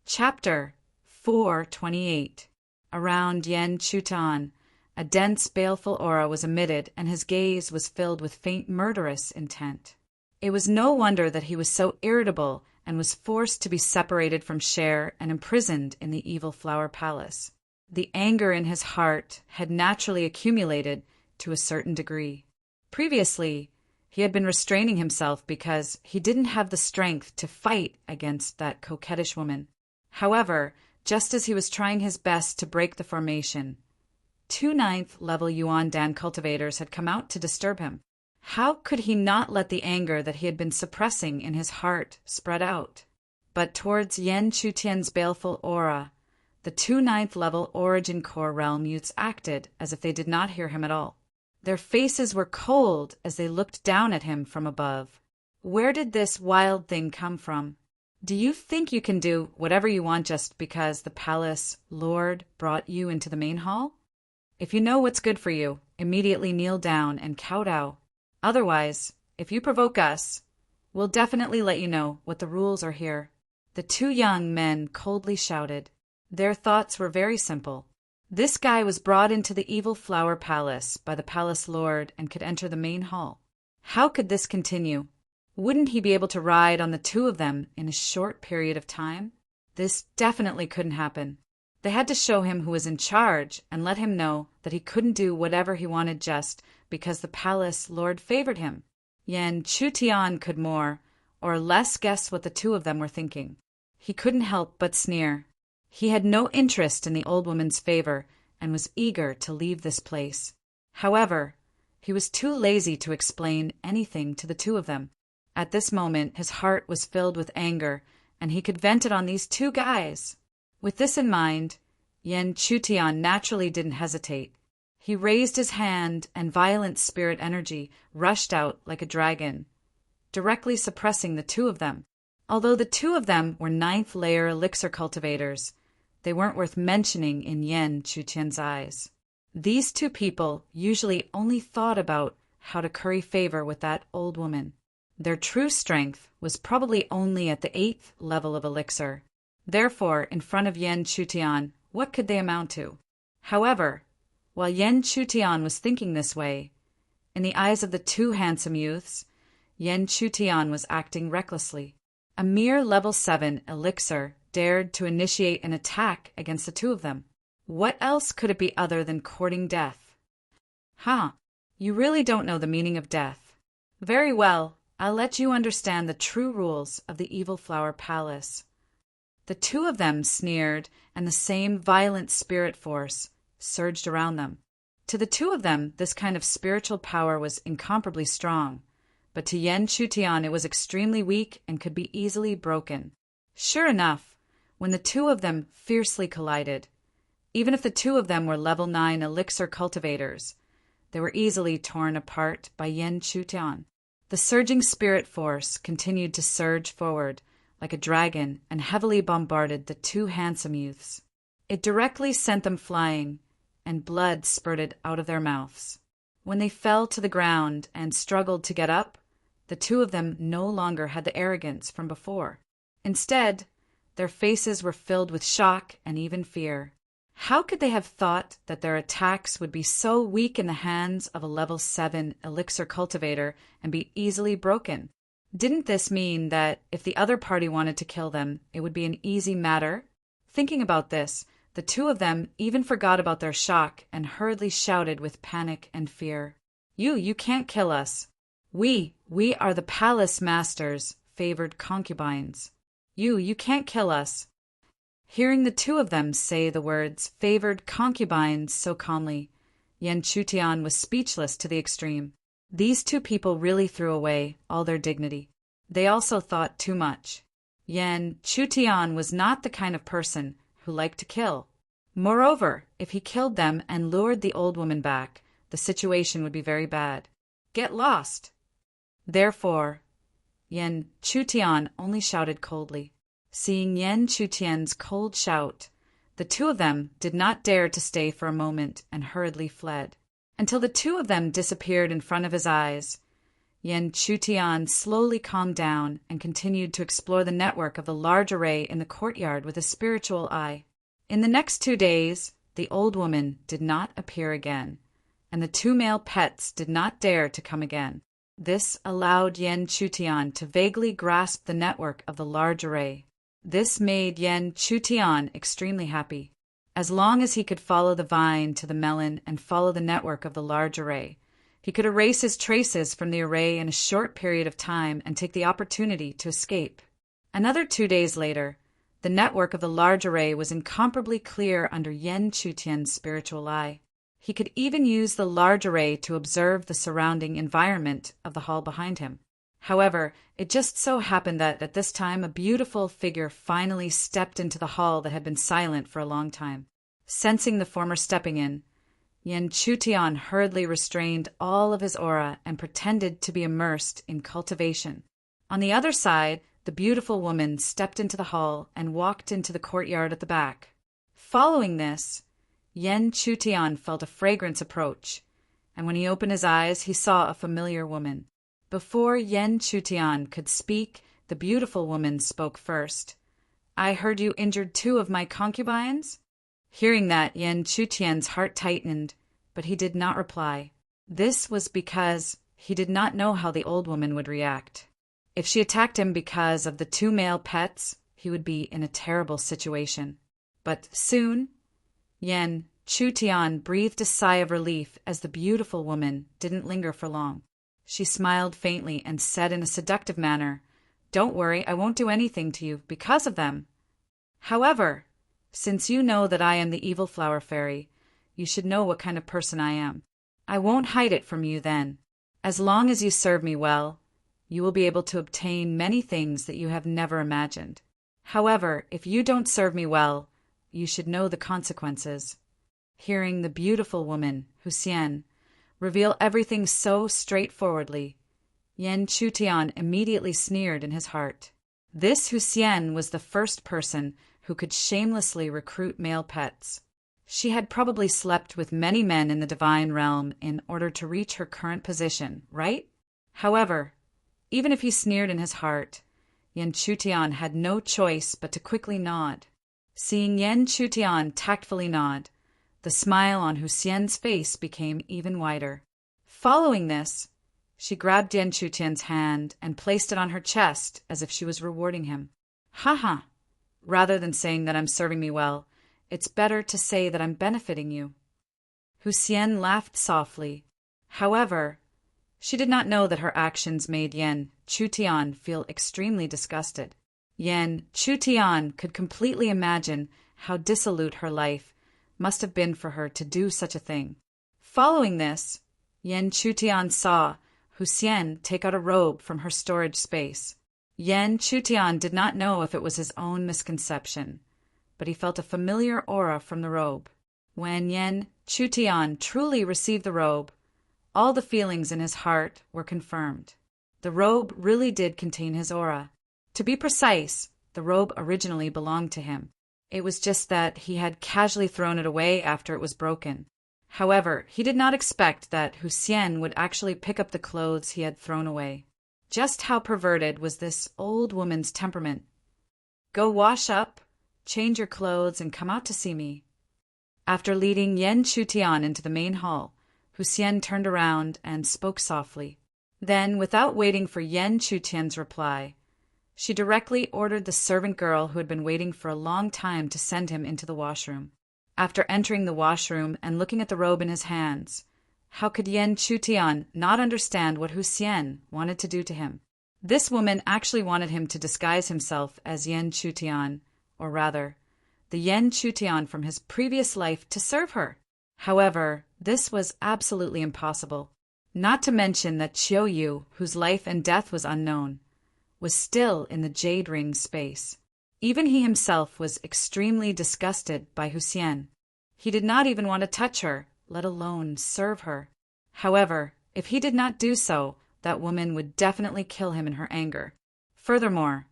Chapter 428. Around Yen Chutan, a dense, baleful aura was emitted, and his gaze was filled with faint murderous intent. It was no wonder that he was so irritable and was forced to be separated from Cher and imprisoned in the evil flower palace. The anger in his heart had naturally accumulated to a certain degree. Previously, he had been restraining himself because he didn't have the strength to fight against that coquettish woman. However, just as he was trying his best to break the formation, 2 9th-level Yuan Dan cultivators had come out to disturb him. How could he not let the anger that he had been suppressing in his heart spread out? But towards Yen Chutian's baleful aura, the 2 9th-level Origin Core realm youths acted as if they did not hear him at all. Their faces were cold as they looked down at him from above. Where did this wild thing come from? Do you think you can do whatever you want just because the palace lord brought you into the main hall? If you know what's good for you, immediately kneel down and kowtow. Otherwise, if you provoke us, we'll definitely let you know what the rules are here. The 2 young men coldly shouted. Their thoughts were very simple. This guy was brought into the evil flower palace by the palace lord and could enter the main hall. How could this continue? Wouldn't he be able to ride on the 2 of them in a short period of time? This definitely couldn't happen. They had to show him who was in charge and let him know that he couldn't do whatever he wanted just because the palace lord favored him. Yen Chutian could more or less guess what the 2 of them were thinking. He couldn't help but sneer. He had no interest in the old woman's favor and was eager to leave this place. However, he was too lazy to explain anything to the 2 of them. At this moment, his heart was filled with anger, and he could vent it on these 2 guys. With this in mind, Yen Chutian naturally didn't hesitate. He raised his hand, and violent spirit energy rushed out like a dragon, directly suppressing the 2 of them. Although the 2 of them were 9th-layer elixir cultivators, they weren't worth mentioning in Yen Chutian's eyes. These 2 people usually only thought about how to curry favor with that old woman. Their true strength was probably only at the 8th level of elixir. Therefore, in front of Yen Chutian, what could they amount to? However, while Yen Chutian was thinking this way, in the eyes of the 2 handsome youths, Yen Chutian was acting recklessly. A mere level 7 elixir dared to initiate an attack against the 2 of them. What else could it be other than courting death? You really don't know the meaning of death. Very well. I'll let you understand the true rules of the Evil Flower Palace. The 2 of them sneered, and the same violent spirit force surged around them. To the 2 of them, this kind of spiritual power was incomparably strong, but to Yen Chutian it was extremely weak and could be easily broken. Sure enough, when the 2 of them fiercely collided, even if the 2 of them were level 9 elixir cultivators, they were easily torn apart by Yen Chutian. The surging spirit force continued to surge forward like a dragon and heavily bombarded the 2 handsome youths. It directly sent them flying, and blood spurted out of their mouths. When they fell to the ground and struggled to get up, the 2 of them no longer had the arrogance from before. Instead, their faces were filled with shock and even fear. How could they have thought that their attacks would be so weak in the hands of a level 7 elixir cultivator and be easily broken? Didn't this mean that if the other party wanted to kill them, it would be an easy matter? Thinking about this, the 2 of them even forgot about their shock and hurriedly shouted with panic and fear. You can't kill us. We are the palace master's favored concubines. You can't kill us. Hearing the 2 of them say the words favored concubines so calmly, Yen Chutian was speechless to the extreme. These 2 people really threw away all their dignity. They also thought too much. Yen Chutian was not the kind of person who liked to kill. Moreover, if he killed them and lured the old woman back, the situation would be very bad. Get lost! Therefore, Yen Chutian only shouted coldly. Seeing Yen Chutian's cold shout, the 2 of them did not dare to stay for a moment and hurriedly fled. Until the 2 of them disappeared in front of his eyes, Yen Chutian slowly calmed down and continued to explore the network of the large array in the courtyard with a spiritual eye. In the next 2 days, the old woman did not appear again, and the 2 male pets did not dare to come again. This allowed Yen Chutian to vaguely grasp the network of the large array. This made Yen Chutian extremely happy. As long as he could follow the vine to the melon and follow the network of the large array, he could erase his traces from the array in a short period of time and take the opportunity to escape. Another 2 days later, the network of the large array was incomparably clear under Yen Chutian's spiritual eye. He could even use the large array to observe the surrounding environment of the hall behind him. However, it just so happened that at this time a beautiful figure finally stepped into the hall that had been silent for a long time. Sensing the former stepping in, Yen Chutian hurriedly restrained all of his aura and pretended to be immersed in cultivation. On the other side, the beautiful woman stepped into the hall and walked into the courtyard at the back. Following this, Yen Chutian felt a fragrance approach, and when he opened his eyes, he saw a familiar woman. Before Yen Chutian could speak, the beautiful woman spoke first. "I heard you injured 2 of my concubines?" Hearing that, Yen Chutian's heart tightened, but he did not reply. This was because he did not know how the old woman would react. If she attacked him because of the 2 male pets, he would be in a terrible situation. But soon, Yen Chutian breathed a sigh of relief as the beautiful woman didn't linger for long. She smiled faintly and said in a seductive manner, "Don't worry, I won't do anything to you because of them. However, since you know that I am the evil flower fairy, you should know what kind of person I am. I won't hide it from you then. As long as you serve me well, you will be able to obtain many things that you have never imagined. However, if you don't serve me well, you should know the consequences." Hearing the beautiful woman, Husian, reveal everything so straightforwardly, Yen Chutian immediately sneered in his heart. This Husian was the first person who could shamelessly recruit male pets. She had probably slept with many men in the divine realm in order to reach her current position, right? However, even if he sneered in his heart, Yen Chutian had no choice but to quickly nod. Seeing Yen Chutian tactfully nod, the smile on Husian's face became even wider. Following this, she grabbed Yen Chutian's hand and placed it on her chest as if she was rewarding him. "Haha, rather than saying that I'm serving me well, it's better to say that I'm benefiting you." Husian laughed softly. However, she did not know that her actions made Yen Chutian feel extremely disgusted. Yen Chutian could completely imagine how dissolute her life must have been for her to do such a thing. Following this, Yen Chutian saw Husian take out a robe from her storage space. Yen Chutian did not know if it was his own misconception, but he felt a familiar aura from the robe. When Yen Chutian truly received the robe, all the feelings in his heart were confirmed. The robe really did contain his aura. To be precise, the robe originally belonged to him. It was just that he had casually thrown it away after it was broken. However, he did not expect that Husian would actually pick up the clothes he had thrown away. Just how perverted was this old woman's temperament? "Go wash up, change your clothes, and come out to see me." After leading Yen Chutian into the main hall, Husian turned around and spoke softly. Then, without waiting for Yen Chutian's reply, she directly ordered the servant girl who had been waiting for a long time to send him into the washroom. After entering the washroom and looking at the robe in his hands, how could Yen Chutian not understand what Husian wanted to do to him? This woman actually wanted him to disguise himself as Yen Chutian, or rather, the Yen Chutian from his previous life, to serve her. However, this was absolutely impossible. Not to mention that Chiu, whose life and death was unknown, was still in the jade ring space. Even he himself was extremely disgusted by Husian. He did not even want to touch her, let alone serve her. However, if he did not do so, that woman would definitely kill him in her anger. Furthermore,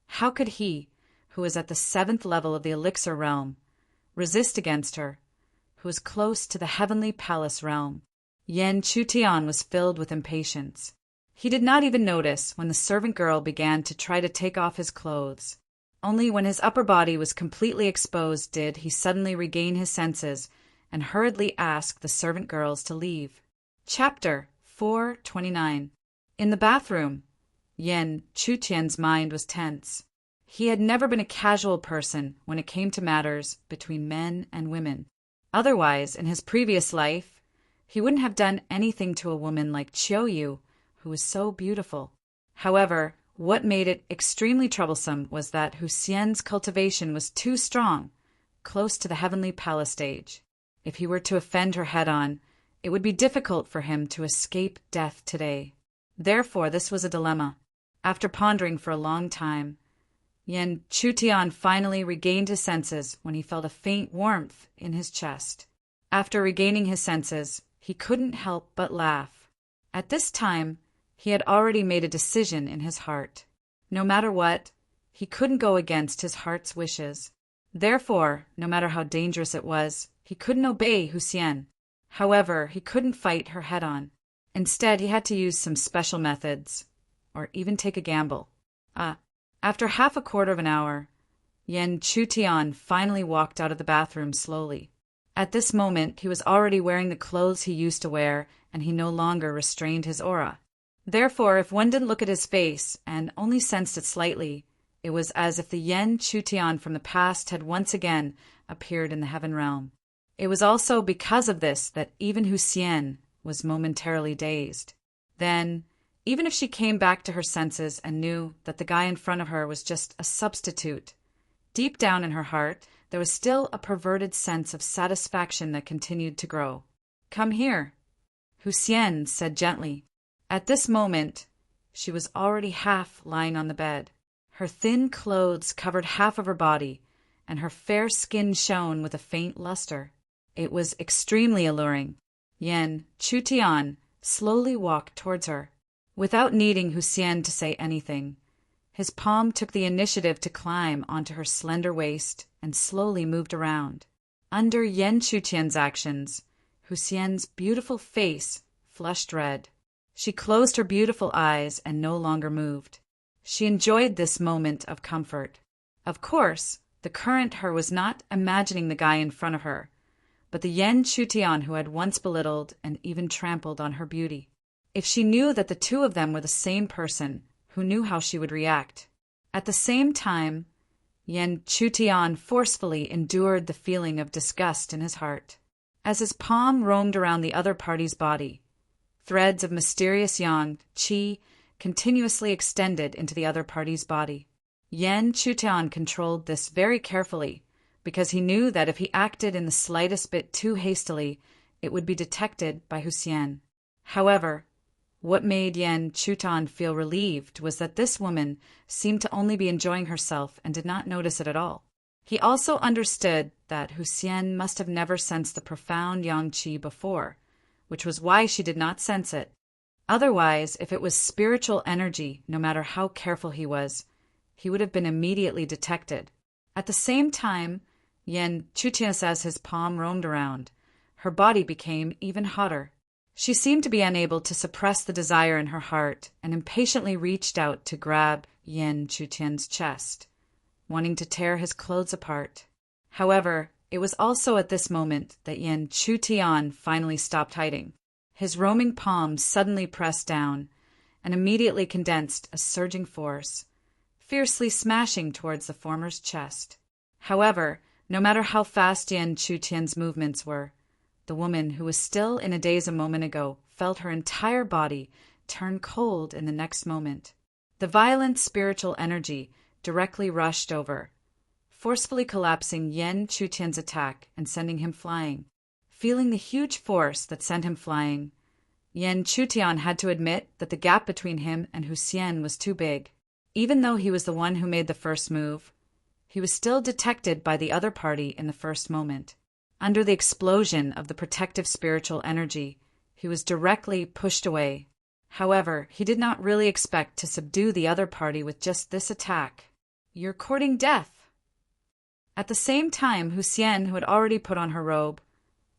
how could he, who was at the 7th level of the elixir realm, resist against her, who was close to the heavenly palace realm? Yen Chutian was filled with impatience. He did not even notice when the servant girl began to try to take off his clothes. Only when his upper body was completely exposed did he suddenly regain his senses and hurriedly ask the servant girls to leave. Chapter 429. In the bathroom, Yen Chutian's mind was tense. He had never been a casual person when it came to matters between men and women. Otherwise, in his previous life, he wouldn't have done anything to a woman like Chiu, who was so beautiful. However, what made it extremely troublesome was that Huxian's cultivation was too strong, close to the heavenly palace stage. If he were to offend her head-on, it would be difficult for him to escape death today. Therefore, this was a dilemma. After pondering for a long time, Yen Chutian finally regained his senses when he felt a faint warmth in his chest. After regaining his senses, he couldn't help but laugh. At this time, he had already made a decision in his heart. No matter what, he couldn't go against his heart's wishes. Therefore, no matter how dangerous it was, he couldn't obey Huxian. However, he couldn't fight her head-on. Instead, he had to use some special methods, or even take a gamble. After half a quarter of an hour, Yen Chutian finally walked out of the bathroom slowly. At this moment, he was already wearing the clothes he used to wear, and he no longer restrained his aura. Therefore, if one didn't look at his face and only sensed it slightly, it was as if the Yen Chutian from the past had once again appeared in the heaven realm. It was also because of this that even Huxian was momentarily dazed. Then, even if she came back to her senses and knew that the guy in front of her was just a substitute, deep down in her heart, there was still a perverted sense of satisfaction that continued to grow. "Come here," Huxian said gently. At this moment, she was already half lying on the bed. Her thin clothes covered half of her body, and her fair skin shone with a faint luster. It was extremely alluring. Yen Chutian slowly walked towards her. Without needing Huxian to say anything, his palm took the initiative to climb onto her slender waist and slowly moved around. Under Yen Chutian's actions, Huxian's beautiful face flushed red. She closed her beautiful eyes and no longer moved. She enjoyed this moment of comfort. Of course, the current her was not imagining the guy in front of her, but the Yen Chutian who had once belittled and even trampled on her beauty. If she knew that the two of them were the same person, who knew how she would react? At the same time, Yen Chutian forcefully endured the feeling of disgust in his heart. As his palm roamed around the other party's body, threads of mysterious yang qi continuously extended into the other party's body. Yen Chutian controlled this very carefully, because he knew that if he acted in the slightest bit too hastily, it would be detected by Huxian. However, what made Yen Chutian feel relieved was that this woman seemed to only be enjoying herself and did not notice it at all. He also understood that Huxian must have never sensed the profound yang qi before, which was why she did not sense it. Otherwise, if it was spiritual energy, no matter how careful he was, he would have been immediately detected. At the same time, Yen Chutian, as his palm roamed around, her body became even hotter. She seemed to be unable to suppress the desire in her heart and impatiently reached out to grab Yen Chutian's chest, wanting to tear his clothes apart. However, it was also at this moment that Yen Chutian finally stopped hiding. His roaming palm suddenly pressed down and immediately condensed a surging force, fiercely smashing towards the former's chest. However, no matter how fast Yen Chutian's movements were, the woman who was still in a daze a moment ago felt her entire body turn cold in the next moment. The violent spiritual energy directly rushed over, forcefully collapsing Yen Chutian's attack and sending him flying. Feeling the huge force that sent him flying, Yen Chutian had to admit that the gap between him and Huxian was too big. Even though he was the one who made the first move, he was still detected by the other party in the first moment. Under the explosion of the protective spiritual energy, he was directly pushed away. However, he did not really expect to subdue the other party with just this attack. "You're courting death." At the same time, Huxian, who had already put on her robe,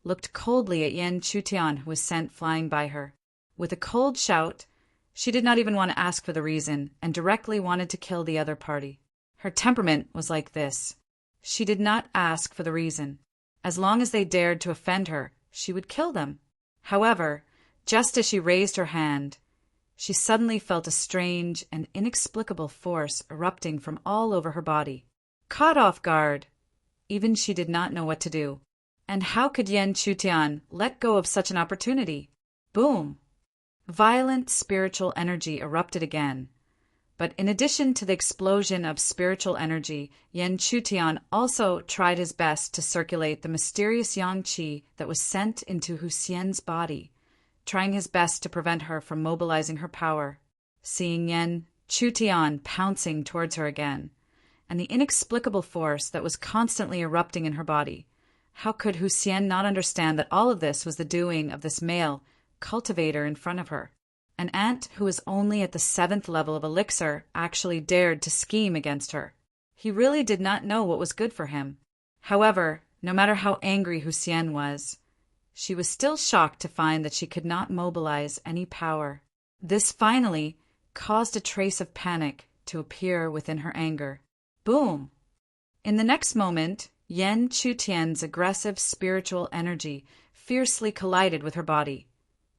looked coldly at Yen Chutian, who was sent flying by her. With a cold shout, She did not even want to ask for the reason and directly wanted to kill the other party. Her temperament was like this. She did not ask for the reason. As long as they dared to offend her, she would kill them. However, just as she raised her hand, she suddenly felt a strange and inexplicable force erupting from all over her body. Caught off guard, even she did not know what to do. And how could Yan Chutian let go of such an opportunity? Boom! Violent spiritual energy erupted again. But in addition to the explosion of spiritual energy, Yan Chutian also tried his best to circulate the mysterious yang qi that was sent into Hu Xian's body, trying his best to prevent her from mobilizing her power. Seeing Yan Chutian pouncing towards her again, and the inexplicable force that was constantly erupting in her body, how could Hu Xian not understand that all of this was the doing of this male cultivator in front of her? An ant who was only at the 7th level of elixir actually dared to scheme against her. He really did not know what was good for him. However, no matter how angry Hu Xian was, she was still shocked to find that she could not mobilize any power. This finally caused a trace of panic to appear within her anger. Boom! In the next moment, Yan Chutian's aggressive spiritual energy fiercely collided with her body,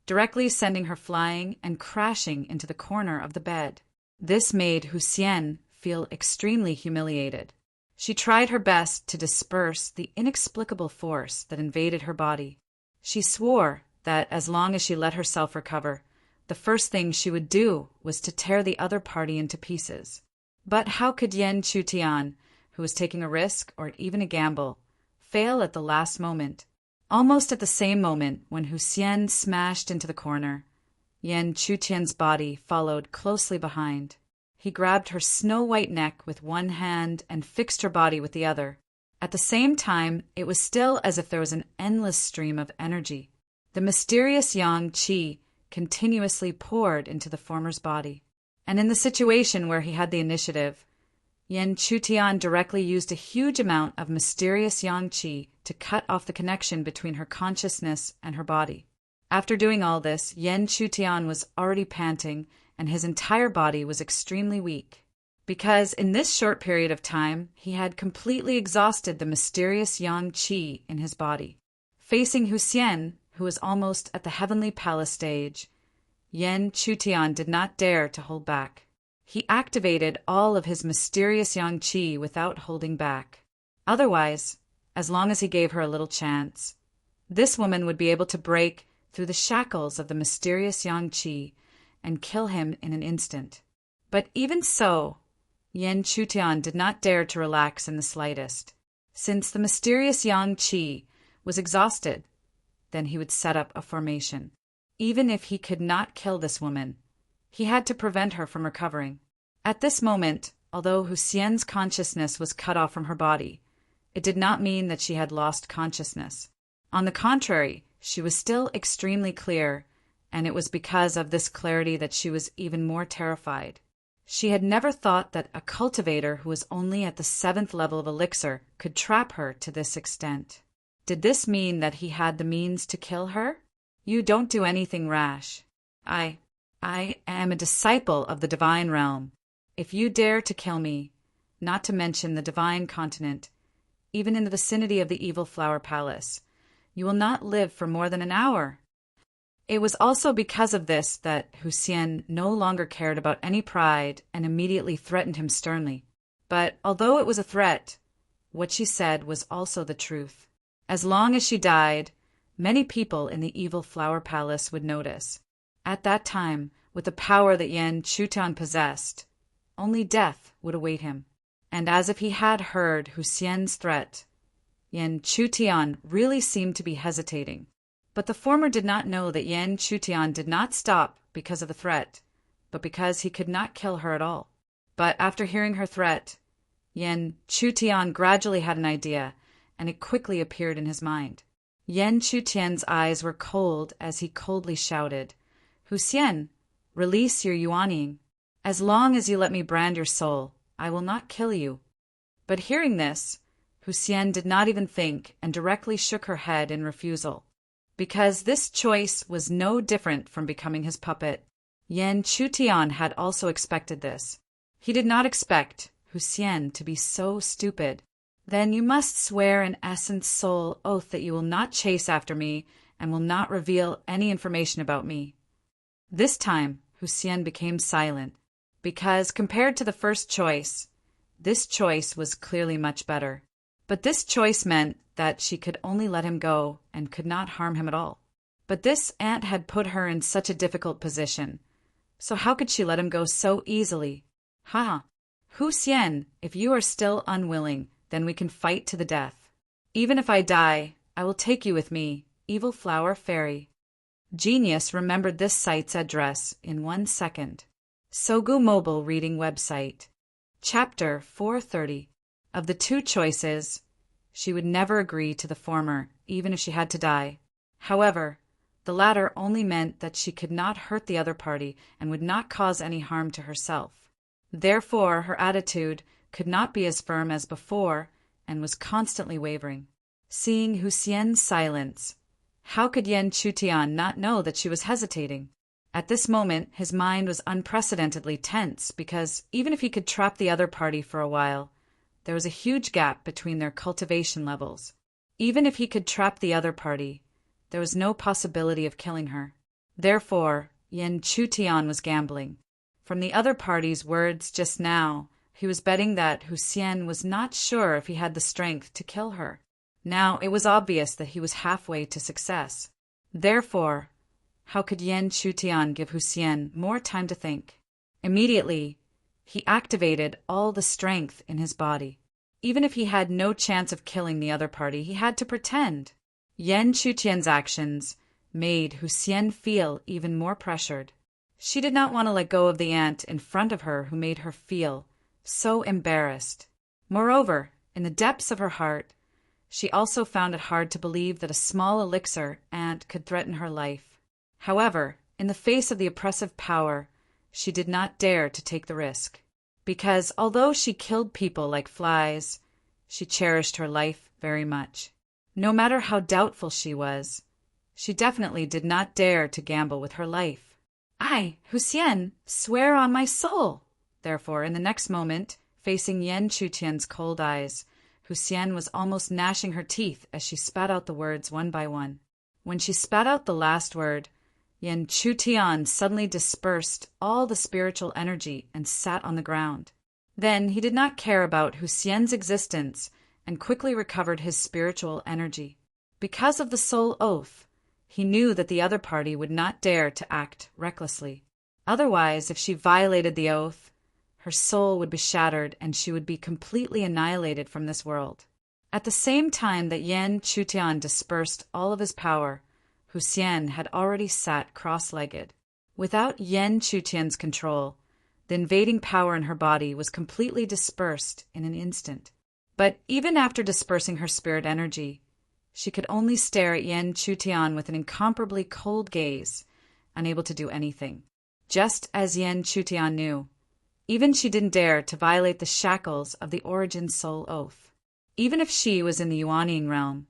directly sending her flying and crashing into the corner of the bed. This made Hu Xian feel extremely humiliated. She tried her best to disperse the inexplicable force that invaded her body. She swore that as long as she let herself recover, the first thing she would do was to tear the other party into pieces. But how could Yan Chutian, who was taking a risk or even a gamble, fail at the last moment? Almost at the same moment when Hu Xian smashed into the corner, Yan Chutian's body followed closely behind. He grabbed her snow-white neck with one hand and fixed her body with the other. At the same time, it was still as if there was an endless stream of energy. The mysterious yang qi continuously poured into the former's body. And in the situation where he had the initiative, Yan Chutian directly used a huge amount of mysterious yang qi to cut off the connection between her consciousness and her body. After doing all this, Yan Chutian was already panting, and his entire body was extremely weak, because in this short period of time he had completely exhausted the mysterious yang qi in his body. Facing Hu Xian, who was almost at the heavenly palace stage, Yan Chutian did not dare to hold back. He activated all of his mysterious yang qi without holding back. Otherwise, as long as he gave her a little chance, this woman would be able to break through the shackles of the mysterious yang qi and kill him in an instant. But even so, Yan Chutian did not dare to relax in the slightest. Since the mysterious yang qi was exhausted, then he would set up a formation. Even if he could not kill this woman, he had to prevent her from recovering. At this moment, although Hu Xian's consciousness was cut off from her body, it did not mean that she had lost consciousness. On the contrary, she was still extremely clear, and it was because of this clarity that she was even more terrified. She had never thought that a cultivator who was only at the 7th level of elixir could trap her to this extent. Did this mean that he had the means to kill her? You don't do anything rash. I am a disciple of the divine realm. If you dare to kill me, not to mention the divine continent, even in the vicinity of the evil flower palace, you will not live for more than an hour. It was also because of this that Hu Xian no longer cared about any pride and immediately threatened him sternly. But although it was a threat, what she said was also the truth. As long as she died, many people in the evil flower palace would notice. At that time, with the power that Yan Chutian possessed, only death would await him. And as if he had heard Hu Xian's threat, Yan Chutian really seemed to be hesitating. But the former did not know that Yan Chutian did not stop because of the threat, but because he could not kill her at all. But after hearing her threat, Yan Chutian gradually had an idea, and it quickly appeared in his mind. Yan Chutian's eyes were cold as he coldly shouted, "Hu Xian, release your yuanying. As long as you let me brand your soul, I will not kill you." But hearing this, Hu Xian did not even think and directly shook her head in refusal, because this choice was no different from becoming his puppet. Yan Chutian had also expected this. He did not expect Hu Xian to be so stupid. Then you must swear an essence soul oath that you will not chase after me and will not reveal any information about me. This time, Hu Xian became silent, because compared to the first choice, this choice was clearly much better. But this choice meant that she could only let him go and could not harm him at all. But this aunt had put her in such a difficult position. So how could she let him go so easily? Ha! Hu Xian, if you are still unwilling, then we can fight to the death. Even if I die, I will take you with me, evil flower fairy. Genius remembered this site's address in 1 second. Sogu Mobile Reading Website. Chapter 430. Of the two choices, she would never agree to the former, even if she had to die. However, the latter only meant that she could not hurt the other party and would not cause any harm to herself. Therefore, her attitude could not be as firm as before and was constantly wavering. Seeing Hu Xian's silence, how could Yan Chutian not know that she was hesitating? At this moment, his mind was unprecedentedly tense because even if he could trap the other party for a while, there was a huge gap between their cultivation levels. Even if he could trap the other party, there was no possibility of killing her. Therefore, Yan Chutian was gambling. From the other party's words just now, he was betting that Hu Xian was not sure if he had the strength to kill her. Now it was obvious that he was halfway to success. Therefore, how could Yan Chutian give Hu Xian more time to think? Immediately, he activated all the strength in his body. Even if he had no chance of killing the other party, he had to pretend. Yan Chutian's actions made Hu Xian feel even more pressured. She did not want to let go of the aunt in front of her who made her feel so embarrassed. Moreover, in the depths of her heart, she also found it hard to believe that a small elixir aunt could threaten her life. However, in the face of the oppressive power, she did not dare to take the risk. Because although she killed people like flies, she cherished her life very much. No matter how doubtful she was, she definitely did not dare to gamble with her life. I, Hu Xian, swear on my soul. Therefore, in the next moment, facing Yan Chutian's cold eyes, Hu Xian was almost gnashing her teeth as she spat out the words one by one. When she spat out the last word, Yan Chutian suddenly dispersed all the spiritual energy and sat on the ground. Then he did not care about Hu Xian's existence and quickly recovered his spiritual energy. Because of the soul oath, he knew that the other party would not dare to act recklessly. Otherwise, if she violated the oath, her soul would be shattered and she would be completely annihilated from this world. At the same time that Yan Chutian dispersed all of his power, Hu Xian had already sat cross-legged. Without Yan Chutian's control, the invading power in her body was completely dispersed in an instant. But even after dispersing her spirit energy, she could only stare at Yan Chutian with an incomparably cold gaze, unable to do anything. Just as Yan Chutian knew, even she didn't dare to violate the shackles of the Origin Soul Oath. Even if she was in the Yuaniing realm,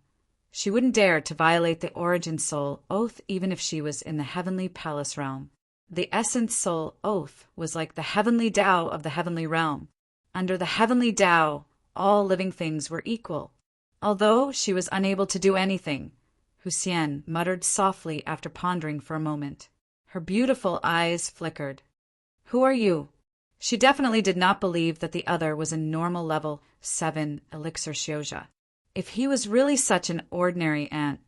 she wouldn't dare to violate the Origin Soul Oath even if she was in the Heavenly Palace realm. The Essence Soul Oath was like the Heavenly Tao of the Heavenly Realm. Under the Heavenly Tao, all living things were equal. Although she was unable to do anything, Hu Xian muttered softly after pondering for a moment. Her beautiful eyes flickered. Who are you? She definitely did not believe that the other was a normal level 7 elixir Xiozha. If he was really such an ordinary ant,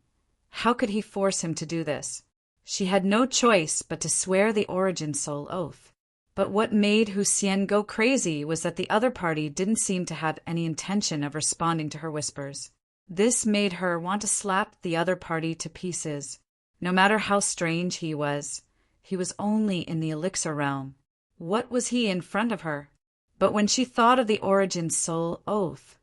how could he force him to do this? She had no choice but to swear the Origin Soul Oath. But what made Hu Xian go crazy was that the other party didn't seem to have any intention of responding to her whispers. This made her want to slap the other party to pieces. No matter how strange he was only in the elixir realm. What was he in front of her? But when she thought of the Origin Soul Oath,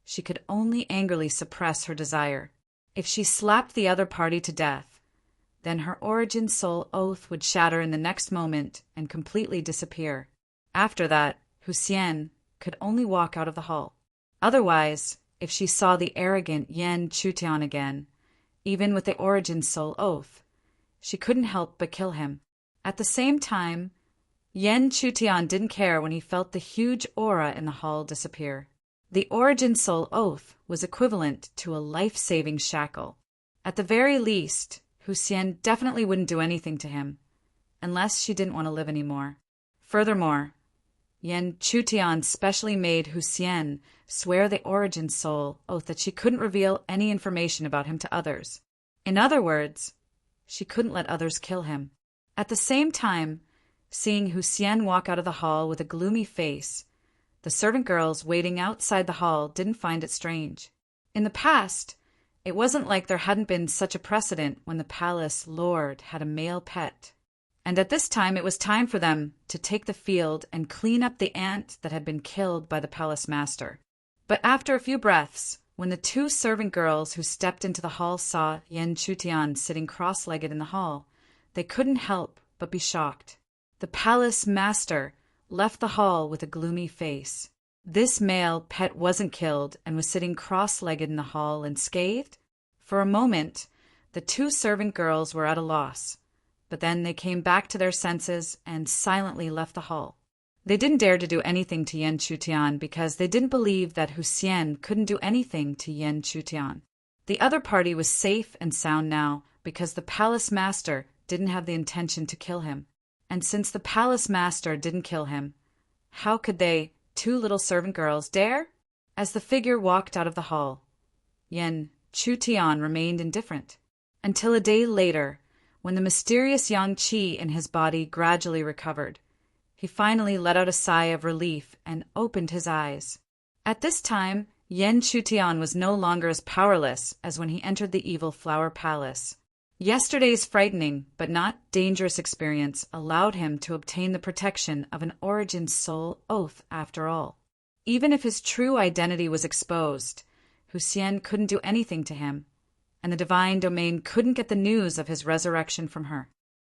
she could only angrily suppress her desire. If she slapped the other party to death, then her Origin Soul Oath would shatter in the next moment and completely disappear. After that, Hu Xian could only walk out of the hall. Otherwise, if she saw the arrogant Yan Chutian again, even with the Origin Soul Oath, she couldn't help but kill him. At the same time, Yen Chutian didn't care when he felt the huge aura in the hall disappear. The Origin Soul Oath was equivalent to a life-saving shackle. At the very least, Huxian definitely wouldn't do anything to him, unless she didn't want to live anymore. Furthermore, Yen Chutian specially made Huxian swear the Origin Soul Oath that she couldn't reveal any information about him to others. In other words, she couldn't let others kill him. At the same time, seeing Huxian walk out of the hall with a gloomy face, the servant girls waiting outside the hall didn't find it strange. In the past, it wasn't like there hadn't been such a precedent when the palace lord had a male pet. And at this time it was time for them to take the field and clean up the ant that had been killed by the palace master. But after a few breaths, when the two servant girls who stepped into the hall saw Yen Chutian sitting cross-legged in the hall, they couldn't help but be shocked. The palace master left the hall with a gloomy face. This male pet wasn't killed and was sitting cross-legged in the hall unscathed? For a moment, the two servant girls were at a loss, but then they came back to their senses and silently left the hall. They didn't dare to do anything to Yen Chutian because they didn't believe that Huxian couldn't do anything to Yen Chutian. The other party was safe and sound now because the palace master didn't have the intention to kill him. And since the palace master didn't kill him, how could they, two little servant girls, dare? As the figure walked out of the hall, Yen Chutian remained indifferent, until a day later, when the mysterious yang qi in his body gradually recovered. He finally let out a sigh of relief and opened his eyes. At this time, Yen Chutian was no longer as powerless as when he entered the evil flower palace. Yesterday's frightening but not dangerous experience allowed him to obtain the protection of an Origin Soul Oath after all. Even if his true identity was exposed, Huxian couldn't do anything to him, and the divine domain couldn't get the news of his resurrection from her.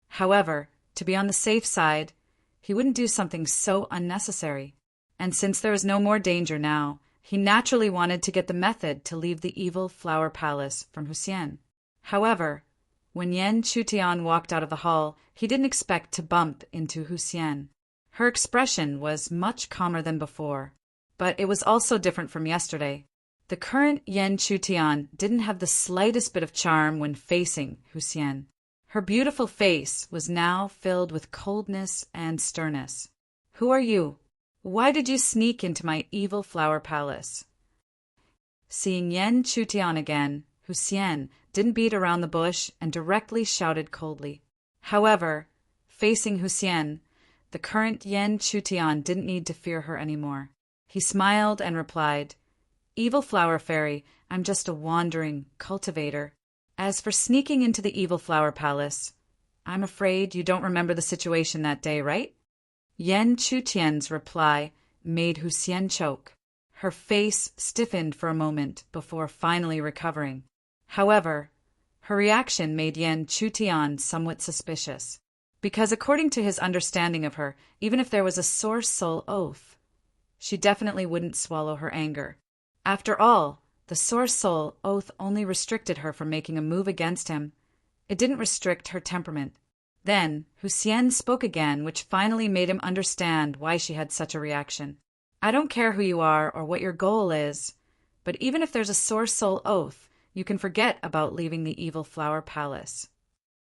However, to be on the safe side, he wouldn't do something so unnecessary. And since there was no more danger now, he naturally wanted to get the method to leave the evil flower palace from Huxian. However, when Yen Chutian walked out of the hall, he didn't expect to bump into Huxian. Her expression was much calmer than before, but it was also different from yesterday. The current Yen Chutian didn't have the slightest bit of charm when facing Huxian. Her beautiful face was now filled with coldness and sternness. "Who are you? Why did you sneak into my evil flower palace?" Seeing Yen Chutian again, Huxian didn't beat around the bush and directly shouted coldly. However, facing Huxian, the current Yen Chutian didn't need to fear her anymore. He smiled and replied, "Evil flower fairy, I'm just a wandering cultivator. As for sneaking into the evil flower palace, I'm afraid you don't remember the situation that day, right?" Yen Chutian's reply made Huxian choke. Her face stiffened for a moment before finally recovering. However, her reaction made Yen Chutian somewhat suspicious, because according to his understanding of her, even if there was a Source Soul Oath, she definitely wouldn't swallow her anger. After all, the Source Soul Oath only restricted her from making a move against him. It didn't restrict her temperament. Then, Huxian spoke again, which finally made him understand why she had such a reaction. "I don't care who you are or what your goal is, but even if there's a Source Soul Oath, you can forget about leaving the evil flower palace.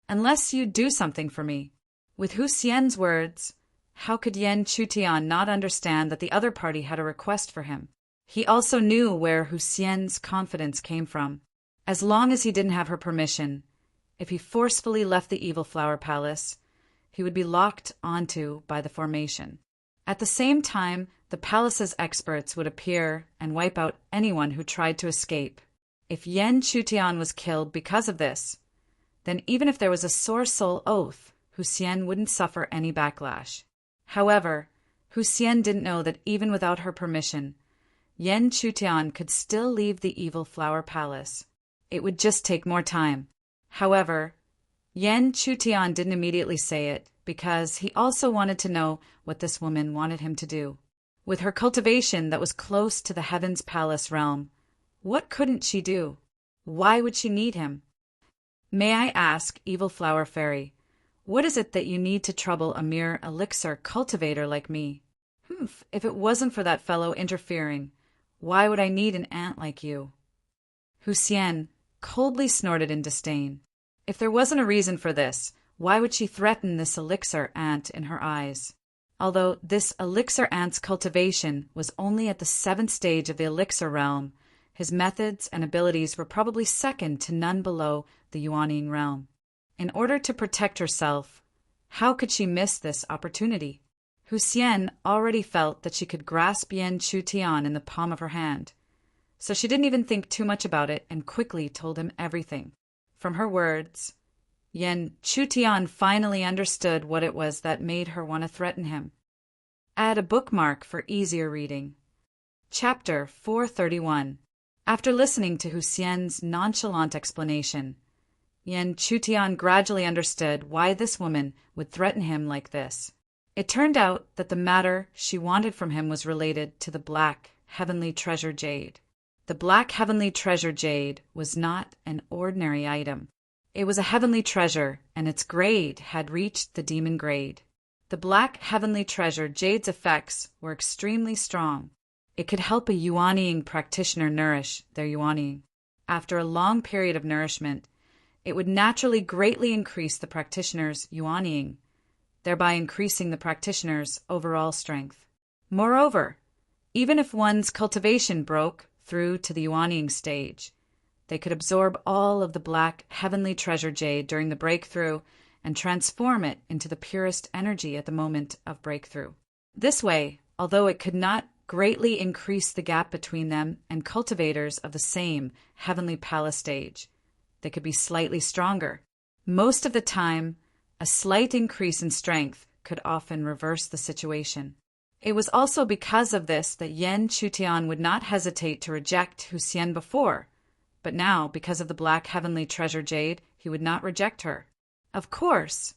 Unless you do something for me." With Huxian's words, how could Yen Chutian not understand that the other party had a request for him? He also knew where Huxian's confidence came from. As long as he didn't have her permission, if he forcefully left the evil flower palace, he would be locked onto by the formation. At the same time, the palace's experts would appear and wipe out anyone who tried to escape. If Yen Chutian was killed because of this, then even if there was a Source Soul Oath, Huxian wouldn't suffer any backlash. However, Huxian didn't know that even without her permission, Yen Chutian could still leave the evil flower palace. It would just take more time. However, Yen Chutian didn't immediately say it because he also wanted to know what this woman wanted him to do. With her cultivation that was close to the Heaven's Palace realm, what couldn't she do? Why would she need him? "May I ask, evil flower fairy, What is it that you need to trouble a mere elixir cultivator like me? Humph, if it wasn't for that fellow interfering, why would I need an ant like you? Husian coldly snorted in disdain. If there wasn't a reason for this, why would she threaten this elixir ant in her eyes? Although this elixir ant's cultivation was only at the 7th stage of the elixir realm, his methods and abilities were probably second to none below the Yuanying realm. In order to protect herself, how could she miss this opportunity? Husian already felt that she could grasp Yan Chutian in the palm of her hand, so she didn't even think too much about it and quickly told him everything. From her words, Yan Chutian finally understood what it was that made her want to threaten him. Add a bookmark for easier reading. Chapter 431. After listening to Husian's nonchalant explanation, Yan Chutian gradually understood why this woman would threaten him like this. It turned out that the matter she wanted from him was related to the black heavenly treasure jade. The black heavenly treasure jade was not an ordinary item. It was a heavenly treasure, and its grade had reached the demon grade. The black heavenly treasure jade's effects were extremely strong. It could help a Yuanying practitioner nourish their Yuanying. After a long period of nourishment, it would naturally greatly increase the practitioner's Yuanying, thereby increasing the practitioner's overall strength. Moreover, even if one's cultivation broke through to the Yuanying stage, they could absorb all of the black heavenly treasure jade during the breakthrough and transform it into the purest energy at the moment of breakthrough. This way, although it could not greatly increase the gap between them and cultivators of the same heavenly palace stage, they could be slightly stronger. Most of the time, a slight increase in strength could often reverse the situation. It was also because of this that Yan Chutian would not hesitate to reject Husian before, but now, because of the black heavenly treasure jade, he would not reject her. Of course,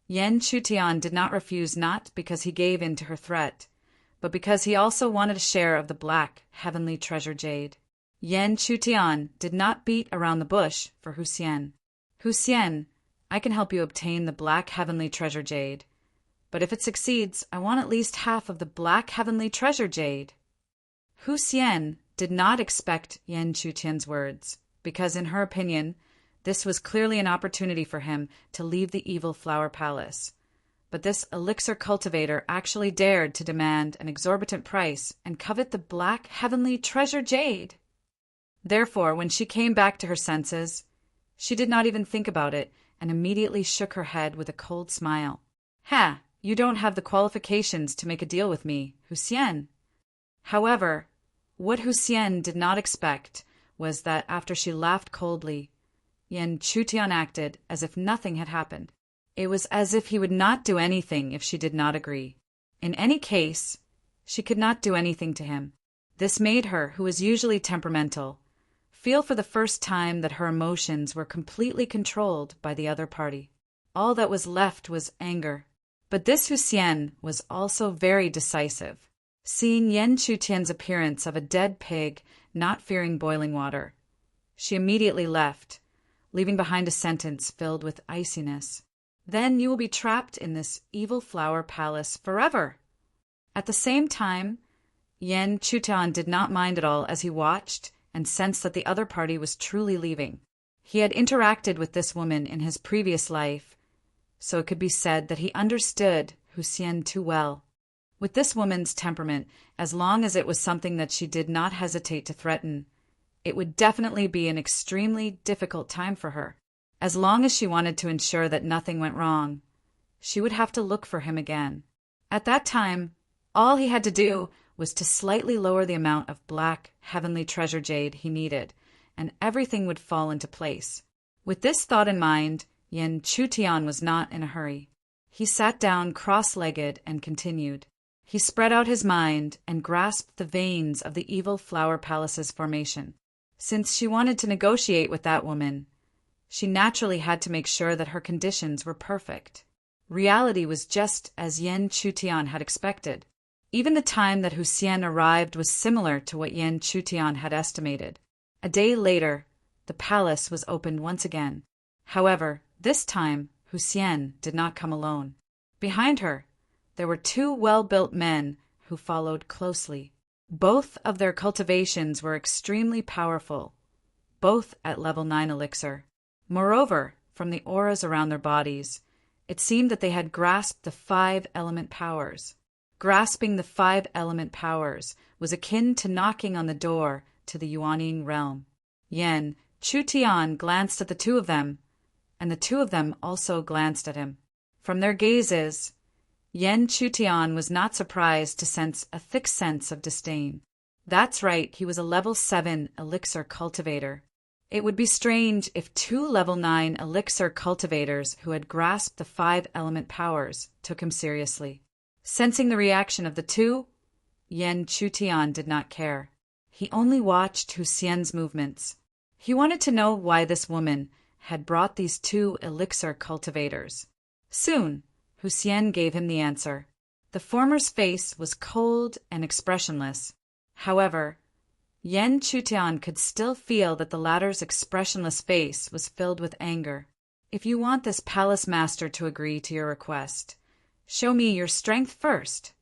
Yan Chutian did not refuse, not because he gave in to her threat, but because he also wanted a share of the black heavenly treasure jade. Yan Chutian did not beat around the bush for Husian. Husian, I can help you obtain the black heavenly treasure jade, but if it succeeds, I want at least half of the black heavenly treasure jade. Husian did not expect Yan Chutian's words, because in her opinion, this was clearly an opportunity for him to leave the evil flower palace. But this elixir cultivator actually dared to demand an exorbitant price and covet the black heavenly treasure jade. Therefore, when she came back to her senses, she did not even think about it and immediately shook her head with a cold smile. Ha! You don't have the qualifications to make a deal with me, Husian. However, what Husian did not expect was that after she laughed coldly, Yan Chutian acted as if nothing had happened. It was as if he would not do anything if she did not agree. In any case, she could not do anything to him. This made her, who was usually temperamental, feel for the first time that her emotions were completely controlled by the other party. All that was left was anger. But this Husian was also very decisive. Seeing Yan Chutian's appearance of a dead pig not fearing boiling water, she immediately left, leaving behind a sentence filled with iciness. Then you will be trapped in this evil flower palace forever. At the same time, Yan Chutian did not mind at all as he watched and sensed that the other party was truly leaving. He had interacted with this woman in his previous life, so it could be said that he understood Husian too well. With this woman's temperament, as long as it was something that she did not hesitate to threaten, it would definitely be an extremely difficult time for her. As long as she wanted to ensure that nothing went wrong, she would have to look for him again. At that time, all he had to do was to slightly lower the amount of black heavenly treasure jade he needed, and everything would fall into place. With this thought in mind, Yan Chutian was not in a hurry. He sat down cross-legged and continued. He spread out his mind and grasped the veins of the evil flower palace's formation. Since she wanted to negotiate with that woman, she naturally had to make sure that her conditions were perfect. Reality was just as Yan Chutian had expected. Even the time that Husian arrived was similar to what Yan Chutian had estimated. A day later, the palace was opened once again. However, this time, Xian did not come alone. Behind her, there were two well-built men who followed closely. Both of their cultivations were extremely powerful, both at level 9 elixir. Moreover, from the auras around their bodies, it seemed that they had grasped the 5 element powers. Grasping the 5 element powers was akin to knocking on the door to the Yuanying realm. Yan Chutian glanced at the two of them, and the two of them also glanced at him. From their gazes, Yan Chutian was not surprised to sense a thick sense of disdain. That's right, he was a level 7 elixir cultivator. It would be strange if 2 level 9 elixir cultivators who had grasped the 5 element powers took him seriously. Sensing the reaction of the two, Yan Chutian did not care. He only watched Xian's movements. He wanted to know why this woman had brought these 2 elixir cultivators. Soon, Xian gave him the answer. The former's face was cold and expressionless. However, Yan Chutian could still feel that the latter's expressionless face was filled with anger. If you want this palace master to agree to your request, show me your strength first.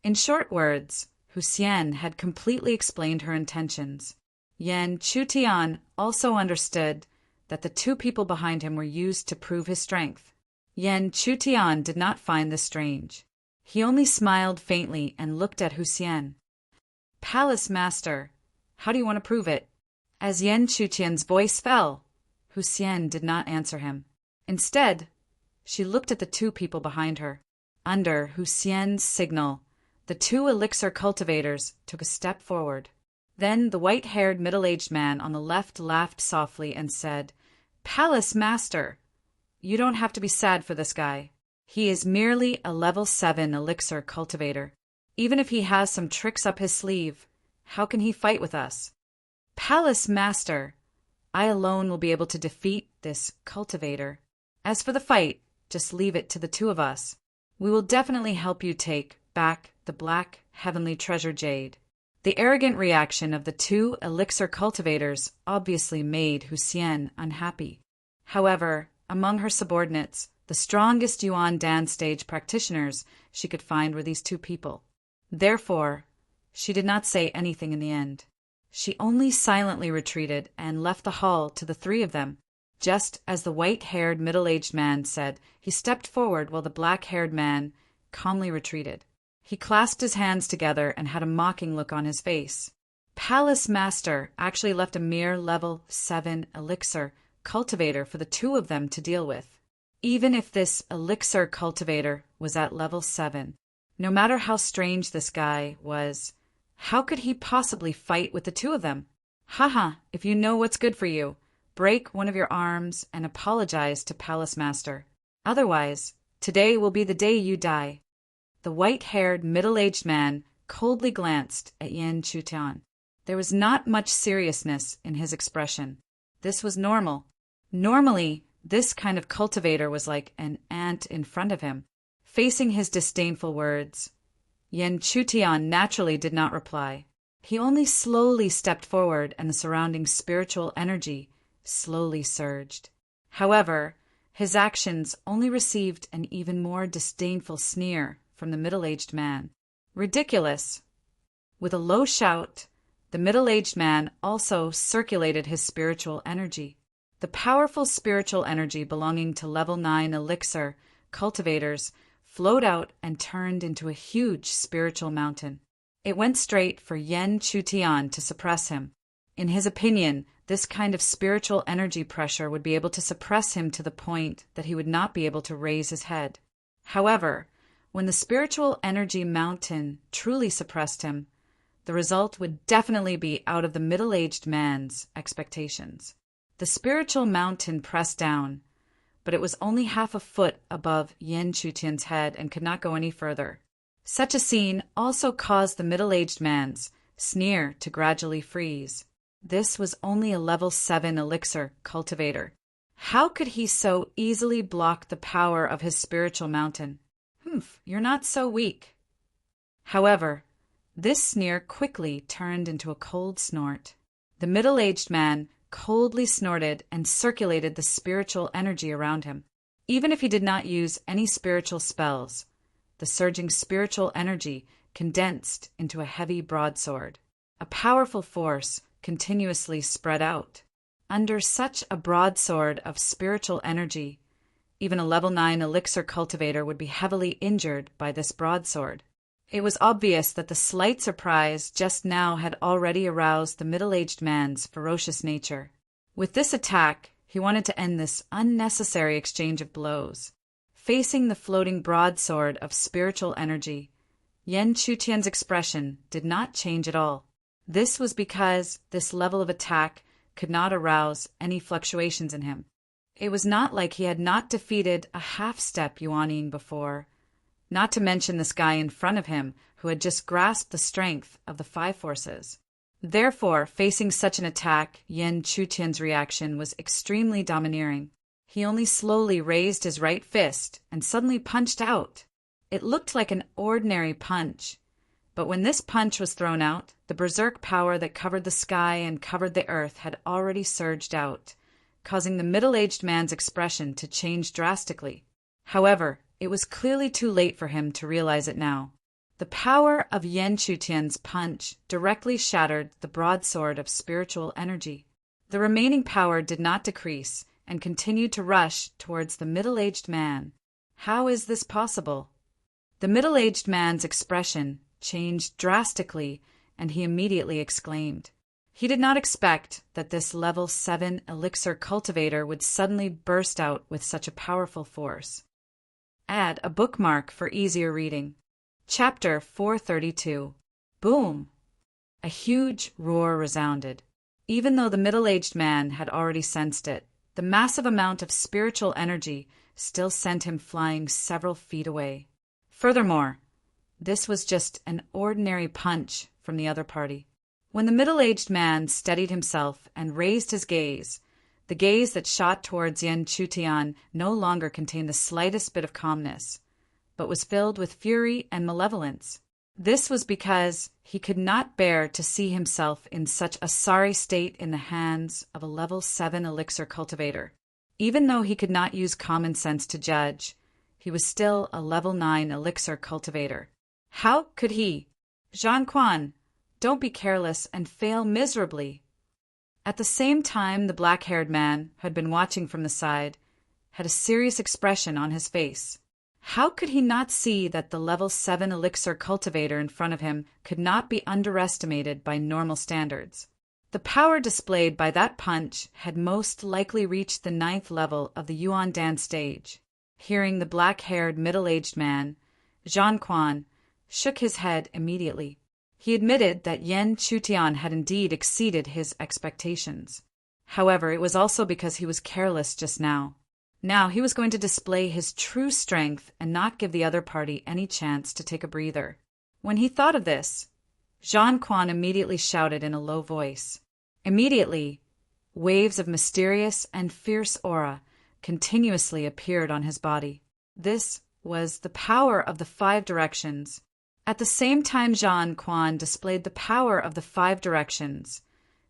In short words, Xian had completely explained her intentions. Yan Chutian also understood that the 2 people behind him were used to prove his strength. Yan Chutian did not find this strange. He only smiled faintly and looked at Xian. Palace master, how do you want to prove it? As Yan Chutian's voice fell, Xian did not answer him. Instead, she looked at the 2 people behind her. Under Xian's signal, the 2 elixir cultivators took a step forward. Then the white-haired middle-aged man on the left laughed softly and said, Palace master, you don't have to be sad for this guy. He is merely a level 7 elixir cultivator. Even if he has some tricks up his sleeve, how can he fight with us? Palace master, I alone will be able to defeat this cultivator. As for the fight, just leave it to the 2 of us. We will definitely help you take back the black heavenly treasure jade. The arrogant reaction of the 2 elixir cultivators obviously made Xian unhappy. However, among her subordinates, the strongest Yuan Dan stage practitioners she could find were these 2 people. Therefore, she did not say anything in the end. She only silently retreated and left the hall to the 3 of them. Just as the white-haired middle-aged man said, he stepped forward while the black-haired man calmly retreated. He clasped his hands together and had a mocking look on his face. Palace master actually left a mere level 7 elixir cultivator for the 2 of them to deal with. Even if this elixir cultivator was at level 7, no matter how strange this guy was, how could he possibly fight with the 2 of them? Haha, if you know what's good for you, break one of your arms and apologize to Palace Master. Otherwise, today will be the day you die. The white-haired, middle-aged man coldly glanced at Yan Chutian. There was not much seriousness in his expression. This was normal. Normally, this kind of cultivator was like an ant in front of him. Facing his disdainful words, Yan Chutian naturally did not reply. He only slowly stepped forward and the surrounding spiritual energy slowly surged. However, his actions only received an even more disdainful sneer from the middle-aged man. Ridiculous! With a low shout, the middle-aged man also circulated his spiritual energy. The powerful spiritual energy belonging to level 9 elixir cultivators flowed out and turned into a huge spiritual mountain. It went straight for Yan Chutian to suppress him. In his opinion, this kind of spiritual energy pressure would be able to suppress him to the point that he would not be able to raise his head. However, when the spiritual energy mountain truly suppressed him, the result would definitely be out of the middle-aged man's expectations. The spiritual mountain pressed down, but it was only half a foot above Yan Chutian's head and could not go any further. Such a scene also caused the middle-aged man's sneer to gradually freeze. This was only a level 7 elixir cultivator. How could he so easily block the power of his spiritual mountain? You're not so weak. However, this sneer quickly turned into a cold snort. The middle-aged man coldly snorted and circulated the spiritual energy around him. Even if he did not use any spiritual spells, the surging spiritual energy condensed into a heavy broadsword. A powerful force continuously spread out. Under such a broadsword of spiritual energy, even a level 9 elixir cultivator would be heavily injured by this broadsword. It was obvious that the slight surprise just now had already aroused the middle-aged man's ferocious nature. With this attack, he wanted to end this unnecessary exchange of blows. Facing the floating broadsword of spiritual energy, Yan Chutian's expression did not change at all. This was because this level of attack could not arouse any fluctuations in him. It was not like he had not defeated a half-step Yuanning before, not to mention this guy in front of him who had just grasped the strength of the 5 forces. Therefore, facing such an attack, Yan Chutian's reaction was extremely domineering. He only slowly raised his right fist and suddenly punched out. It looked like an ordinary punch, but when this punch was thrown out, the berserk power that covered the sky and covered the earth had already surged out, causing the middle-aged man's expression to change drastically. However, it was clearly too late for him to realize it now. The power of Yan Chutian's punch directly shattered the broadsword of spiritual energy. The remaining power did not decrease and continued to rush towards the middle-aged man. How is this possible? The middle-aged man's expression changed drastically, and he immediately exclaimed. He did not expect that this level 7 elixir cultivator would suddenly burst out with such a powerful force. Add a bookmark for easier reading. Chapter 432. Boom! A huge roar resounded. Even though the middle-aged man had already sensed it, the massive amount of spiritual energy still sent him flying several feet away. Furthermore, this was just an ordinary punch from the other party. When the middle-aged man steadied himself and raised his gaze, the gaze that shot towards Yan Chutian no longer contained the slightest bit of calmness, but was filled with fury and malevolence. This was because he could not bear to see himself in such a sorry state in the hands of a level 7 elixir cultivator. Even though he could not use common sense to judge, he was still a level 9 elixir cultivator. How could he? Zhang Quan, don't be careless and fail miserably. At the same time, the black-haired man, who had been watching from the side, had a serious expression on his face. How could he not see that the level 7 elixir cultivator in front of him could not be underestimated by normal standards? The power displayed by that punch had most likely reached the 9th level of the Yuan Dan stage. Hearing the black-haired middle-aged man, Zhang Quan shook his head immediately. He admitted that Yan Chutian had indeed exceeded his expectations. However, it was also because he was careless just now. Now he was going to display his true strength and not give the other party any chance to take a breather. When he thought of this, Zhang Quan immediately shouted in a low voice. Immediately, waves of mysterious and fierce aura continuously appeared on his body. This was the power of the 5 directions. At the same time Zhang Quan displayed the power of the 5 directions,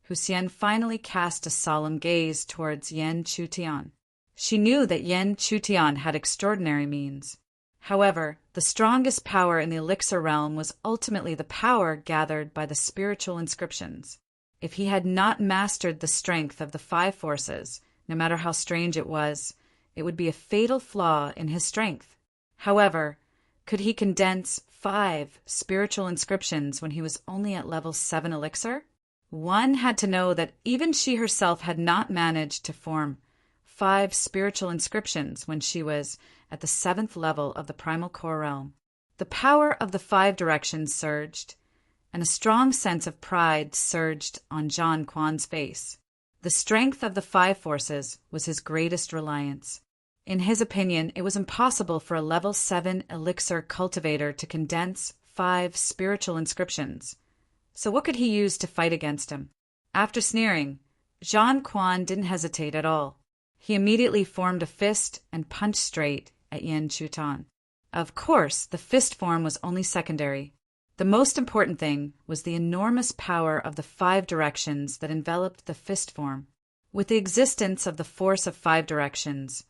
Hu Xian finally cast a solemn gaze towards Yan Chutian. She knew that Yan Chutian had extraordinary means. However, the strongest power in the elixir realm was ultimately the power gathered by the spiritual inscriptions. If he had not mastered the strength of the 5 forces, no matter how strange it would be a fatal flaw in his strength. However, could he condense 5 spiritual inscriptions when he was only at level 7 elixir? One had to know that even she herself had not managed to form 5 spiritual inscriptions when she was at the 7th level of the primal core realm. The power of the 5 directions surged, and a strong sense of pride surged on Zhang Quan's face. The strength of the 5 forces was his greatest reliance. In his opinion, it was impossible for a level 7 elixir cultivator to condense 5 spiritual inscriptions. So what could he use to fight against him? After sneering, Zhang Quan didn't hesitate at all. He immediately formed a fist and punched straight at Yan Chutian. Of course, the fist form was only secondary. The most important thing was the enormous power of the 5 directions that enveloped the fist form. With the existence of the force of 5 directions,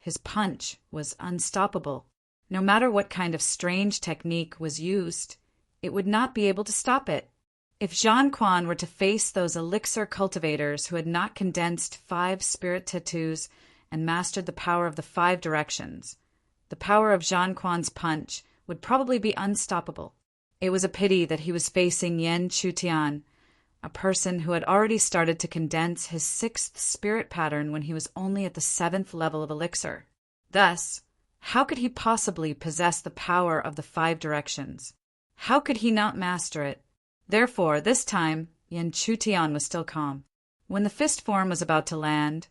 His punch was unstoppable. No matter what kind of strange technique was used, it would not be able to stop it. If Zhang Quan were to face those elixir cultivators who had not condensed 5 spirit tattoos and mastered the power of the 5 directions, the power of Zhang Quan's punch would probably be unstoppable. It was a pity that he was facing Yan Chutian, a person who had already started to condense his 6th spirit pattern when he was only at the 7th level of elixir. Thus, how could he possibly possess the power of the 5 directions? How could he not master it? Therefore, this time, Yan Chutian was still calm. When the fist form was about to land,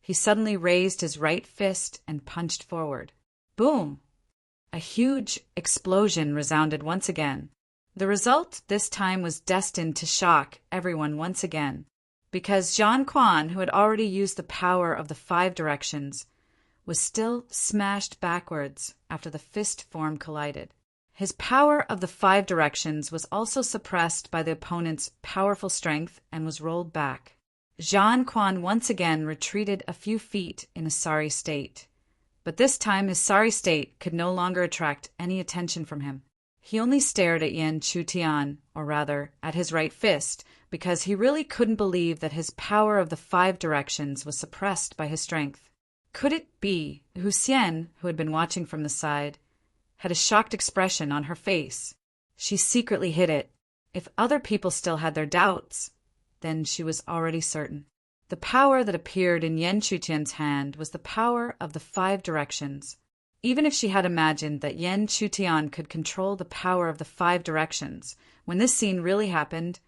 he suddenly raised his right fist and punched forward. Boom! A huge explosion resounded once again. The result this time was destined to shock everyone once again, because Zhang Quan, who had already used the power of the 5 directions, was still smashed backwards after the fist form collided. His power of the 5 directions was also suppressed by the opponent's powerful strength and was rolled back. Zhang Quan once again retreated a few feet in a sorry state, but this time his sorry state could no longer attract any attention from him. He only stared at Yan Chutian, or rather, at his right fist, because he really couldn't believe that his power of the 5 directions was suppressed by his strength. Could it be Hu Xian, who had been watching from the side, had a shocked expression on her face? She secretly hid it. If other people still had their doubts, then she was already certain. The power that appeared in Yan Chutian's hand was the power of the 5 directions. Even if she had imagined that Yan Chutian could control the power of the 5 directions, when this scene really happened,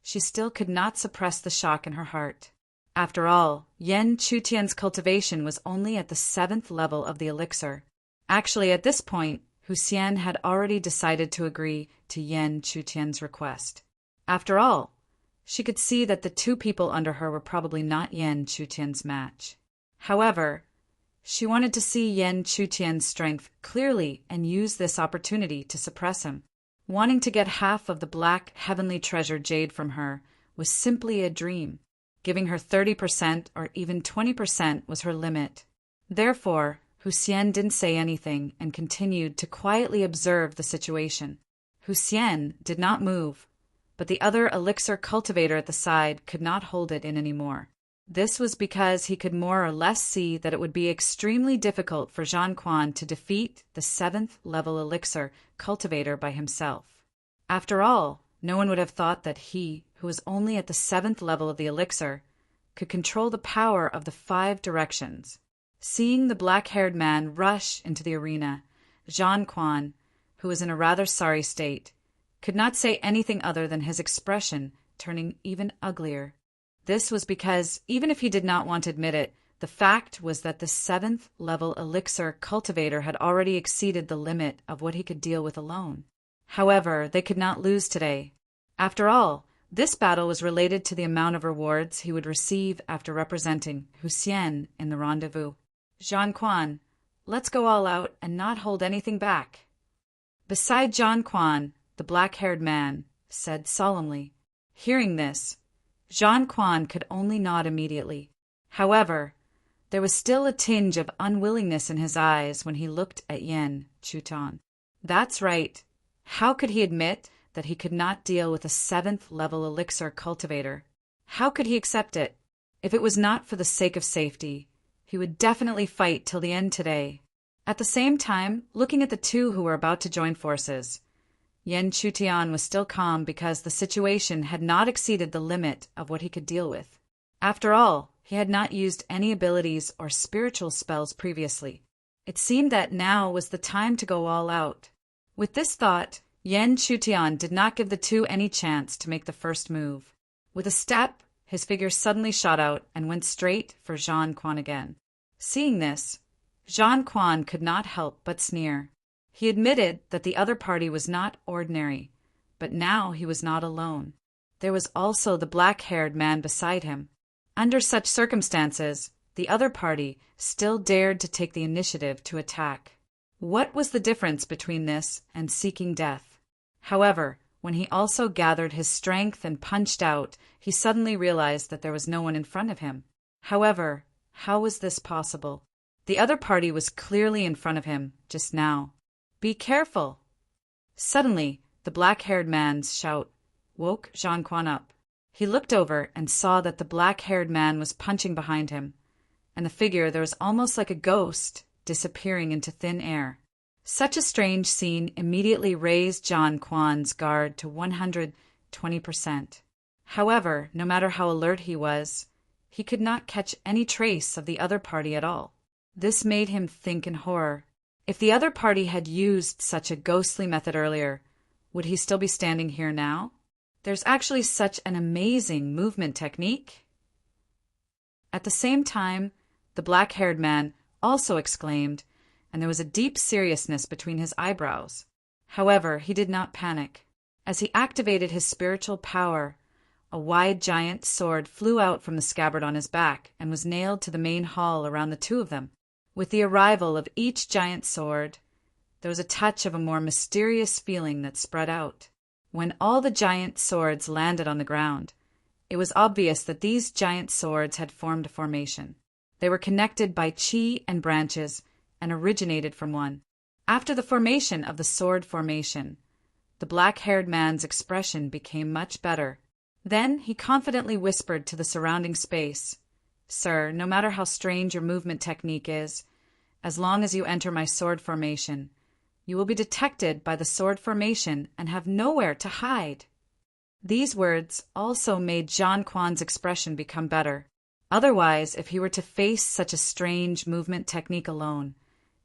she still could not suppress the shock in her heart. After all, Yan Chutian's cultivation was only at the 7th level of the elixir. Actually, at this point, Hu Xian had already decided to agree to Yan Chutian's request. After all, she could see that the 2 people under her were probably not Yan Chutian's match. However, she wanted to see Yan Chutian's strength clearly and use this opportunity to suppress him. Wanting to get half of the black heavenly treasure jade from her was simply a dream. Giving her 30% or even 20% was her limit. Therefore, Hu Xian didn't say anything and continued to quietly observe the situation. Hu Xian did not move, but the other elixir cultivator at the side could not hold it in anymore. This was because he could more or less see that it would be extremely difficult for Zhang Quan to defeat the 7th level elixir cultivator by himself. After all, no one would have thought that he, who was only at the 7th level of the elixir, could control the power of the 5 directions. Seeing the black-haired man rush into the arena, Zhang Quan, who was in a rather sorry state, could not say anything other than his expression turning even uglier. This was because, even if he did not want to admit it, the fact was that the 7th level elixir cultivator had already exceeded the limit of what he could deal with alone. However, they could not lose today. After all, this battle was related to the amount of rewards he would receive after representing Hu Xian in the rendezvous. Zhang Quan, let's go all out and not hold anything back. Beside Zhang Quan, the black-haired man said solemnly. Hearing this, Zhang Quan could only nod immediately. However, there was still a tinge of unwillingness in his eyes when he looked at Yan Chutian. That's right. How could he admit that he could not deal with a 7th level elixir cultivator? How could he accept it? If it was not for the sake of safety, he would definitely fight till the end today. At the same time, looking at the 2 who were about to join forces, Yan Chutian was still calm because the situation had not exceeded the limit of what he could deal with. After all, he had not used any abilities or spiritual spells previously. It seemed that now was the time to go all out. With this thought, Yan Chutian did not give the 2 any chance to make the first move. With a step, his figure suddenly shot out and went straight for Zhang Quan again. Seeing this, Zhang Quan could not help but sneer. He admitted that the other party was not ordinary, but now he was not alone. There was also the black-haired man beside him. Under such circumstances, the other party still dared to take the initiative to attack. What was the difference between this and seeking death? However, when he also gathered his strength and punched out, he suddenly realized that there was no one in front of him. However, how was this possible? The other party was clearly in front of him, just now. "Be careful!" Suddenly, the black-haired man's shout woke Jean Quan up. He looked over and saw that the black-haired man was punching behind him, and the figure there was almost like a ghost disappearing into thin air. Such a strange scene immediately raised Jean Quan's guard to 120%. However, no matter how alert he was, he could not catch any trace of the other party at all. This made him think in horror. If the other party had used such a ghostly method earlier, would he still be standing here now? There's actually such an amazing movement technique. At the same time, the black-haired man also exclaimed, and there was a deep seriousness between his eyebrows. However, he did not panic. As he activated his spiritual power, a wide giant sword flew out from the scabbard on his back and was nailed to the main hall around the two of them. With the arrival of each giant sword, there was a touch of a more mysterious feeling that spread out. When all the giant swords landed on the ground, it was obvious that these giant swords had formed a formation. They were connected by chi and branches and originated from one. After the formation of the sword formation, the black-haired man's expression became much better. Then he confidently whispered to the surrounding space, "Sir, no matter how strange your movement technique is, as long as you enter my sword formation, you will be detected by the sword formation and have nowhere to hide." These words also made Jean Quan's expression become better. Otherwise, if he were to face such a strange movement technique alone,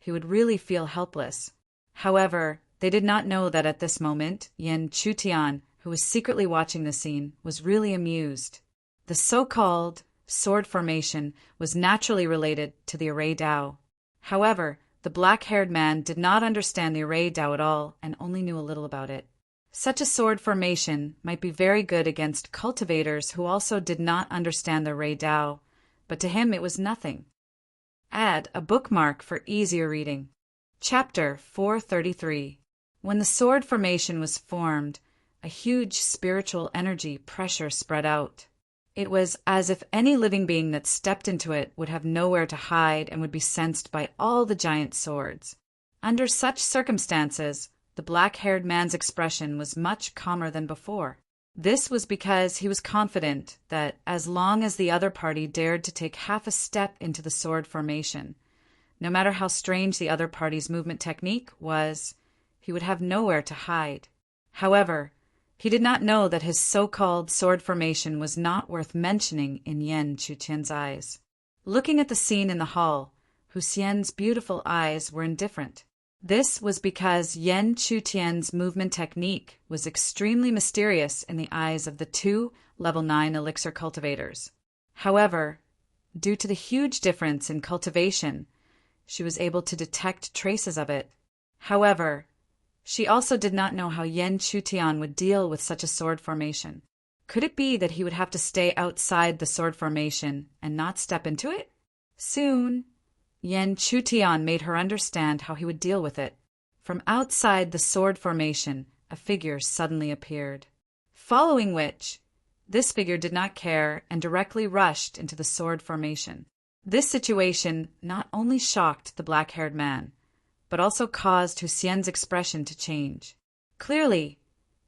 he would really feel helpless. However, they did not know that at this moment, Yen Chutian, who was secretly watching the scene, was really amused. The so-called sword formation was naturally related to the Array Dao. However, the black-haired man did not understand the Array Dao at all and only knew a little about it. Such a sword formation might be very good against cultivators who also did not understand the Array Dao, but to him it was nothing. Add a bookmark for easier reading. Chapter 433. When the sword formation was formed, a huge spiritual energy pressure spread out. It was as if any living being that stepped into it would have nowhere to hide and would be sensed by all the giant swords. Under such circumstances, the black-haired man's expression was much calmer than before. This was because he was confident that as long as the other party dared to take half a step into the sword formation, no matter how strange the other party's movement technique was, he would have nowhere to hide. However, he did not know that his so-called sword formation was not worth mentioning in Yen Chutian's eyes. Looking at the scene in the hall, Husien's beautiful eyes were indifferent. This was because Yen Chutian's movement technique was extremely mysterious in the eyes of the two level 9 elixir cultivators. However, due to the huge difference in cultivation, she was able to detect traces of it. However, she also did not know how Yen Chutian would deal with such a sword formation. Could it be that he would have to stay outside the sword formation and not step into it? Soon, Yen Chutian made her understand how he would deal with it. From outside the sword formation, a figure suddenly appeared. Following which, this figure did not care and directly rushed into the sword formation. This situation not only shocked the black-haired man, but also caused Husien's expression to change. Clearly,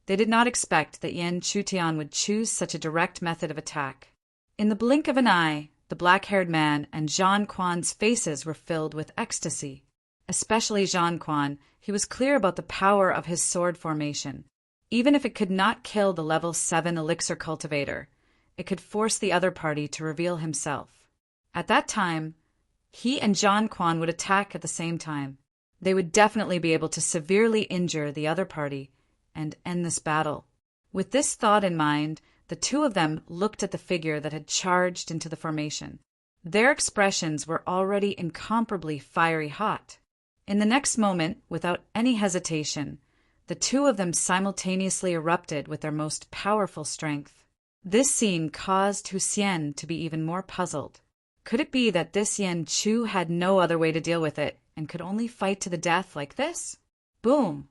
they did not expect that Yen Chutian would choose such a direct method of attack. In the blink of an eye, the black-haired man and Jean Quan's faces were filled with ecstasy. Especially Jean Quan, he was clear about the power of his sword formation. Even if it could not kill the level 7 elixir cultivator, it could force the other party to reveal himself. At that time, he and Jean Quan would attack at the same time. They would definitely be able to severely injure the other party and end this battle. With this thought in mind, the two of them looked at the figure that had charged into the formation. Their expressions were already incomparably fiery hot. In the next moment, without any hesitation, the two of them simultaneously erupted with their most powerful strength. This scene caused Husien to be even more puzzled. Could it be that this Yen Chu had no other way to deal with it and could only fight to the death like this? Boom!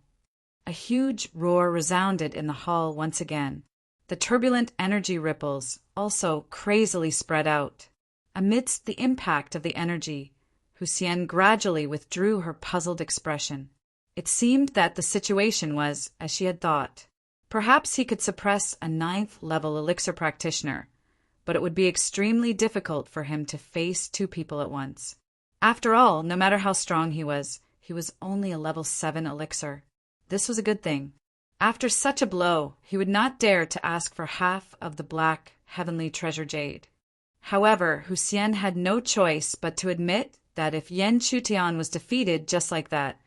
A huge roar resounded in the hall once again. The turbulent energy ripples also crazily spread out. Amidst the impact of the energy, Huxian gradually withdrew her puzzled expression. It seemed that the situation was as she had thought. Perhaps he could suppress a 9th-level elixir practitioner, but it would be extremely difficult for him to face 2 people at once. After all, no matter how strong he was only a level 7 elixir. This was a good thing. After such a blow, he would not dare to ask for half of the black, heavenly treasure jade. However, Huxian had no choice but to admit that if Yan Chutian was defeated just like that,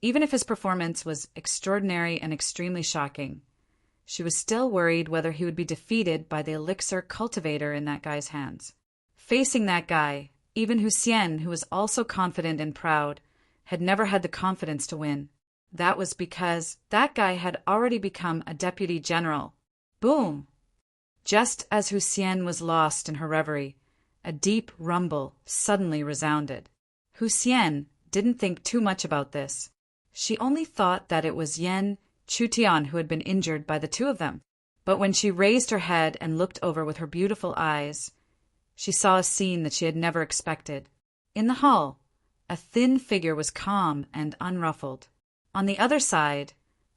even if his performance was extraordinary and extremely shocking, she was still worried whether he would be defeated by the elixir cultivator in that guy's hands. Facing that guy, even Huxian, who was also confident and proud, had never had the confidence to win. That was because that guy had already become a deputy general. Boom! Just as Huxian was lost in her reverie, a deep rumble suddenly resounded. Huxian didn't think too much about this. She only thought that it was Yan Chutian who had been injured by the 2 of them. But when she raised her head and looked over with her beautiful eyes, she saw a scene that she had never expected. In the hall, a thin figure was calm and unruffled. On the other side,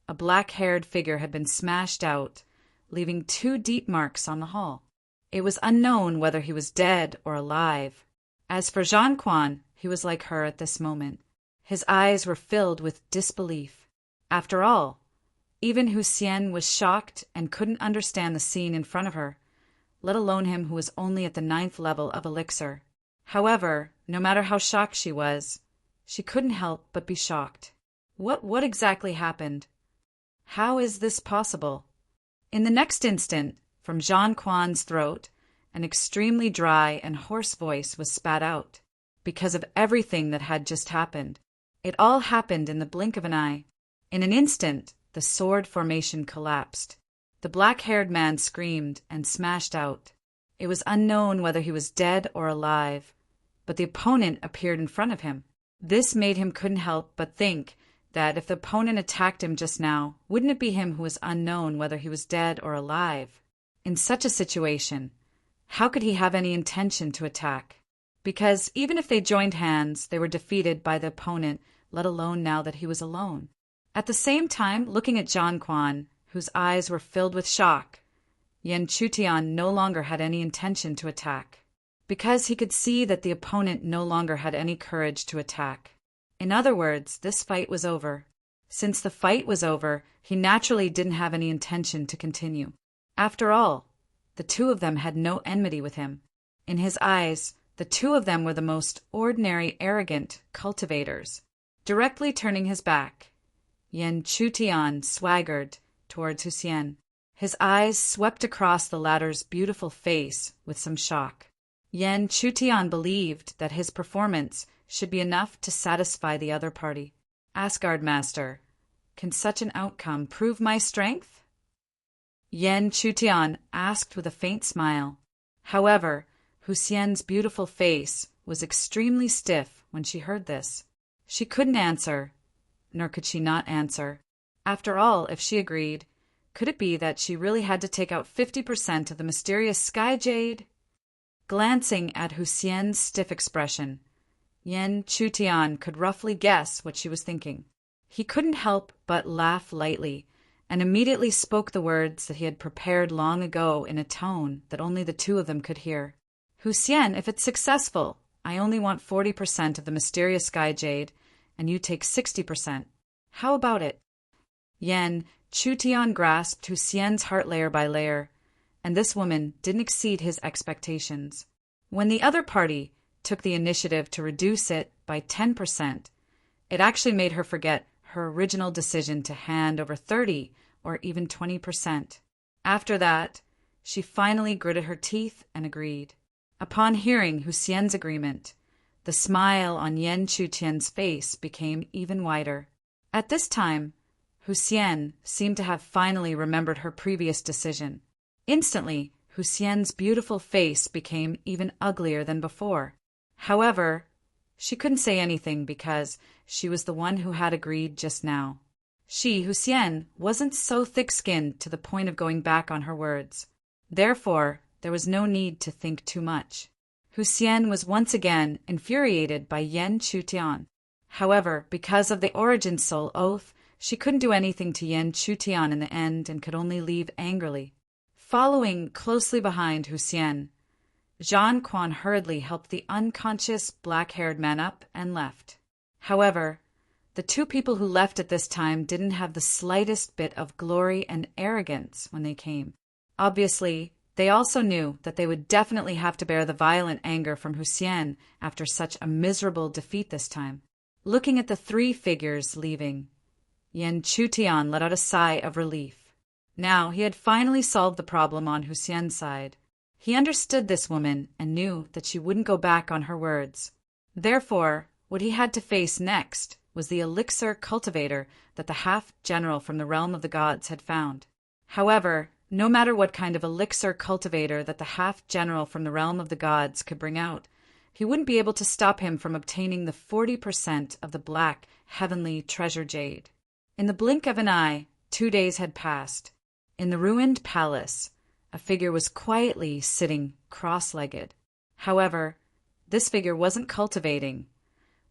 a black-haired figure had been smashed out, leaving 2 deep marks on the hall. It was unknown whether he was dead or alive. As for Zhan Quan, he was like her at this moment. His eyes were filled with disbelief. After all, even Huxian was shocked and couldn't understand the scene in front of her, let alone him who was only at the 9th level of elixir. However, no matter how shocked she was, she couldn't help but be shocked. What exactly happened? How is this possible? In the next instant, from Zhan Quan's throat, an extremely dry and hoarse voice was spat out. Because of everything that had just happened. It all happened in the blink of an eye. In an instant, the sword formation collapsed. The black-haired man screamed and smashed out. It was unknown whether he was dead or alive, but the opponent appeared in front of him. This made him couldn't help but think that if the opponent attacked him just now, wouldn't it be him who was unknown whether he was dead or alive? In such a situation, how could he have any intention to attack? Because even if they joined hands, they were defeated by the opponent, let alone now that he was alone. At the same time, looking at Zhan Quan, whose eyes were filled with shock, Yan Chutian no longer had any intention to attack, because he could see that the opponent no longer had any courage to attack. In other words, this fight was over. Since the fight was over, he naturally didn't have any intention to continue. After all, the 2 of them had no enmity with him. In his eyes, the 2 of them were the most ordinary, arrogant cultivators. Directly turning his back, Yan Chutian swaggered towards Huxian. His eyes swept across the latter's beautiful face with some shock. Yan Chutian believed that his performance should be enough to satisfy the other party. Asgard Master, can such an outcome prove my strength? Yan Chutian asked with a faint smile. However, Huxian's beautiful face was extremely stiff when she heard this. She couldn't answer, nor could she not answer. After all, if she agreed, could it be that she really had to take out 50% of the mysterious sky jade? Glancing at Huxian's stiff expression, Yan Chutian could roughly guess what she was thinking. He couldn't help but laugh lightly, and immediately spoke the words that he had prepared long ago in a tone that only the 2 of them could hear. Huxian, if it's successful, I only want 40% of the mysterious sky jade, and you take 60%. How about it? Yan Chutian grasped Huxian's heart layer by layer, and this woman didn't exceed his expectations. When the other party took the initiative to reduce it by 10%, it actually made her forget her original decision to hand over 30 or even 20%. After that, she finally gritted her teeth and agreed. Upon hearing Huxian's agreement, the smile on Yan Chutian's face became even wider. At this time, Huxian seemed to have finally remembered her previous decision. Instantly, Huxian's beautiful face became even uglier than before. However, she couldn't say anything because she was the one who had agreed just now. She, Huxian, wasn't so thick-skinned to the point of going back on her words. Therefore, there was no need to think too much. Xian was once again infuriated by Yan Chutian. However, because of the Origin Soul oath, she couldn't do anything to Yan Chutian in the end and could only leave angrily. Following closely behind Xian, Zhan Quan hurriedly helped the unconscious black-haired man up and left. However, the two people who left at this time didn't have the slightest bit of glory and arrogance when they came. Obviously, they also knew that they would definitely have to bear the violent anger from Xian after such a miserable defeat this time. Looking at the three figures leaving, Yan Chutian let out a sigh of relief. Now he had finally solved the problem on Xian's side. He understood this woman and knew that she wouldn't go back on her words. Therefore, what he had to face next was the elixir cultivator that the half-general from the realm of the gods had found. However, no matter what kind of elixir cultivator that the half-general from the realm of the gods could bring out, he wouldn't be able to stop him from obtaining the 40% of the black, heavenly treasure jade. In the blink of an eye, 2 days had passed. In the ruined palace, a figure was quietly sitting cross-legged. However, this figure wasn't cultivating,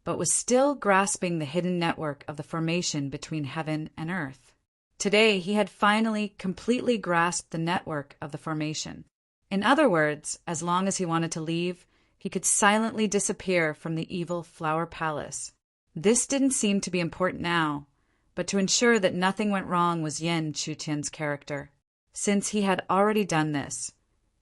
but was still grasping the hidden network of the formation between heaven and earth. Today, he had finally completely grasped the network of the formation. In other words, as long as he wanted to leave, he could silently disappear from the evil flower palace. This didn't seem to be important now, but to ensure that nothing went wrong was Yan Chutian's character. Since he had already done this,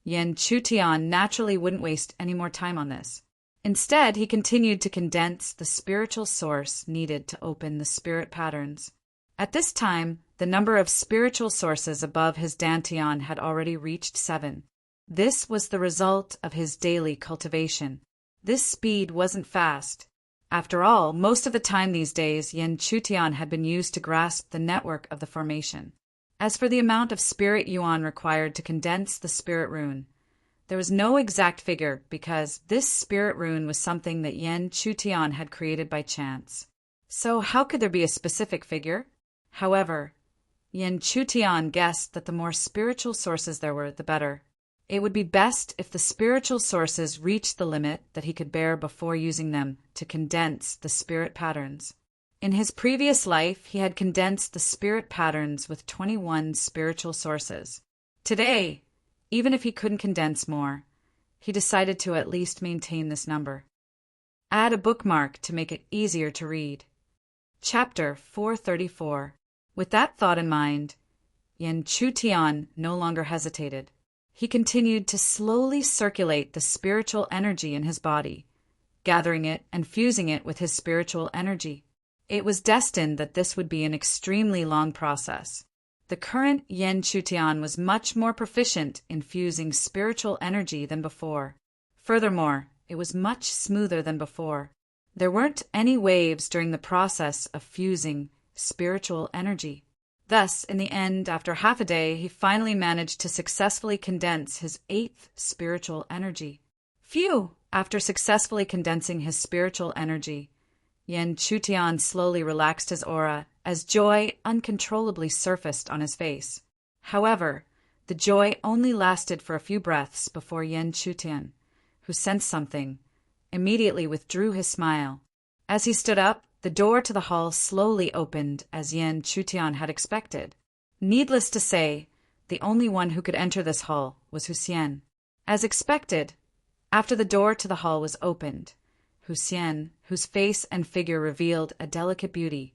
Yan Chutian naturally wouldn't waste any more time on this. Instead, he continued to condense the spiritual source needed to open the spirit patterns. At this time, the number of spiritual sources above his dantian had already reached 7. This was the result of his daily cultivation. This speed wasn't fast. After all, most of the time these days, Yan Chutian had been used to grasp the network of the formation. As for the amount of spirit yuan required to condense the spirit rune, there was no exact figure because this spirit rune was something that Yan Chutian had created by chance. So how could there be a specific figure? However, Yan Chutian guessed that the more spiritual sources there were, the better. It would be best if the spiritual sources reached the limit that he could bear before using them to condense the spirit patterns. In his previous life, he had condensed the spirit patterns with 21 spiritual sources. Today, even if he couldn't condense more, he decided to at least maintain this number. Add a bookmark to make it easier to read. Chapter 434. With that thought in mind, Yan Chutian no longer hesitated. He continued to slowly circulate the spiritual energy in his body, gathering it and fusing it with his spiritual energy. It was destined that this would be an extremely long process. The current Yan Chutian was much more proficient in fusing spiritual energy than before. Furthermore, it was much smoother than before. There weren't any waves during the process of fusing spiritual energy. Thus, in the end, after half a day, he finally managed to successfully condense his 8th spiritual energy. Phew! After successfully condensing his spiritual energy, Yan Chutian slowly relaxed his aura as joy uncontrollably surfaced on his face. However, the joy only lasted for a few breaths before Yan Chutian, who sensed something, immediately withdrew his smile. As he stood up, the door to the hall slowly opened as Yan Chutian had expected. Needless to say, the only one who could enter this hall was Xian. As expected, after the door to the hall was opened, Xian, whose face and figure revealed a delicate beauty,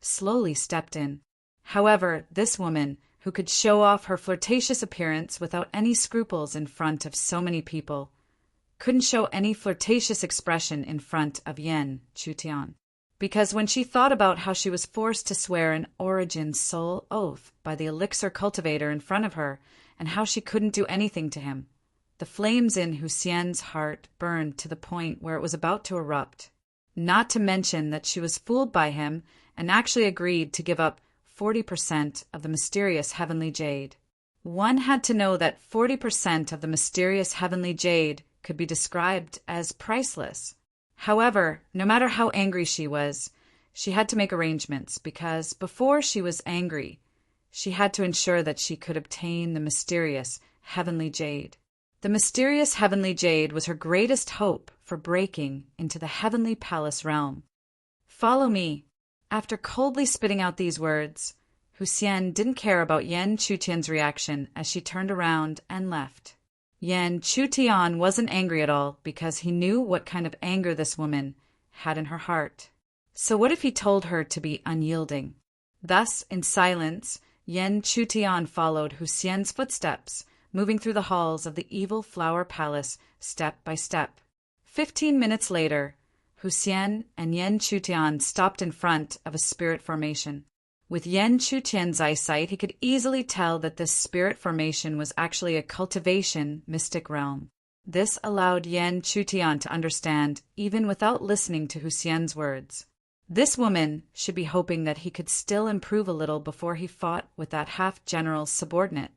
slowly stepped in. However, this woman, who could show off her flirtatious appearance without any scruples in front of so many people, couldn't show any flirtatious expression in front of Yan Chutian. Because when she thought about how she was forced to swear an origin soul oath by the elixir cultivator in front of her, and how she couldn't do anything to him, the flames in Xian's heart burned to the point where it was about to erupt. Not to mention that she was fooled by him and actually agreed to give up 40% of the mysterious heavenly jade. One had to know that 40% of the mysterious heavenly jade could be described as priceless. However, no matter how angry she was, she had to make arrangements because before she was angry, she had to ensure that she could obtain the mysterious heavenly jade. The mysterious heavenly jade was her greatest hope for breaking into the heavenly palace realm. "Follow me." After coldly spitting out these words, Huxian didn't care about Yan Chutian's reaction as she turned around and left. Yan Chutian wasn't angry at all because he knew what kind of anger this woman had in her heart. So what if he told her to be unyielding? Thus, in silence, Yan Chutian followed Huxian's footsteps, moving through the halls of the evil flower palace step by step. 15 minutes later, Huxian and Yan Chutian stopped in front of a spirit formation. With Yan Chutian's eyesight, he could easily tell that this spirit formation was actually a cultivation mystic realm. This allowed Yan Chutian to understand, even without listening to Huxian's words. This woman should be hoping that he could still improve a little before he fought with that half-general's subordinate,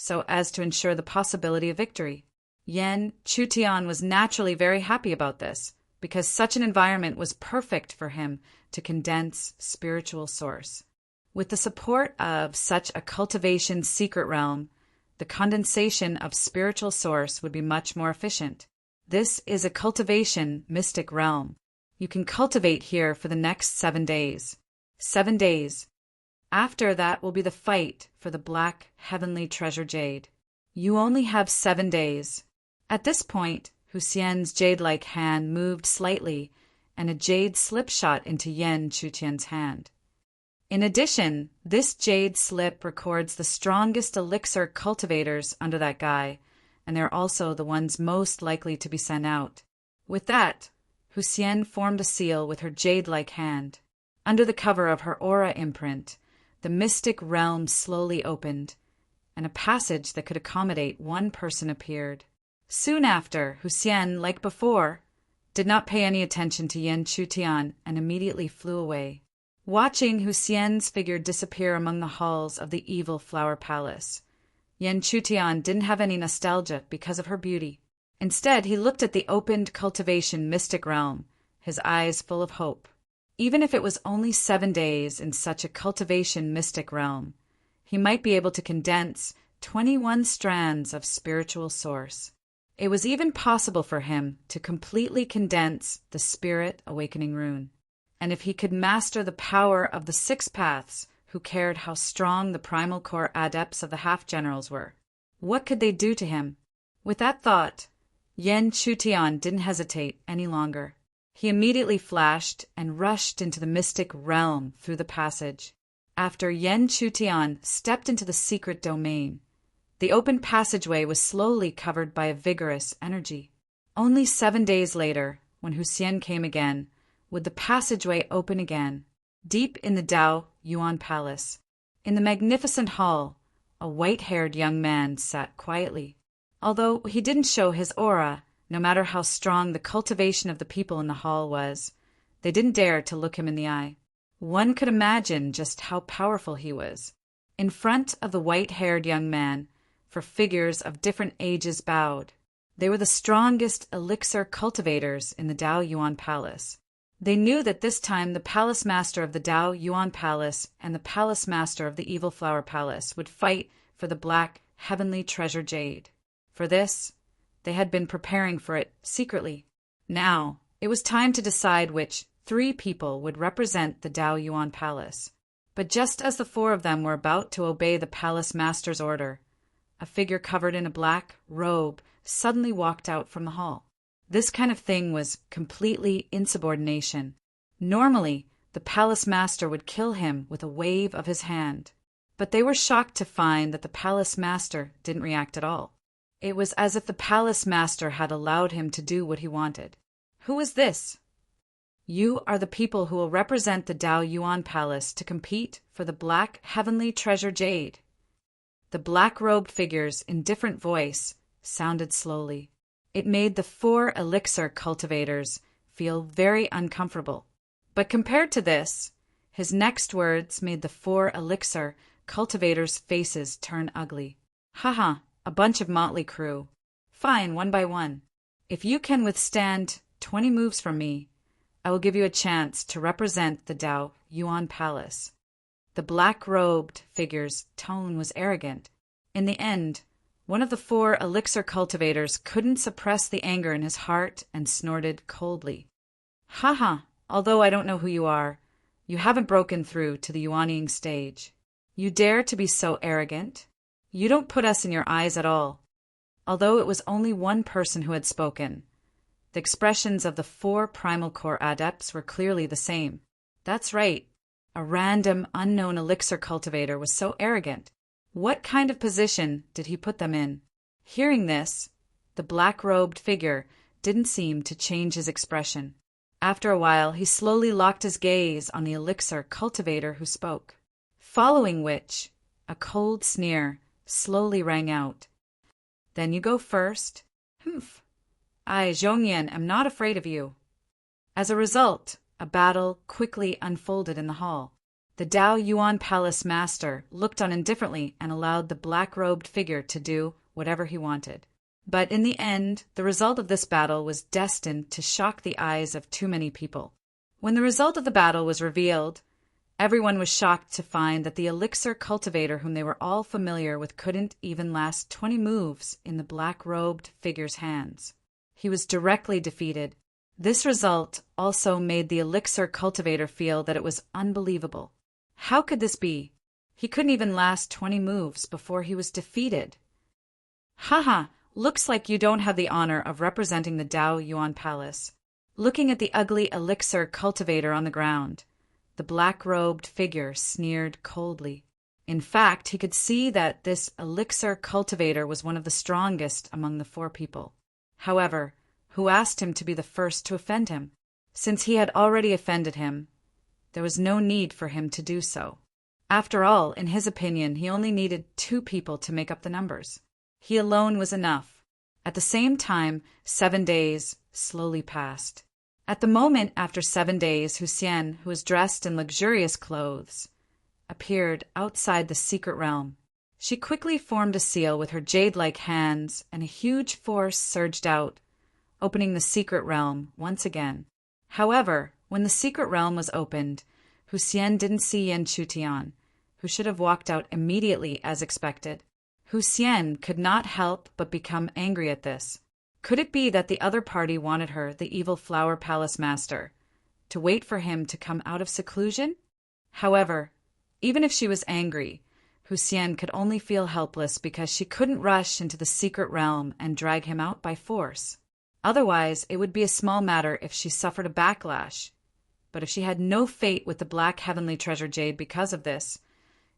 so as to ensure the possibility of victory. Yan Chutian was naturally very happy about this, because such an environment was perfect for him to condense spiritual source. With the support of such a cultivation secret realm, the condensation of spiritual source would be much more efficient. This is a cultivation mystic realm. You can cultivate here for the next 7 days. 7 days. After that will be the fight for the black heavenly treasure jade. You only have 7 days. At this point, Huxian's jade-like hand moved slightly, and a jade slip shot into Yan Chutian's hand. In addition, this jade slip records the strongest elixir cultivators under that guy, and they're also the ones most likely to be sent out. With that, Huxian formed a seal with her jade-like hand. Under the cover of her aura imprint, the mystic realm slowly opened, and a passage that could accommodate one person appeared. Soon after, Huxian, like before, did not pay any attention to Yan Chutian and immediately flew away. Watching Huxian's figure disappear among the halls of the evil flower palace, Yan Chutian didn't have any nostalgia because of her beauty. Instead, he looked at the opened cultivation mystic realm, his eyes full of hope. Even if it was only 7 days in such a cultivation mystic realm, he might be able to condense 21 strands of spiritual source. It was even possible for him to completely condense the Spirit Awakening Rune. And if he could master the power of the 6 paths, who cared how strong the primal core adepts of the half-generals were, what could they do to him? With that thought, Yan Chutian didn't hesitate any longer. He immediately flashed and rushed into the mystic realm through the passage. After Yan Chutian stepped into the secret domain, the open passageway was slowly covered by a vigorous energy. Only 7 days later, when Huxian came again, would the passageway open again, deep in the Dao Yuan Palace. In the magnificent hall, a white-haired young man sat quietly. Although he didn't show his aura, no matter how strong the cultivation of the people in the hall was, they didn't dare to look him in the eye. One could imagine just how powerful he was. In front of the white-haired young man, for figures of different ages bowed. They were the strongest elixir cultivators in the Dao Yuan Palace. They knew that this time the palace master of the Dao Yuan Palace and the palace master of the Evil Flower Palace would fight for the black heavenly treasure jade. For this, they had been preparing for it secretly. Now, it was time to decide which 3 people would represent the Dao Yuan Palace. But just as the 4 of them were about to obey the palace master's order, a figure covered in a black robe suddenly walked out from the hall. This kind of thing was completely insubordination. Normally, the palace master would kill him with a wave of his hand. But they were shocked to find that the palace master didn't react at all. It was as if the palace master had allowed him to do what he wanted. Who is this? You are the people who will represent the Dao Yuan Palace to compete for the black heavenly treasure jade. The black-robed figures in different voice sounded slowly. It made the 4 elixir cultivators feel very uncomfortable. But compared to this, his next words made the 4 elixir cultivators' faces turn ugly. Haha, a bunch of motley crew. Fine, 1 by 1. If you can withstand 20 moves from me, I will give you a chance to represent the Dao Yuan Palace. The black-robed figure's tone was arrogant. In the end, One of the 4 elixir cultivators couldn't suppress the anger in his heart and snorted coldly. Haha, although I don't know who you are, you haven't broken through to the yuanying stage. You dare to be so arrogant? You don't put us in your eyes at all. Although it was only one person who had spoken, the expressions of the 4 primal core adepts were clearly the same. That's right. A random, unknown elixir cultivator was so arrogant. What kind of position did he put them in? Hearing this, the black-robed figure didn't seem to change his expression. After a while, he slowly locked his gaze on the elixir cultivator who spoke, following which a cold sneer slowly rang out. Then you go first. Humph. I, Zhongyan, am not afraid of you. As a result, a battle quickly unfolded in the hall. The Dao Yuan Palace master looked on indifferently and allowed the black-robed figure to do whatever he wanted. But in the end, the result of this battle was destined to shock the eyes of too many people. When the result of the battle was revealed, everyone was shocked to find that the elixir cultivator whom they were all familiar with couldn't even last 20 moves in the black-robed figure's hands. He was directly defeated. This result also made the elixir cultivator feel that it was unbelievable. How could this be? He couldn't even last 20 moves before he was defeated. Haha, looks like you don't have the honor of representing the Dao Yuan Palace. Looking at the ugly elixir cultivator on the ground, the black-robed figure sneered coldly. In fact, he could see that this elixir cultivator was one of the strongest among the 4 people. However, who asked him to be the first to offend him? Since he had already offended him, there was no need for him to do so. After all, in his opinion, he only needed 2 people to make up the numbers. He alone was enough. At the same time, 7 days slowly passed. At the moment after 7 days, Huxian, who was dressed in luxurious clothes, appeared outside the secret realm. She quickly formed a seal with her jade-like hands, and a huge force surged out, opening the secret realm once again. However, when the secret realm was opened, Huxian didn't see Yan Chutian, who should have walked out immediately as expected. Huxian could not help but become angry at this. Could it be that the other party wanted her, the evil Flower Palace master, to wait for him to come out of seclusion? However, even if she was angry, Huxian could only feel helpless because she couldn't rush into the secret realm and drag him out by force. Otherwise, it would be a small matter if she suffered a backlash. But if she had no fate with the Black Heavenly Treasure Jade because of this,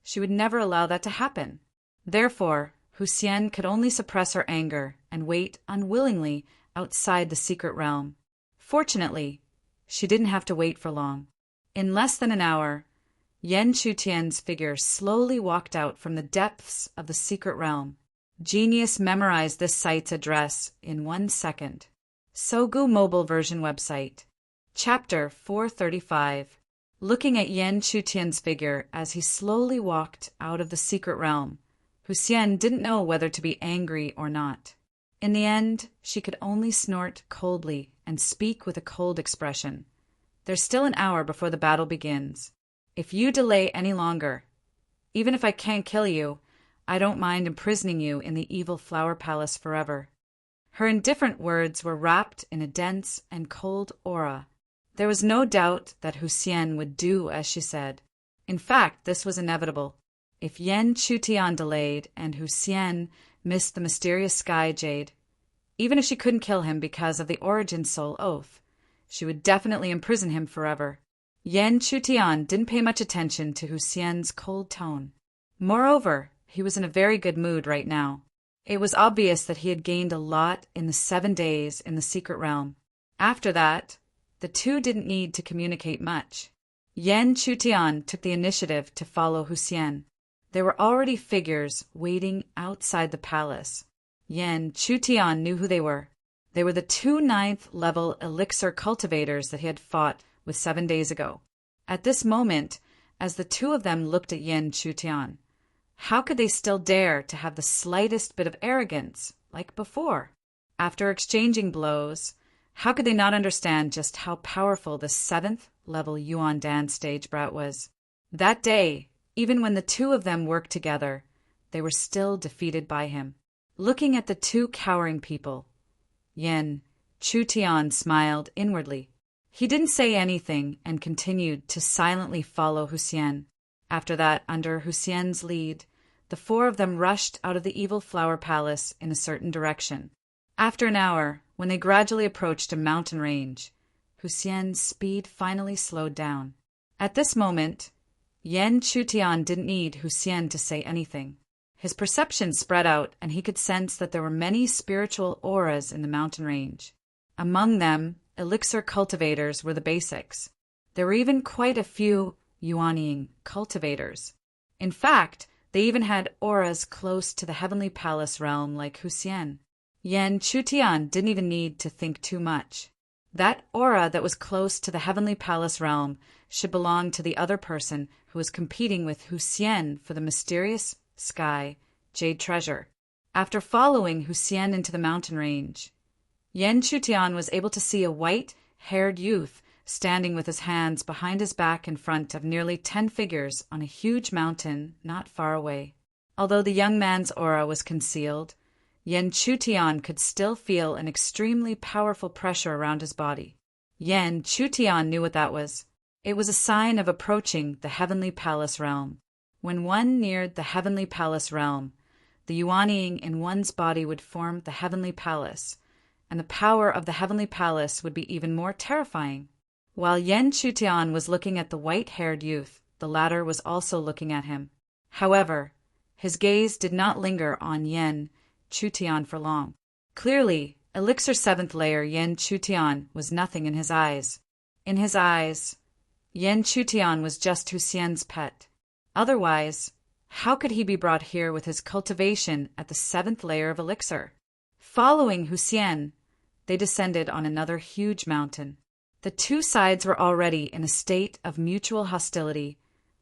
she would never allow that to happen. Therefore, Huxian could only suppress her anger and wait unwillingly outside the secret realm. Fortunately, she didn't have to wait for long. In less than an hour, Yan Chutian's figure slowly walked out from the depths of the secret realm. Genius memorized this site's address in 1 second. Sogu mobile version website. Chapter 435. Looking at Yan Chutian's figure as he slowly walked out of the secret realm, Huxian didn't know whether to be angry or not. In the end, she could only snort coldly and speak with a cold expression. There's still an hour before the battle begins. If you delay any longer, even if I can't kill you, I don't mind imprisoning you in the evil Flower Palace forever. Her indifferent words were wrapped in a dense and cold aura. There was no doubt that Huxian would do as she said. In fact, this was inevitable. If Yan Chutian delayed and Huxian missed the mysterious sky jade, even if she couldn't kill him because of the Origin Soul oath, she would definitely imprison him forever. Yan Chutian didn't pay much attention to Huxian's cold tone. Moreover, he was in a very good mood right now. It was obvious that he had gained a lot in the 7 days in the secret realm. After that, the two didn't need to communicate much. Yan Chutian took the initiative to follow Huxian. There were already figures waiting outside the palace. Yan Chutian knew who they were. They were the 2 9th-level elixir cultivators that he had fought with 7 days ago. At this moment, as the 2 of them looked at Yan Chutian, how could they still dare to have the slightest bit of arrogance, like before? After exchanging blows, how could they not understand just how powerful the 7th-level Yuan Dan stage brat was? That day, even when the 2 of them worked together, they were still defeated by him. looking at the two cowering people. Yan Chutian smiled inwardly. He didn't say anything and continued to silently follow Hussein. After that, under Hussein's lead, the four of them rushed out of the evil flower palace in a certain direction. After an hour, when they gradually approached a mountain range, Hussein's speed finally slowed down. At this moment, Yan Chutian didn't need Hussein to say anything. His perception spread out, and he could sense that there were many spiritual auras in the mountain range. Among them, elixir cultivators were the basics. There were even quite a few Yuanying cultivators. In fact, they even had auras close to the heavenly palace realm like Hussein. Yan Chutian didn't even need to think too much. That aura that was close to the heavenly palace realm should belong to the other person who was competing with Hussein for the mysterious sky jade treasure. After following Hussein into the mountain range, Yan Chutian was able to see a white-haired youth standing with his hands behind his back in front of nearly 10 figures on a huge mountain not far away. Although the young man's aura was concealed, Yan Chutian could still feel an extremely powerful pressure around his body. Yan Chutian knew what that was. It was a sign of approaching the heavenly palace realm. When one neared the heavenly palace realm, the Yuanying in one's body would form the heavenly palace, and the power of the heavenly palace would be even more terrifying. While Yan Chutian was looking at the white-haired youth, the latter was also looking at him. However, his gaze did not linger on Yan Chutian for long. Clearly, Elixir 7th layer Yan Chutian was nothing in his eyes. In his eyes, Yan Chutian was just Hussein's pet. Otherwise, how could he be brought here with his cultivation at the 7th layer of Elixir? Following Hussein, they descended on another huge mountain. The two sides were already in a state of mutual hostility,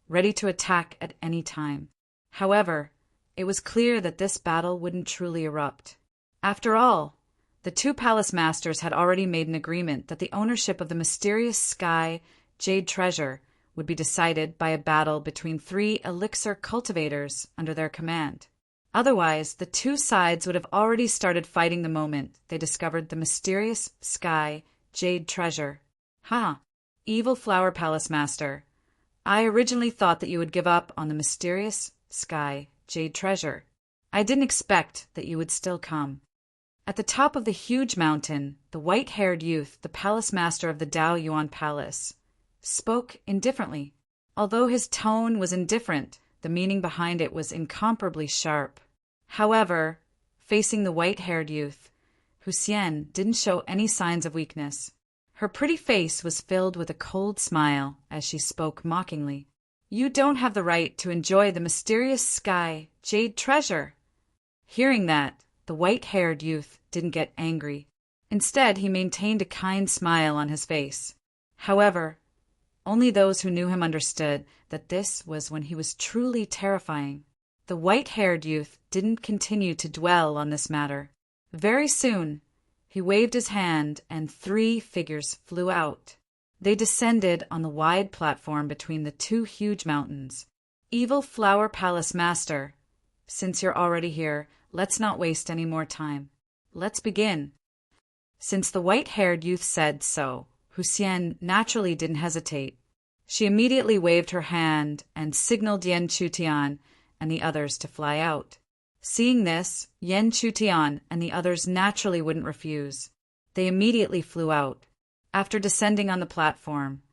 ready to attack at any time. However, it was clear that this battle wouldn't truly erupt. After all, the two palace masters had already made an agreement that the ownership of the mysterious sky jade treasure would be decided by a battle between 3 elixir cultivators under their command. Otherwise, the two sides would have already started fighting the moment they discovered the mysterious sky jade treasure. Evil Flower Palace Master. I originally thought that you would give up on the mysterious sky jade treasure. I didn't expect that you would still come. At the top of the huge mountain, the white-haired youth, the palace master of the Dao Yuan Palace, spoke indifferently. Although his tone was indifferent, the meaning behind it was incomparably sharp. However, facing the white-haired youth, Hussein didn't show any signs of weakness. Her pretty face was filled with a cold smile as she spoke mockingly. You don't have the right to enjoy the mysterious sky jade treasure. Hearing that, the white-haired youth didn't get angry. Instead, he maintained a kind smile on his face. However, only those who knew him understood that this was when he was truly terrifying. The white-haired youth didn't continue to dwell on this matter. Very soon, he waved his hand and 3 figures flew out. They descended on the wide platform between the 2 huge mountains. Evil Flower Palace Master, since you're already here, let's not waste any more time. Let's begin. Since the white-haired youth said so, Hussein naturally didn't hesitate. She immediately waved her hand and signaled Yan Chutian and the others to fly out. Seeing this, Yan Chutian and the others naturally wouldn't refuse. They immediately flew out. After descending on the platform,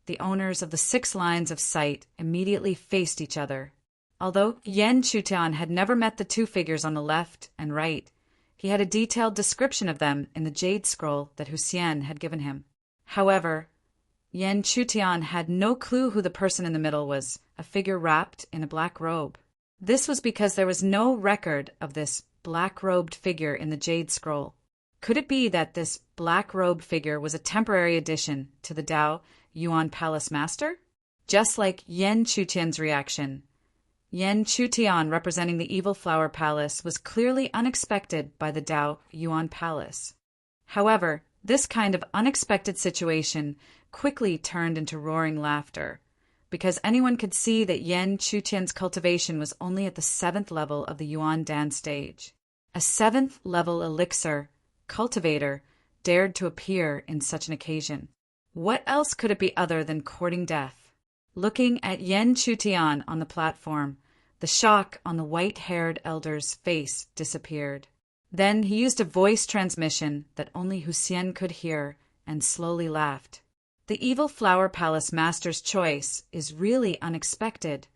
the owners of the 6 lines of sight immediately faced each other. Although Yan Chutian had never met the 2 figures on the left and right, he had a detailed description of them in the jade scroll that Hussein had given him. However, Yan Chutian had no clue who the person in the middle was, a figure wrapped in a black robe. This was because there was no record of this black-robed figure in the jade scroll. Could it be that this black-robed figure was a temporary addition to the Dao Yuan Palace Master? Just like Yan Chutian's reaction, Yan Chutian, representing the Evil Flower Palace, was clearly unexpected by the Dao Yuan Palace. However, this kind of unexpected situation quickly turned into roaring laughter, because anyone could see that Yan Chutian's cultivation was only at the 7th level of the Yuan Dan stage. A 7th level elixir cultivator dared to appear in such an occasion. What else could it be other than courting death? Looking at Yen Chutian on the platform, the shock on the white-haired elder's face disappeared. Then he used a voice transmission that only Hussein could hear and slowly laughed. The evil Flower Palace Master's choice is really unexpected.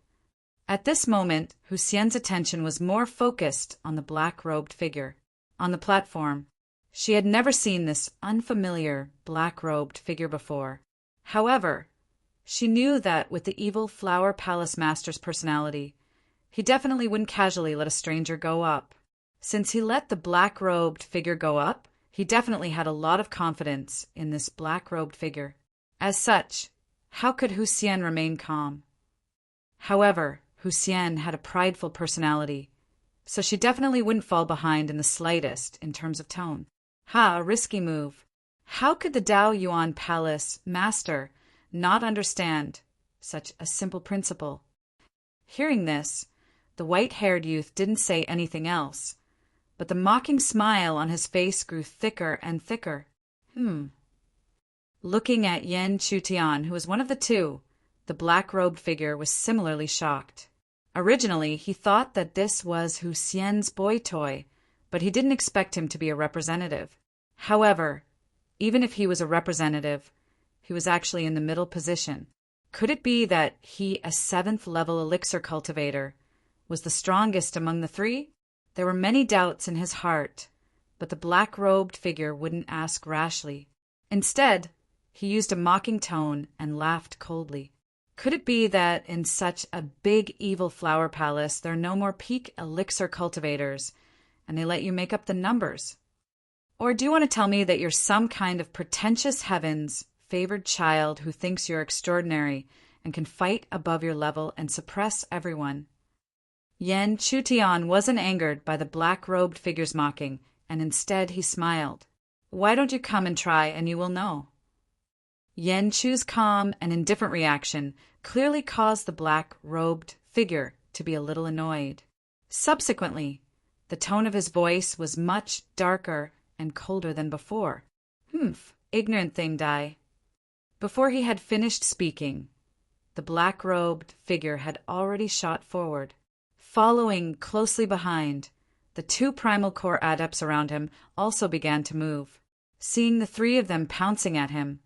At this moment, Hussein's attention was more focused on the black-robed figure. On the platform, she had never seen this unfamiliar black-robed figure before. However, she knew that with the evil Flower Palace Master's personality, he definitely wouldn't casually let a stranger go up. Since he let the black-robed figure go up, he definitely had a lot of confidence in this black-robed figure. As such, how could Hussein remain calm? However, Hussein had a prideful personality, so she definitely wouldn't fall behind in the slightest in terms of tone. A risky move. How could the Dao Yuan Palace Master not understand such a simple principle? Hearing this, the white-haired youth didn't say anything else, but the mocking smile on his face grew thicker and thicker. Looking at Yen Chutian, who was one of the two, the black-robed figure was similarly shocked. Originally, he thought that this was Hussein's boy toy, but he didn't expect him to be a representative. However, even if he was a representative, he was actually in the middle position. Could it be that he, a 7th level elixir cultivator, was the strongest among the three? There were many doubts in his heart, but the black-robed figure wouldn't ask rashly. Instead, he used a mocking tone and laughed coldly. Could it be that in such a big evil flower palace there are no more peak elixir cultivators, and they let you make up the numbers? Or do you want to tell me that you're some kind of pretentious heaven's favored child who thinks you're extraordinary and can fight above your level and suppress everyone? Yen Chutian wasn't angered by the black-robed figure's mocking, and instead he smiled. Why don't you come and try, and you will know? Yen Chu's calm and indifferent reaction clearly caused the black-robed figure to be a little annoyed. Subsequently, the tone of his voice was much darker and colder than before. Ignorant thing, Dai. Before he had finished speaking, the black-robed figure had already shot forward. Following closely behind, the two primal core adepts around him also began to move. Seeing the three of them pouncing at him,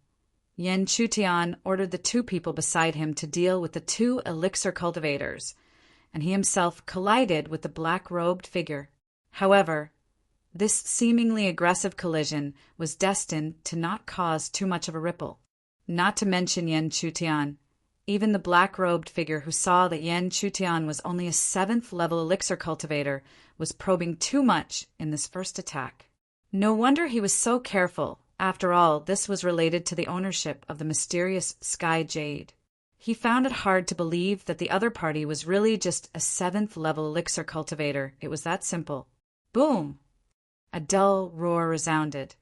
Yen Chutian ordered the two people beside him to deal with the two elixir cultivators, and he himself collided with the black-robed figure. However, this seemingly aggressive collision was destined to not cause too much of a ripple. Not to mention Yen Chutian, even the black-robed figure who saw that Yen Chutian was only a 7th level elixir cultivator was probing too much in this first attack. No wonder he was so careful. After all, this was related to the ownership of the mysterious Sky Jade. He found it hard to believe that the other party was really just a 7th level elixir cultivator. It was that simple. Boom! A dull roar resounded,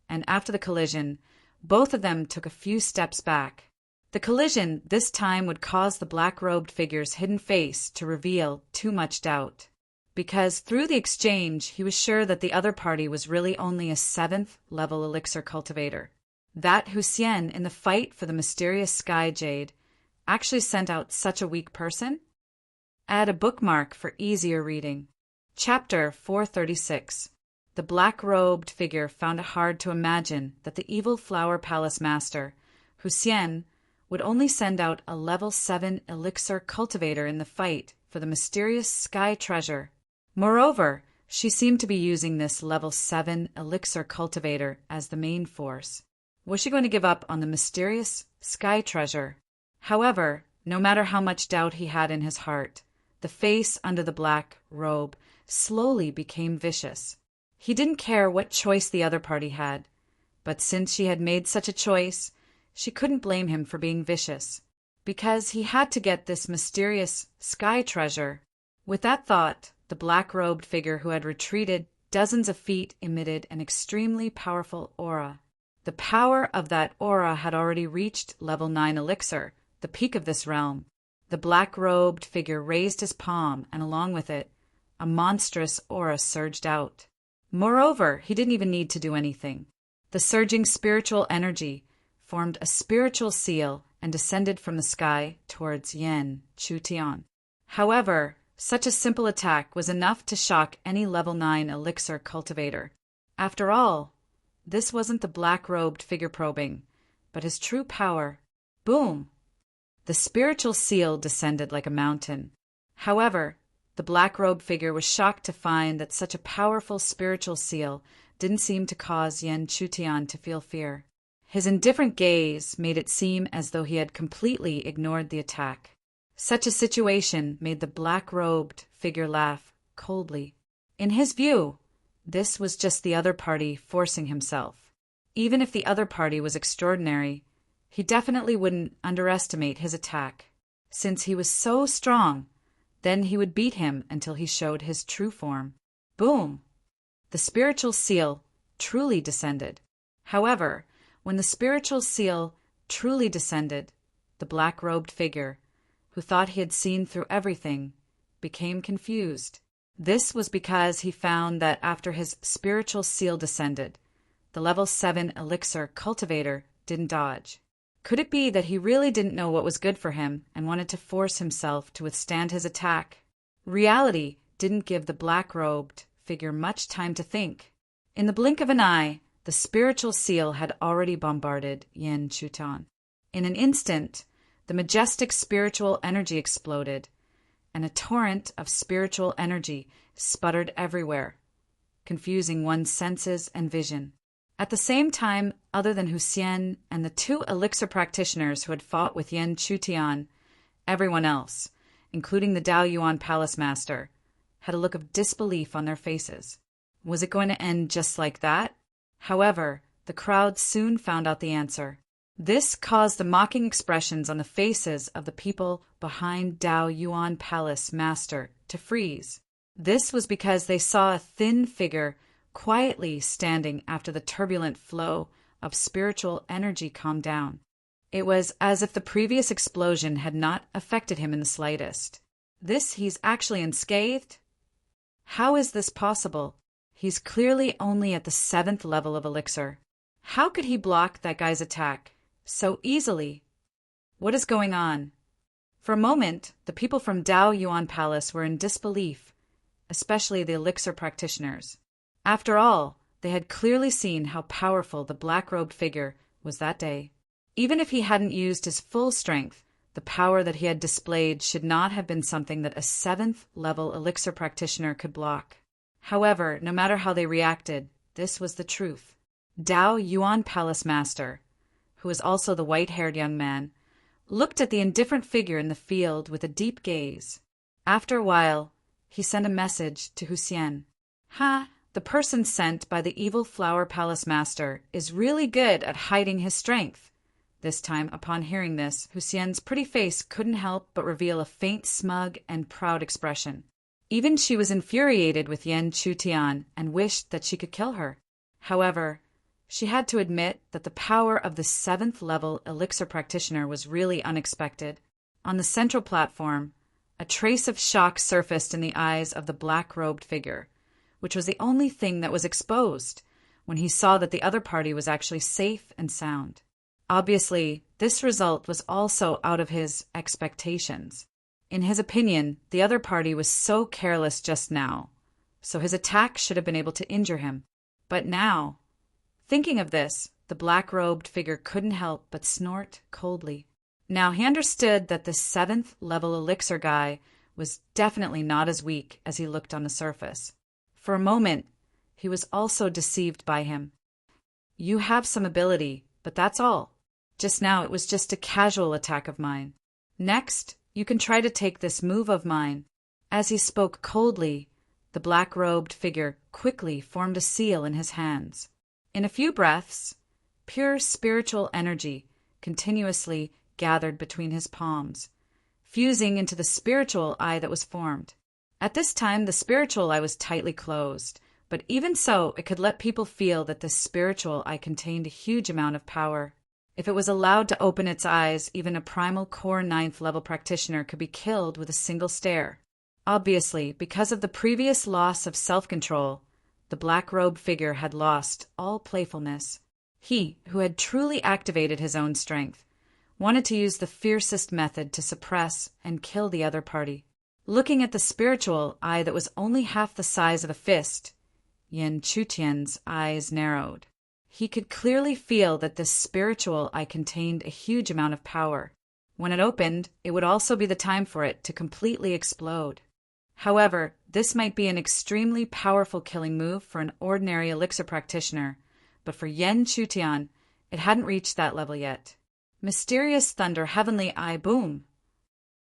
and after the collision, both of them took a few steps back. The collision this time would cause the black-robed figure's hidden face to reveal too much doubt, because through the exchange he was sure that the other party was really only a 7th level elixir cultivator. That Hussein, in the fight for the mysterious Sky Jade, actually sent out such a weak person? Add a bookmark for easier reading. Chapter 436. The black-robed figure found it hard to imagine that the evil Flower Palace Master, Hussein, would only send out a level 7 elixir cultivator in the fight for the mysterious sky treasure. Moreover, she seemed to be using this level 7 elixir cultivator as the main force. Was she going to give up on the mysterious sky treasure? However, no matter how much doubt he had in his heart, the face under the black robe slowly became vicious. He didn't care what choice the other party had, but since she had made such a choice, she couldn't blame him for being vicious, because he had to get this mysterious sky treasure. With that thought, the black-robed figure who had retreated dozens of feet emitted an extremely powerful aura. The power of that aura had already reached level 9 elixir, the peak of this realm. The black-robed figure raised his palm, and along with it, a monstrous aura surged out. Moreover, he didn't even need to do anything. The surging spiritual energy formed a spiritual seal and descended from the sky towards Yan Chutian. However, such a simple attack was enough to shock any level 9 elixir cultivator. After all, this wasn't the black-robed figure probing, but his true power. Boom! The spiritual seal descended like a mountain. However, the black-robed figure was shocked to find that such a powerful spiritual seal didn't seem to cause Yan Chutian to feel fear. His indifferent gaze made it seem as though he had completely ignored the attack. Such a situation made the black-robed figure laugh coldly. In his view, this was just the other party forcing himself. Even if the other party was extraordinary, he definitely wouldn't underestimate his attack. Since he was so strong, then he would beat him until he showed his true form. Boom! The spiritual seal truly descended. However, when the spiritual seal truly descended, the black-robed figure, who thought he had seen through everything, became confused. This was because he found that after his spiritual seal descended, the level 7 elixir cultivator didn't dodge. Could it be that he really didn't know what was good for him and wanted to force himself to withstand his attack? Reality didn't give the black-robed figure much time to think. In the blink of an eye, the spiritual seal had already bombarded Yan Chutan. In an instant, the majestic spiritual energy exploded, and a torrent of spiritual energy sputtered everywhere, confusing one's senses and vision. At the same time, other than Hussein and the 2 elixir practitioners who had fought with Yan Chutian, everyone else, including the Dao Yuan Palace Master, had a look of disbelief on their faces. Was it going to end just like that? However, the crowd soon found out the answer. This caused the mocking expressions on the faces of the people behind Dao Yuan Palace Master to freeze. This was because they saw a thin figure quietly standing after the turbulent flow of spiritual energy calmed down. It was as if the previous explosion had not affected him in the slightest. He's actually unscathed? How is this possible? He's clearly only at the 7th level of elixir. How could he block that guy's attack so easily? What is going on? For a moment, the people from Dao Yuan Palace were in disbelief, especially the elixir practitioners. After all, they had clearly seen how powerful the black-robed figure was that day. Even if he hadn't used his full strength, the power that he had displayed should not have been something that a 7th level elixir practitioner could block. However, no matter how they reacted, this was the truth. Dao Yuan Palace Master, who was also the white-haired young man, looked at the indifferent figure in the field with a deep gaze. After a while, he sent a message to Hussein. The person sent by the evil Flower Palace Master is really good at hiding his strength. This time, upon hearing this, Hussein's pretty face couldn't help but reveal a faint, smug, and proud expression. Even she was infuriated with Yan Chutian and wished that she could kill her. However, she had to admit that the power of the 7th level elixir practitioner was really unexpected. On the central platform, a trace of shock surfaced in the eyes of the black-robed figure, which was the only thing that was exposed when he saw that the other party was actually safe and sound. Obviously, this result was also out of his expectations. In his opinion, the other party was so careless just now, so his attack should have been able to injure him. But now, thinking of this, the black-robed figure couldn't help but snort coldly. Now he understood that the 7th level elixir guy was definitely not as weak as he looked on the surface. For a moment, he was also deceived by him. You have some ability, but that's all. Just now it was just a casual attack of mine. Next, you can try to take this move of mine. As he spoke coldly, the black-robed figure quickly formed a seal in his hands. In a few breaths, pure spiritual energy continuously gathered between his palms, fusing into the spiritual eye that was formed. At this time, the spiritual eye was tightly closed, but even so, it could let people feel that this spiritual eye contained a huge amount of power. If it was allowed to open its eyes, even a primal core 9th level practitioner could be killed with a single stare. Obviously, because of the previous loss of self-control, the black-robed figure had lost all playfulness. He, who had truly activated his own strength, wanted to use the fiercest method to suppress and kill the other party. Looking at the spiritual eye that was only half the size of a fist, Yan Chutian's eyes narrowed. He could clearly feel that this spiritual eye contained a huge amount of power. When it opened, it would also be the time for it to completely explode. However, this might be an extremely powerful killing move for an ordinary elixir practitioner, but for Yan Chutian, it hadn't reached that level yet. Mysterious thunder, heavenly eye, boom!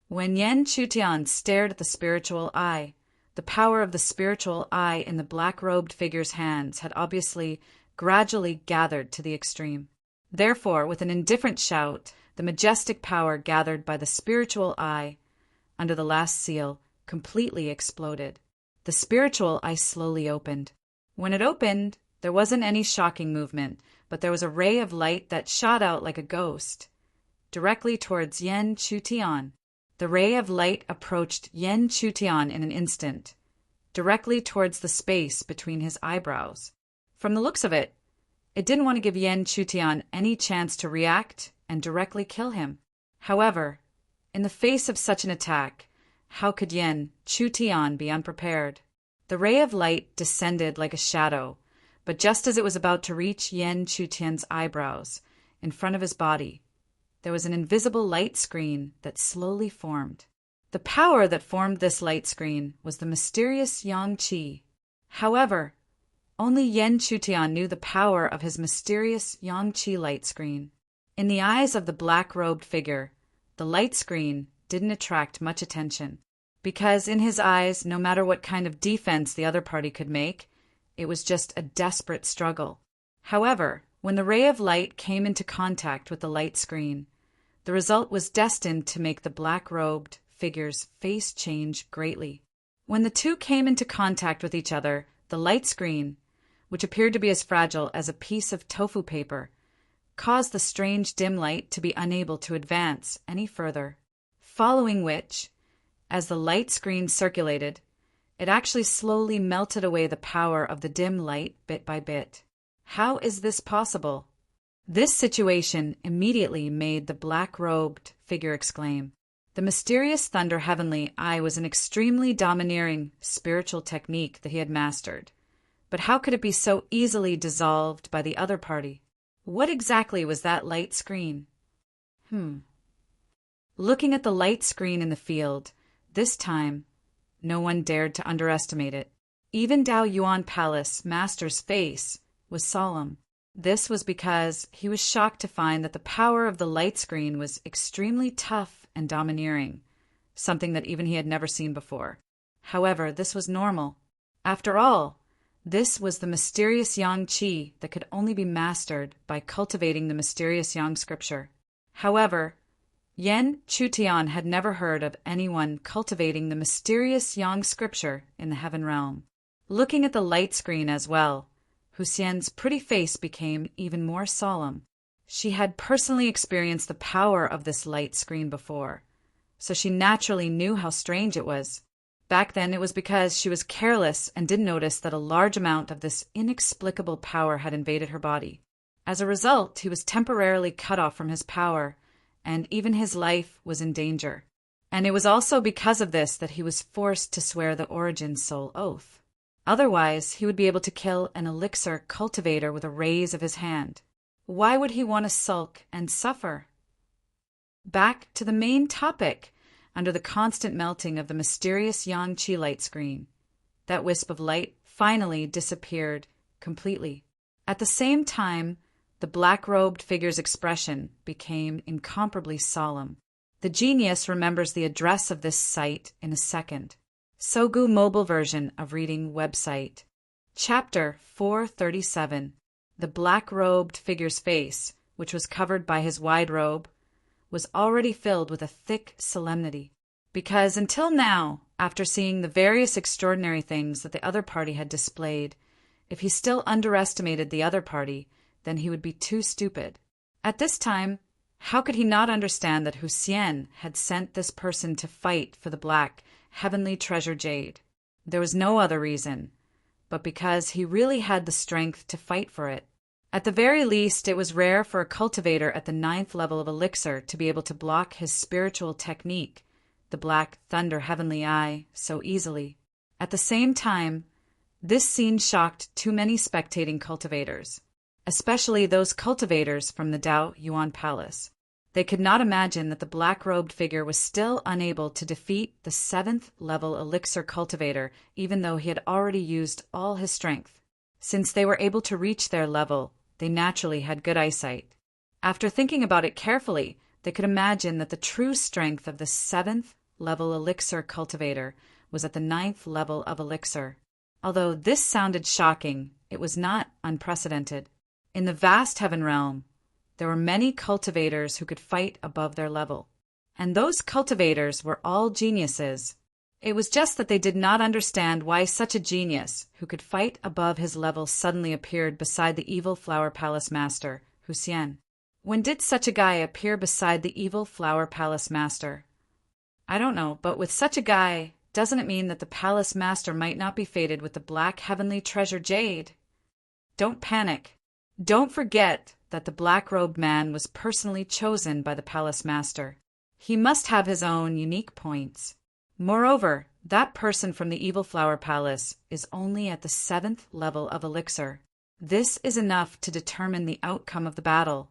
When Yan Chutian stared at the spiritual eye, the power of the spiritual eye in the black-robed figure's hands had obviously gradually gathered to the extreme. Therefore, with an indifferent shout, the majestic power gathered by the spiritual eye under the last seal completely exploded. The spiritual eye slowly opened. When it opened, there wasn't any shocking movement, but there was a ray of light that shot out like a ghost, directly towards Yan Chutian. The ray of light approached Yan Chutian in an instant, directly towards the space between his eyebrows. From the looks of it, it didn't want to give Yan Chutian any chance to react and directly kill him. However, in the face of such an attack, how could Yan Chutian be unprepared? The ray of light descended like a shadow, but just as it was about to reach Yan Chutian's eyebrows, in front of his body, there was an invisible light screen that slowly formed. The power that formed this light screen was the mysterious Yang Qi. However, only Yan Chutian knew the power of his mysterious Yang Qi light screen. In the eyes of the black-robed figure, the light screen didn't attract much attention, because in his eyes, no matter what kind of defense the other party could make, it was just a desperate struggle. However, when the ray of light came into contact with the light screen, the result was destined to make the black-robed figure's face change greatly. When the two came into contact with each other, the light screen, which appeared to be as fragile as a piece of tofu paper, caused the strange dim light to be unable to advance any further. Following which, as the light screen circulated, it actually slowly melted away the power of the dim light bit by bit. How is this possible? This situation immediately made the black-robed figure exclaim. The mysterious thunder heavenly eye was an extremely domineering spiritual technique that he had mastered. But how could it be so easily dissolved by the other party? What exactly was that light screen? Looking at the light screen in the field, this time, no one dared to underestimate it. Even Dao Yuan Palace Master's face was solemn. This was because he was shocked to find that the power of the light screen was extremely tough and domineering, something that even he had never seen before. However, this was normal. After all, this was the mysterious Yang Qi that could only be mastered by cultivating the mysterious Yang scripture. However, Yan Chutian had never heard of anyone cultivating the mysterious Yang scripture in the heaven realm. Looking at the light screen as well, Huxian's pretty face became even more solemn. She had personally experienced the power of this light screen before, so she naturally knew how strange it was. Back then, it was because she was careless and didn't notice that a large amount of this inexplicable power had invaded her body. As a result, he was temporarily cut off from his power, and even his life was in danger. And it was also because of this that he was forced to swear the Origin Soul Oath. Otherwise, he would be able to kill an elixir cultivator with a raise of his hand. Why would he want to sulk and suffer? Back to the main topic. Under the constant melting of the mysterious Yang Qi light screen, that wisp of light finally disappeared completely. At the same time, the black-robed figure's expression became incomparably solemn. The genius remembers the address of this site in a second. Sogu mobile version of reading website. Chapter 437. The black-robed figure's face, which was covered by his wide robe, was already filled with a thick solemnity. Because until now, after seeing the various extraordinary things that the other party had displayed, if he still underestimated the other party, then he would be too stupid. At this time, how could he not understand that Huxian had sent this person to fight for the black heavenly treasure jade. There was no other reason, but because he really had the strength to fight for it. At the very least, it was rare for a cultivator at the 9th level of elixir to be able to block his spiritual technique, the Black Thunder Heavenly Eye, so easily. At the same time, this scene shocked too many spectating cultivators, especially those cultivators from the Dao Yuan Palace. They could not imagine that the black-robed figure was still unable to defeat the 7th level elixir cultivator, even though he had already used all his strength. Since they were able to reach their level, they naturally had good eyesight. After thinking about it carefully, they could imagine that the true strength of the 7th level elixir cultivator was at the 9th level of elixir. Although this sounded shocking, it was not unprecedented. In the vast heaven realm, there were many cultivators who could fight above their level. And those cultivators were all geniuses. It was just that they did not understand why such a genius, who could fight above his level, suddenly appeared beside the evil Flower Palace Master, Huxian. When did such a guy appear beside the evil Flower Palace Master? I don't know, but with such a guy, doesn't it mean that the Palace Master might not be fated with the Black Heavenly Treasure Jade? Don't panic. Don't forget that the black-robed man was personally chosen by the Palace Master. He must have his own unique points. Moreover, that person from the Evil Flower Palace is only at the 7th level of elixir. This is enough to determine the outcome of the battle.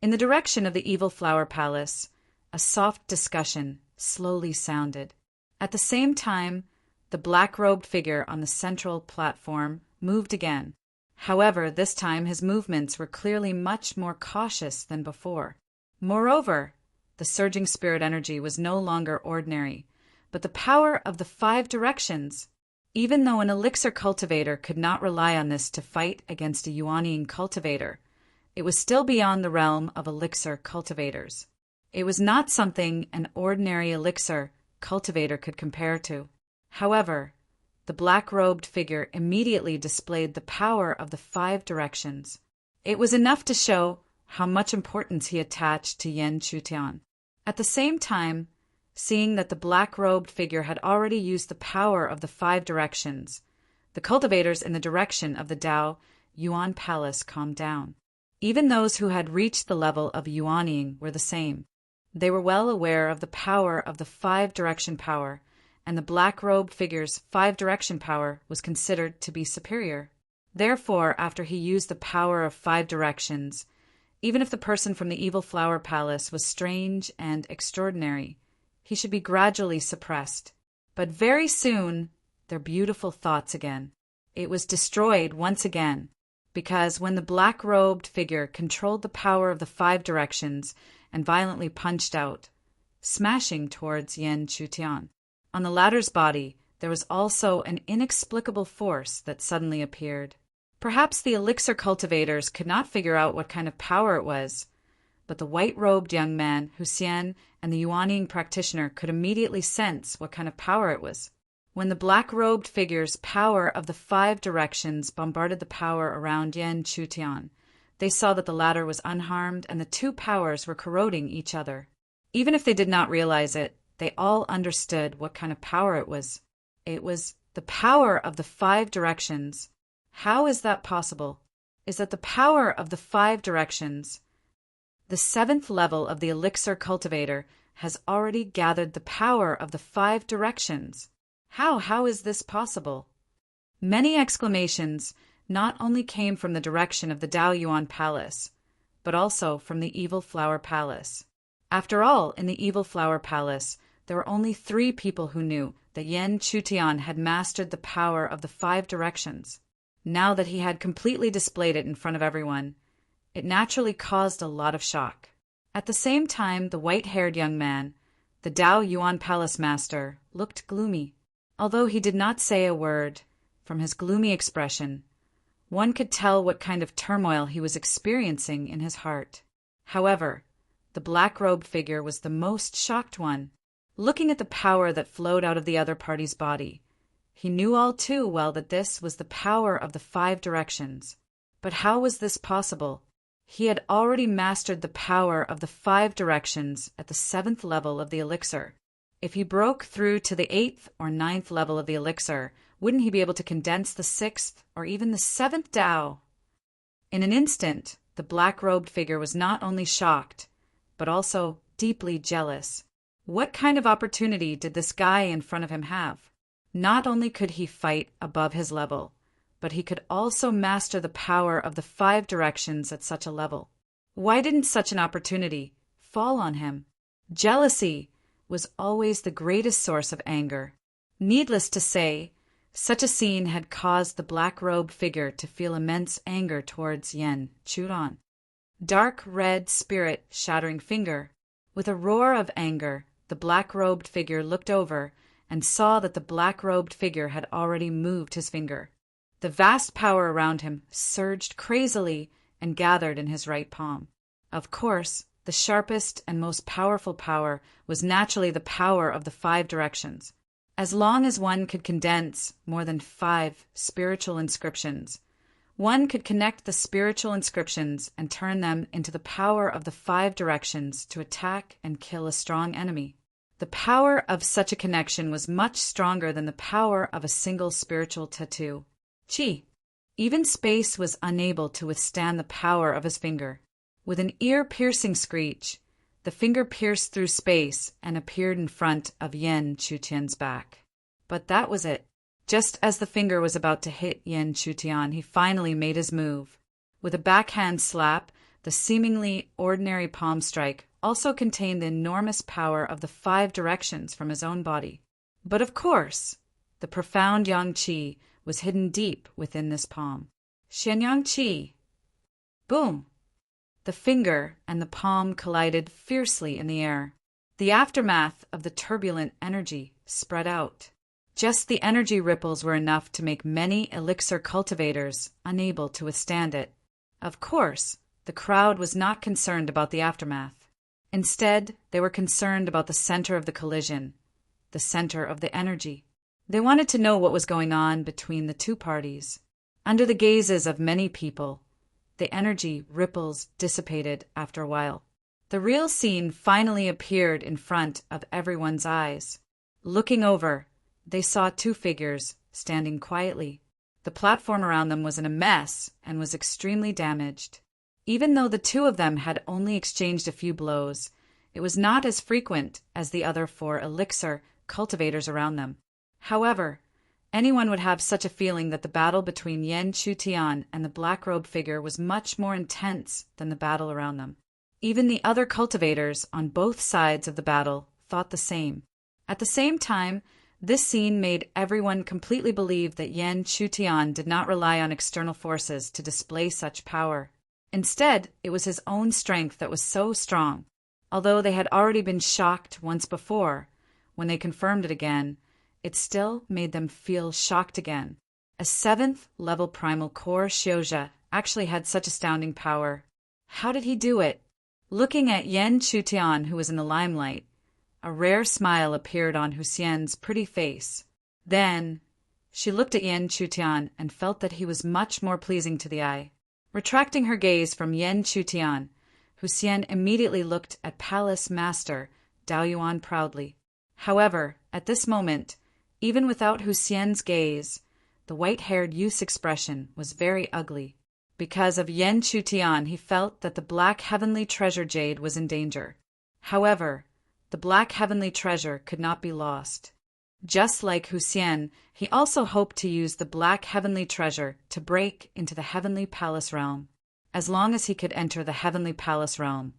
In the direction of the Evil Flower Palace, a soft discussion slowly sounded. At the same time, the black-robed figure on the central platform moved again. However, this time his movements were clearly much more cautious than before. Moreover, the surging spirit energy was no longer ordinary, but the power of the 5 directions. Even though an elixir cultivator could not rely on this to fight against a Yuanian cultivator, it was still beyond the realm of elixir cultivators. It was not something an ordinary elixir cultivator could compare to. However, the black-robed figure immediately displayed the power of the 5 directions. It was enough to show how much importance he attached to Yan Chutian. At the same time, seeing that the black-robed figure had already used the power of the 5 directions, the cultivators in the direction of the Dao Yuan Palace calmed down. Even those who had reached the level of Yuanying were the same. They were well aware of the power of the 5-direction power, and the black-robed figure's 5-direction power was considered to be superior. Therefore, after he used the power of 5 directions, even if the person from the Evil Flower Palace was strange and extraordinary, he should be gradually suppressed. But very soon, their beautiful thoughts again. It was destroyed once again, because when the black-robed figure controlled the power of the 5 directions and violently punched out, smashing towards Yan Chutian. On the latter's body, there was also an inexplicable force that suddenly appeared. Perhaps the elixir cultivators could not figure out what kind of power it was, but the white-robed young man, Huxian, and the Yuanying practitioner could immediately sense what kind of power it was. When the black-robed figure's power of the 5 directions bombarded the power around Yan Chutian, they saw that the latter was unharmed and the 2 powers were corroding each other. Even if they did not realize it, they all understood what kind of power it was. It was the power of the 5 directions. How is that possible? Is that the power of the 5 directions? The 7th level of the elixir cultivator has already gathered the power of the 5 directions. How is this possible? Many exclamations not only came from the direction of the Dao Yuan Palace, but also from the Evil Flower Palace. After all, in the Evil Flower Palace, there were only 3 people who knew that Yan Chutian had mastered the power of the 5 directions. Now that he had completely displayed it in front of everyone, it naturally caused a lot of shock. At the same time, the white-haired young man, the Dao Yuan Palace Master, looked gloomy. Although he did not say a word, from his gloomy expression, one could tell what kind of turmoil he was experiencing in his heart. However, the black-robed figure was the most shocked one. Looking at the power that flowed out of the other party's body, he knew all too well that this was the power of the 5 directions. But how was this possible? He had already mastered the power of the 5 directions at the 7th level of the elixir. If he broke through to the 8th or 9th level of the elixir, wouldn't he be able to condense the 6th or even the 7th Tao? In an instant, the black-robed figure was not only shocked, but also deeply jealous. What kind of opportunity did this guy in front of him have? Not only could he fight above his level, but he could also master the power of the 5 directions at such a level. Why didn't such an opportunity fall on him? Jealousy was always the greatest source of anger. Needless to say, such a scene had caused the black-robed figure to feel immense anger towards Yen Chudan. Dark red spirit shattering finger. With a roar of anger, the black-robed figure looked over and saw that the black-robed figure had already moved his finger. The vast power around him surged crazily and gathered in his right palm. Of course, the sharpest and most powerful power was naturally the power of the 5 directions. As long as one could condense more than 5 spiritual inscriptions, one could connect the spiritual inscriptions and turn them into the power of the 5 directions to attack and kill a strong enemy. The power of such a connection was much stronger than the power of a single spiritual tattoo. Chi. Even space was unable to withstand the power of his finger. With an ear-piercing screech, the finger pierced through space and appeared in front of Yen Chutian's back. But that was it. Just as the finger was about to hit Yen Chutian, he finally made his move. With a backhand slap, the seemingly ordinary palm strike also contained the enormous power of the 5 directions from his own body. But of course, the profound Yang Qi was hidden deep within this palm. Xianyang Qi. Boom! The finger and the palm collided fiercely in the air. The aftermath of the turbulent energy spread out. Just the energy ripples were enough to make many elixir cultivators unable to withstand it. Of course, the crowd was not concerned about the aftermath. Instead, they were concerned about the center of the collision, the center of the energy. They wanted to know what was going on between the 2 parties. Under the gazes of many people, the energy ripples dissipated after a while. The real scene finally appeared in front of everyone's eyes. Looking over, they saw 2 figures standing quietly. The platform around them was in a mess and was extremely damaged. Even though the 2 of them had only exchanged a few blows, it was not as frequent as the other 4 elixir cultivators around them. However, anyone would have such a feeling that the battle between Yen Chutian and the black-robed figure was much more intense than the battle around them. Even the other cultivators on both sides of the battle thought the same. At the same time, this scene made everyone completely believe that Yen Chutian did not rely on external forces to display such power. Instead, it was his own strength that was so strong. Although they had already been shocked once before, when they confirmed it again, it still made them feel shocked again. A 7th level primal core Xiuzha actually had such astounding power. How did he do it? Looking at Yen Chutian, who was in the limelight, a rare smile appeared on Huxian's pretty face. Then, she looked at Yen Chutian and felt that he was much more pleasing to the eye. Retracting her gaze from Yen Chutian, Huxian immediately looked at Palace Master Dao Yuan proudly. However, at this moment, even without Huxian's gaze, the white-haired youth's expression was very ugly. Because of Yen Chutian, he felt that the black heavenly treasure jade was in danger. However, the black heavenly treasure could not be lost. Just like Huxian, he also hoped to use the black heavenly treasure to break into the heavenly palace realm. As long as he could enter the heavenly palace realm,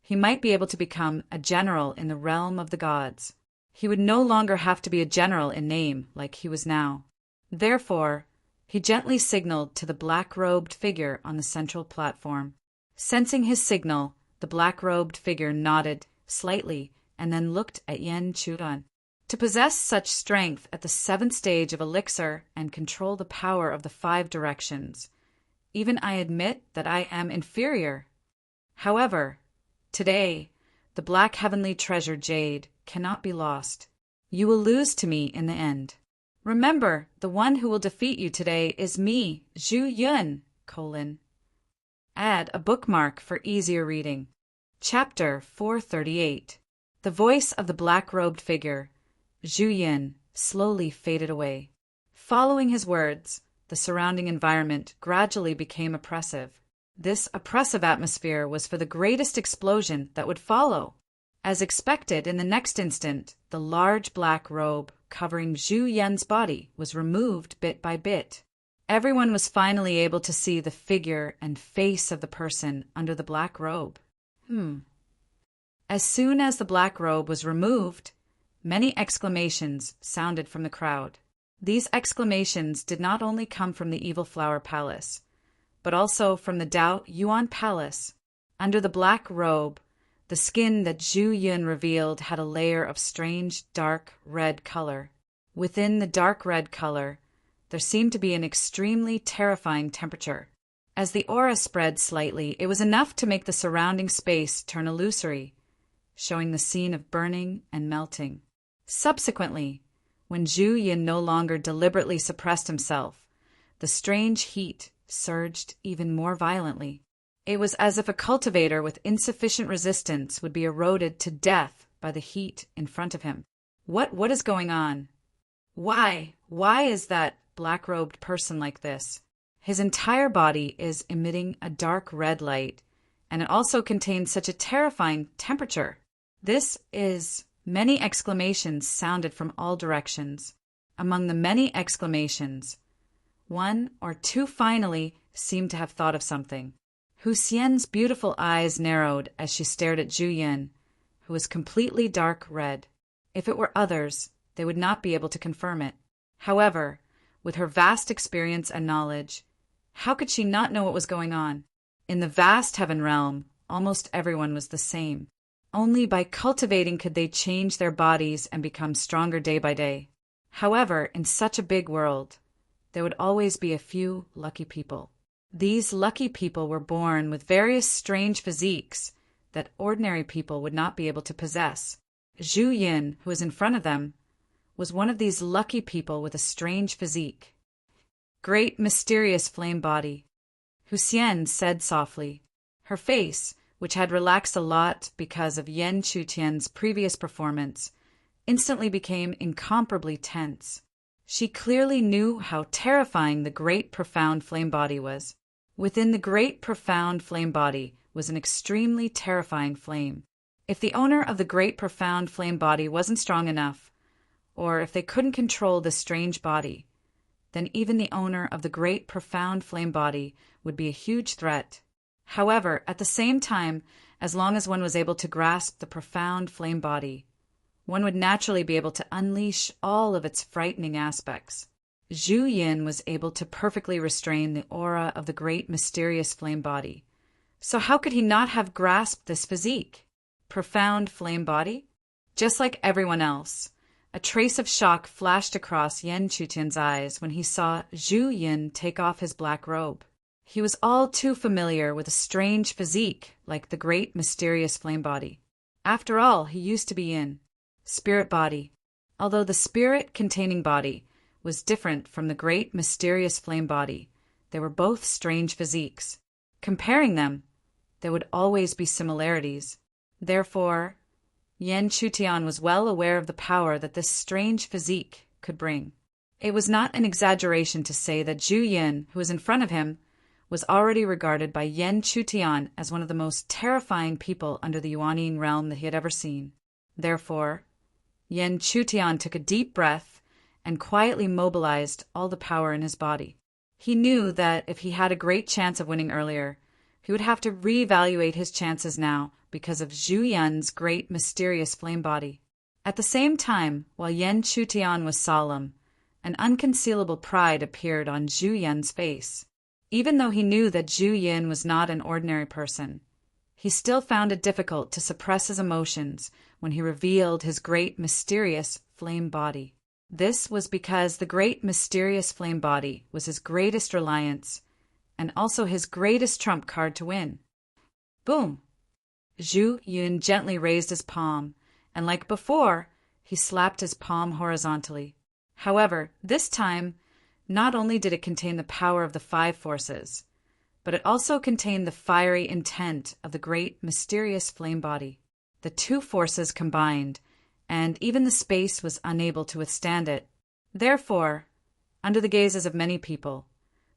he might be able to become a general in the realm of the gods. He would no longer have to be a general in name like he was now. Therefore, he gently signaled to the black-robed figure on the central platform. Sensing his signal, the black-robed figure nodded slightly and then looked at Yen Chudan. To possess such strength at the 7th stage of elixir and control the power of the 5 directions, even I admit that I am inferior. However, today, the black heavenly treasure jade cannot be lost. You will lose to me in the end. Remember, the one who will defeat you today is me, Zhu Yun, : Add a bookmark for easier reading. Chapter 438. The voice of the black-robed figure, Zhu Yin, slowly faded away. Following his words, the surrounding environment gradually became oppressive. This oppressive atmosphere was for the greatest explosion that would follow. As expected, in the next instant, the large black robe covering Zhu Yin's body was removed bit by bit. Everyone was finally able to see the figure and face of the person under the black robe. As soon as the black robe was removed, many exclamations sounded from the crowd. These exclamations did not only come from the Evil Flower Palace, but also from the Dao Yuan Palace. Under the black robe, the skin that Zhu Yin revealed had a layer of strange dark red color. Within the dark red color, there seemed to be an extremely terrifying temperature. As the aura spread slightly, it was enough to make the surrounding space turn illusory, showing the scene of burning and melting. Subsequently, when Zhu Yin no longer deliberately suppressed himself, the strange heat surged even more violently. It was as if a cultivator with insufficient resistance would be eroded to death by the heat in front of him. What is going on? Why is that black-robed person like this? His entire body is emitting a dark red light, and it also contains such a terrifying temperature. Many exclamations sounded from all directions. Among the many exclamations, one or two finally seemed to have thought of something. Hu Xian's beautiful eyes narrowed as she stared at Zhu Yin, who was completely dark red. If it were others, they would not be able to confirm it. However, with her vast experience and knowledge, how could she not know what was going on? In the vast heaven realm, almost everyone was the same. Only by cultivating could they change their bodies and become stronger day by day. However, in such a big world, there would always be a few lucky people. These lucky people were born with various strange physiques that ordinary people would not be able to possess. Zhu Yin, who was in front of them, was one of these lucky people with a strange physique. Great mysterious flame body, Hu Xian said softly. Her face, which had relaxed a lot because of Yan Chutian's previous performance, instantly became incomparably tense. She clearly knew how terrifying the great profound flame body was. Within the great profound flame body was an extremely terrifying flame. If the owner of the great profound flame body wasn't strong enough, or if they couldn't control this strange body, then even the owner of the great profound flame body would be a huge threat. However, at the same time, as long as one was able to grasp the profound flame body, one would naturally be able to unleash all of its frightening aspects. Zhu Yin was able to perfectly restrain the aura of the great mysterious flame body. So how could he not have grasped this physique? Profound flame body? Just like everyone else, a trace of shock flashed across Yan Chutian's eyes when he saw Zhu Yin take off his black robe. He was all too familiar with a strange physique like the great mysterious flame body. After all, he used to be in spirit body. Although the spirit-containing body was different from the great mysterious flame body, they were both strange physiques. Comparing them, there would always be similarities. Therefore, Yan Chutian was well aware of the power that this strange physique could bring. It was not an exaggeration to say that Zhu Yin, who was in front of him, was already regarded by Yan Chutian as one of the most terrifying people under the Yuanine realm that he had ever seen. Therefore, Yan Chutian took a deep breath and quietly mobilized all the power in his body. He knew that if he had a great chance of winning earlier, he would have to reevaluate his chances now because of Zhu Yin's great mysterious flame body. At the same time, while Yan Chutian was solemn, an unconcealable pride appeared on Zhu Yin's face. Even though he knew that Zhu Yin was not an ordinary person, he still found it difficult to suppress his emotions when he revealed his great mysterious flame body. This was because the great mysterious flame body was his greatest reliance and also his greatest trump card to win. Boom! Zhu Yin gently raised his palm, and like before, he slapped his palm horizontally. However, this time, not only did it contain the power of the five forces, but it also contained the fiery intent of the great mysterious flame body. the two forces combined, and even the space was unable to withstand it. Therefore, under the gazes of many people,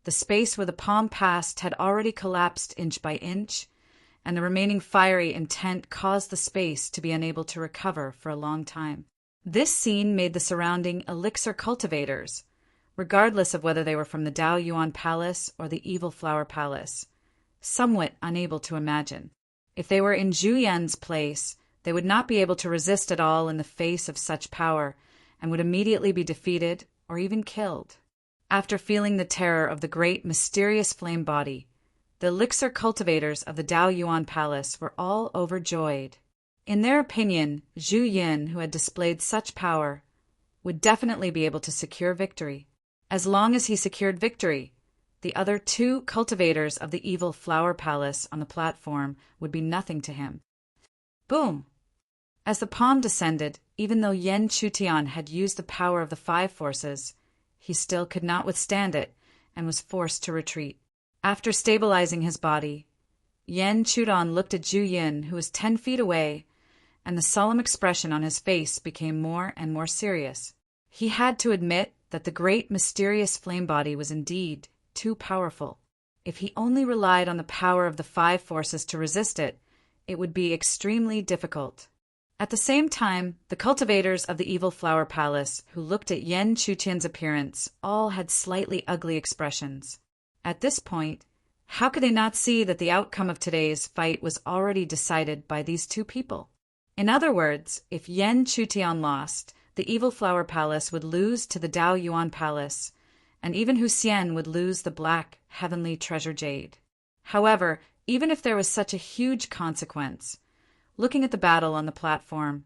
the space where the palm passed had already collapsed inch by inch, and the remaining fiery intent caused the space to be unable to recover for a long time. This scene made the surrounding elixir cultivators, regardless of whether they were from the Dao Yuan Palace or the Evil Flower Palace, somewhat unable to imagine. If they were in Zhu Yan's place, they would not be able to resist at all in the face of such power, and would immediately be defeated or even killed. After feeling the terror of the great mysterious flame body, the elixir cultivators of the Dao Yuan Palace were all overjoyed. In their opinion, Zhu Yin, who had displayed such power, would definitely be able to secure victory. As long as he secured victory, the other two cultivators of the Evil Flower Palace on the platform would be nothing to him. Boom! As the palm descended, even though Yan Chutian had used the power of the five forces, he still could not withstand it and was forced to retreat. After stabilizing his body, Yan Chutian looked at Zhu Yin, who was 10 feet away, and the solemn expression on his face became more and more serious. He had to admit that the great mysterious flame body was indeed too powerful. If he only relied on the power of the five forces to resist it, it would be extremely difficult. At the same time, the cultivators of the Evil Flower Palace, who looked at Yan Chutian's appearance, all had slightly ugly expressions. At this point, how could they not see that the outcome of today's fight was already decided by these two people? In other words, if Yan Chutian lost, the Evil Flower Palace would lose to the Dao Yuan Palace, and even Huxian would lose the black, heavenly treasure jade. However, even if there was such a huge consequence, looking at the battle on the platform,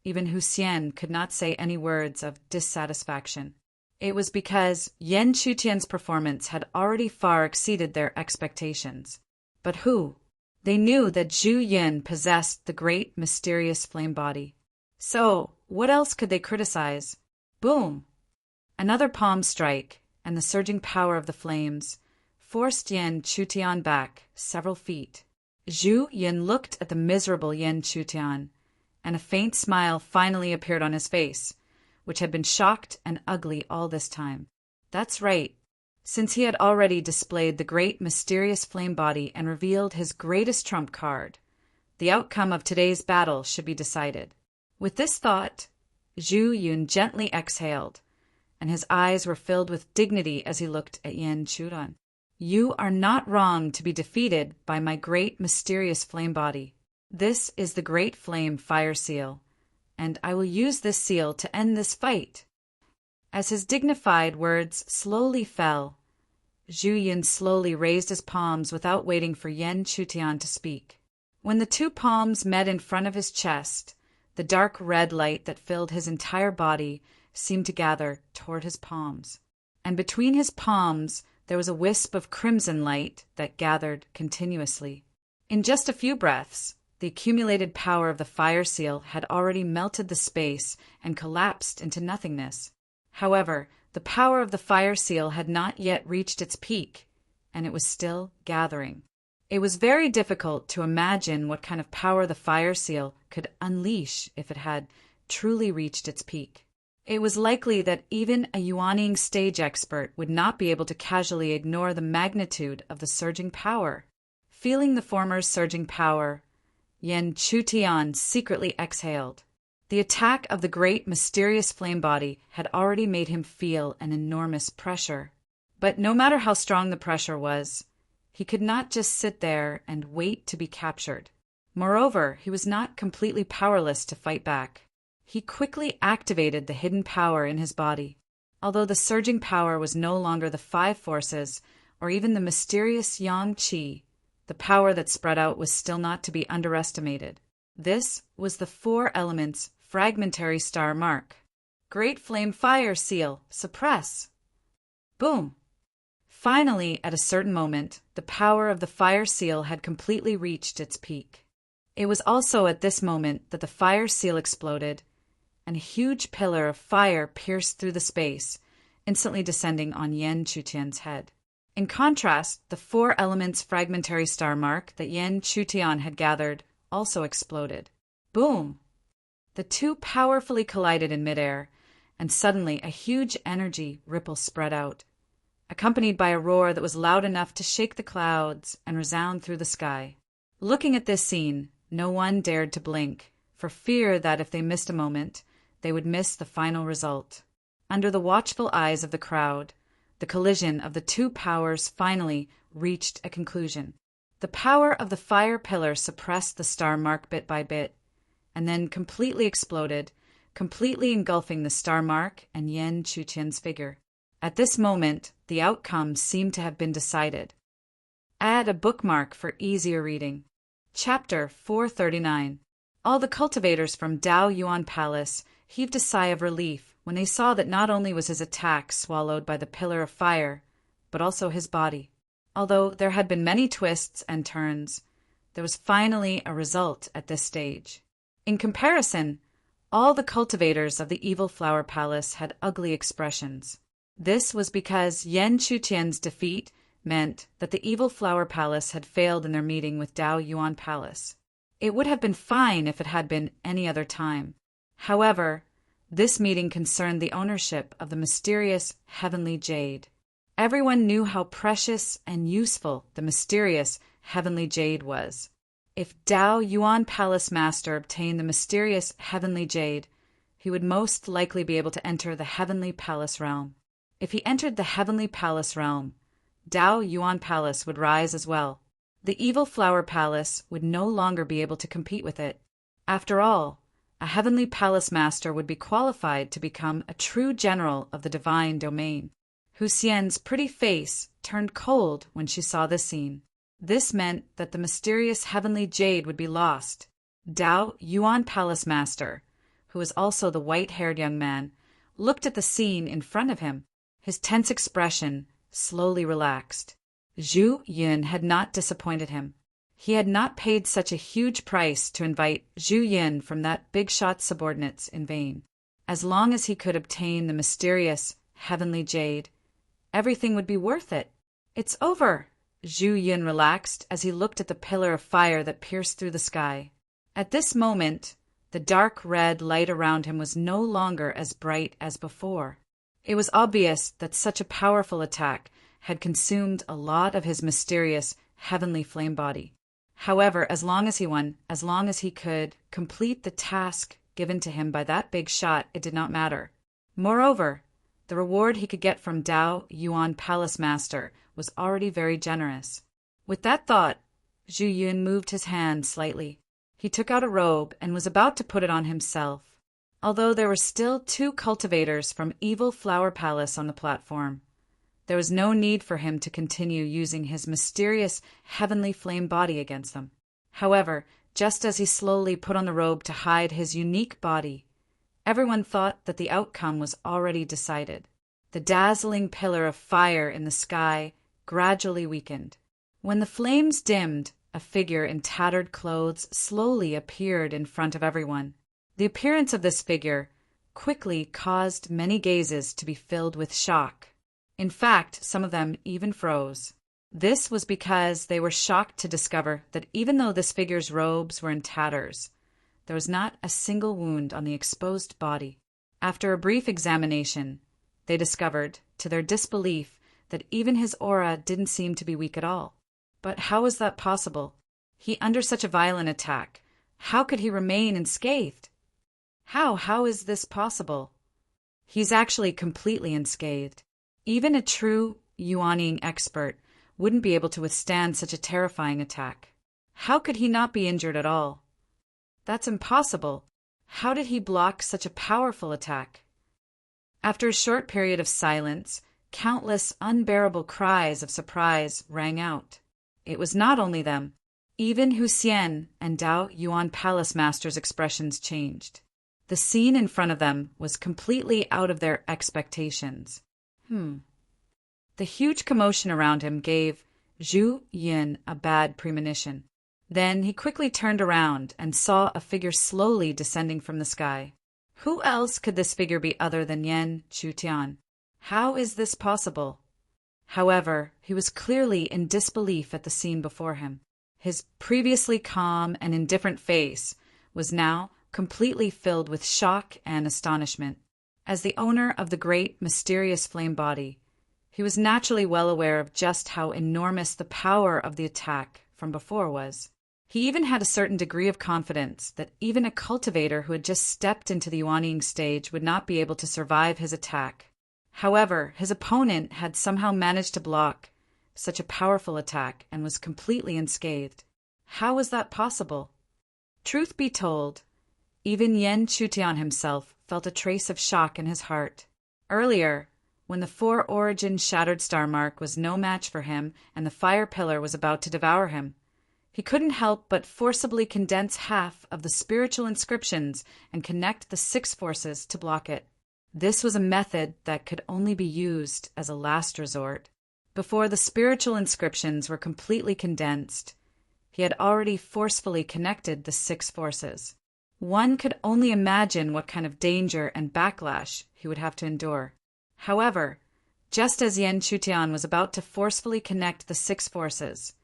even Huxian could not say any words of dissatisfaction. It was because Yan Chutian's performance had already far exceeded their expectations. But who? They knew that Zhu Yin possessed the great mysterious flame body. So, what else could they criticize? Boom! Another palm strike, and the surging power of the flames forced Yan Chutian back several feet. Zhu Yin looked at the miserable Yan Chutian, and a faint smile finally appeared on his face, which had been shocked and ugly all this time. That's right. Since he had already displayed the great mysterious flame body and revealed his greatest trump card, the outcome of today's battle should be decided. With this thought, Zhu Yun gently exhaled, and his eyes were filled with dignity as he looked at Yan Chutian. You are not wrong to be defeated by my great mysterious flame body. This is the great flame fire seal, and I will use this seal to end this fight. As his dignified words slowly fell, Zhu Yin slowly raised his palms without waiting for Yan Chutian to speak. When the two palms met in front of his chest, the dark red light that filled his entire body seemed to gather toward his palms, and between his palms there was a wisp of crimson light that gathered continuously. In just a few breaths, the accumulated power of the fire seal had already melted the space and collapsed into nothingness. However, the power of the fire seal had not yet reached its peak, and it was still gathering. It was very difficult to imagine what kind of power the fire seal could unleash if it had truly reached its peak. It was likely that even a Yuaning stage expert would not be able to casually ignore the magnitude of the surging power. Feeling the former surging power, Yan Chutian secretly exhaled. The attack of the great mysterious flame body had already made him feel an enormous pressure. But no matter how strong the pressure was, he could not just sit there and wait to be captured. Moreover, he was not completely powerless to fight back. He quickly activated the hidden power in his body. Although the surging power was no longer the five forces or even the mysterious yang qi, the power that spread out was still not to be underestimated. This was the four elements fragmentary star mark. Great flame fire seal, suppress. Boom. Finally, at a certain moment, the power of the fire seal had completely reached its peak. It was also at this moment that the fire seal exploded, and a huge pillar of fire pierced through the space, instantly descending on Yan Chutian's head. In contrast, the four elements fragmentary star mark that Yan Chutian had gathered also exploded. Boom! The two powerfully collided in midair, and suddenly a huge energy ripple spread out, accompanied by a roar that was loud enough to shake the clouds and resound through the sky. Looking at this scene, no one dared to blink, for fear that if they missed a moment, they would miss the final result. Under the watchful eyes of the crowd, the collision of the two powers finally reached a conclusion. The power of the fire pillar suppressed the star mark bit by bit, and then completely exploded, completely engulfing the star mark and Yan Chuqian's figure. At this moment, the outcome seemed to have been decided. Add a bookmark for easier reading. Chapter 439. All the cultivators from Dao Yuan Palace heaved a sigh of relief when they saw that not only was his attack swallowed by the pillar of fire, but also his body. Although there had been many twists and turns, there was finally a result at this stage. In comparison, all the cultivators of the Evil Flower Palace had ugly expressions. This was because Yan Chuqian's defeat meant that the Evil Flower Palace had failed in their meeting with Dao Yuan Palace. It would have been fine if it had been any other time. However, this meeting concerned the ownership of the mysterious Heavenly Jade. Everyone knew how precious and useful the mysterious Heavenly Jade was. If Dao Yuan Palace Master obtained the mysterious Heavenly Jade, he would most likely be able to enter the Heavenly Palace realm. If he entered the Heavenly Palace realm, Dao Yuan Palace would rise as well. The Evil Flower Palace would no longer be able to compete with it. After all, a Heavenly Palace Master would be qualified to become a true general of the divine domain. Hu Xian's pretty face turned cold when she saw this scene. This meant that the mysterious Heavenly Jade would be lost. Dao Yuan Palace Master, who was also the white-haired young man, looked at the scene in front of him. His tense expression slowly relaxed. Zhu Yun had not disappointed him. He had not paid such a huge price to invite Zhu Yin from that big-shot subordinates in vain. As long as he could obtain the mysterious Heavenly Jade, everything would be worth it. It's over. Zhu Yin relaxed as he looked at the pillar of fire that pierced through the sky. At this moment, the dark red light around him was no longer as bright as before. It was obvious that such a powerful attack had consumed a lot of his mysterious heavenly flame body. However, as long as he won, as long as he could complete the task given to him by that big shot, it did not matter. Moreover, the reward he could get from Dao Yuan Palace Master was already very generous. With that thought, Zhu Yun moved his hand slightly. He took out a robe and was about to put it on himself. Although there were still two cultivators from Evil Flower Palace on the platform, there was no need for him to continue using his mysterious heavenly flame body against them. However, just as he slowly put on the robe to hide his unique body, everyone thought that the outcome was already decided. The dazzling pillar of fire in the sky gradually weakened. When the flames dimmed, a figure in tattered clothes slowly appeared in front of everyone. The appearance of this figure quickly caused many gazes to be filled with shock. In fact, some of them even froze. This was because they were shocked to discover that even though this figure's robes were in tatters, there was not a single wound on the exposed body. After a brief examination, they discovered, to their disbelief, that even his aura didn't seem to be weak at all. But how was that possible? He under such a violent attack. How could he remain unscathed? How is this possible? He's actually completely unscathed. Even a true Yuaning expert wouldn't be able to withstand such a terrifying attack. How could he not be injured at all? That's impossible. How did he block such a powerful attack? After a short period of silence, countless unbearable cries of surprise rang out. It was not only them. Even Hu Xian and Dao Yuan Palace Master's expressions changed. The scene in front of them was completely out of their expectations. The huge commotion around him gave Zhu Yin a bad premonition. Then he quickly turned around and saw a figure slowly descending from the sky. Who else could this figure be other than Yan Chuqian? How is this possible? However, he was clearly in disbelief at the scene before him. His previously calm and indifferent face was now completely filled with shock and astonishment. As the owner of the great, mysterious flame body, he was naturally well aware of just how enormous the power of the attack from before was. He even had a certain degree of confidence that even a cultivator who had just stepped into the Yuanying stage would not be able to survive his attack. However, his opponent had somehow managed to block such a powerful attack and was completely unscathed. How was that possible? Truth be told, even Yan Chutian himself felt a trace of shock in his heart. Earlier, when the 4-origin shattered star mark was no match for him and the fire pillar was about to devour him, he couldn't help but forcibly condense half of the spiritual inscriptions and connect the 6 forces to block it. This was a method that could only be used as a last resort. Before the spiritual inscriptions were completely condensed, he had already forcefully connected the 6 forces. One could only imagine what kind of danger and backlash he would have to endure. However, just as Yan Chutian was about to forcefully connect the 6 forces,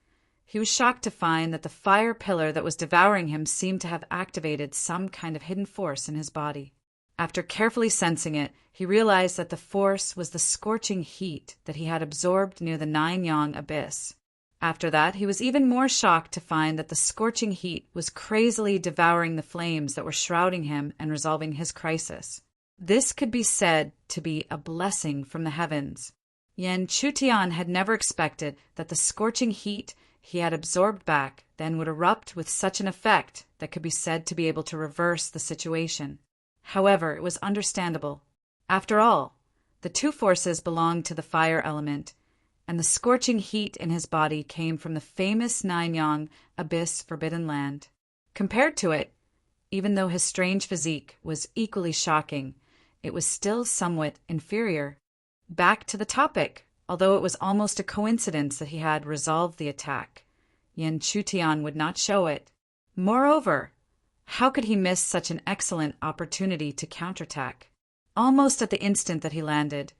he was shocked to find that the fire pillar that was devouring him seemed to have activated some kind of hidden force in his body. After carefully sensing it, he realized that the force was the scorching heat that he had absorbed near the 9-yang abyss. After that, he was even more shocked to find that the scorching heat was crazily devouring the flames that were shrouding him and resolving his crisis. This could be said to be a blessing from the heavens. Yan Chutian had never expected that the scorching heat he had absorbed back then would erupt with such an effect that could be said to be able to reverse the situation. However, it was understandable. After all, the 2 forces belonged to the fire element, and the scorching heat in his body came from the famous 9-yang abyss forbidden land. Compared to it, even though his strange physique was equally shocking, it was still somewhat inferior. Back to the topic, although it was almost a coincidence that he had resolved the attack, Yan Chutian would not show it. Moreover, how could he miss such an excellent opportunity to counterattack? Almost at the instant that he landed,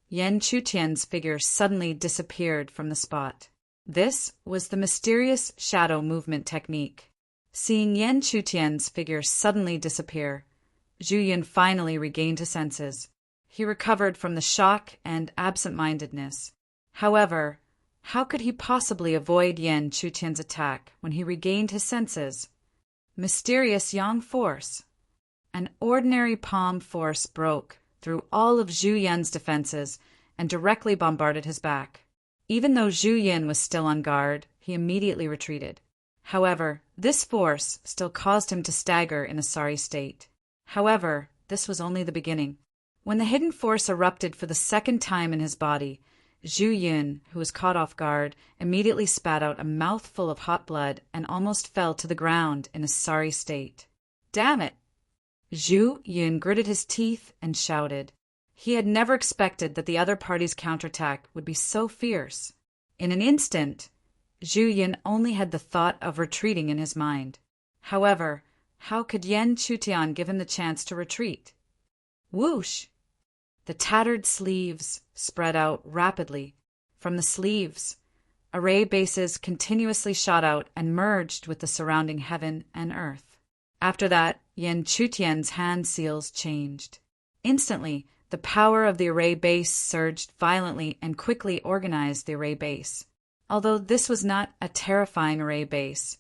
Yan Chutian's figure suddenly disappeared from the spot. This was the mysterious shadow movement technique. Seeing Yan Chutian's figure suddenly disappear, Zhu Yun finally regained his senses. He recovered from the shock and absent-mindedness. However, how could he possibly avoid Yan Chutian's attack when he regained his senses? Mysterious yang force. An ordinary palm force broke through all of Zhu Yun's defenses and directly bombarded his back. Even though Zhu Yun was still on guard, he immediately retreated. However, this force still caused him to stagger in a sorry state. However, this was only the beginning. When the hidden force erupted for the 2nd time in his body, Zhu Yun, who was caught off guard, immediately spat out a mouthful of hot blood and almost fell to the ground in a sorry state. Damn it! Zhu Yun gritted his teeth and shouted. He had never expected that the other party's counterattack would be so fierce. In an instant, Zhu Yun only had the thought of retreating in his mind. However, how could Yan Chutian give him the chance to retreat? Whoosh! The tattered sleeves spread out rapidly. From the sleeves, array bases continuously shot out and merged with the surrounding heaven and earth. After that, Yan Chutian's hand seals changed. Instantly, the power of the array base surged violently and quickly organized the array base. Although this was not a terrifying array base,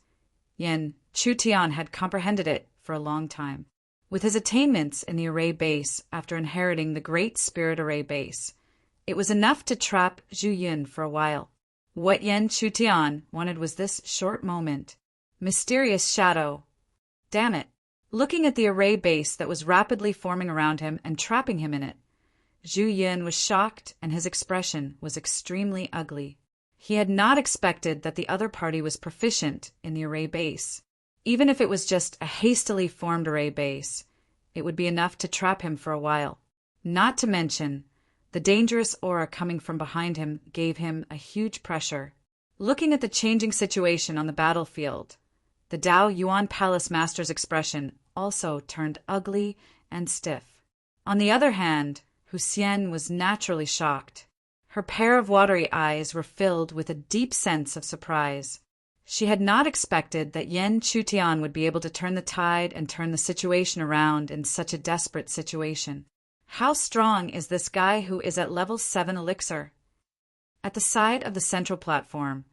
Yan Chutian had comprehended it for a long time. With his attainments in the array base after inheriting the Great Spirit Array base, it was enough to trap Zhu Yun for a while. What Yan Chutian wanted was this short moment. Mysterious shadow. Damn it. Looking at the array base that was rapidly forming around him and trapping him in it, Zhu Yun was shocked and his expression was extremely ugly. He had not expected that the other party was proficient in the array base. Even if it was just a hastily formed array base, it would be enough to trap him for a while. Not to mention, the dangerous aura coming from behind him gave him a huge pressure. Looking at the changing situation on the battlefield, the Dao Yuan Palace Master's expression also turned ugly and stiff. On the other hand, Hu Xian was naturally shocked. Her pair of watery eyes were filled with a deep sense of surprise. She had not expected that Yan Chutian would be able to turn the tide and turn the situation around in such a desperate situation. How strong is this guy who is at level 7 elixir? At the side of the central platform,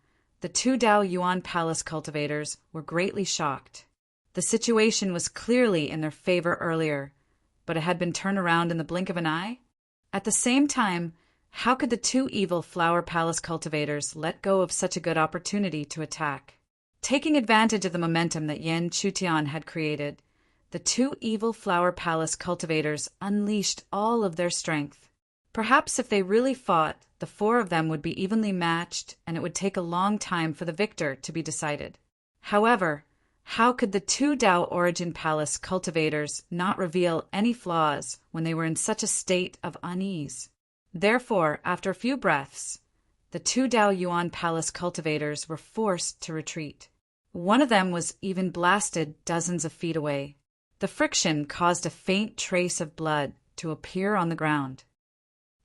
the two Dao Yuan Palace cultivators were greatly shocked. The situation was clearly in their favor earlier, but it had been turned around in the blink of an eye. At the same time, how could the two evil Flower Palace cultivators let go of such a good opportunity to attack? Taking advantage of the momentum that Yan Chutian had created, the two evil Flower Palace cultivators unleashed all of their strength. Perhaps if they really fought, the four of them would be evenly matched and it would take a long time for the victor to be decided. However, how could the two Dao Origin Palace cultivators not reveal any flaws when they were in such a state of unease? Therefore, after a few breaths, the two Dao Yuan Palace cultivators were forced to retreat. One of them was even blasted dozens of feet away. The friction caused a faint trace of blood to appear on the ground.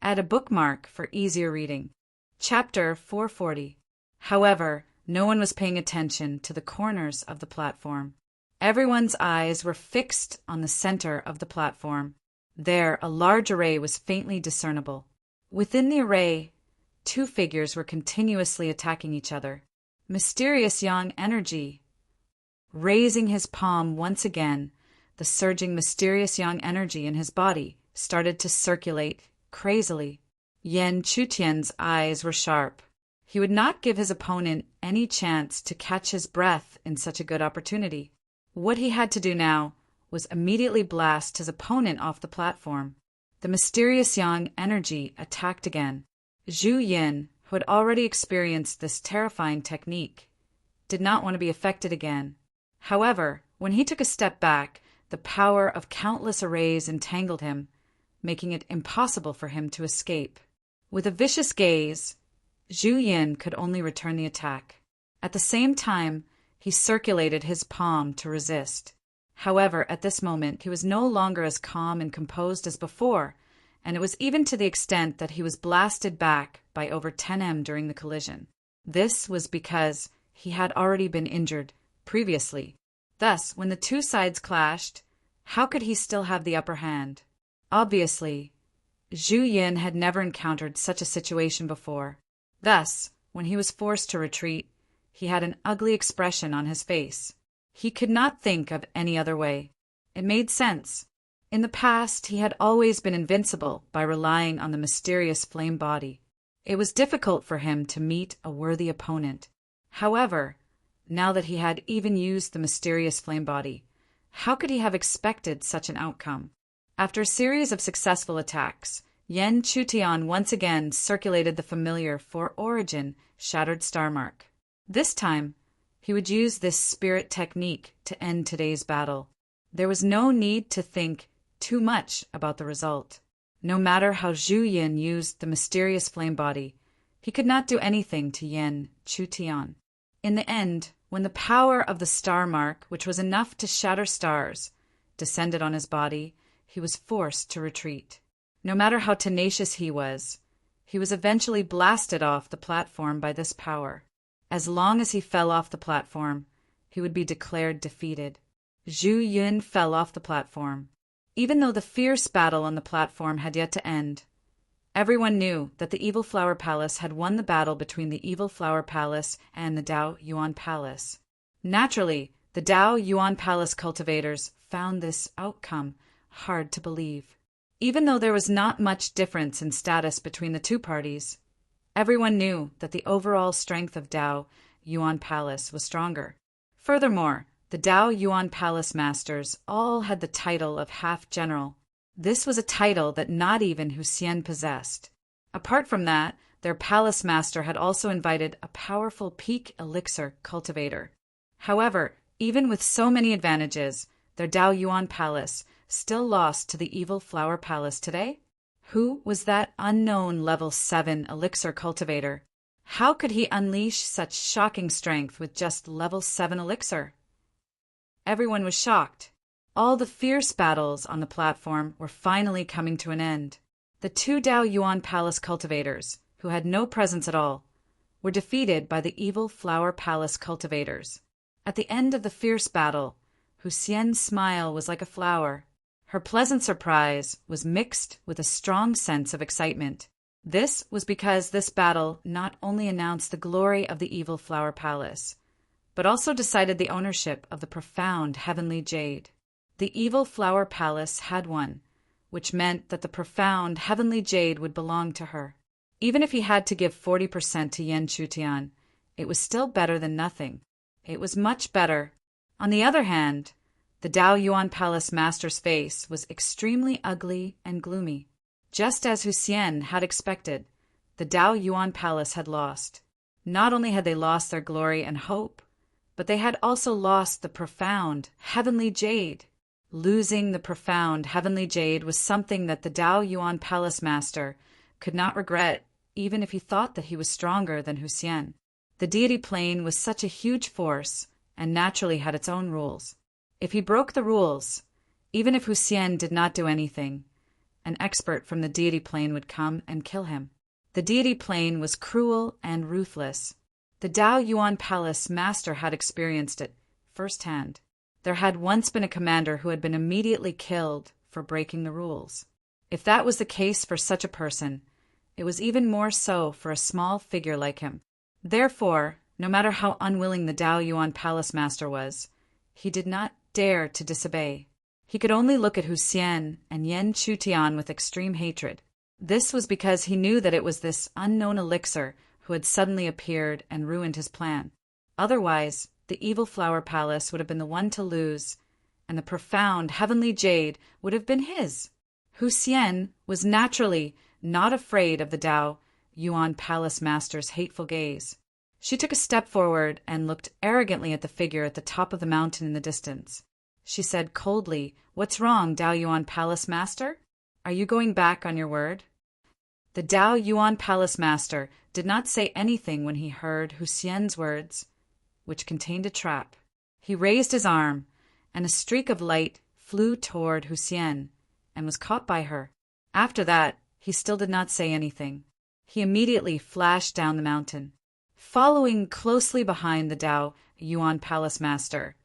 Add a bookmark for easier reading. Chapter 440. However, no one was paying attention to the corners of the platform. Everyone's eyes were fixed on the center of the platform. There, a large array was faintly discernible. Within the array, two figures were continuously attacking each other. Mysterious yang energy. Raising his palm once again, the surging mysterious yang energy in his body started to circulate crazily. Yan Chutian's eyes were sharp. He would not give his opponent any chance to catch his breath in such a good opportunity. What he had to do now was immediately blast his opponent off the platform. The mysterious yang energy attacked again. Zhu Yin, who had already experienced this terrifying technique, did not want to be affected again. However, when he took a step back, the power of countless arrays entangled him, making it impossible for him to escape. With a vicious gaze, Zhu Yin could only return the attack. At the same time, he circulated his palm to resist. However, at this moment, he was no longer as calm and composed as before, and it was even to the extent that he was blasted back by over 10 during the collision. This was because he had already been injured previously. Thus, when the two sides clashed, how could he still have the upper hand? Obviously, Zhu Yin had never encountered such a situation before. Thus, when he was forced to retreat, he had an ugly expression on his face. He could not think of any other way. It made sense. In the past, he had always been invincible by relying on the mysterious flame body. It was difficult for him to meet a worthy opponent. However, now that he had even used the mysterious flame body, how could he have expected such an outcome? After a series of successful attacks, Yan Chutian once again circulated the familiar for origin shattered star mark. This time, he would use this spirit technique to end today's battle. There was no need to think too much about the result. No matter how Zhu Yin used the mysterious flame body, he could not do anything to Yan Chutian. In the end, when the power of the star mark, which was enough to shatter stars, descended on his body, he was forced to retreat. No matter how tenacious he was eventually blasted off the platform by this power. As long as he fell off the platform, he would be declared defeated. Zhu Yun fell off the platform. Even though the fierce battle on the platform had yet to end, everyone knew that the Evil Flower Palace had won the battle between the Evil Flower Palace and the Dao Yuan Palace. Naturally, the Dao Yuan Palace cultivators found this outcome hard to believe. Even though there was not much difference in status between the two parties, everyone knew that the overall strength of Dao Yuan Palace was stronger. Furthermore, the Dao Yuan Palace masters all had the title of half-general. This was a title that not even Huxian possessed. Apart from that, their palace master had also invited a powerful peak elixir cultivator. However, even with so many advantages, their Dao Yuan Palace still lost to the Evil Flower Palace today? Who was that unknown level 7 elixir cultivator? How could he unleash such shocking strength with just level 7 elixir? Everyone was shocked. All the fierce battles on the platform were finally coming to an end. The two Dao Yuan Palace cultivators, who had no presence at all, were defeated by the evil Flower Palace cultivators. At the end of the fierce battle, Hu Xian's smile was like a flower. Her pleasant surprise was mixed with a strong sense of excitement. This was because this battle not only announced the glory of the evil Flower Palace, but also decided the ownership of the profound heavenly jade. The evil Flower Palace had won, which meant that the profound heavenly jade would belong to her. Even if he had to give 40% to Yan Chutian, it was still better than nothing. It was much better. On the other hand, the Dao Yuan Palace master's face was extremely ugly and gloomy. Just as Hu Xian had expected, the Dao Yuan Palace had lost. Not only had they lost their glory and hope, but they had also lost the profound heavenly jade. Losing the profound heavenly jade was something that the Dao Yuan Palace master could not regret, even if he thought that he was stronger than Hu Xian. The deity plane was such a huge force and naturally had its own rules. If he broke the rules, even if Hu Xian did not do anything, an expert from the deity plane would come and kill him. The deity plane was cruel and ruthless. The Dao Yuan Palace master had experienced it firsthand. There had once been a commander who had been immediately killed for breaking the rules. If that was the case for such a person, it was even more so for a small figure like him. Therefore, no matter how unwilling the Dao Yuan Palace master was, he did not dare to disobey. He could only look at Hu Xian and Yan Chutian with extreme hatred. This was because he knew that it was this unknown elixir who had suddenly appeared and ruined his plan. Otherwise, the evil Flower Palace would have been the one to lose, and the profound heavenly jade would have been his. Hu Xian was naturally not afraid of the Dao Yuan Palace master's hateful gaze. She took a step forward and looked arrogantly at the figure at the top of the mountain in the distance. She said coldly, "What's wrong, Dao Yuan Palace master? Are you going back on your word?" The Dao Yuan Palace master did not say anything when he heard Hu Xian's words, which contained a trap. He raised his arm, and a streak of light flew toward Hu Xian and was caught by her. After that, he still did not say anything. He immediately flashed down the mountain. Following closely behind the Dao Yuan Palace master,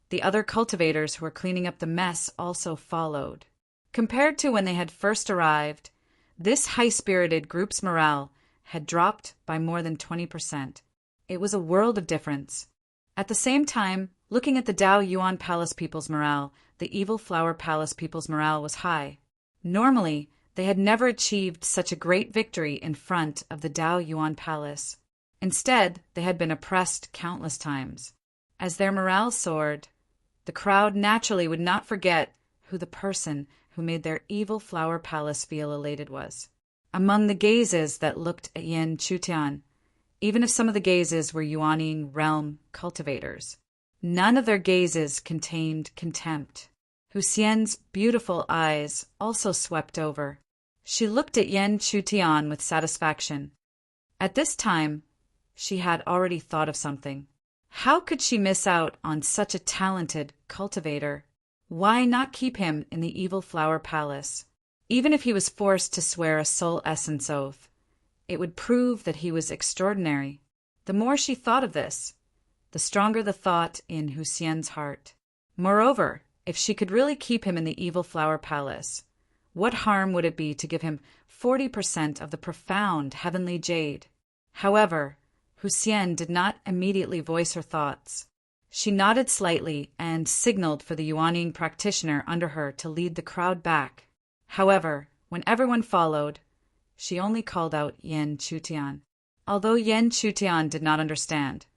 the other cultivators who were cleaning up the mess also followed. Compared to when they had first arrived, this high-spirited group's morale had dropped by more than 20%. It was a world of difference. At the same time, looking at the Dao Yuan Palace people's morale, the evil Flower Palace people's morale was high. Normally, they had never achieved such a great victory in front of the Dao Yuan Palace. Instead, they had been oppressed countless times. As their morale soared, the crowd naturally would not forget who the person who made their evil Flower Palace feel elated was. Among the gazes that looked at Yan Chutian, even if some of the gazes were Yuanine realm cultivators, none of their gazes contained contempt. Hu Xian's beautiful eyes also swept over. She looked at Yan Chutian with satisfaction. At this time, she had already thought of something. How could she miss out on such a talented cultivator? Why not keep him in the evil Flower Palace? Even if he was forced to swear a soul essence oath, it would prove that he was extraordinary. The more she thought of this, the stronger the thought in Hu Xian's heart. Moreover, if she could really keep him in the evil Flower Palace, what harm would it be to give him 40% of the profound heavenly jade? However, Hu Xian did not immediately voice her thoughts. She nodded slightly and signaled for the Yuanine practitioner under her to lead the crowd back. However, when everyone followed, she only called out Yan Chutian. Although Yan Chutian did not understand,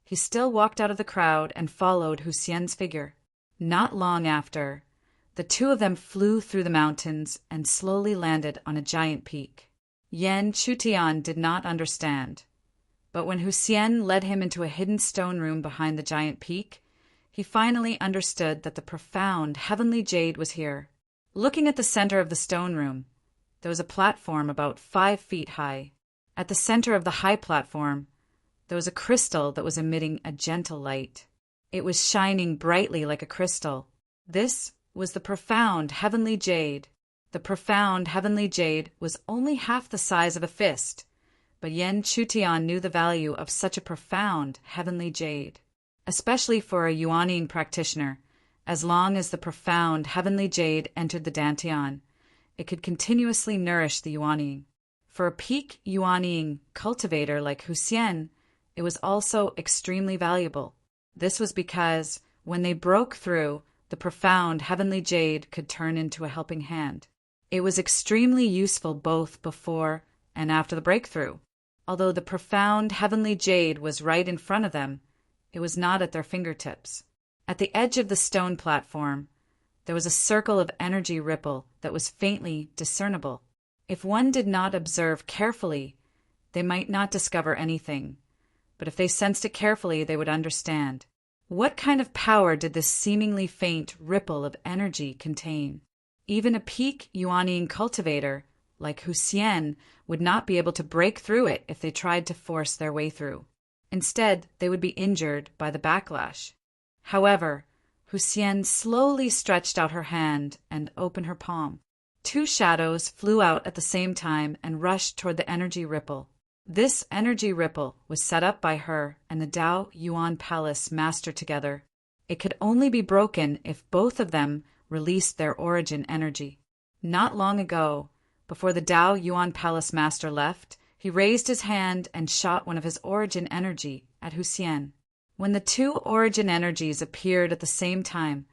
he still walked out of the crowd and followed Hu Xian's figure. Not long after, the two of them flew through the mountains and slowly landed on a giant peak. Yan Chutian did not understand, but when Hu Xian led him into a hidden stone room behind the giant peak, he finally understood that the profound heavenly jade was here. Looking at the center of the stone room, there was a platform about 5 feet high. At the center of the high platform, there was a crystal that was emitting a gentle light. It was shining brightly like a crystal. This was the profound heavenly jade. The profound heavenly jade was only half the size of a fist, but Yen Chutian knew the value of such a profound heavenly jade, especially for a yuanyin practitioner. As long as the profound heavenly jade entered the dantian, it could continuously nourish the yuanyin. For a peak yuanyin cultivator like Huxian, it was also extremely valuable. This was because when they broke through, the profound heavenly jade could turn into a helping hand. It was extremely useful both before and after the breakthrough. Although the profound heavenly jade was right in front of them, it was not at their fingertips. At the edge of the stone platform, there was a circle of energy ripple that was faintly discernible. If one did not observe carefully, they might not discover anything, but if they sensed it carefully, they would understand. What kind of power did this seemingly faint ripple of energy contain? Even a peak yuanyin cultivator like Huxian would not be able to break through it if they tried to force their way through. Instead, they would be injured by the backlash. However, Huxian slowly stretched out her hand and opened her palm. Two shadows flew out at the same time and rushed toward the energy ripple. This energy ripple was set up by her and the Dao Yuan Palace master together. It could only be broken if both of them released their origin energy. Not long ago, before the Dao Yuan Palace master left, he raised his hand and shot one of his origin energy at Huxian. When the two origin energies appeared at the same time,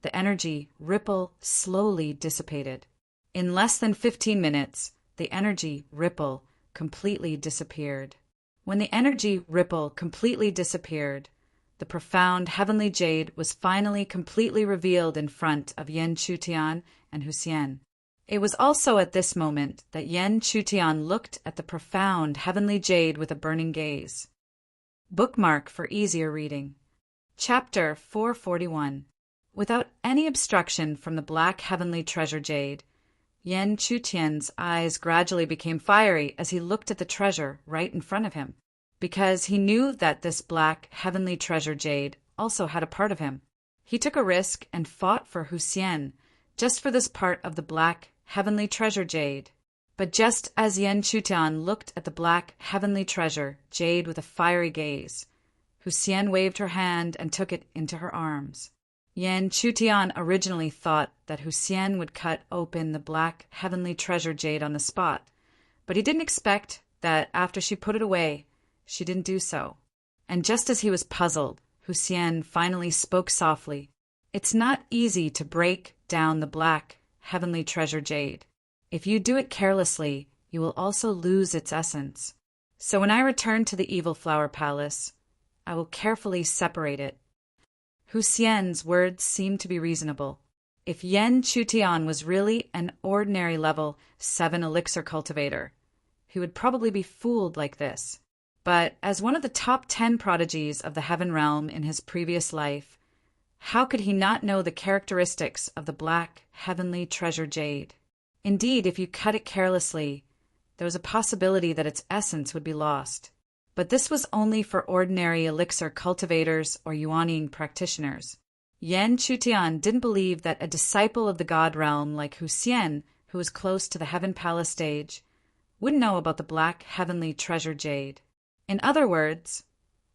the energy ripple slowly dissipated. In less than 15 minutes, the energy ripple completely disappeared. When the energy ripple completely disappeared, the profound heavenly jade was finally completely revealed in front of Yen Chutian and Huxian. It was also at this moment that Yen Chutian looked at the profound heavenly jade with a burning gaze. Bookmark for easier reading. Chapter 441. Without any obstruction from the black heavenly treasure jade, Yen Chutian's eyes gradually became fiery as he looked at the treasure right in front of him, because he knew that this black heavenly treasure jade also had a part of him. He took a risk and fought for Huxian just for this part of the black heavenly treasure jade. But just as Yen Chutian looked at the black heavenly treasure jade with a fiery gaze, Huxian waved her hand and took it into her arms. Yen Chutian originally thought that Huxian would cut open the black heavenly treasure jade on the spot, but he didn't expect that after she put it away, she didn't do so. And just as he was puzzled, Huxian finally spoke softly. "It's not easy to break down the black heavenly treasure jade. If you do it carelessly, you will also lose its essence. So when I return to the Evil Flower Palace, I will carefully separate it." Huxian's words seemed to be reasonable. If Yen Chutian was really an ordinary level 7 elixir cultivator, he would probably be fooled like this. But as one of the top 10 prodigies of the Heaven Realm in his previous life, how could he not know the characteristics of the black heavenly treasure jade? Indeed, if you cut it carelessly, there was a possibility that its essence would be lost. But this was only for ordinary elixir cultivators or yuanyin practitioners. Yen Chutian didn't believe that a disciple of the God realm like Huxian, who was close to the Heaven Palace stage, wouldn't know about the black heavenly treasure jade. In other words,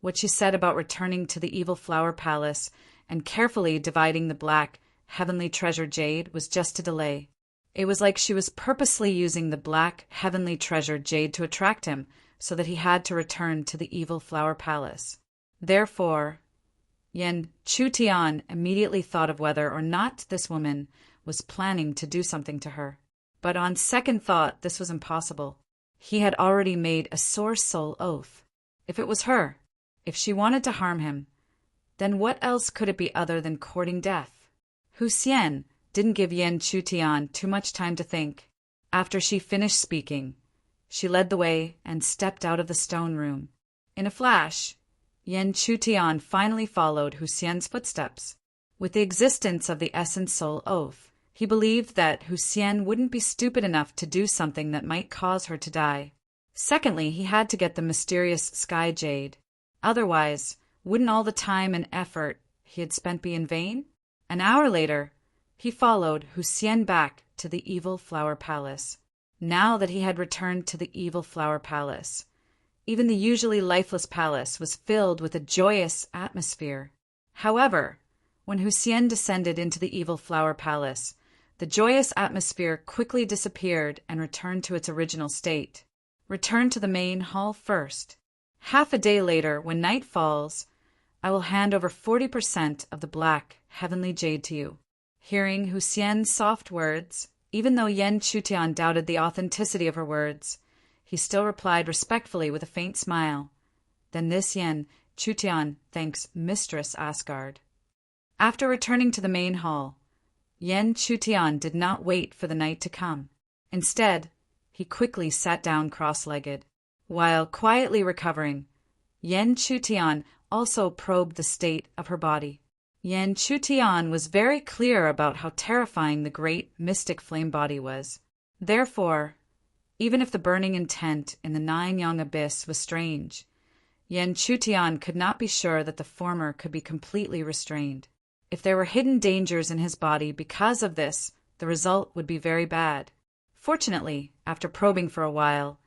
what she said about returning to the Evil Flower Palace and carefully dividing the black heavenly treasure jade was just a delay. It was like she was purposely using the black heavenly treasure jade to attract him, so that he had to return to the Evil Flower Palace. Therefore, Yen Chutian immediately thought of whether or not this woman was planning to do something to her. But on second thought, this was impossible. He had already made a sore soul oath. If it was her, if she wanted to harm him, then what else could it be other than courting death? Huxian didn't give Yen Chutian too much time to think. After she finished speaking, she led the way and stepped out of the stone room. In a flash, Yen Chutian finally followed Huxian's footsteps. With the existence of the Essence Soul Oath, he believed that Huxian wouldn't be stupid enough to do something that might cause her to die. Secondly, he had to get the mysterious Sky Jade. Otherwise, wouldn't all the time and effort he had spent be in vain? An hour later, he followed Huxian back to the Evil Flower Palace. Now that he had returned to the Evil Flower Palace, Even the usually lifeless palace was filled with a joyous atmosphere. However, when Hussein descended into the evil flower palace, the joyous atmosphere quickly disappeared and returned to its original state. Return to the main hall first. Half a day later, when night falls, I will hand over 40% of the black, heavenly jade to you. Hearing Hussein's soft words, even though Yen Chutian doubted the authenticity of her words, he still replied respectfully with a faint smile. Then this Yen Chutian thanks Mistress Asgard. After returning to the main hall, Yen Chutian did not wait for the night to come. Instead, he quickly sat down cross-legged. While quietly recovering, Yen Chutian also probed the state of her body. Yen Chutian was very clear about how terrifying the great mystic flame body was. Therefore, even if the burning intent in the Nine-Yang abyss was strange, Yen Chutian could not be sure that the former could be completely restrained. If there were hidden dangers in his body because of this, the result would be very bad. Fortunately, after probing for a while,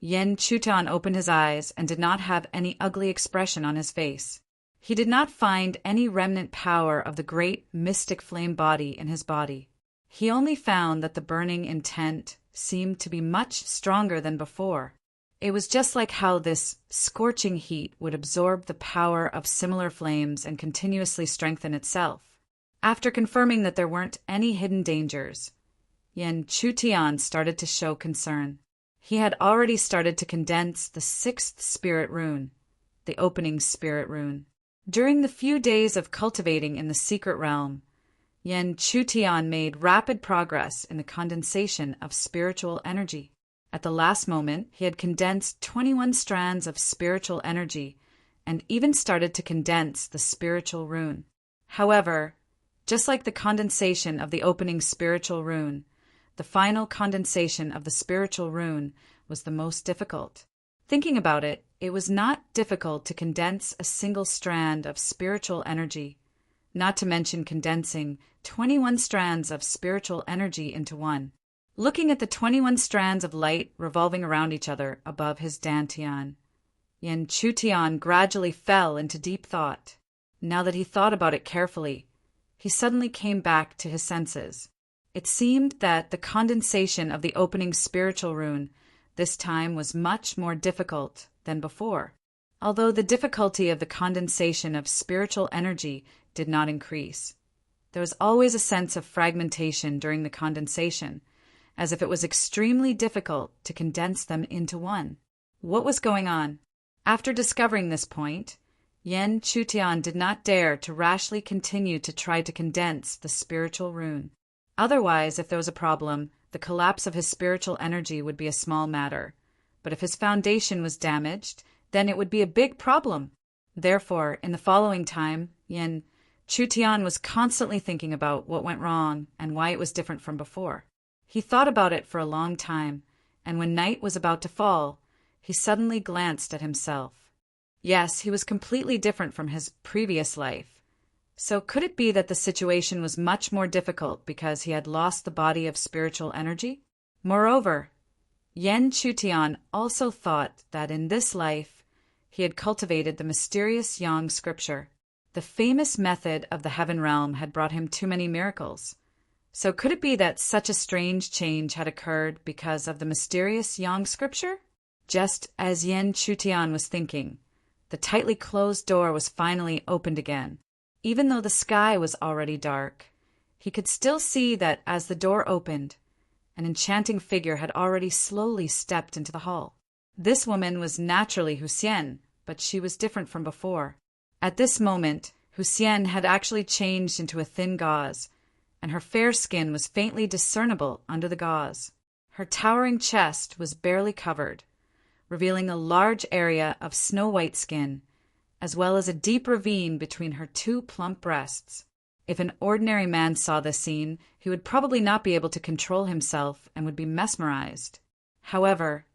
Yen Chutian opened his eyes and did not have any ugly expression on his face. He did not find any remnant power of the great mystic flame body in his body. He only found that the burning intent seemed to be much stronger than before. It was just like how this scorching heat would absorb the power of similar flames and continuously strengthen itself. After confirming that there weren't any hidden dangers, Yen Chutian started to show concern. He had already started to condense the 6th spirit rune, the opening spirit rune. During the few days of cultivating in the secret realm, Yen Chutian made rapid progress in the condensation of spiritual energy. At the last moment, he had condensed 21 strands of spiritual energy and even started to condense the spiritual rune. However, just like the condensation of the opening spiritual rune, the final condensation of the spiritual rune was the most difficult. Thinking about it, it was not difficult to condense a single strand of spiritual energy, not to mention condensing 21 strands of spiritual energy into one. Looking at the 21 strands of light revolving around each other above his dantian, Yen Chutian gradually fell into deep thought. Now that he thought about it carefully, he suddenly came back to his senses. It seemed that the condensation of the opening spiritual rune this time was much more difficult than before. Although the difficulty of the condensation of spiritual energy did not increase, there was always a sense of fragmentation during the condensation, as if it was extremely difficult to condense them into one. What was going on? After discovering this point, Yen Chutian did not dare to rashly continue to try to condense the spiritual rune. Otherwise, if there was a problem, the collapse of his spiritual energy would be a small matter. But if his foundation was damaged, then it would be a big problem. Therefore, in the following time, Yen Chutian was constantly thinking about what went wrong and why it was different from before. He thought about it for a long time, and when night was about to fall, he suddenly glanced at himself. Yes, he was completely different from his previous life. So could it be that the situation was much more difficult because he had lost the body of spiritual energy? Moreover, Yen Chutian also thought that in this life he had cultivated the mysterious Yang scripture. The famous method of the heaven realm had brought him too many miracles. So could it be that such a strange change had occurred because of the mysterious Yang scripture? Just as Yen Chutian was thinking, the tightly closed door was finally opened again. Even though the sky was already dark, he could still see that as the door opened, an enchanting figure had already slowly stepped into the hall. This woman was naturally Hussein, but she was different from before. At this moment, Hussein had actually changed into a thin gauze, and her fair skin was faintly discernible under the gauze. Her towering chest was barely covered, revealing a large area of snow-white skin, as well as a deep ravine between her two plump breasts. If an ordinary man saw this scene, he would probably not be able to control himself and would be mesmerized. However,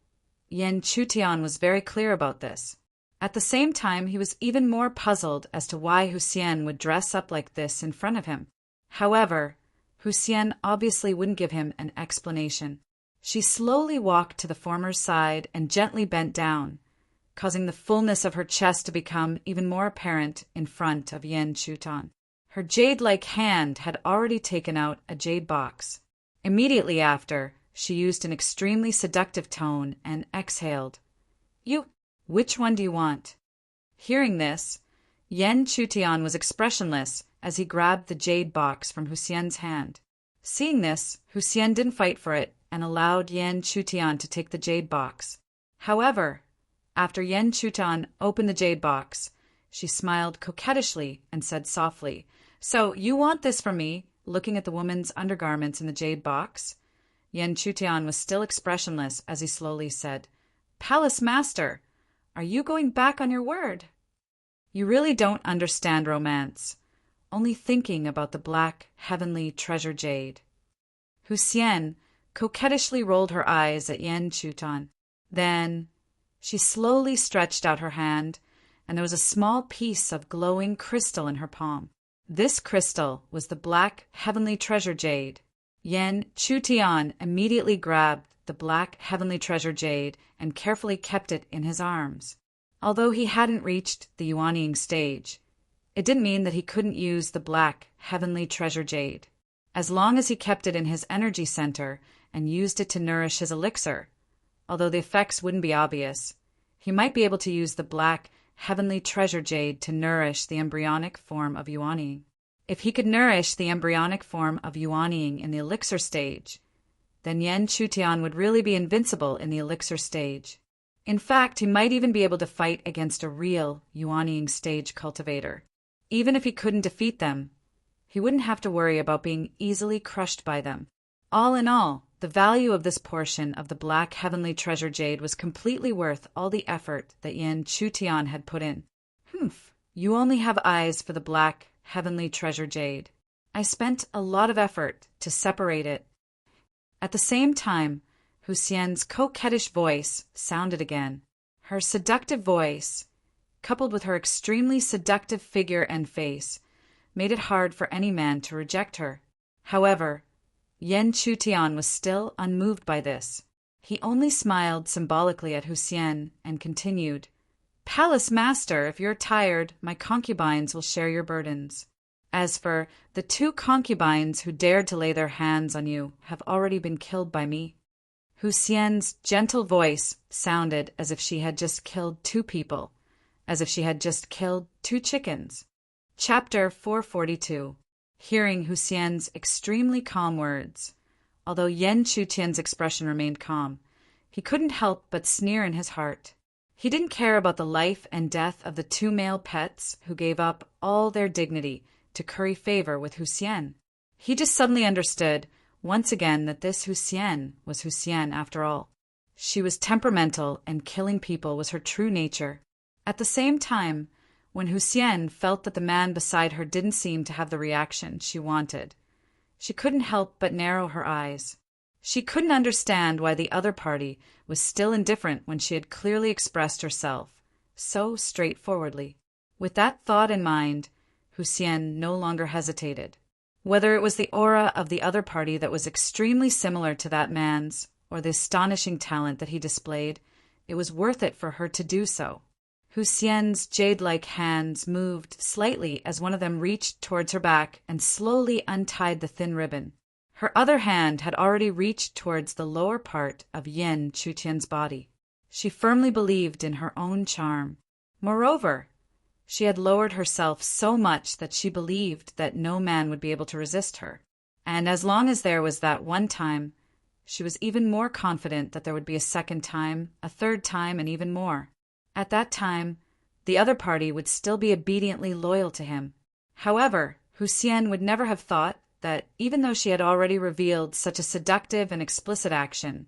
Yen Chutian was very clear about this. At the same time, he was even more puzzled as to why Hussein would dress up like this in front of him. However, Hussein obviously wouldn't give him an explanation. She slowly walked to the former's side and gently bent down, causing the fullness of her chest to become even more apparent in front of Yen Chutan. Her jade-like hand had already taken out a jade box. Immediately after, she used an extremely seductive tone and exhaled, "You, which one do you want?" Hearing this, Yen Chutian was expressionless as he grabbed the jade box from Husien's hand. Seeing this, Husien didn't fight for it and allowed Yen Chutian to take the jade box. However, after Yen Chutian opened the jade box, she smiled coquettishly and said softly, "So you want this from me?" Looking at the woman's undergarments in the jade box. Yen Chutian was still expressionless as he slowly said, "Palace Master, are you going back on your word? You really don't understand romance, only thinking about the black, heavenly treasure jade." Husien coquettishly rolled her eyes at Yen Chutan. Then she slowly stretched out her hand, and there was a small piece of glowing crystal in her palm. This crystal was the black, heavenly treasure jade. Yen Chutian immediately grabbed the black, heavenly treasure jade and carefully kept it in his arms. Although he hadn't reached the yuanying stage, it didn't mean that he couldn't use the black, heavenly treasure jade. As long as he kept it in his energy center and used it to nourish his elixir, although the effects wouldn't be obvious, he might be able to use the black, heavenly treasure jade to nourish the embryonic form of yuanying. If he could nourish the embryonic form of yuanying in the elixir stage, then Yen Chutian would really be invincible in the elixir stage. In fact, he might even be able to fight against a real yuanying stage cultivator. Even if he couldn't defeat them, he wouldn't have to worry about being easily crushed by them. All in all, the value of this portion of the black heavenly treasure jade was completely worth all the effort that Yen Chutian had put in. "Humph, you only have eyes for the black heavenly treasure jade. I spent a lot of effort to separate it." At the same time, Husien's coquettish voice sounded again. Her seductive voice, coupled with her extremely seductive figure and face, made it hard for any man to reject her. However, Yen Chutian was still unmoved by this. He only smiled symbolically at Husien and continued, "Palace Master, if you're tired, my concubines will share your burdens. As for the 2 concubines who dared to lay their hands on you have already been killed by me." Husien's gentle voice sounded as if she had just killed 2 people, as if she had just killed 2 chickens. Chapter 442. Hearing Husien's extremely calm words, although Yen Chutian's expression remained calm, he couldn't help but sneer in his heart. He didn't care about the life and death of the 2 male pets who gave up all their dignity to curry favor with Husien. He just suddenly understood once again that this Husien was Husien after all. She was temperamental, and killing people was her true nature. At the same time, when Husien felt that the man beside her didn't seem to have the reaction she wanted, she couldn't help but narrow her eyes. She couldn't understand why the other party was still indifferent when she had clearly expressed herself so straightforwardly. With that thought in mind, Husien no longer hesitated. Whether it was the aura of the other party that was extremely similar to that man's, or the astonishing talent that he displayed, it was worth it for her to do so. Husien's jade-like hands moved slightly as one of them reached towards her back and slowly untied the thin ribbon. Her other hand had already reached towards the lower part of Yen Chutian's body. She firmly believed in her own charm. Moreover, she had lowered herself so much that she believed that no man would be able to resist her. And as long as there was that one time, she was even more confident that there would be a second time, a third time, and even more. At that time, the other party would still be obediently loyal to him. However, Husien would never have thought that, even though she had already revealed such a seductive and explicit action,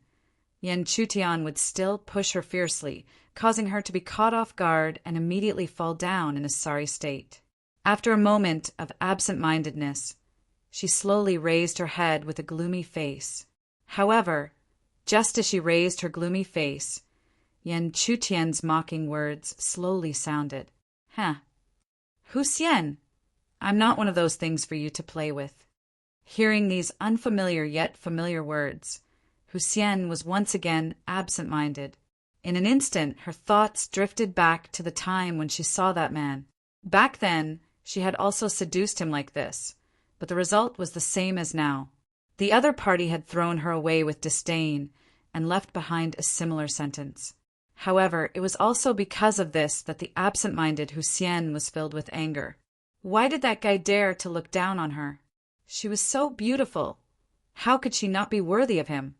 Yen Chutian would still push her fiercely, causing her to be caught off guard and immediately fall down in a sorry state. After a moment of absent-mindedness, she slowly raised her head with a gloomy face. However, just as she raised her gloomy face, Yen Chutian's mocking words slowly sounded. Husien, I'm not one of those things for you to play with." Hearing these unfamiliar yet familiar words, Husien was once again absent-minded. In an instant, her thoughts drifted back to the time when she saw that man. Back then, she had also seduced him like this, but the result was the same as now. The other party had thrown her away with disdain and left behind a similar sentence. However, it was also because of this that the absent-minded Hussein was filled with anger. Why did that guy dare to look down on her? She was so beautiful. How could she not be worthy of him?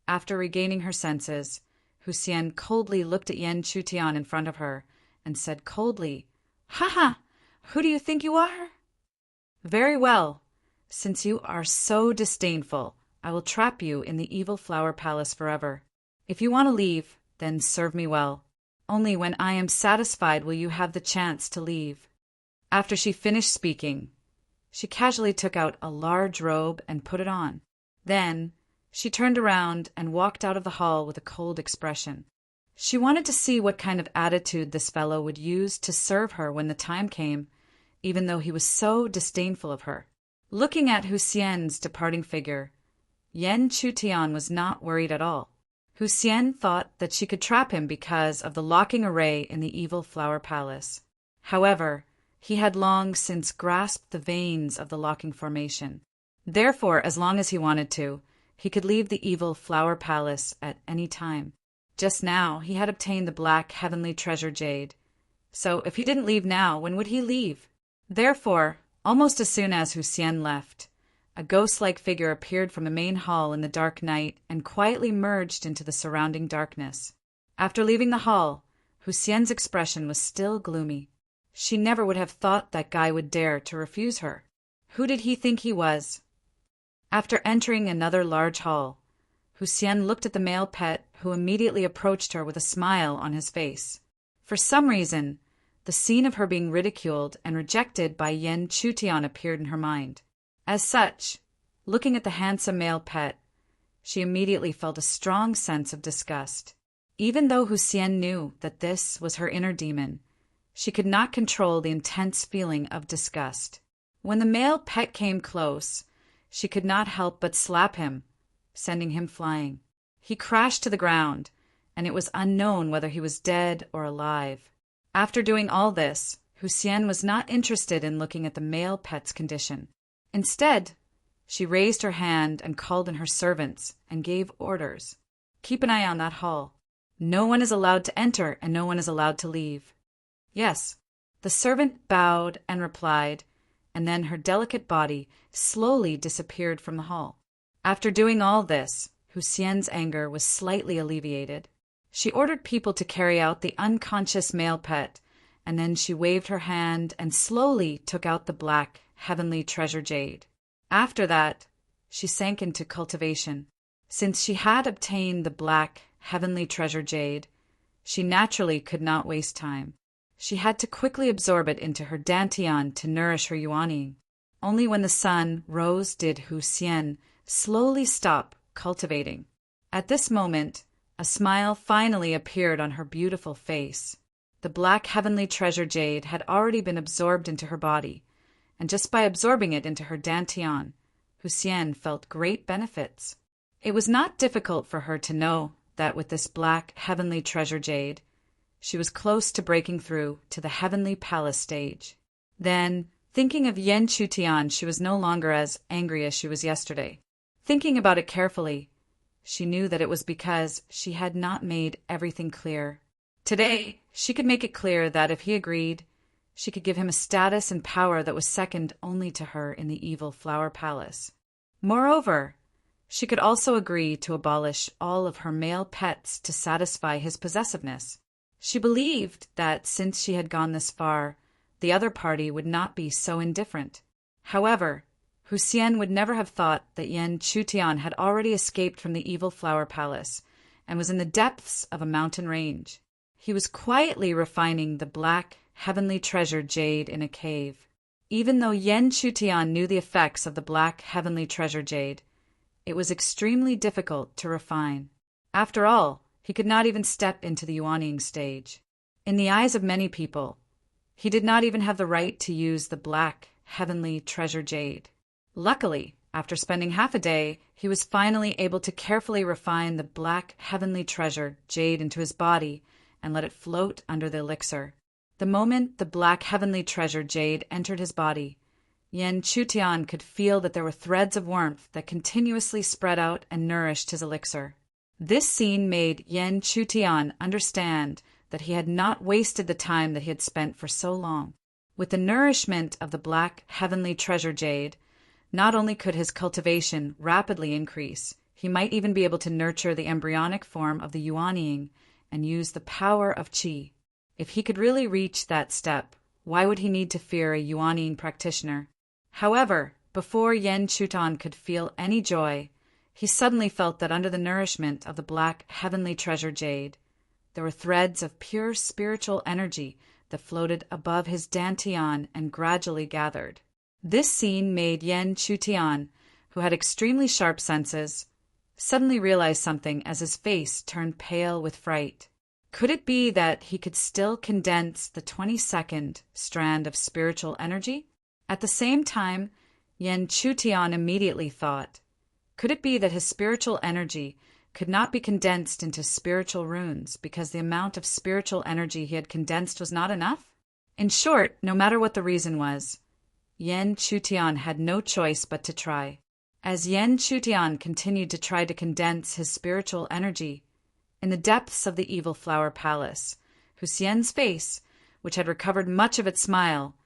After regaining her senses, Hussein coldly looked at Yen Chutian in front of her and said coldly, "Ha ha! Who do you think you are? Very well. Since you are so disdainful, I will trap you in the evil flower palace forever. If you want to leave, then serve me well. Only when I am satisfied will you have the chance to leave." After she finished speaking, she casually took out a large robe and put it on. Then she turned around and walked out of the hall with a cold expression. She wanted to see what kind of attitude this fellow would use to serve her when the time came, even though he was so disdainful of her. Looking at Hussein's departing figure, Yen Chutian was not worried at all. Hussein thought that she could trap him because of the locking array in the evil flower palace. However, he had long since grasped the veins of the locking formation. Therefore, as long as he wanted to, he could leave the evil flower palace at any time. Just now, he had obtained the black heavenly treasure jade. So if he didn't leave now, when would he leave? Therefore, almost as soon as Hussein left, a ghost-like figure appeared from the main hall in the dark night and quietly merged into the surrounding darkness. After leaving the hall, Hussein's expression was still gloomy. She never would have thought that guy would dare to refuse her. Who did he think he was? After entering another large hall, Hussein looked at the male pet, who immediately approached her with a smile on his face. For some reason, the scene of her being ridiculed and rejected by Yen Chutian appeared in her mind. As such, looking at the handsome male pet, she immediately felt a strong sense of disgust. Even though Hussein knew that this was her inner demon, she could not control the intense feeling of disgust. When the male pet came close, she could not help but slap him, sending him flying. He crashed to the ground, and it was unknown whether he was dead or alive. After doing all this, Hussein was not interested in looking at the male pet's condition. Instead, she raised her hand and called in her servants and gave orders. "Keep an eye on that hall. No one is allowed to enter and no one is allowed to leave." "Yes." The servant bowed and replied, and then her delicate body slowly disappeared from the hall. After doing all this, Hussein's anger was slightly alleviated. She ordered people to carry out the unconscious male pet, and then she waved her hand and slowly took out the black, heavenly treasure jade. After that, she sank into cultivation. Since she had obtained the black, heavenly treasure jade, she naturally could not waste time. She had to quickly absorb it into her dantian to nourish her yuaning. Only when the sun rose did Hussein slowly stop cultivating. At this moment, a smile finally appeared on her beautiful face. The black heavenly treasure jade had already been absorbed into her body, and just by absorbing it into her dantian, Hussein felt great benefits. It was not difficult for her to know that with this black heavenly treasure jade, she was close to breaking through to the heavenly palace stage. Then, thinking of Yen Chutian, she was no longer as angry as she was yesterday. Thinking about it carefully, she knew that it was because she had not made everything clear. Today, she could make it clear that if he agreed, she could give him a status and power that was second only to her in the evil flower palace. Moreover, she could also agree to abolish all of her male pets to satisfy his possessiveness. She believed that since she had gone this far, the other party would not be so indifferent. However, Hussein would never have thought that Yen Chutian had already escaped from the evil flower palace and was in the depths of a mountain range. He was quietly refining the black, heavenly treasure jade in a cave. Even though Yen Chutian knew the effects of the black, heavenly treasure jade, it was extremely difficult to refine. After all, he could not even step into the yuaning stage. In the eyes of many people, he did not even have the right to use the black, heavenly treasure jade. Luckily, After spending half a day, he was finally able to carefully refine the black heavenly treasure jade into his body and let it float under the elixir. The moment the black heavenly treasure jade entered his body, Yen Chutian could feel that there were threads of warmth that continuously spread out and nourished his elixir. This scene made Yen Chutian understand that he had not wasted the time that he had spent for so long. With the nourishment of the black heavenly treasure jade, not only could his cultivation rapidly increase, he might even be able to nurture the embryonic form of the Yuan and use the power of qi. If he could really reach that step, why would he need to fear a Yuan practitioner? However, before Yen Chutan could feel any joy, he suddenly felt that under the nourishment of the black heavenly treasure jade, there were threads of pure spiritual energy that floated above his dantian and gradually gathered. This scene made Yen Chutian, who had extremely sharp senses, suddenly realize something as his face turned pale with fright. Could it be that he could still condense the 22nd strand of spiritual energy? At the same time, Yen Chutian immediately thought, could it be that his spiritual energy could not be condensed into spiritual runes because the amount of spiritual energy he had condensed was not enough? In short, no matter what the reason was, Yen Chutian had no choice but to try. As Yen Chutian continued to try to condense his spiritual energy, in the depths of the Evil Flower Palace, Husien's face, which had recovered much of its smile,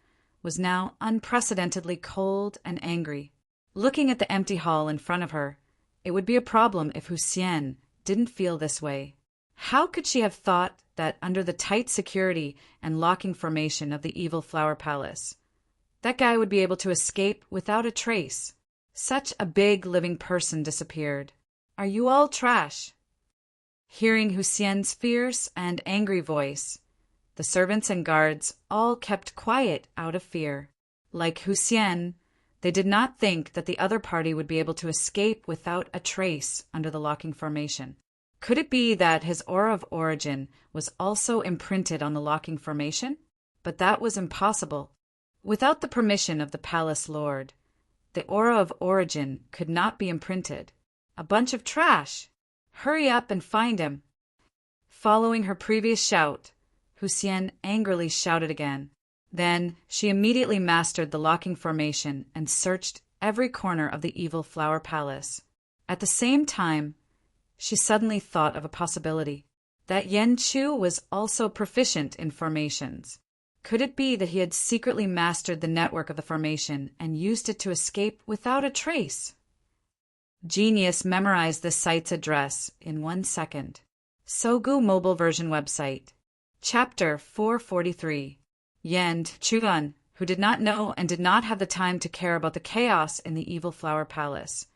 was now unprecedentedly cold and angry. Looking at the empty hall in front of her, it would be a problem if Husien didn't feel this way. How could she have thought that under the tight security and locking formation of the Evil Flower Palace, that guy would be able to escape without a trace? Such a big living person disappeared. Are you all trash? Hearing Husien's fierce and angry voice, the servants and guards all kept quiet out of fear. Like Husien, they did not think that the other party would be able to escape without a trace under the locking formation. Could it be that his aura of origin was also imprinted on the locking formation? But that was impossible. Without the permission of the palace lord, the aura of origin could not be imprinted. A bunch of trash! Hurry up and find him! Following her previous shout, Husien angrily shouted again. Then she immediately mastered the locking formation and searched every corner of the Evil Flower Palace. At the same time, she suddenly thought of a possibility. That Yen Chu was also proficient in formations. Could it be that he had secretly mastered the network of the formation and used it to escape without a trace? Genius memorized this site's address in 1 second. Sogu mobile version website. Chapter 443. Yen Chuan, who did not know and did not have the time to care about the chaos in the Evil Flower Palace,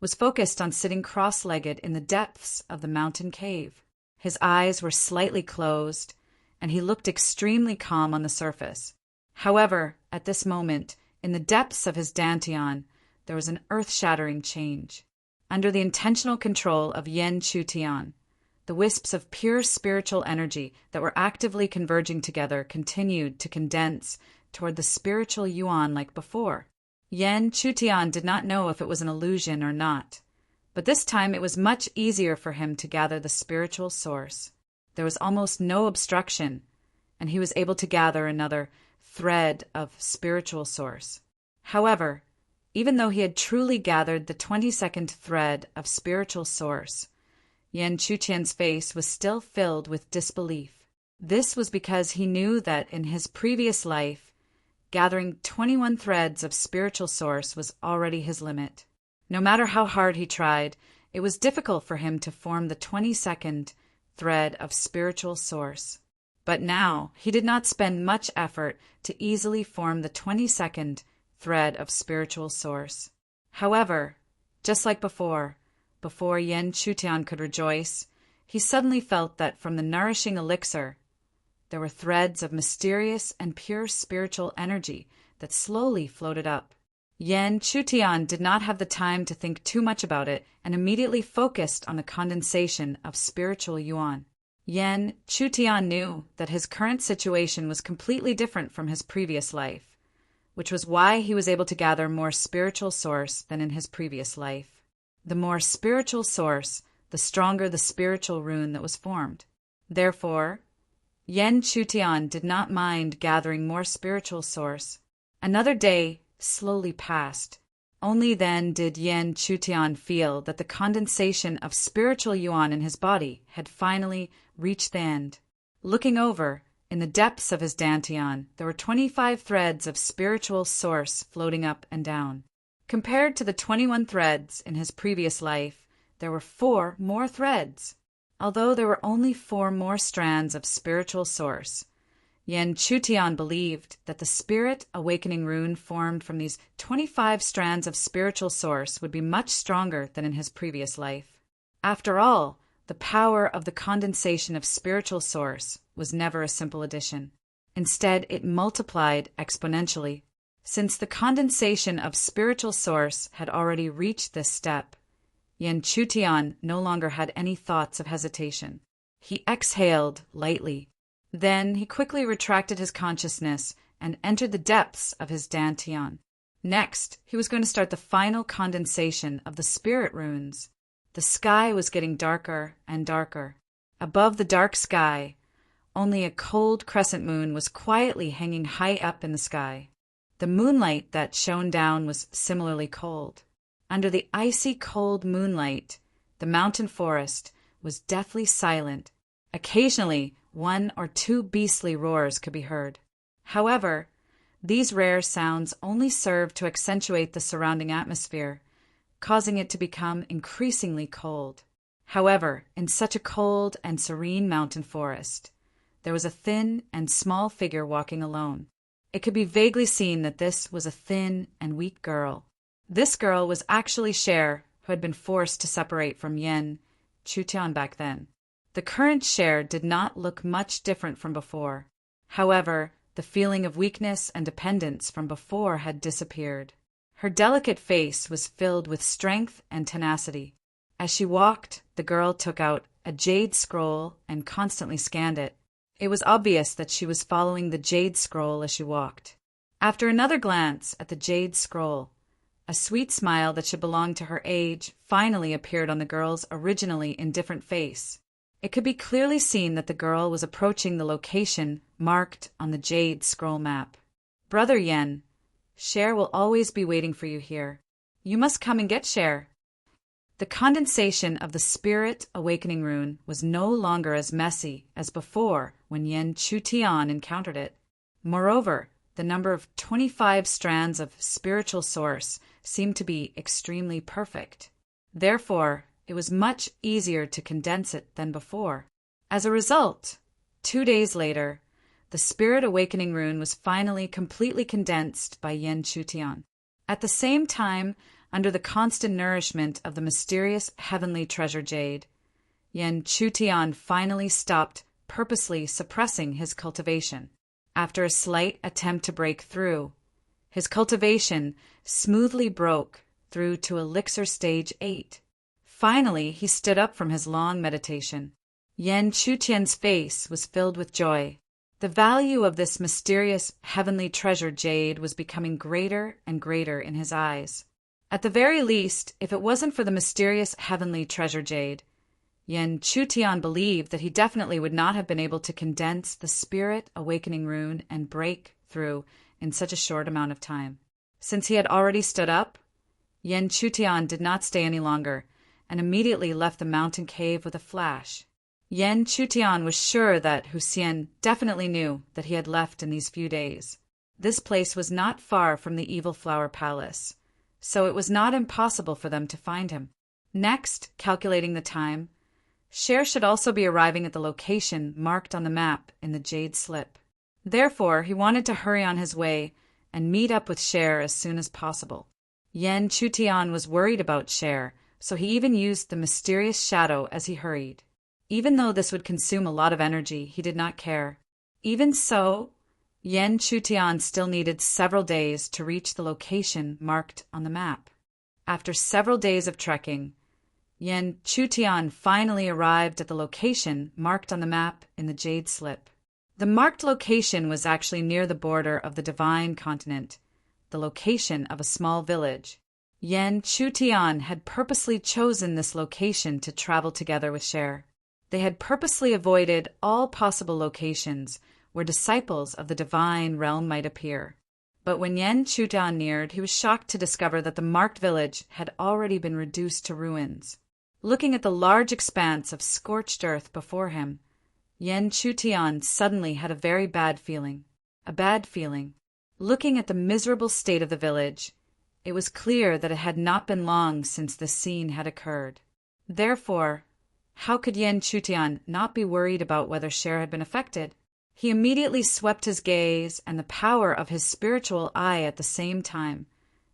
was focused on sitting cross-legged in the depths of the mountain cave. His eyes were slightly closed, and he looked extremely calm on the surface. However, at this moment, in the depths of his dantian, there was an earth-shattering change. Under the intentional control of Yen Chutian, the wisps of pure spiritual energy that were actively converging together continued to condense toward the spiritual Yuan like before. Yen Chutian did not know if it was an illusion or not, but this time it was much easier for him to gather the spiritual source. There was almost no obstruction, and he was able to gather another thread of spiritual source. However, even though he had truly gathered the 22nd thread of spiritual source, Yen Chutian's face was still filled with disbelief. This was because he knew that in his previous life, gathering 21 threads of spiritual source was already his limit. No matter how hard he tried, it was difficult for him to form the 22nd thread of spiritual source. But now he did not spend much effort to easily form the 22nd thread of spiritual source. However, just like before Yen Chutian could rejoice, he suddenly felt that from the nourishing elixir, there were threads of mysterious and pure spiritual energy that slowly floated up. Yen Chutian did not have the time to think too much about it and immediately focused on the condensation of spiritual Yuan. Yen Chutian knew that his current situation was completely different from his previous life. which was why he was able to gather more spiritual source than in his previous life. The more spiritual source, the stronger the spiritual rune that was formed. Therefore, Yen Chutian did not mind gathering more spiritual source. Another day slowly passed. Only then did Yen Chutian feel that the condensation of spiritual yuan in his body had finally reached the end. Looking over, in the depths of his dantian, there were 25 threads of spiritual source floating up and down. Compared to the 21 threads in his previous life, there were 4 more threads. Although there were only 4 more strands of spiritual source, Yen Chutian believed that the spirit awakening rune formed from these 25 strands of spiritual source would be much stronger than in his previous life. After all, the power of the condensation of spiritual source was never a simple addition. Instead, it multiplied exponentially. Since the condensation of spiritual source had already reached this step, Yen Chutian no longer had any thoughts of hesitation. He exhaled lightly. Then he quickly retracted his consciousness and entered the depths of his dantian. Next, he was going to start the final condensation of the spirit runes. The sky was getting darker and darker. Above the dark sky, only a cold crescent moon was quietly hanging high up in the sky. The moonlight that shone down was similarly cold. Under the icy cold moonlight, the mountain forest was deathly silent. Occasionally, 1 or 2 beastly roars could be heard. However, these rare sounds only served to accentuate the surrounding atmosphere, causing it to become increasingly cold. However, in such a cold and serene mountain forest, there was a thin and small figure walking alone. It could be vaguely seen that this was a thin and weak girl. This girl was actually Cher, who had been forced to separate from Yen Chutian back then. The current Cher did not look much different from before. However, the feeling of weakness and dependence from before had disappeared. Her delicate face was filled with strength and tenacity. As she walked, the girl took out a jade scroll and constantly scanned it. It was obvious that she was following the jade scroll as she walked. After another glance at the jade scroll, a sweet smile that should belong to her age finally appeared on the girl's originally indifferent face. It could be clearly seen that the girl was approaching the location marked on the jade scroll map. "Brother Yen, Cher will always be waiting for you here. You must come and get Cher." The condensation of the spirit awakening rune was no longer as messy as before when Yen Chutian encountered it. Moreover, the number of 25 strands of spiritual source seemed to be extremely perfect. Therefore, it was much easier to condense it than before. As a result, 2 days later, the spirit awakening rune was finally completely condensed by Yen Chutian. At the same time, under the constant nourishment of the mysterious heavenly treasure jade, Yen Chutian finally stopped purposely suppressing his cultivation. After a slight attempt to break through, his cultivation smoothly broke through to elixir stage 8. Finally, he stood up from his long meditation. Yen Chutian's face was filled with joy. The value of this mysterious heavenly treasure jade was becoming greater and greater in his eyes. At the very least, if it wasn't for the mysterious heavenly treasure jade, Yen Chutian believed that he definitely would not have been able to condense the spirit awakening rune and break through in such a short amount of time. Since he had already stood up, Yen Chutian did not stay any longer and immediately left the mountain cave with a flash. Yen Chutian was sure that Hussein definitely knew that he had left in these few days. This place was not far from the Evil Flower Palace, so it was not impossible for them to find him. Next, calculating the time, Cher should also be arriving at the location marked on the map in the jade slip. Therefore, he wanted to hurry on his way and meet up with Cher as soon as possible. Yen Chutian was worried about Cher, so he even used the mysterious shadow as he hurried. Even though this would consume a lot of energy, he did not care. Even so, Yen Chutian still needed several days to reach the location marked on the map. After several days of trekking, Yen Chutian finally arrived at the location marked on the map in the jade slip. The marked location was actually near the border of the Divine Continent, the location of a small village. Yen Chutian had purposely chosen this location to travel together with Cher. They had purposely avoided all possible locations where disciples of the divine realm might appear. But when Yen Chutian neared, he was shocked to discover that the marked village had already been reduced to ruins. Looking at the large expanse of scorched earth before him, Yen Chutian suddenly had a very bad feeling. A bad feeling. Looking at the miserable state of the village, it was clear that it had not been long since this scene had occurred. Therefore, how could Yen Chutian not be worried about whether Cher had been affected? He immediately swept his gaze and the power of his spiritual eye at the same time,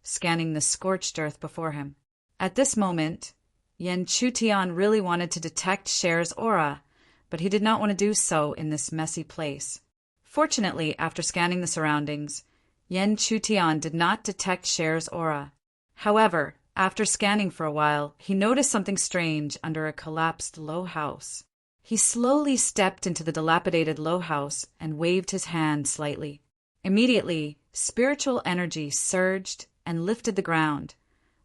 scanning the scorched earth before him. At this moment, Yen Chutian really wanted to detect Cher's aura, but he did not want to do so in this messy place. Fortunately, after scanning the surroundings, Yen Chutian did not detect Cher's aura. However, after scanning for a while, he noticed something strange under a collapsed low house. He slowly stepped into the dilapidated low house and waved his hand slightly. Immediately, spiritual energy surged and lifted the ground,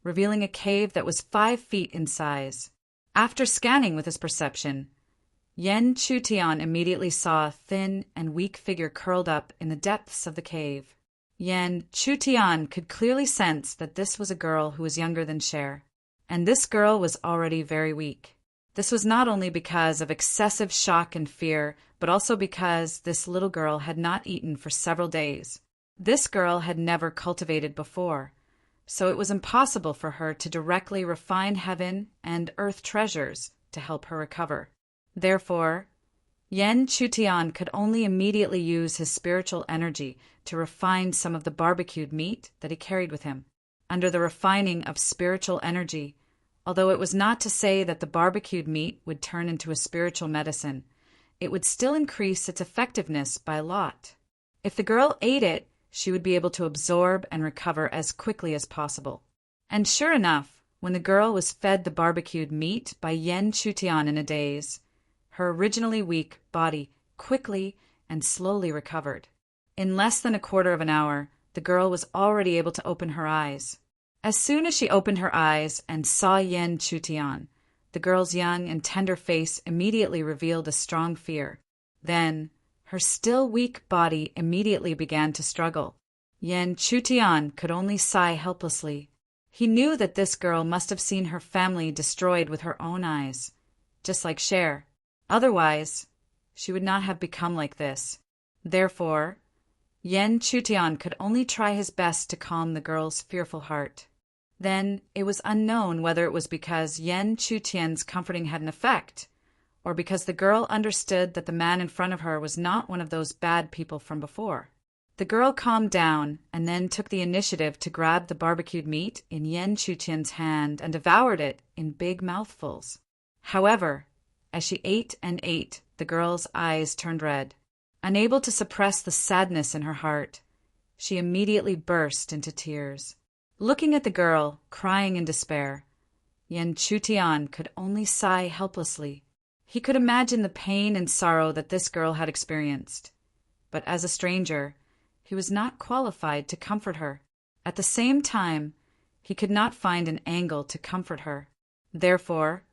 revealing a cave that was 5 feet in size. After scanning with his perception, Yen Chutian immediately saw a thin and weak figure curled up in the depths of the cave. Yen Chutian could clearly sense that this was a girl who was younger than Cher, and this girl was already very weak. This was not only because of excessive shock and fear, but also because this little girl had not eaten for several days. This girl had never cultivated before, so it was impossible for her to directly refine heaven and earth treasures to help her recover. Therefore, Yen Chutian could only immediately use his spiritual energy to refine some of the barbecued meat that he carried with him. Under the refining of spiritual energy, although it was not to say that the barbecued meat would turn into a spiritual medicine, it would still increase its effectiveness by a lot. If the girl ate it, she would be able to absorb and recover as quickly as possible. And sure enough, when the girl was fed the barbecued meat by Yen Chutian in a daze, her originally weak body quickly and slowly recovered. In less than a quarter of an hour, the girl was already able to open her eyes. As soon as she opened her eyes and saw Yen Chutian, the girl's young and tender face immediately revealed a strong fear. Then, her still weak body immediately began to struggle. Yen Chutian could only sigh helplessly. He knew that this girl must have seen her family destroyed with her own eyes, just like Cher. Otherwise, she would not have become like this. Therefore, Yen Chutian could only try his best to calm the girl's fearful heart. Then it was unknown whether it was because Yen Chutian's comforting had an effect, or because the girl understood that the man in front of her was not one of those bad people from before. The girl calmed down and then took the initiative to grab the barbecued meat in Yen Chutian's hand and devoured it in big mouthfuls. However, as she ate and ate, the girl's eyes turned red. Unable to suppress the sadness in her heart, she immediately burst into tears. Looking at the girl, crying in despair, Yen Chutian could only sigh helplessly. He could imagine the pain and sorrow that this girl had experienced. But as a stranger, he was not qualified to comfort her. At the same time, he could not find an angle to comfort her. Therefore,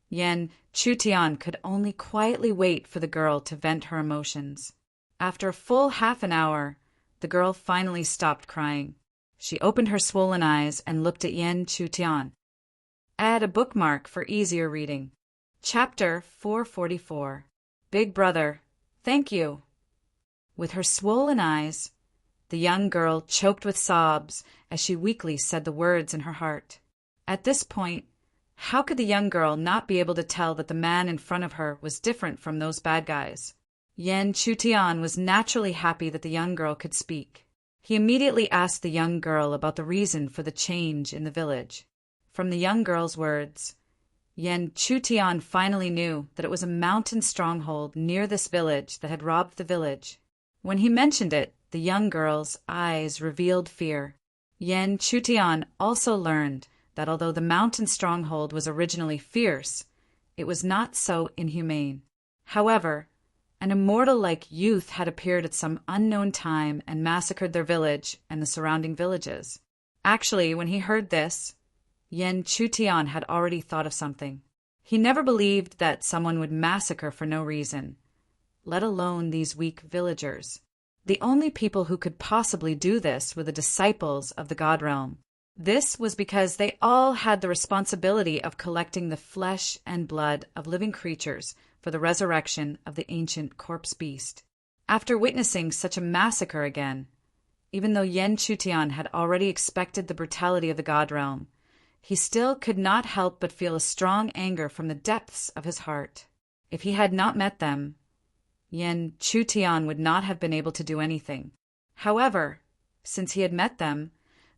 Yen Chutian could only quietly wait for the girl to vent her emotions. After a full half an hour, the girl finally stopped crying. She opened her swollen eyes and looked at Yen Chutian. Add a bookmark for easier reading. Chapter 444. Big Brother, Thank You. With her swollen eyes, the young girl choked with sobs as she weakly said the words in her heart. At this point, how could the young girl not be able to tell that the man in front of her was different from those bad guys? Yen Chutian was naturally happy that the young girl could speak. He immediately asked the young girl about the reason for the change in the village. From the young girl's words, Yen Chutian finally knew that it was a mountain stronghold near this village that had robbed the village. When he mentioned it, the young girl's eyes revealed fear. Yen Chutian also learned that although the mountain stronghold was originally fierce, it was not so inhumane. However, An immortal-like youth had appeared at some unknown time and massacred their village and the surrounding villages. Actually, when he heard this, Yen Chutian had already thought of something. He never believed that someone would massacre for no reason, let alone these weak villagers. The only people who could possibly do this were the disciples of the God Realm. This was because they all had the responsibility of collecting the flesh and blood of living creatures for the resurrection of the ancient corpse beast. After witnessing such a massacre again, even though Yen Chutian had already expected the brutality of the God Realm, he still could not help but feel a strong anger from the depths of his heart. If he had not met them, Yen Chutian would not have been able to do anything. However, since he had met them,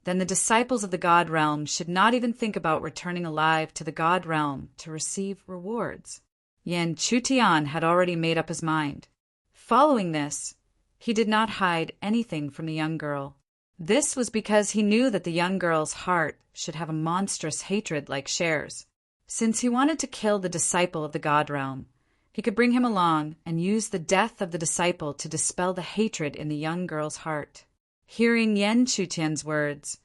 then the disciples of the God Realm should not even think about returning alive to the God Realm to receive rewards. Yen Chutian had already made up his mind. Following this, he did not hide anything from the young girl. This was because he knew that the young girl's heart should have a monstrous hatred like Cher's. Since he wanted to kill the disciple of the God Realm, he could bring him along and use the death of the disciple to dispel the hatred in the young girl's heart. Hearing Yen Chutian's words,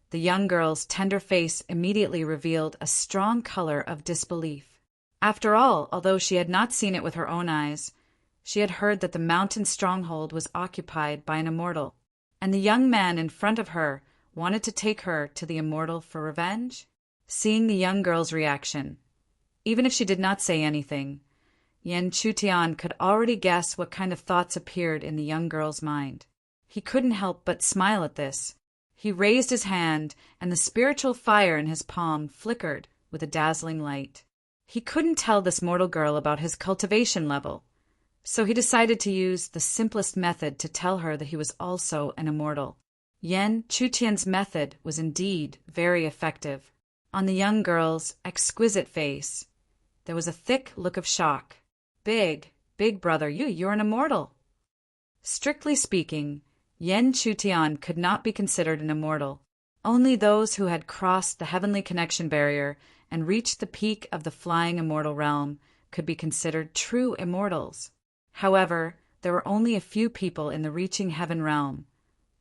the young girl's tender face immediately revealed a strong color of disbelief. After all, although she had not seen it with her own eyes, she had heard that the mountain stronghold was occupied by an immortal, and the young man in front of her wanted to take her to the immortal for revenge. Seeing the young girl's reaction, even if she did not say anything, Yen Chutian could already guess what kind of thoughts appeared in the young girl's mind. He couldn't help but smile at this. He raised his hand, and the spiritual fire in his palm flickered with a dazzling light. He couldn't tell this mortal girl about his cultivation level, so he decided to use the simplest method to tell her that he was also an immortal. Yen Chutian's method was indeed very effective. On the young girl's exquisite face, there was a thick look of shock. Big brother, you're an immortal. Strictly speaking, Yen Chutian could not be considered an immortal. Only those who had crossed the heavenly connection barrier and reached the peak of the flying immortal realm could be considered true immortals. However, there were only a few people in the reaching heaven realm,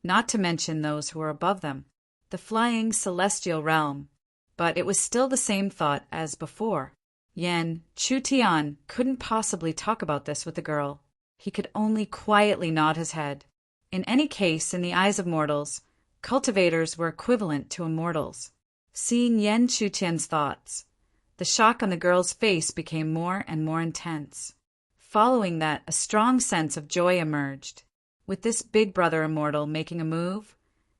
not to mention those who were above them, the flying celestial realm. But it was still the same thought as before. Yen Chutian couldn't possibly talk about this with the girl. He could only quietly nod his head. In any case, in the eyes of mortals, cultivators were equivalent to immortals. Seeing Yen Chutian's thoughts, the shock on the girl's face became more and more intense. Following that, a strong sense of joy emerged. With this big brother immortal making a move,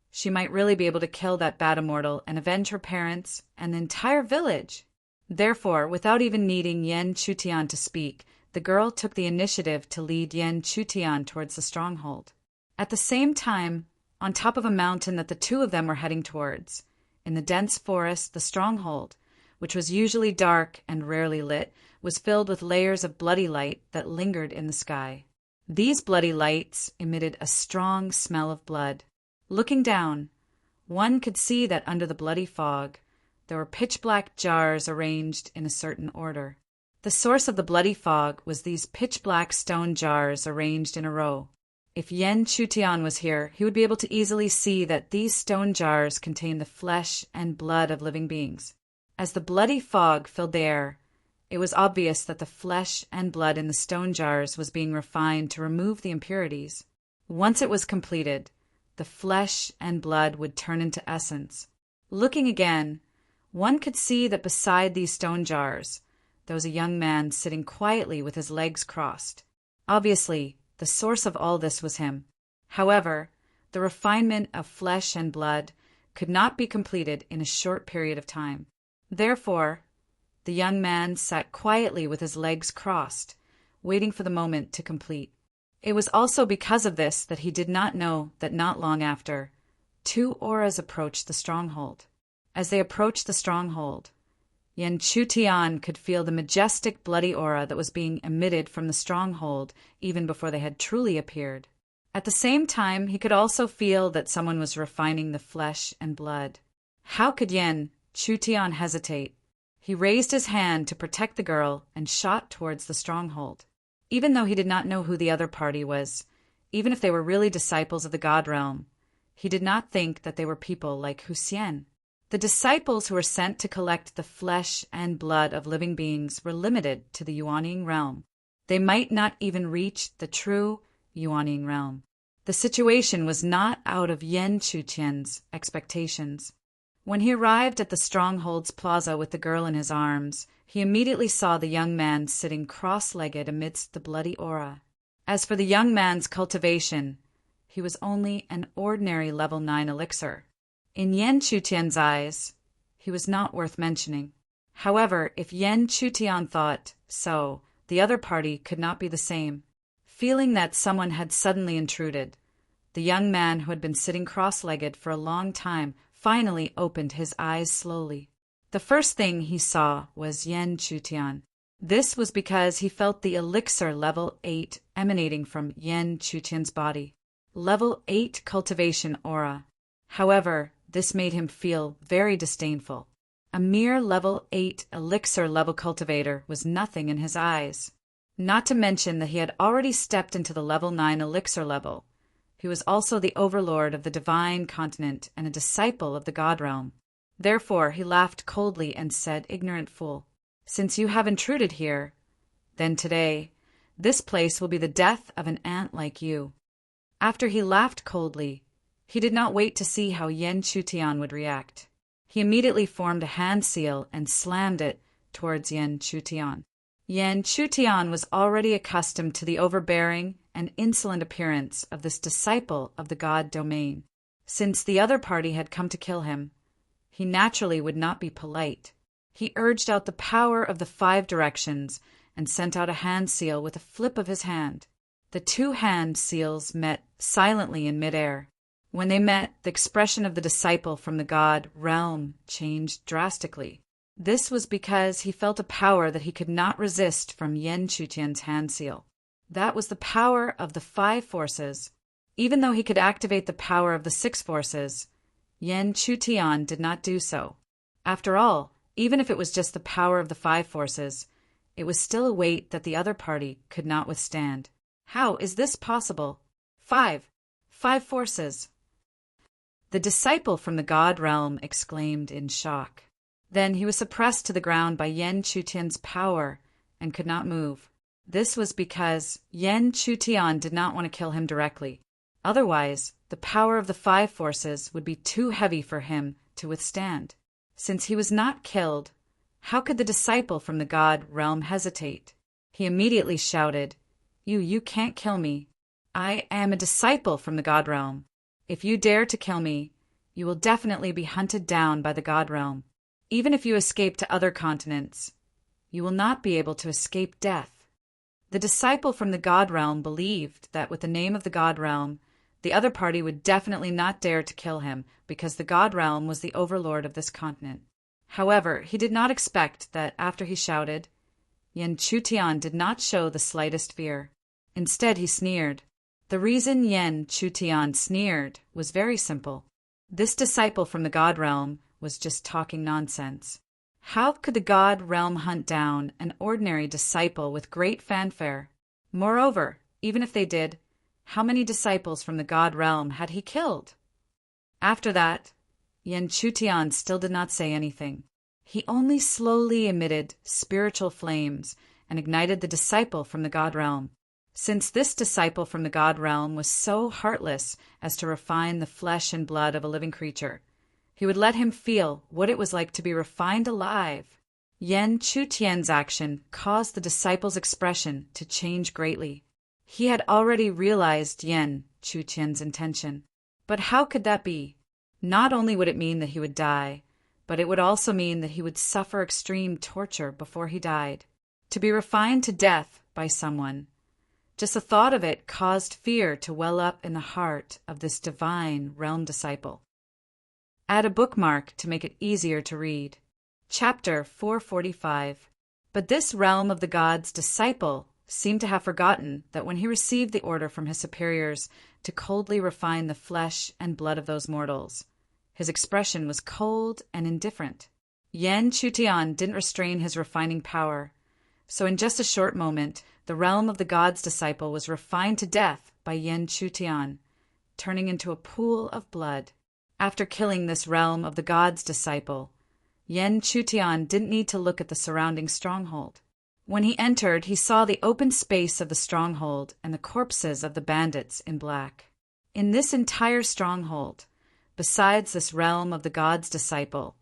she might really be able to kill that bad immortal and avenge her parents and the entire village. Therefore, without even needing Yen Chutian to speak, the girl took the initiative to lead Yen Chutian towards the stronghold. At the same time, on top of a mountain that the two of them were heading towards, in the dense forest, the stronghold, which was usually dark and rarely lit, was filled with layers of bloody light that lingered in the sky. These bloody lights emitted a strong smell of blood. Looking down, one could see that under the bloody fog, there were pitch-black jars arranged in a certain order. The source of the bloody fog was these pitch-black stone jars arranged in a row. If Yen Chutian was here, he would be able to easily see that these stone jars contained the flesh and blood of living beings. As the bloody fog filled the air, it was obvious that the flesh and blood in the stone jars was being refined to remove the impurities. Once it was completed, the flesh and blood would turn into essence. Looking again, one could see that beside these stone jars, there was a young man sitting quietly with his legs crossed. Obviously, the source of all this was him. However, the refinement of flesh and blood could not be completed in a short period of time. Therefore, the young man sat quietly with his legs crossed, waiting for the moment to complete. It was also because of this that he did not know that not long after, two auras approached the stronghold. As they approached the stronghold, Yen Chutian could feel the majestic bloody aura that was being emitted from the stronghold even before they had truly appeared. At the same time, he could also feel that someone was refining the flesh and blood. How could Yen Chutian hesitate? He raised his hand to protect the girl and shot towards the stronghold. Even though he did not know who the other party was, even if they were really disciples of the God realm, he did not think that they were people like Huxian. The disciples who were sent to collect the flesh and blood of living beings were limited to the Yuanying realm. They might not even reach the true Yuanying realm. The situation was not out of Yan Chutian's expectations. When he arrived at the Stronghold's plaza with the girl in his arms, he immediately saw the young man sitting cross-legged amidst the bloody aura. As for the young man's cultivation, he was only an ordinary level 9 elixir. In Yan Chutian's eyes, he was not worth mentioning. However, if Yan Chutian thought so, the other party could not be the same. Feeling that someone had suddenly intruded, the young man who had been sitting cross-legged for a long time finally opened his eyes slowly. The first thing he saw was Yan Chutian. This was because he felt the elixir level 8 emanating from Yan Chutian's body. Level 8 cultivation aura. However, this made him feel very disdainful. A mere level 8 elixir level cultivator was nothing in his eyes. Not to mention that he had already stepped into the level 9 elixir level. He was also the overlord of the divine continent and a disciple of the God realm. Therefore he laughed coldly and said, "Ignorant fool, since you have intruded here, then today this place will be the death of an ant like you." After he laughed coldly, he did not wait to see how Yan Chutian would react. He immediately formed a hand seal and slammed it towards Yan Chutian. Yan Chutian was already accustomed to the overbearing and insolent appearance of this disciple of the God domain. Since the other party had come to kill him, he naturally would not be polite. He urged out the power of the 5 directions and sent out a hand seal with a flip of his hand. The 2 hand seals met silently in midair. When they met, the expression of the disciple from the God realm changed drastically. This was because he felt a power that he could not resist from Yan Chutian's hand seal. That was the power of the 5 forces. Even though he could activate the power of the 6 forces, Yan Chutian did not do so. After all, even if it was just the power of the 5 forces, it was still a weight that the other party could not withstand. How is this possible? 5 forces. The disciple from the God realm exclaimed in shock. Then he was suppressed to the ground by Yan Chutian's power and could not move. This was because Yan Chutian did not want to kill him directly. Otherwise, the power of the 5 forces would be too heavy for him to withstand. Since he was not killed, how could the disciple from the God realm hesitate? He immediately shouted, You can't kill me. I am a disciple from the God realm. If you dare to kill me, you will definitely be hunted down by the God realm. Even if you escape to other continents, you will not be able to escape death. The disciple from the God realm believed that with the name of the God realm, the other party would definitely not dare to kill him because the God realm was the overlord of this continent. However, he did not expect that after he shouted, Yan Chutian did not show the slightest fear. Instead, he sneered. The reason Yan Chutian sneered was very simple. This disciple from the God realm was just talking nonsense. How could the God realm hunt down an ordinary disciple with great fanfare? Moreover, even if they did, how many disciples from the God realm had he killed? After that, Yan Chutian still did not say anything. He only slowly emitted spiritual flames and ignited the disciple from the God realm. Since this disciple from the God realm was so heartless as to refine the flesh and blood of a living creature, he would let him feel what it was like to be refined alive. Yan Chutian's action caused the disciple's expression to change greatly. He had already realized Yan Chutian's intention. But how could that be? Not only would it mean that he would die, but it would also mean that he would suffer extreme torture before he died. To be refined to death by someone, just the thought of it caused fear to well up in the heart of this divine realm disciple. Add a bookmark to make it easier to read. Chapter 445. But this realm of the gods disciple seemed to have forgotten that when he received the order from his superiors to coldly refine the flesh and blood of those mortals, his expression was cold and indifferent. Yan Chutian didn't restrain his refining power, So in just a short moment, the realm of the god's disciple was refined to death by Yen Chutian, turning into a pool of blood. After killing this realm of the god's disciple, Yen Chutian didn't need to look at the surrounding stronghold. When he entered, he saw the open space of the stronghold and the corpses of the bandits in black. In this entire stronghold, besides this realm of the god's disciple,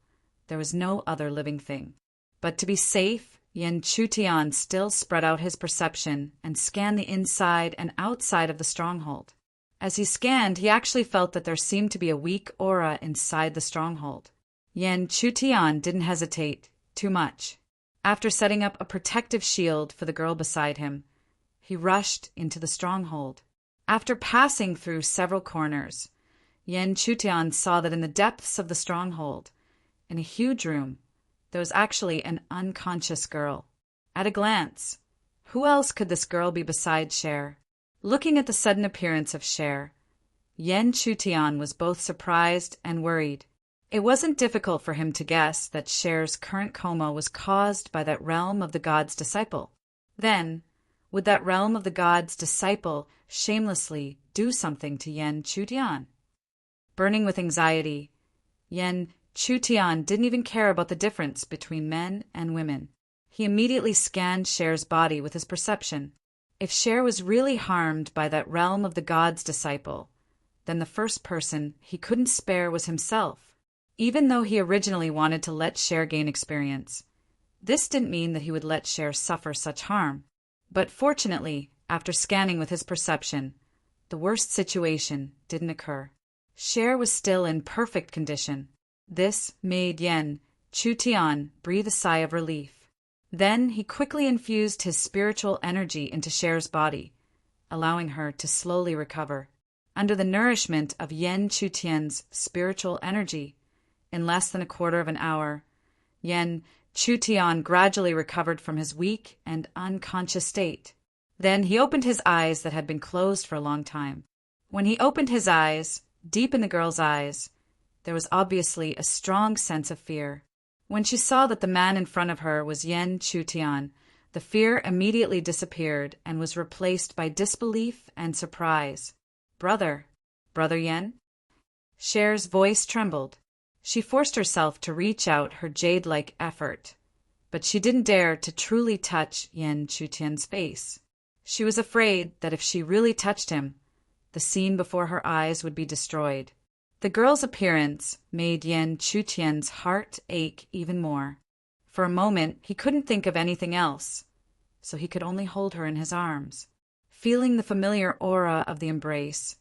there was no other living thing. But to be safe, Yen Chutian still spread out his perception and scanned the inside and outside of the stronghold. As he scanned, he actually felt that there seemed to be a weak aura inside the stronghold. Yen Chutian didn't hesitate too much. After setting up a protective shield for the girl beside him, he rushed into the stronghold. After passing through several corners, Yen Chutian saw that in the depths of the stronghold, in a huge room, there was actually an unconscious girl. At a glance, who else could this girl be besides Cher? Looking at the sudden appearance of Cher, Yen Chutian was both surprised and worried. It wasn't difficult for him to guess that Cher's current coma was caused by that realm of the god's disciple. Then, would that realm of the god's disciple shamelessly do something to Yen Chutian? Burning with anxiety, Yen Chutian didn't even care about the difference between men and women. He immediately scanned Cher's body with his perception. If Cher was really harmed by that realm of the god's disciple, then the first person he couldn't spare was himself. Even though he originally wanted to let Cher gain experience, this didn't mean that he would let Cher suffer such harm. But fortunately, after scanning with his perception, the worst situation didn't occur. Cher was still in perfect condition. This made Yen Chutian breathe a sigh of relief. Then he quickly infused his spiritual energy into Cher's body, allowing her to slowly recover. Under the nourishment of Yen Chutian's spiritual energy, in less than a quarter of an hour, Yen Chutian gradually recovered from his weak and unconscious state. Then he opened his eyes that had been closed for a long time. When he opened his eyes, deep in the girl's eyes, there was obviously a strong sense of fear. When she saw that the man in front of her was Yen Chutian, the fear immediately disappeared and was replaced by disbelief and surprise. Brother Yen? Cher's voice trembled. She forced herself to reach out her jade-like effort, but she didn't dare to truly touch Yen Chutian's face. She was afraid that if she really touched him, the scene before her eyes would be destroyed. The girl's appearance made Yen Chutian's heart ache even more. For a moment, he couldn't think of anything else, so he could only hold her in his arms. Feeling the familiar aura of the embrace,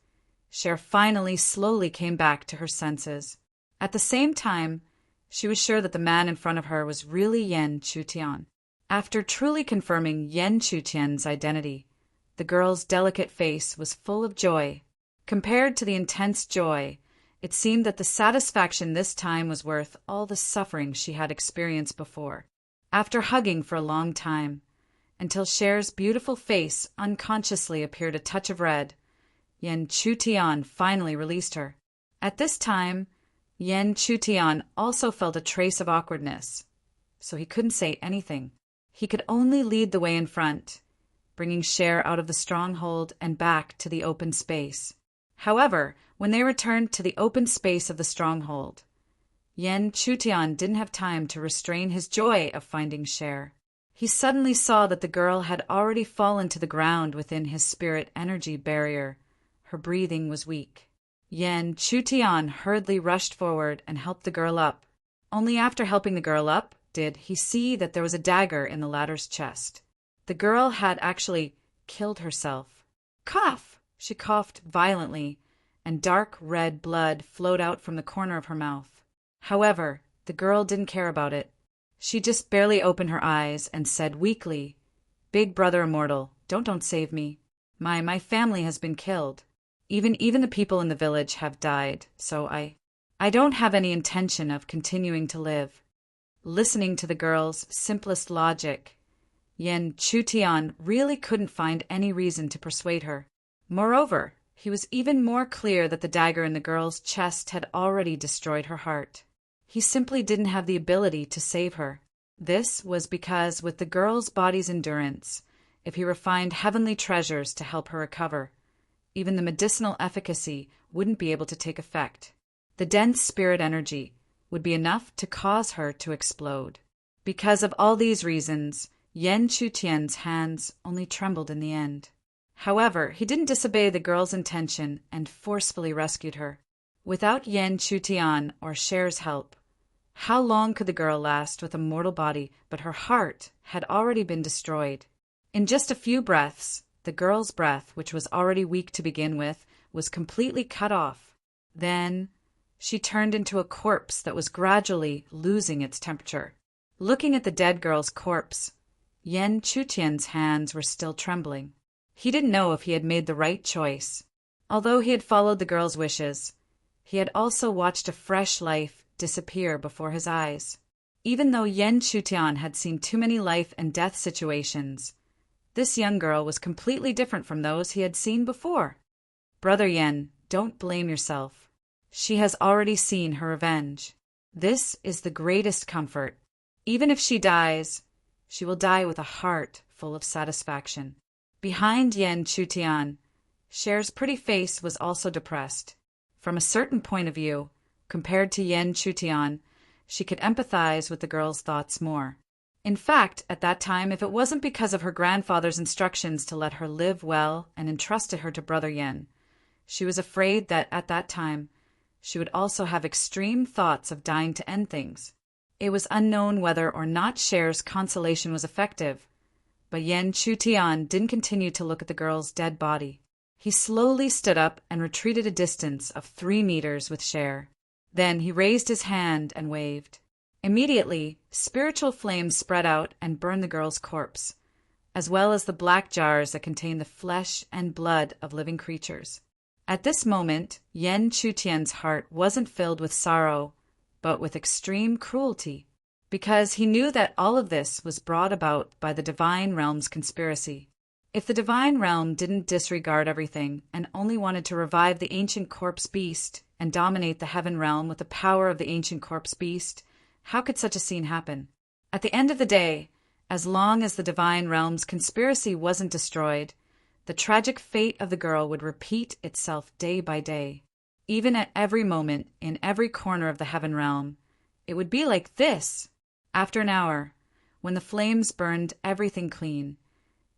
Cher finally slowly came back to her senses. At the same time, she was sure that the man in front of her was really Yen Chutian. After truly confirming Yen Chutian's identity, the girl's delicate face was full of joy. Compared to the intense joy, it seemed that the satisfaction this time was worth all the suffering she had experienced before. After hugging for a long time, until Cher's beautiful face unconsciously appeared a touch of red, Yen Chutian finally released her. At this time, Yen Chutian also felt a trace of awkwardness, so he couldn't say anything. He could only lead the way in front, bringing Cher out of the stronghold and back to the open space. However, when they returned to the open space of the stronghold, Yen Chutian didn't have time to restrain his joy of finding Cher. He suddenly saw that the girl had already fallen to the ground within his spirit energy barrier. Her breathing was weak. Yen Chutian hurriedly rushed forward and helped the girl up. Only after helping the girl up did he see that there was a dagger in the latter's chest. The girl had actually killed herself. Cough! She coughed violently, and dark red blood flowed out from the corner of her mouth. However, the girl didn't care about it. She just barely opened her eyes and said weakly, "Big brother immortal, don't save me. My family has been killed. Even the people in the village have died, so I don't have any intention of continuing to live." Listening to the girl's simplest logic, Yen Chutian really couldn't find any reason to persuade her. Moreover, he was even more clear that the dagger in the girl's chest had already destroyed her heart. He simply didn't have the ability to save her. This was because with the girl's body's endurance, if he refined heavenly treasures to help her recover, even the medicinal efficacy wouldn't be able to take effect. The dense spirit energy would be enough to cause her to explode. Because of all these reasons, Yan Chutian's hands only trembled in the end. However, he didn't disobey the girl's intention and forcefully rescued her. Without Yan Chutian or Cher's help, how long could the girl last with a mortal body, but her heart had already been destroyed? In just a few breaths, the girl's breath, which was already weak to begin with, was completely cut off. Then she turned into a corpse that was gradually losing its temperature. Looking at the dead girl's corpse, Yan Chutian's hands were still trembling. He didn't know if he had made the right choice. Although he had followed the girl's wishes, he had also watched a fresh life disappear before his eyes. Even though Yan Chutian had seen too many life and death situations, this young girl was completely different from those he had seen before. Brother Yan, don't blame yourself. She has already seen her revenge. This is the greatest comfort. Even if she dies, she will die with a heart full of satisfaction. Behind Yan Chutian, Cher's pretty face was also depressed. From a certain point of view, compared to Yan Chutian, she could empathize with the girl's thoughts more. In fact, at that time, if it wasn't because of her grandfather's instructions to let her live well and entrusted her to Brother Yan, she was afraid that at that time she would also have extreme thoughts of dying to end things. It was unknown whether or not Cher's consolation was effective, but Yan Chutian didn't continue to look at the girl's dead body. He slowly stood up and retreated a distance of 3 meters with Cher. Then he raised his hand and waved. Immediately, spiritual flames spread out and burned the girl's corpse, as well as the black jars that contained the flesh and blood of living creatures. At this moment, Yan Chutian's heart wasn't filled with sorrow, but with extreme cruelty, because he knew that all of this was brought about by the Divine Realm's conspiracy. If the Divine Realm didn't disregard everything and only wanted to revive the ancient corpse beast and dominate the Heaven Realm with the power of the ancient corpse beast, how could such a scene happen? At the end of the day, as long as the Divine Realm's conspiracy wasn't destroyed, the tragic fate of the girl would repeat itself day by day. Even at every moment, in every corner of the Heaven Realm, it would be like this. After an hour, when the flames burned everything clean,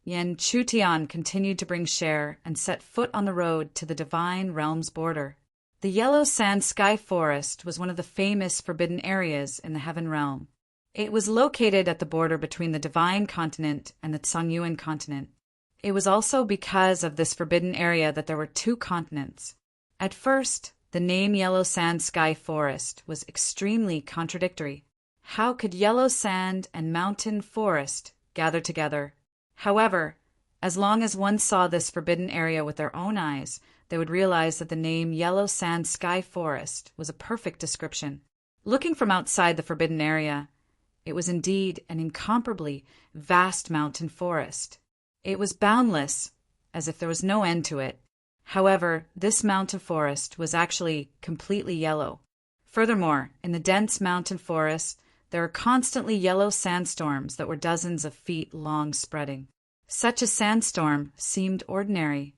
Yan Chutian continued to bring Cher and set foot on the road to the Divine Realm's border. The Yellow Sand Sky Forest was one of the famous forbidden areas in the Heaven Realm. It was located at the border between the Divine Continent and the Tsangyuan Continent. It was also because of this forbidden area that there were 2 continents. At first, the name Yellow Sand Sky Forest was extremely contradictory. How could yellow sand and mountain forest gather together? However, as long as one saw this forbidden area with their own eyes, they would realize that the name Yellow Sand Sky Forest was a perfect description. Looking from outside the forbidden area, it was indeed an incomparably vast mountain forest. It was boundless, as if there was no end to it. However, this mountain forest was actually completely yellow. Furthermore, in the dense mountain forest, there were constantly yellow sandstorms that were dozens of feet long spreading. Such a sandstorm seemed ordinary,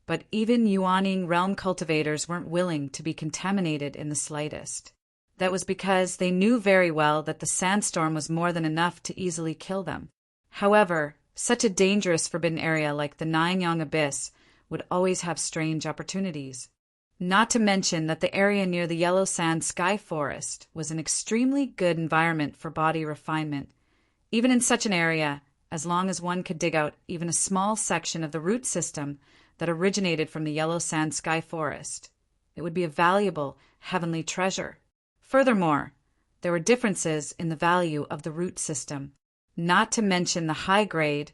but even Yuaning realm cultivators weren't willing to be contaminated in the slightest. That was because they knew very well that the sandstorm was more than enough to easily kill them. However, such a dangerous forbidden area like the Nanyang Abyss would always have strange opportunities. Not to mention that the area near the Yellow Sand Sky Forest was an extremely good environment for body refinement. Even in such an area, as long as one could dig out even a small section of the root system that originated from the Yellow Sand Sky Forest, it would be a valuable heavenly treasure. Furthermore, there were differences in the value of the root system. Not to mention the high grade,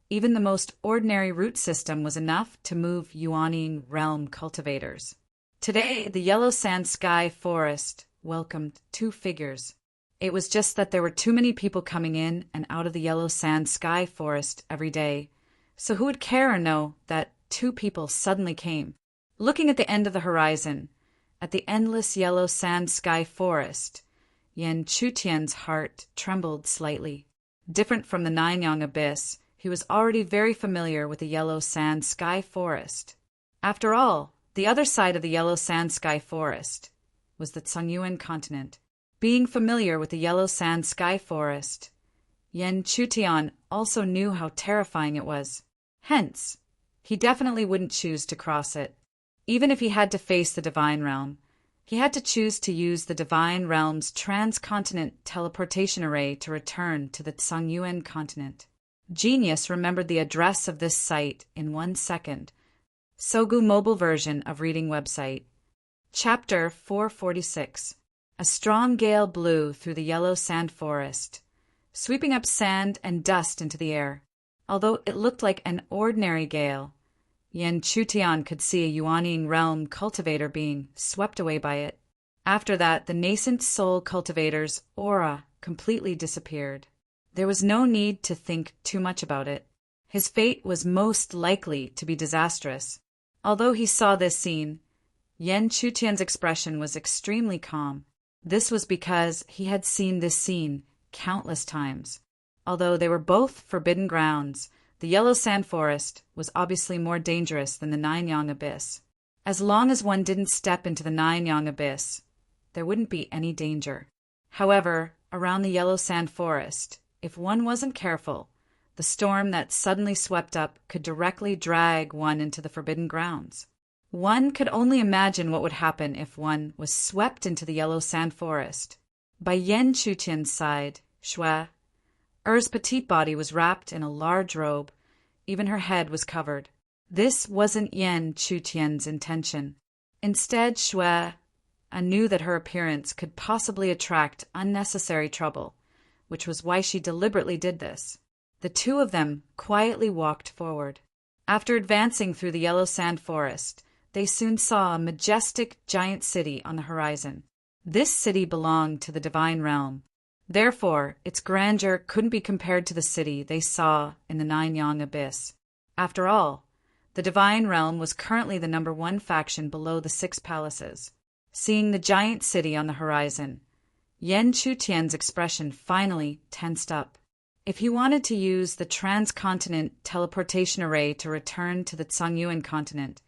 even the most ordinary root system was enough to move Yuaning realm cultivators. Today, the Yellow Sand Sky Forest welcomed 2 figures. It was just that there were too many people coming in and out of the Yellow Sand Sky Forest every day, so who would care or know that 2 people suddenly came? Looking at the end of the horizon, at the endless Yellow Sand Sky Forest, Yan Chutian's heart trembled slightly. Different from the Nanyang Abyss, he was already very familiar with the yellow sand sky forest. After all, the other side of the yellow sand sky forest was the Tsangyuan continent. Being familiar with the yellow sand sky forest, Yan Chutian also knew how terrifying it was. Hence, he definitely wouldn't choose to cross it. Even if he had to face the Divine Realm, he had to choose to use the Divine Realm's transcontinent teleportation array to return to the Tsangyuan continent. Genius remembered the address of this site in 1 second. Sogu mobile version of reading website. Chapter 446. A strong gale blew through the yellow sand forest, sweeping up sand and dust into the air. Although it looked like an ordinary gale, Yan Chutian could see a Yuanying realm cultivator being swept away by it. After that, the nascent soul cultivator's aura completely disappeared. There was no need to think too much about it. His fate was most likely to be disastrous. Although he saw this scene, Yan Chutian's expression was extremely calm. This was because he had seen this scene countless times. Although they were both forbidden grounds, the yellow sand forest was obviously more dangerous than the Nanyang Abyss. As long as one didn't step into the Nanyang Abyss, there wouldn't be any danger. However, around the yellow sand forest, if one wasn't careful, the storm that suddenly swept up could directly drag one into the forbidden grounds. One could only imagine what would happen if one was swept into the yellow sand forest. By Yan Chutian's side, Shui, Er's petite body was wrapped in a large robe. Even her head was covered. This wasn't Yan Chutian's intention. Instead, Shui knew that her appearance could possibly attract unnecessary trouble, which was why she deliberately did this. The two of them quietly walked forward. After advancing through the yellow sand forest, they soon saw a majestic giant city on the horizon. This city belonged to the Divine Realm. Therefore, its grandeur couldn't be compared to the city they saw in the Nanyang Abyss. After all, the Divine Realm was currently the #1 faction below the 6 palaces. Seeing the giant city on the horizon, Yan Chutian's expression finally tensed up. If he wanted to use the transcontinent teleportation array to return to the Tsangyuan continent,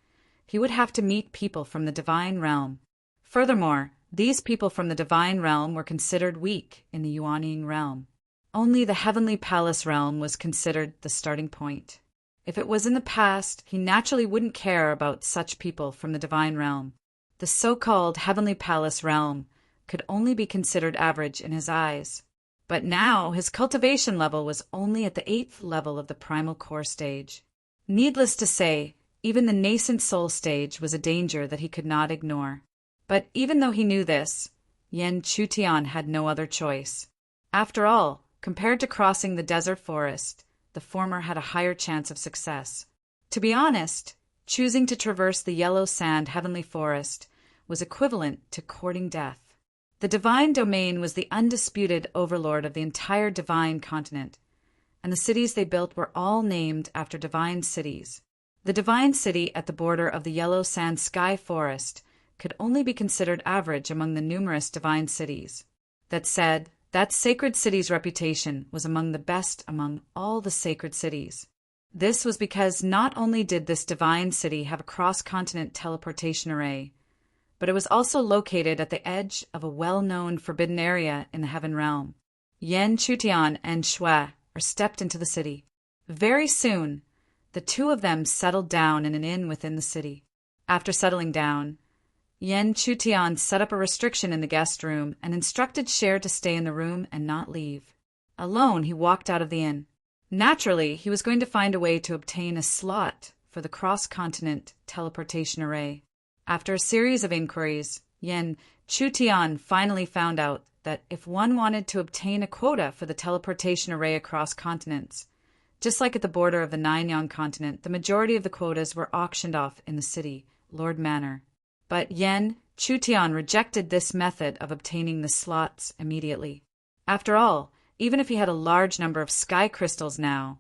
he would have to meet people from the Divine Realm. Furthermore, these people from the Divine Realm were considered weak in the Yuanying realm. Only the Heavenly Palace realm was considered the starting point. If it was in the past, he naturally wouldn't care about such people from the Divine Realm. The so-called Heavenly Palace realm could only be considered average in his eyes. But now his cultivation level was only at the 8th level of the primal core stage. Needless to say, even the nascent soul stage was a danger that he could not ignore. But even though he knew this, Yan Chutian had no other choice. After all, compared to crossing the desert forest, the former had a higher chance of success. To be honest, choosing to traverse the yellow sand heavenly forest was equivalent to courting death. The divine domain was the undisputed overlord of the entire divine continent, and the cities they built were all named after divine cities. The divine city at the border of the yellow sand sky forest could only be considered average among the numerous divine cities. That said, that sacred city's reputation was among the best among all the sacred cities. This was because not only did this divine city have a cross-continent teleportation array, but it was also located at the edge of a well-known forbidden area in the Heaven Realm. Yan Chutian and Shui stepped into the city. Very soon, the two of them settled down in an inn within the city. After settling down, Yan Chutian set up a restriction in the guest room and instructed Sher to stay in the room and not leave. Alone, he walked out of the inn. Naturally, he was going to find a way to obtain a slot for the cross-continent teleportation array. After a series of inquiries, Yan Chutian finally found out that if one wanted to obtain a quota for the teleportation array across continents, just like at the border of the Nanyang continent, the majority of the quotas were auctioned off in the city, Lord Manor. But Yan Chutian rejected this method of obtaining the slots immediately. After all, even if he had a large number of sky crystals now,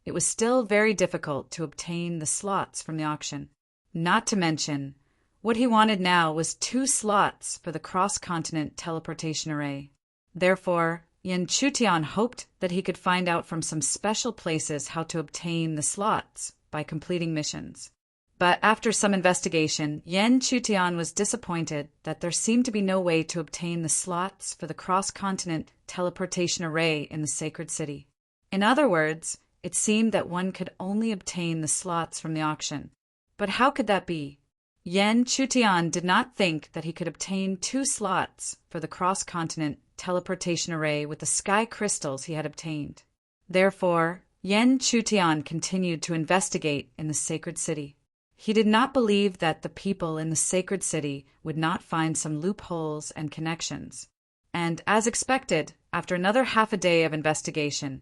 it was still very difficult to obtain the slots from the auction. Not to mention, what he wanted now was 2 slots for the cross-continent teleportation array. Therefore, Yen Chutian hoped that he could find out from some special places how to obtain the slots by completing missions. But after some investigation, Yen Chutian was disappointed that there seemed to be no way to obtain the slots for the cross-continent teleportation array in the sacred city. In other words, it seemed that one could only obtain the slots from the auction. But how could that be? Yen Chutian did not think that he could obtain 2 slots for the cross-continent teleportation array with the sky crystals he had obtained. Therefore, Yen Chutian continued to investigate in the sacred city. He did not believe that the people in the sacred city would not find some loopholes and connections. And as expected, after another half a day of investigation,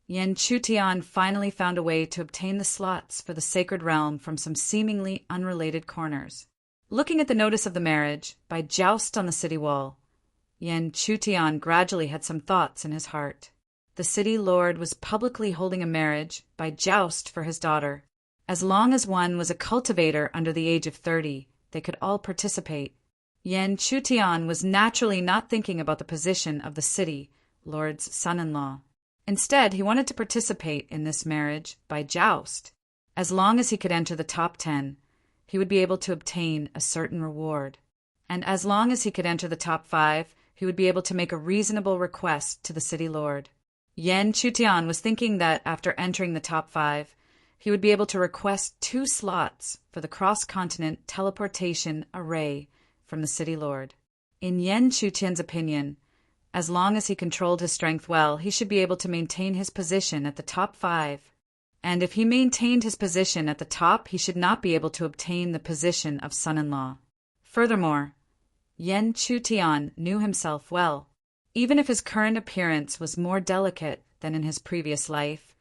Yen Chutian finally found a way to obtain the slots for the sacred realm from some seemingly unrelated corners. Looking at the notice of the marriage, by joust on the city wall, Yen Chutian gradually had some thoughts in his heart. The city lord was publicly holding a marriage by joust for his daughter. As long as one was a cultivator under the age of 30, they could all participate. Yen Chutian was naturally not thinking about the position of the city lord's son-in-law. Instead, he wanted to participate in this marriage by joust. As long as he could enter the top 10, he would be able to obtain a certain reward. And as long as he could enter the top 5, he would be able to make a reasonable request to the city lord. Yen Chutian was thinking that after entering the top 5, he would be able to request 2 slots for the cross-continent teleportation array from the city lord. In Yen Chutian's opinion, as long as he controlled his strength well, he should be able to maintain his position at the top 5. And if he maintained his position at the top, he should not be able to obtain the position of son-in-law. Furthermore, Yen Chutian knew himself well. Even if his current appearance was more delicate than in his previous life,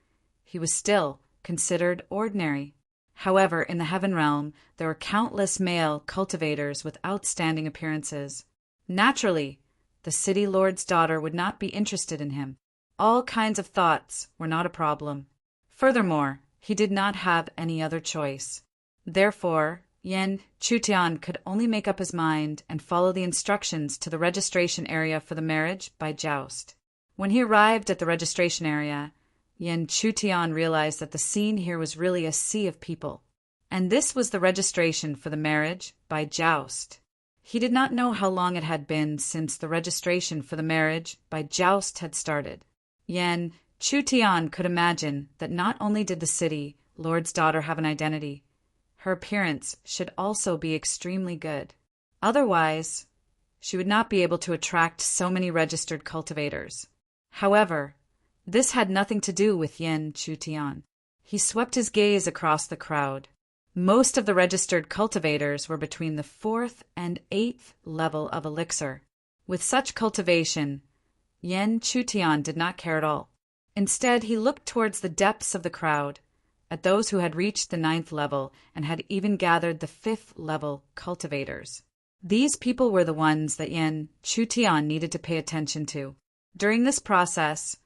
he was still considered ordinary. However, in the heaven realm, there were countless male cultivators with outstanding appearances. Naturally, the city lord's daughter would not be interested in him. All kinds of thoughts were not a problem. Furthermore, he did not have any other choice. Therefore, Yen Chutian could only make up his mind and follow the instructions to the registration area for the marriage by joust. When he arrived at the registration area, Yen Chutian realized that the scene here was really a sea of people. And this was the registration for the marriage by joust. He did not know how long it had been since the registration for the marriage by joust had started. Yen Chutian could imagine that not only did the city lord's daughter have an identity, her appearance should also be extremely good. Otherwise, she would not be able to attract so many registered cultivators. However, this had nothing to do with Yen Chutian. He swept his gaze across the crowd. Most of the registered cultivators were between the 4th and 8th level of elixir. With such cultivation, Yen Chutian did not care at all. Instead, he looked towards the depths of the crowd, at those who had reached the 9th level and had even gathered the 5th level cultivators. These people were the ones that Yen Chutian needed to pay attention to. During this process,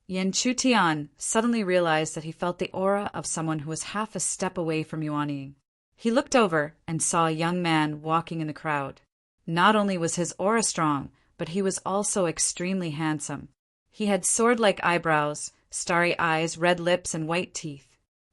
Yen Chutian suddenly realized that he felt the aura of someone who was half a step away from yuanying. He looked over and saw a young man walking in the crowd. Not only was his aura strong, but he was also extremely handsome. He had sword-like eyebrows, starry eyes, red lips, and white teeth.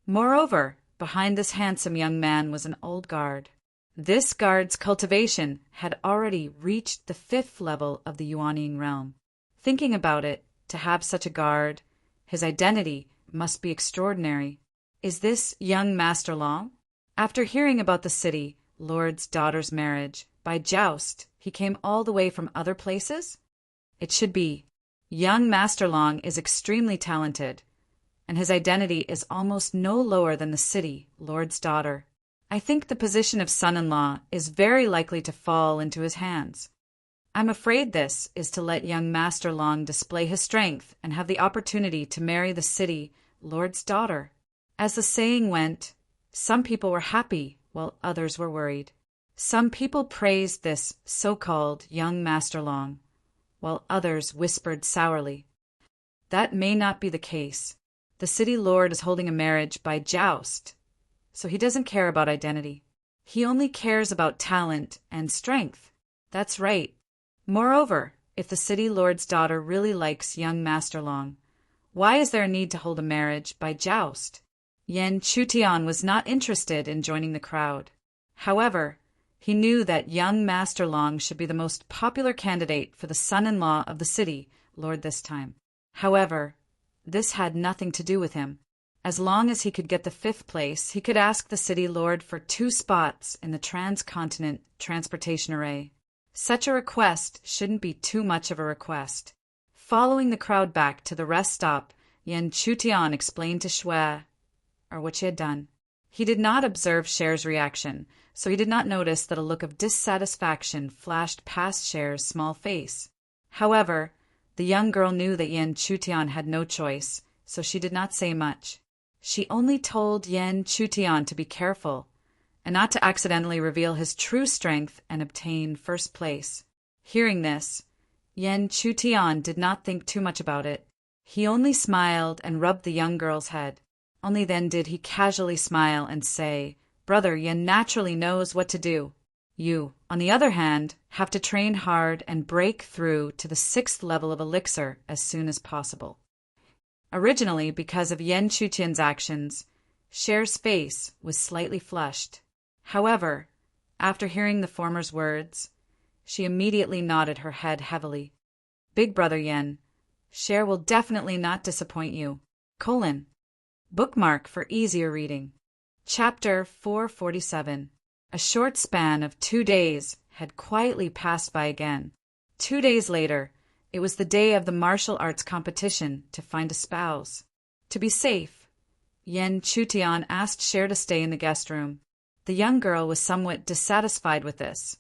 Moreover, behind this handsome young man was an old guard. This guard's cultivation had already reached the 5th level of the yuanying realm. Thinking about it, to have such a guard, his identity must be extraordinary. Is this young Master Long? After hearing about the city lord's daughter's marriage by joust, he came all the way from other places? It should be. Young Master Long is extremely talented, and his identity is almost no lower than the city lord's daughter. I think the position of son-in-law is very likely to fall into his hands. I'm afraid this is to let young Master Long display his strength and have the opportunity to marry the city lord's daughter. As the saying went, some people were happy while others were worried. Some people praised this so-called young Master Long, while others whispered sourly. That may not be the case. The city lord is holding a marriage by joust, so he doesn't care about identity. He only cares about talent and strength. That's right. Moreover, If the city lord's daughter really likes young Master Long, why is there a need to hold a marriage by joust? Yen Chutian was not interested in joining the crowd. However, he knew that young Master Long should be the most popular candidate for the son-in-law of the city lord this time. However, this had nothing to do with him. As long as he could get the 5th place, he could ask the city lord for 2 spots in the transcontinent transportation array. Such a request shouldn't be too much of a request. Following the crowd back to the rest stop, Yen Chutian explained to Shui what she had done. He did not observe Cher's reaction, so he did not notice that a look of dissatisfaction flashed past Cher's small face. However, the young girl knew that Yen Chutian had no choice, so she did not say much. She only told Yen Chutian to be careful, and not to accidentally reveal his true strength and obtain 1st place. Hearing this, Yen Chutian did not think too much about it. He only smiled and rubbed the young girl's head. Only then did he casually smile and say, "Brother, Yen naturally knows what to do. You, on the other hand, have to train hard and break through to the 6th level of elixir as soon as possible." Originally, because of Yen Chutian's actions, Cher's face was slightly flushed. However, after hearing the former's words, she immediately nodded her head heavily. "Big brother Yen, Cher will definitely not disappoint you. Bookmark for easier reading. Chapter 447. A short span of 2 days had quietly passed by again. 2 days later, it was the day of the martial arts competition to find a spouse. To be safe, Yen Chutian asked Cher to stay in the guest room. The young girl was somewhat dissatisfied with this,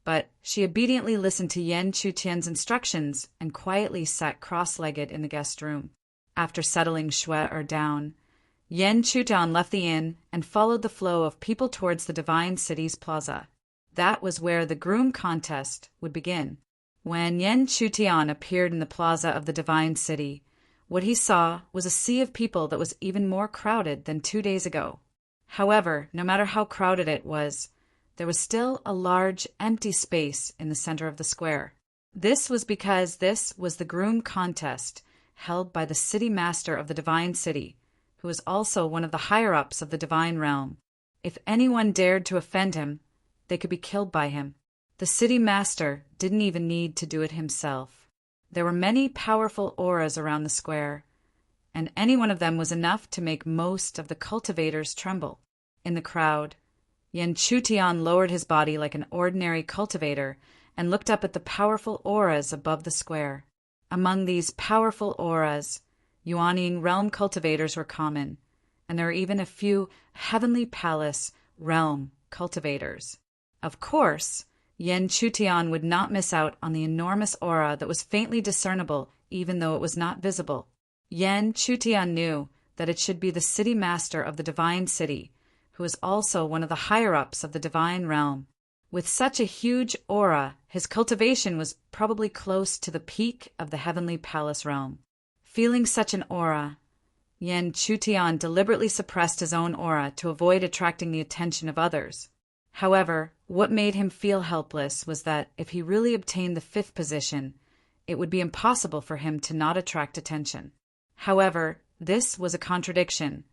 but she obediently listened to Yen Chutian's instructions and quietly sat cross-legged in the guest room. After settling Shui down, Yen Chutian left the inn and followed the flow of people towards the Divine City's plaza. That was where the groom contest would begin. When Yen Chutian appeared in the plaza of the Divine City, what he saw was a sea of people that was even more crowded than 2 days ago. However, no matter how crowded it was, there was still a large, empty space in the center of the square. This was because this was the groom contest held by the city master of the Divine City, who was also one of the higher-ups of the divine realm. If anyone dared to offend him, they could be killed by him. The city master didn't even need to do it himself. There were many powerful auras around the square, and any one of them was enough to make most of the cultivators tremble. In the crowd, Yen Chutian lowered his body like an ordinary cultivator and looked up at the powerful auras above the square. Among these powerful auras, Yuanying realm cultivators were common, and there were even a few Heavenly Palace realm cultivators. Of course, Yen Chutian would not miss out on the enormous aura that was faintly discernible even though it was not visible. Yen Chutian knew that it should be the city master of the Divine City, who is also one of the higher-ups of the divine realm. With such a huge aura, his cultivation was probably close to the peak of the Heavenly Palace realm. Feeling such an aura, Yen Chutian deliberately suppressed his own aura to avoid attracting the attention of others. However, what made him feel helpless was that if he really obtained the 5th position, it would be impossible for him to not attract attention. However, this was a contradiction,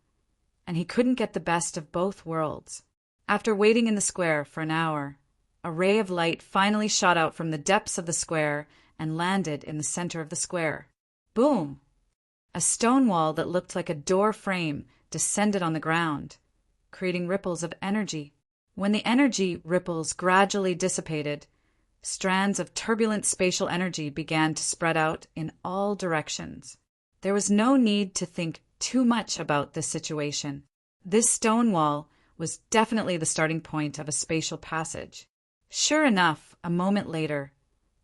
and he couldn't get the best of both worlds. After waiting in the square for an hour, a ray of light finally shot out from the depths of the square and landed in the center of the square. Boom! A stone wall that looked like a door frame descended on the ground, creating ripples of energy. When the energy ripples gradually dissipated, strands of turbulent spatial energy began to spread out in all directions. There was no need to think too much about this situation. This stone wall was definitely the starting point of a spatial passage. Sure enough, a moment later,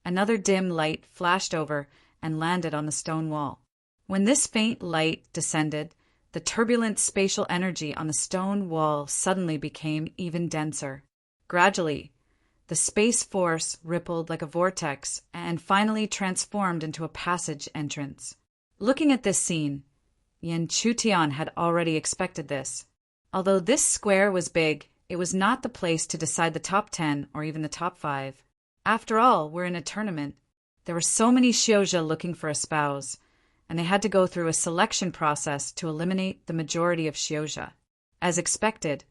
another dim light flashed over and landed on the stone wall. When this faint light descended, the turbulent spatial energy on the stone wall suddenly became even denser. Gradually, the space force rippled like a vortex and finally transformed into a passage entrance. Looking at this scene, Yen Chutian had already expected this. Although this square was big, it was not the place to decide the top 10 or even the top 5. After all, we're in a tournament. There were so many Xiozha looking for a spouse, and they had to go through a selection process to eliminate the majority of Xiozha. As expected,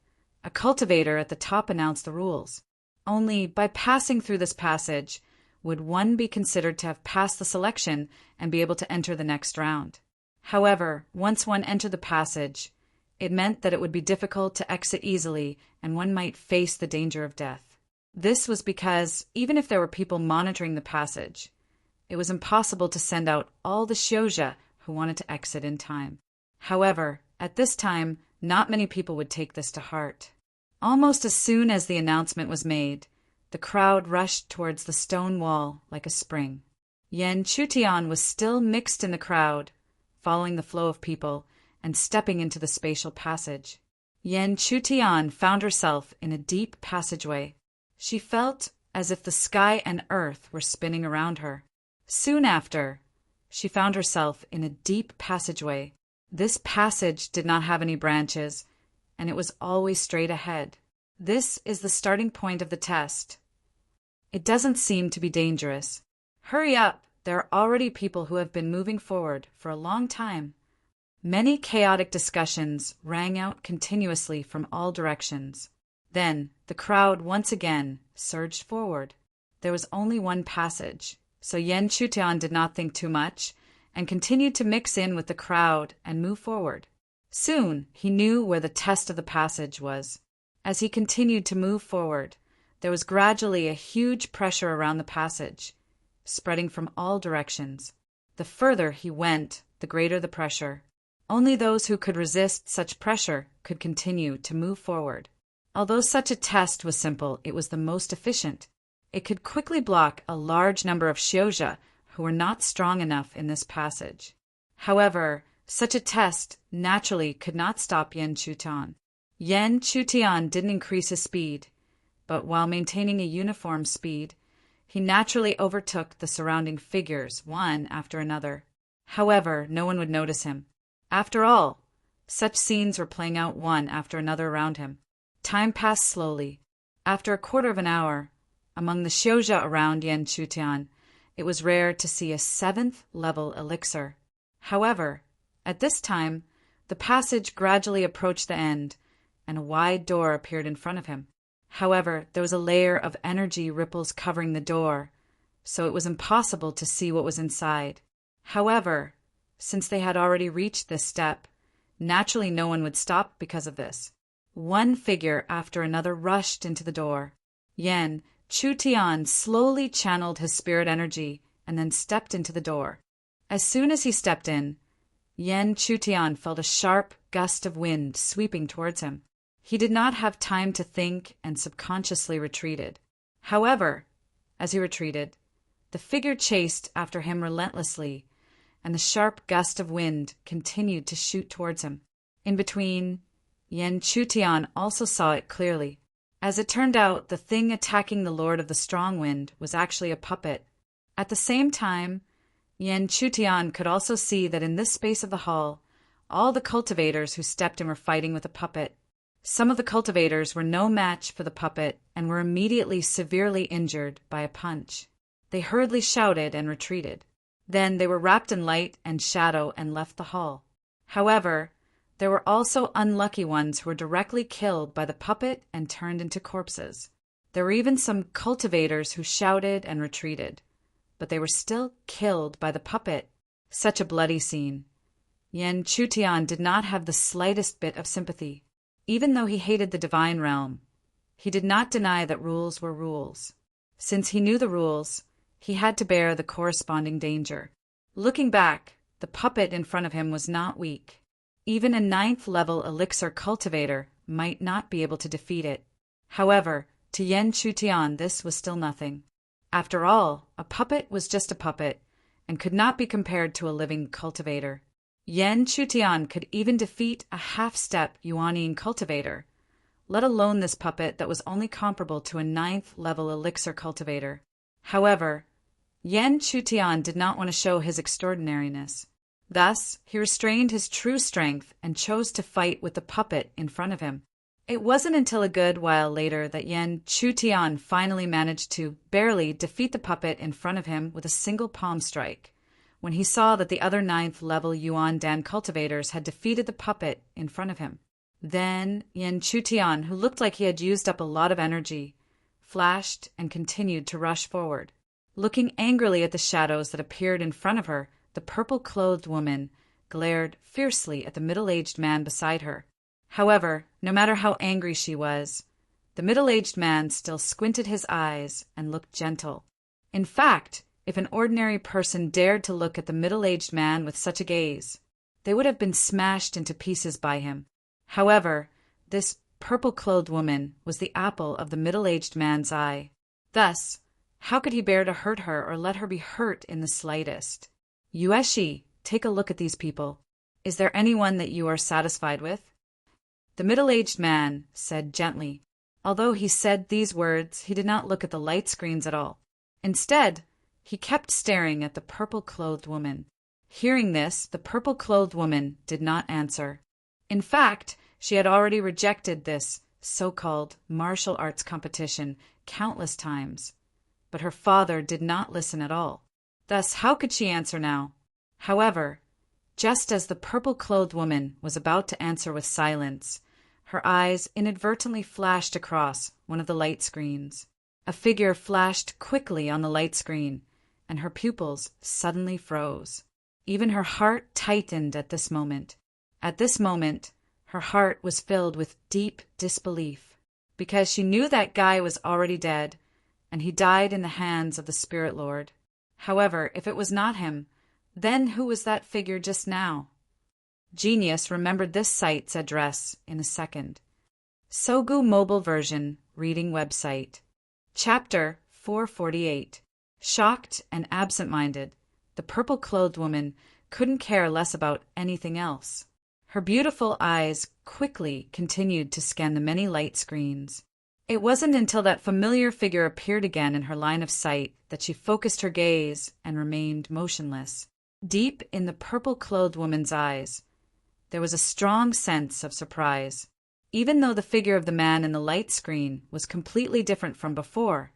a cultivator at the top announced the rules. Only by passing through this passage would one be considered to have passed the selection and be able to enter the next round. However, once one entered the passage, it meant that it would be difficult to exit easily and one might face the danger of death. This was because, even if there were people monitoring the passage, it was impossible to send out all the Xiozha who wanted to exit in time. However, at this time, not many people would take this to heart. Almost as soon as the announcement was made, the crowd rushed towards the stone wall like a spring. Yan Chutian was still mixed in the crowd, following the flow of people and stepping into the spatial passage. Yan Chutian found herself in a deep passageway. She felt as if the sky and earth were spinning around her. Soon after, she found herself in a deep passageway. This passage did not have any branches, and it was always straight ahead. This is the starting point of the test. It doesn't seem to be dangerous. Hurry up! There are already people who have been moving forward for a long time. Many chaotic discussions rang out continuously from all directions. Then the crowd once again surged forward. There was only one passage, so Yan Chutian did not think too much and continued to mix in with the crowd and move forward. Soon he knew where the test of the passage was. As he continued to move forward, there was gradually a huge pressure around the passage, spreading from all directions. The further he went, the greater the pressure. Only those who could resist such pressure could continue to move forward. Although such a test was simple, it was the most efficient. It could quickly block a large number of Xiozha who were not strong enough in this passage. However, such a test naturally could not stop Yan Chutian. Yan Chutian didn't increase his speed, but while maintaining a uniform speed, he naturally overtook the surrounding figures one after another. However, no one would notice him. After all, such scenes were playing out one after another around him. Time passed slowly. After a quarter of an hour, among the Xiozha around Yan Chutian, it was rare to see a 7th level elixir. However, at this time, the passage gradually approached the end, and a wide door appeared in front of him. However, there was a layer of energy ripples covering the door, so it was impossible to see what was inside. However, since they had already reached this step, naturally no one would stop because of this. One figure after another rushed into the door. Yan Chutian slowly channeled his spirit energy and then stepped into the door. As soon as he stepped in, Yan Chutian felt a sharp gust of wind sweeping towards him. He did not have time to think and subconsciously retreated. However, as he retreated, the figure chased after him relentlessly, and the sharp gust of wind continued to shoot towards him. In between, Yan Chutian also saw it clearly. As it turned out, the thing attacking the Lord of the Strong Wind was actually a puppet. At the same time, Yan Chutian could also see that in this space of the hall, all the cultivators who stepped in were fighting with a puppet. Some of the cultivators were no match for the puppet and were immediately severely injured by a punch. They hurriedly shouted and retreated. Then they were wrapped in light and shadow and left the hall. However, there were also unlucky ones who were directly killed by the puppet and turned into corpses. There were even some cultivators who shouted and retreated, but they were still killed by the puppet. Such a bloody scene. Yan Chutian did not have the slightest bit of sympathy. Even though he hated the divine realm, he did not deny that rules were rules. Since he knew the rules, he had to bear the corresponding danger. Looking back, the puppet in front of him was not weak. Even a 9th level elixir cultivator might not be able to defeat it. However, to Yan Chutian this was still nothing. After all, a puppet was just a puppet, and could not be compared to a living cultivator. Yan Chutian could even defeat a half-step Yuanian cultivator, let alone this puppet that was only comparable to a 9th level elixir cultivator. However, Yan Chutian did not want to show his extraordinariness. Thus, he restrained his true strength and chose to fight with the puppet in front of him. It wasn't until a good while later that Yan Chutian finally managed to barely defeat the puppet in front of him with a single palm strike, when he saw that the other 9th level Yuan Dan cultivators had defeated the puppet in front of him. Then Yan Chutian, who looked like he had used up a lot of energy, flashed and continued to rush forward. Looking angrily at the shadows that appeared in front of her, the purple-clothed woman glared fiercely at the middle-aged man beside her. However, no matter how angry she was, the middle-aged man still squinted his eyes and looked gentle. In fact, if an ordinary person dared to look at the middle-aged man with such a gaze, they would have been smashed into pieces by him. However, this purple-clothed woman was the apple of the middle-aged man's eye. Thus, how could he bear to hurt her or let her be hurt in the slightest? Yueshi, take a look at these people. Is there anyone that you are satisfied with? The middle-aged man said gently. Although he said these words, he did not look at the light screens at all. Instead, he kept staring at the purple-clothed woman. Hearing this, the purple-clothed woman did not answer. In fact, she had already rejected this so-called martial arts competition countless times. But her father did not listen at all. Thus, how could she answer now? However, just as the purple-clothed woman was about to answer with silence, her eyes inadvertently flashed across one of the light screens. A figure flashed quickly on the light screen, and her pupils suddenly froze. Even her heart tightened at this moment. At this moment, her heart was filled with deep disbelief, because she knew that guy was already dead, and he died in the hands of the Spirit Lord. However, if it was not him, then who was that figure just now? Genius remembered this site's address in a second. Sogu Mobile Version Reading Website. Chapter 448. Shocked and absent-minded, the purple-clothed woman couldn't care less about anything else. Her beautiful eyes quickly continued to scan the many light screens. It wasn't until that familiar figure appeared again in her line of sight that she focused her gaze and remained motionless. Deep in the purple-clothed woman's eyes, there was a strong sense of surprise. Even though the figure of the man in the light screen was completely different from before,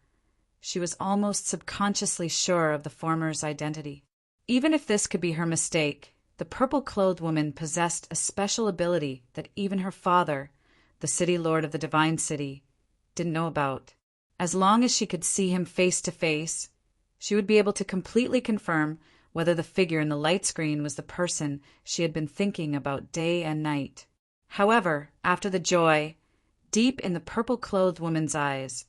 she was almost subconsciously sure of the former's identity. Even if this could be her mistake, the purple-clothed woman possessed a special ability that even her father, the city lord of the divine city, didn't know about. As long as she could see him face to face, she would be able to completely confirm whether the figure in the light screen was the person she had been thinking about day and night. However, after the joy, deep in the purple-clothed woman's eyes,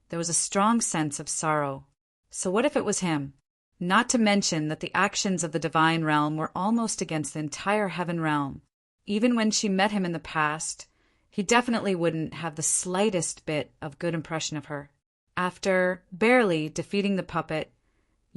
there was a strong sense of sorrow. So what if it was him? Not to mention that the actions of the divine realm were almost against the entire heaven realm. Even when she met him in the past, he definitely wouldn't have the slightest bit of good impression of her. After barely defeating the puppet,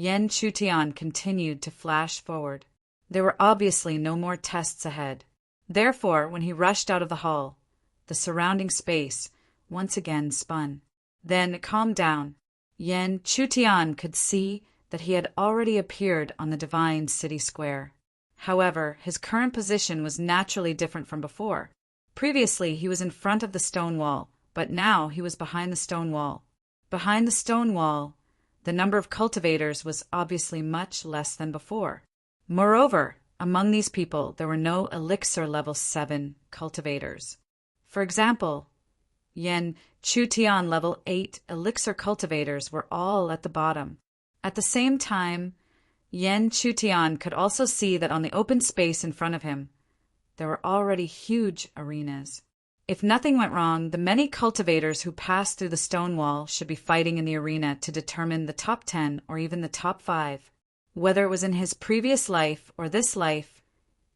Yan Chutian continued to flash forward. There were obviously no more tests ahead. Therefore, when he rushed out of the hall, the surrounding space once again spun. Then it calmed down. Yan Chutian could see that he had already appeared on the divine city square. However, his current position was naturally different from before. Previously, he was in front of the stone wall, but now he was behind the stone wall. Behind the stone wall, the number of cultivators was obviously much less than before. Moreover, among these people, there were no elixir level 7 cultivators. For example, Yan Chutian level 8 elixir cultivators were all at the bottom. At the same time, Yan Chutian could also see that on the open space in front of him, there were already huge arenas. If nothing went wrong, the many cultivators who passed through the stone wall should be fighting in the arena to determine the top 10 or even the top 5. Whether it was in his previous life or this life,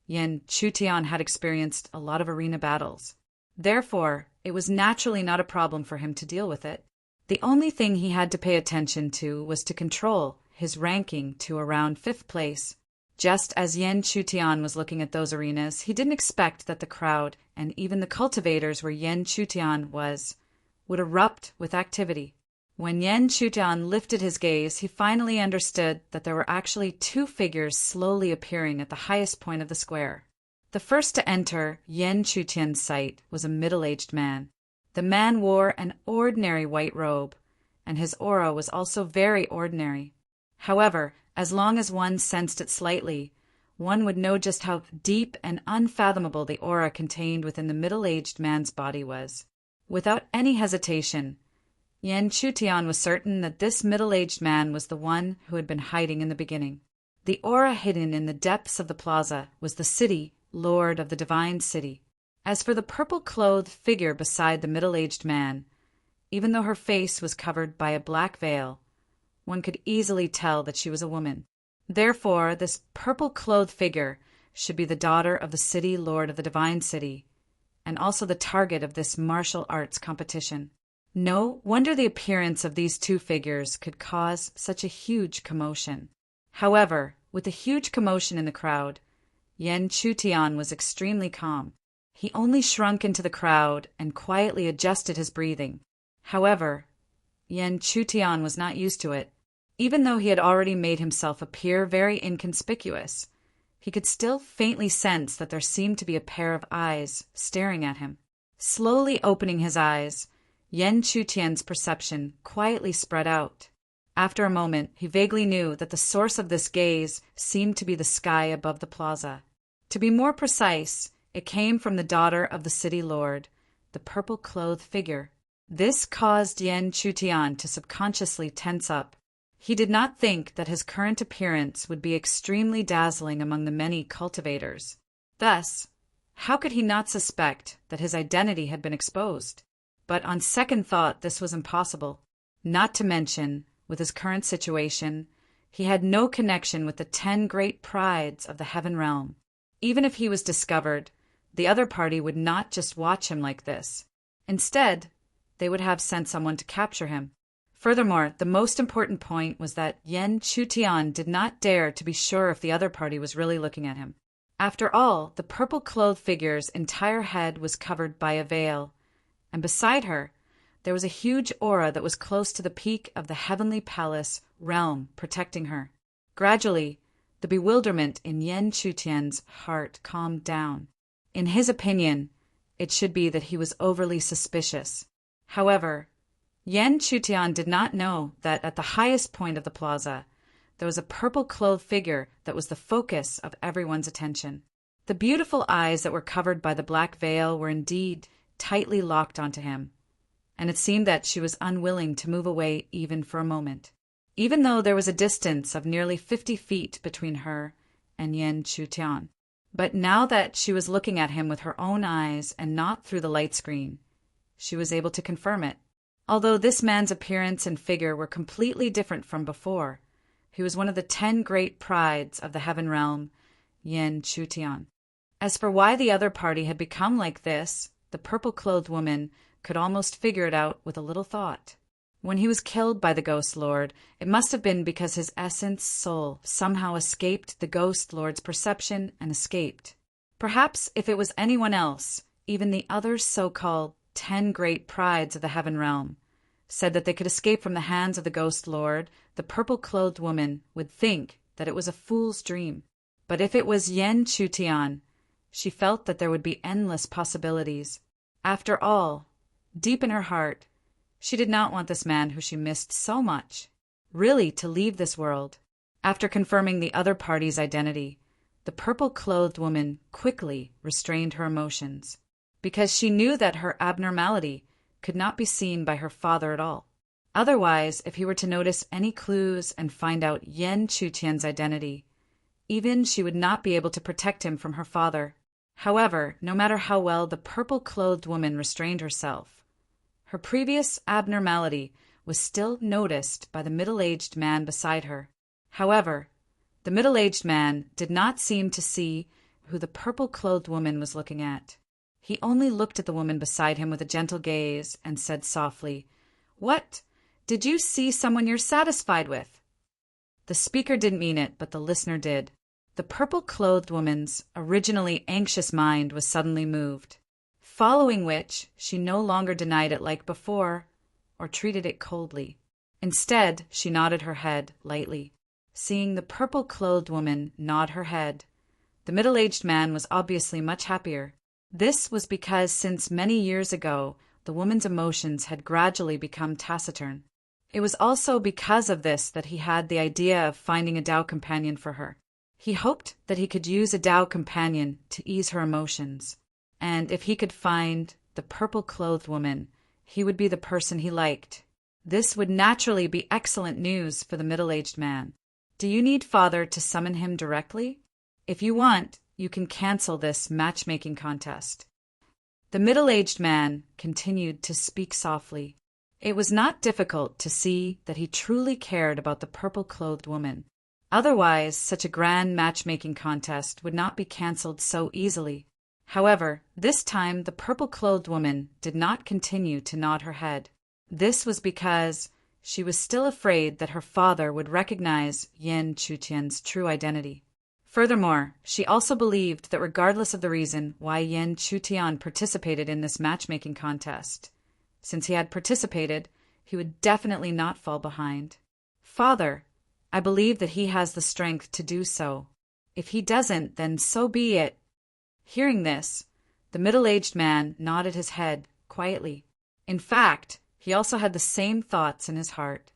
Yan Chutian had experienced a lot of arena battles. Therefore, it was naturally not a problem for him to deal with it. The only thing he had to pay attention to was to control his ranking to around 5th place. Just as Yan Chutian was looking at those arenas, he didn't expect that the crowd, and even the cultivators where Yan Chutian was, would erupt with activity. When Yan Chutian lifted his gaze, he finally understood that there were actually 2 figures slowly appearing at the highest point of the square. The first to enter Yan Chutian's sight was a middle-aged man. The man wore an ordinary white robe, and his aura was also very ordinary. However, as long as one sensed it slightly, one would know just how deep and unfathomable the aura contained within the middle-aged man's body was. Without any hesitation, Yan Chutian was certain that this middle-aged man was the one who had been hiding in the beginning. The aura hidden in the depths of the plaza was the city lord of the divine city. As for the purple-clothed figure beside the middle-aged man, even though her face was covered by a black veil, one could easily tell that she was a woman. Therefore, this purple-clothed figure should be the daughter of the city lord of the divine city, and also the target of this martial arts competition. No wonder the appearance of these two figures could cause such a huge commotion. However, with the huge commotion in the crowd, Yan Chutian was extremely calm. He only shrunk into the crowd and quietly adjusted his breathing. However, Yan Chutian was not used to it. Even though he had already made himself appear very inconspicuous, he could still faintly sense that there seemed to be a pair of eyes staring at him. Slowly opening his eyes, Yan Chutian's perception quietly spread out. After a moment, he vaguely knew that the source of this gaze seemed to be the sky above the plaza. To be more precise, it came from the daughter of the city lord, the purple-clothed figure. This caused Yan Chutian to subconsciously tense up. He did not think that his current appearance would be extremely dazzling among the many cultivators. Thus, how could he not suspect that his identity had been exposed? But on second thought, this was impossible. Not to mention, with his current situation, he had no connection with the 10 great prides of the Heaven Realm. Even if he was discovered, the other party would not just watch him like this. Instead, they would have sent someone to capture him. Furthermore, the most important point was that Yan Chutian did not dare to be sure if the other party was really looking at him. After all, the purple-clothed figure's entire head was covered by a veil, and beside her, there was a huge aura that was close to the peak of the heavenly palace realm protecting her. Gradually, the bewilderment in Yan Chutian's heart calmed down. In his opinion, it should be that he was overly suspicious. However, Yan Chutian did not know that at the highest point of the plaza, there was a purple-clothed figure that was the focus of everyone's attention. The beautiful eyes that were covered by the black veil were indeed tightly locked onto him, and it seemed that she was unwilling to move away even for a moment, even though there was a distance of nearly 50 feet between her and Yan Chutian. But now that she was looking at him with her own eyes and not through the light screen, she was able to confirm it. Although this man's appearance and figure were completely different from before, he was one of the 10 great prides of the Heaven Realm, Yan Chutian. As for why the other party had become like this, the purple-clothed woman could almost figure it out with a little thought. When he was killed by the Ghost Lord, it must have been because his essence soul somehow escaped the Ghost Lord's perception and escaped. Perhaps if it was anyone else, even the other so-called 10 great prides of the Heaven Realm, said that they could escape from the hands of the Ghost Lord, the purple-clothed woman would think that it was a fool's dream. But if it was Yan Chutian, she felt that there would be endless possibilities. After all, deep in her heart, she did not want this man who she missed so much, really to leave this world. After confirming the other party's identity, the purple-clothed woman quickly restrained her emotions, because she knew that her abnormality could not be seen by her father at all. Otherwise, if he were to notice any clues and find out Yan Chutian's identity, even she would not be able to protect him from her father. However, no matter how well the purple-clothed woman restrained herself, her previous abnormality was still noticed by the middle-aged man beside her. However, the middle-aged man did not seem to see who the purple-clothed woman was looking at. He only looked at the woman beside him with a gentle gaze and said softly, "What? Did you see someone you're satisfied with?" The speaker didn't mean it, but the listener did. The purple-clothed woman's originally anxious mind was suddenly moved, following which she no longer denied it like before or treated it coldly. Instead, she nodded her head lightly. Seeing the purple-clothed woman nod her head, The middle-aged man was obviously much happier. This was because since many years ago, the woman's emotions had gradually become taciturn. It was also because of this that he had the idea of finding a Tao companion for her. He hoped that he could use a Tao companion to ease her emotions. And if he could find the purple-clothed woman, he would be the person he liked. This would naturally be excellent news for the middle-aged man. Do you need Father to summon him directly? If you want, you can cancel this matchmaking contest. The middle-aged man continued to speak softly. It was not difficult to see that he truly cared about the purple-clothed woman. Otherwise, such a grand matchmaking contest would not be cancelled so easily. However, this time the purple-clothed woman did not continue to nod her head. This was because she was still afraid that her father would recognize Yan Chutian's true identity. Furthermore, she also believed that regardless of the reason why Yan Chutian participated in this matchmaking contest, since he had participated, he would definitely not fall behind. Father, I believe that he has the strength to do so. If he doesn't, then so be it. Hearing this, the middle-aged man nodded his head quietly. In fact, he also had the same thoughts in his heart.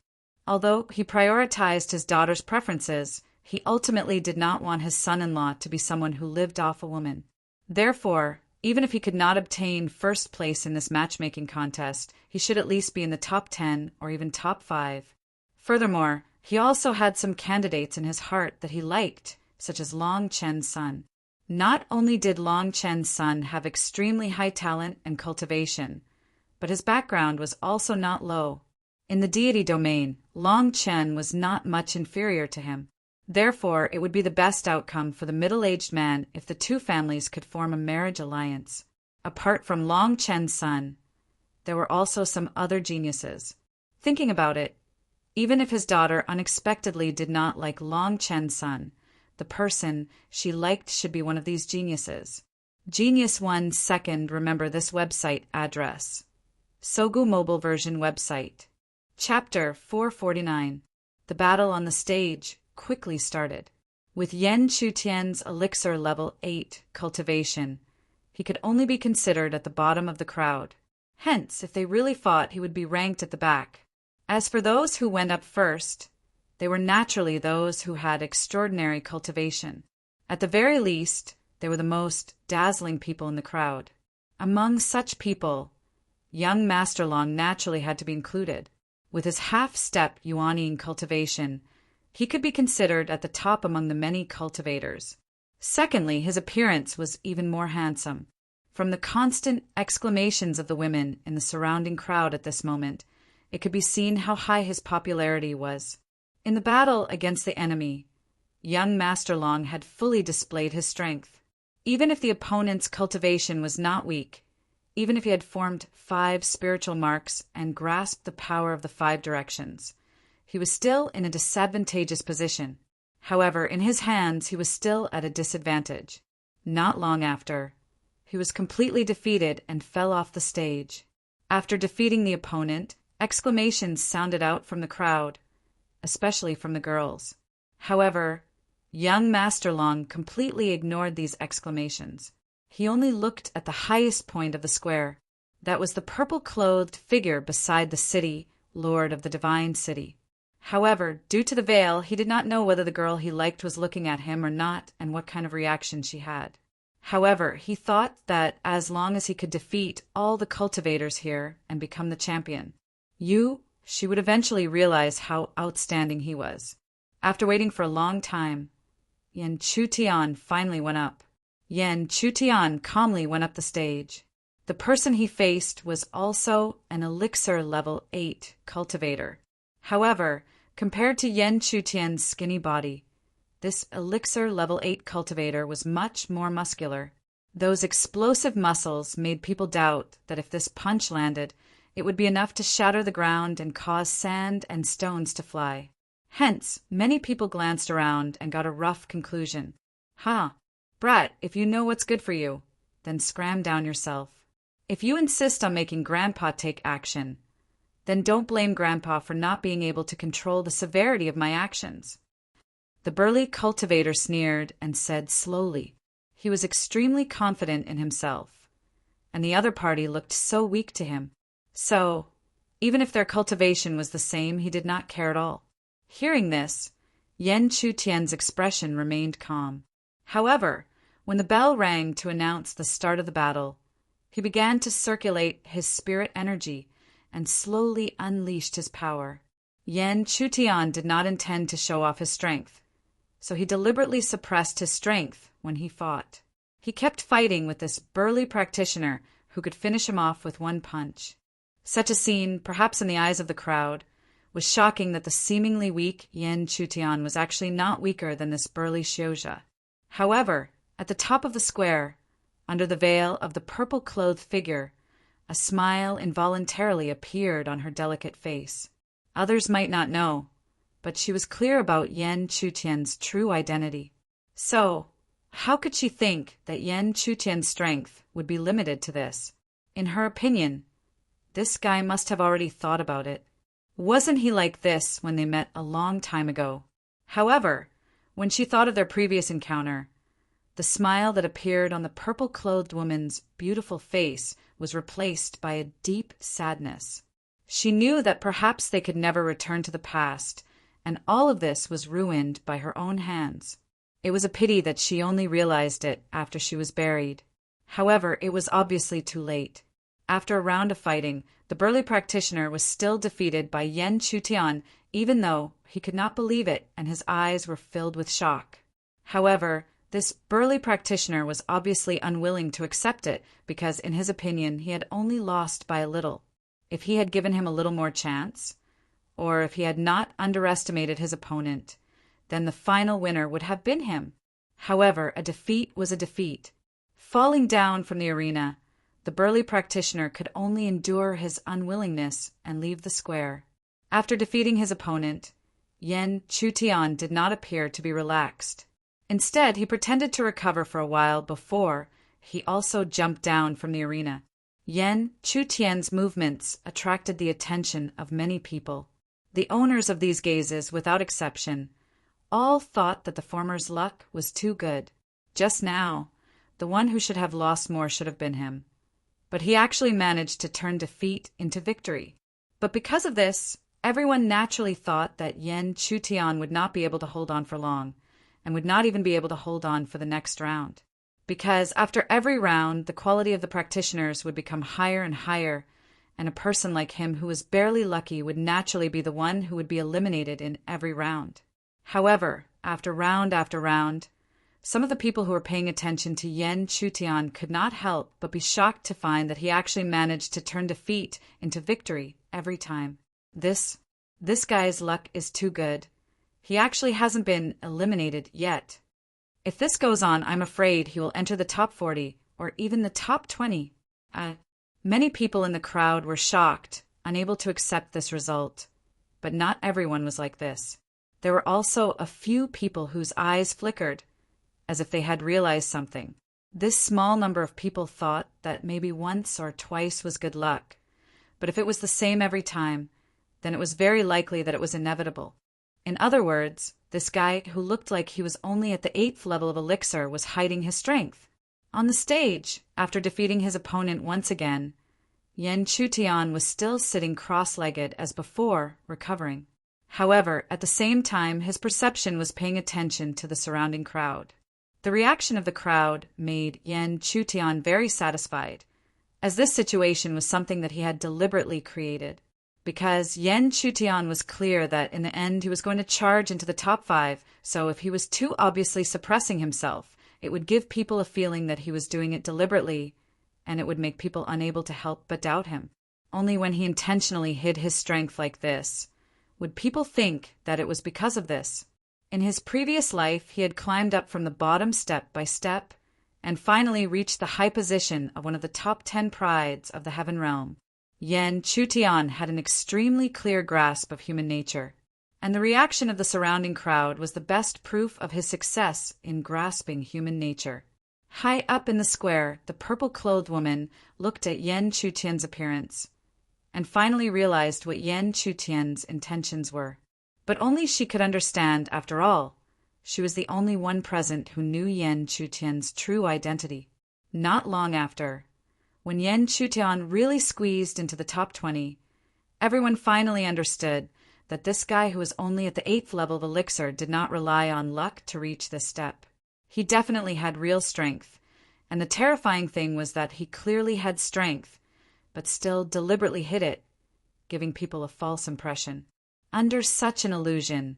Although he prioritized his daughter's preferences, he ultimately did not want his son-in-law to be someone who lived off a woman. Therefore, even if he could not obtain first place in this matchmaking contest, he should at least be in the top 10 or even top 5. Furthermore, he also had some candidates in his heart that he liked, such as Long Chen's son. Not only did Long Chen's son have extremely high talent and cultivation, but his background was also not low. In the deity domain, Long Chen was not much inferior to him. Therefore, it would be the best outcome for the middle-aged man if the two families could form a marriage alliance. Apart from Long Chen's son, there were also some other geniuses. Thinking about it, even if his daughter unexpectedly did not like Long Chen's son, the person she liked should be one of these geniuses. Genius 1 second, remember this website address. Sogu mobile version website. Chapter 449. The battle on the stage quickly started. With Yan Chutian's elixir level 8 cultivation, he could only be considered at the bottom of the crowd. Hence, if they really fought, he would be ranked at the back. As for those who went up first, they were naturally those who had extraordinary cultivation. At the very least, they were the most dazzling people in the crowd. Among such people, young Master Long naturally had to be included. With his half-step Yuanian cultivation, he could be considered at the top among the many cultivators. Secondly, his appearance was even more handsome. From the constant exclamations of the women in the surrounding crowd at this moment, it could be seen how high his popularity was. In the battle against the enemy, young Master Long had fully displayed his strength. Even if the opponent's cultivation was not weak, even if he had formed 5 spiritual marks and grasped the power of the 5 directions, he was still in a disadvantageous position. However, in his hands he was still at a disadvantage. Not long after, he was completely defeated and fell off the stage. After defeating the opponent, exclamations sounded out from the crowd, especially from the girls. However, young Master Long completely ignored these exclamations. He only looked at the highest point of the square. That was the purple-clothed figure beside the city, Lord of the Divine City. However, due to the veil, he did not know whether the girl he liked was looking at him or not and what kind of reaction she had. However, he thought that as long as he could defeat all the cultivators here and become the champion, she would eventually realize how outstanding he was. After waiting for a long time, Yan Chutian finally went up. Yan Chutian calmly went up the stage. The person he faced was also an elixir level 8 cultivator. However, compared to Yan Chutian's skinny body, this elixir level 8 cultivator was much more muscular. Those explosive muscles made people doubt that if this punch landed, it would be enough to shatter the ground and cause sand and stones to fly. Hence, many people glanced around and got a rough conclusion. Brat, if you know what's good for you, then scram down yourself. If you insist on making Grandpa take action, then don't blame Grandpa for not being able to control the severity of my actions. The burly cultivator sneered and said slowly, He was extremely confident in himself, and the other party looked so weak to him. So, even if their cultivation was the same, he did not care at all. Hearing this, Yan Chutian's expression remained calm. However, when the bell rang to announce the start of the battle, he began to circulate his spirit energy and slowly unleashed his power. Yan Chutian did not intend to show off his strength, so he deliberately suppressed his strength when he fought. He kept fighting with this burly practitioner who could finish him off with one punch. Such a scene, perhaps in the eyes of the crowd, was shocking that the seemingly weak Yan Chutian was actually not weaker than this burly Xiuzha. However, at the top of the square, under the veil of the purple-clothed figure, a smile involuntarily appeared on her delicate face. Others might not know, but she was clear about Yan Chutian's true identity. So, how could she think that Yan Chutian's strength would be limited to this? In her opinion, this guy must have already thought about it. Wasn't he like this when they met a long time ago? However, when she thought of their previous encounter, the smile that appeared on the purple-clothed woman's beautiful face was replaced by a deep sadness. She knew that perhaps they could never return to the past, and all of this was ruined by her own hands. It was a pity that she only realized it after she was buried. However, it was obviously too late. After a round of fighting, the burly practitioner was still defeated by Yan Chutian, even though he could not believe it and his eyes were filled with shock. However, this burly practitioner was obviously unwilling to accept it because, in his opinion, he had only lost by a little. If he had given him a little more chance, or if he had not underestimated his opponent, then the final winner would have been him. However, a defeat was a defeat. Falling down from the arena, the burly practitioner could only endure his unwillingness and leave the square. After defeating his opponent, Yan Chutian did not appear to be relaxed. Instead, he pretended to recover for a while before he also jumped down from the arena. Yan Chutian's movements attracted the attention of many people. The owners of these gazes, without exception, all thought that the former's luck was too good. Just now, the one who should have lost more should have been him. But he actually managed to turn defeat into victory. But because of this, everyone naturally thought that Yan Chutian would not be able to hold on for long, and would not even be able to hold on for the next round. Because after every round, the quality of the practitioners would become higher and higher, and a person like him who was barely lucky would naturally be the one who would be eliminated in every round. However, after round, some of the people who were paying attention to Yan Chutian could not help but be shocked to find that he actually managed to turn defeat into victory every time. This guy's luck is too good. He actually hasn't been eliminated yet. If this goes on, I'm afraid he will enter the top 40 or even the top 20. Many people in the crowd were shocked, unable to accept this result. But not everyone was like this. There were also a few people whose eyes flickered, as if they had realized something. This small number of people thought that maybe once or twice was good luck, but if it was the same every time, then it was very likely that it was inevitable. In other words, this guy who looked like he was only at the 8th level of elixir was hiding his strength. On the stage, after defeating his opponent once again, Yan Chutian was still sitting cross-legged as before, recovering. However, at the same time, his perception was paying attention to the surrounding crowd. The reaction of the crowd made Yan Chutian very satisfied, as this situation was something that he had deliberately created. Because Yan Chutian was clear that in the end he was going to charge into the top 5, so if he was too obviously suppressing himself, it would give people a feeling that he was doing it deliberately, and it would make people unable to help but doubt him. Only when he intentionally hid his strength like this would people think that it was because of this. In his previous life, he had climbed up from the bottom step by step, and finally reached the high position of one of the top 10 prides of the Heaven Realm. Yan Chutian had an extremely clear grasp of human nature, and the reaction of the surrounding crowd was the best proof of his success in grasping human nature. High up in the square, the purple-clothed woman looked at Yan Chutian's appearance, and finally realized what Yan Chutian's intentions were. But only she could understand, after all. She was the only one present who knew Yan Chutian's true identity. Not long after, when Yan Chutian really squeezed into the top 20, everyone finally understood that this guy who was only at the 8th level of Elixir did not rely on luck to reach this step. He definitely had real strength, and the terrifying thing was that he clearly had strength, but still deliberately hid it, giving people a false impression. Under such an illusion,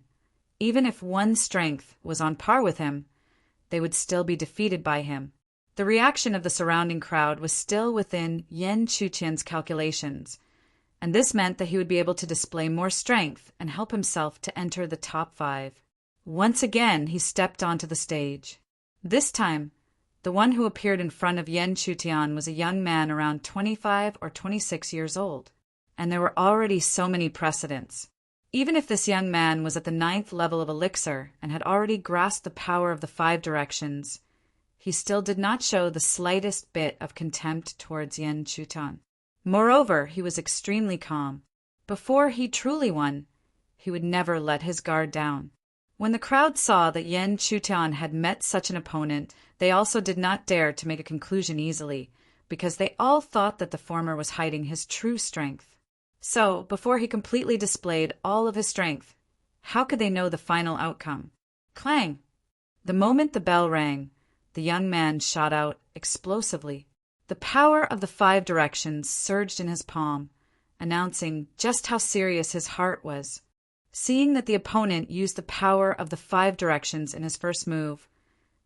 even if one's strength was on par with him, they would still be defeated by him. The reaction of the surrounding crowd was still within Yan Chutian's calculations, and this meant that he would be able to display more strength and help himself to enter the top 5. Once again, he stepped onto the stage. This time, the one who appeared in front of Yan Chutian was a young man around 25 or 26 years old, and there were already so many precedents. Even if this young man was at the 9th level of Elixir and had already grasped the power of the 5 directions, he still did not show the slightest bit of contempt towards Yan Chutian. Moreover, he was extremely calm. Before he truly won, he would never let his guard down. When the crowd saw that Yan Chutian had met such an opponent, they also did not dare to make a conclusion easily, because they all thought that the former was hiding his true strength. So, before he completely displayed all of his strength, how could they know the final outcome? Clang! The moment the bell rang, the young man shot out explosively. The power of the 5 directions surged in his palm, announcing just how serious his heart was. Seeing that the opponent used the power of the 5 directions in his first move,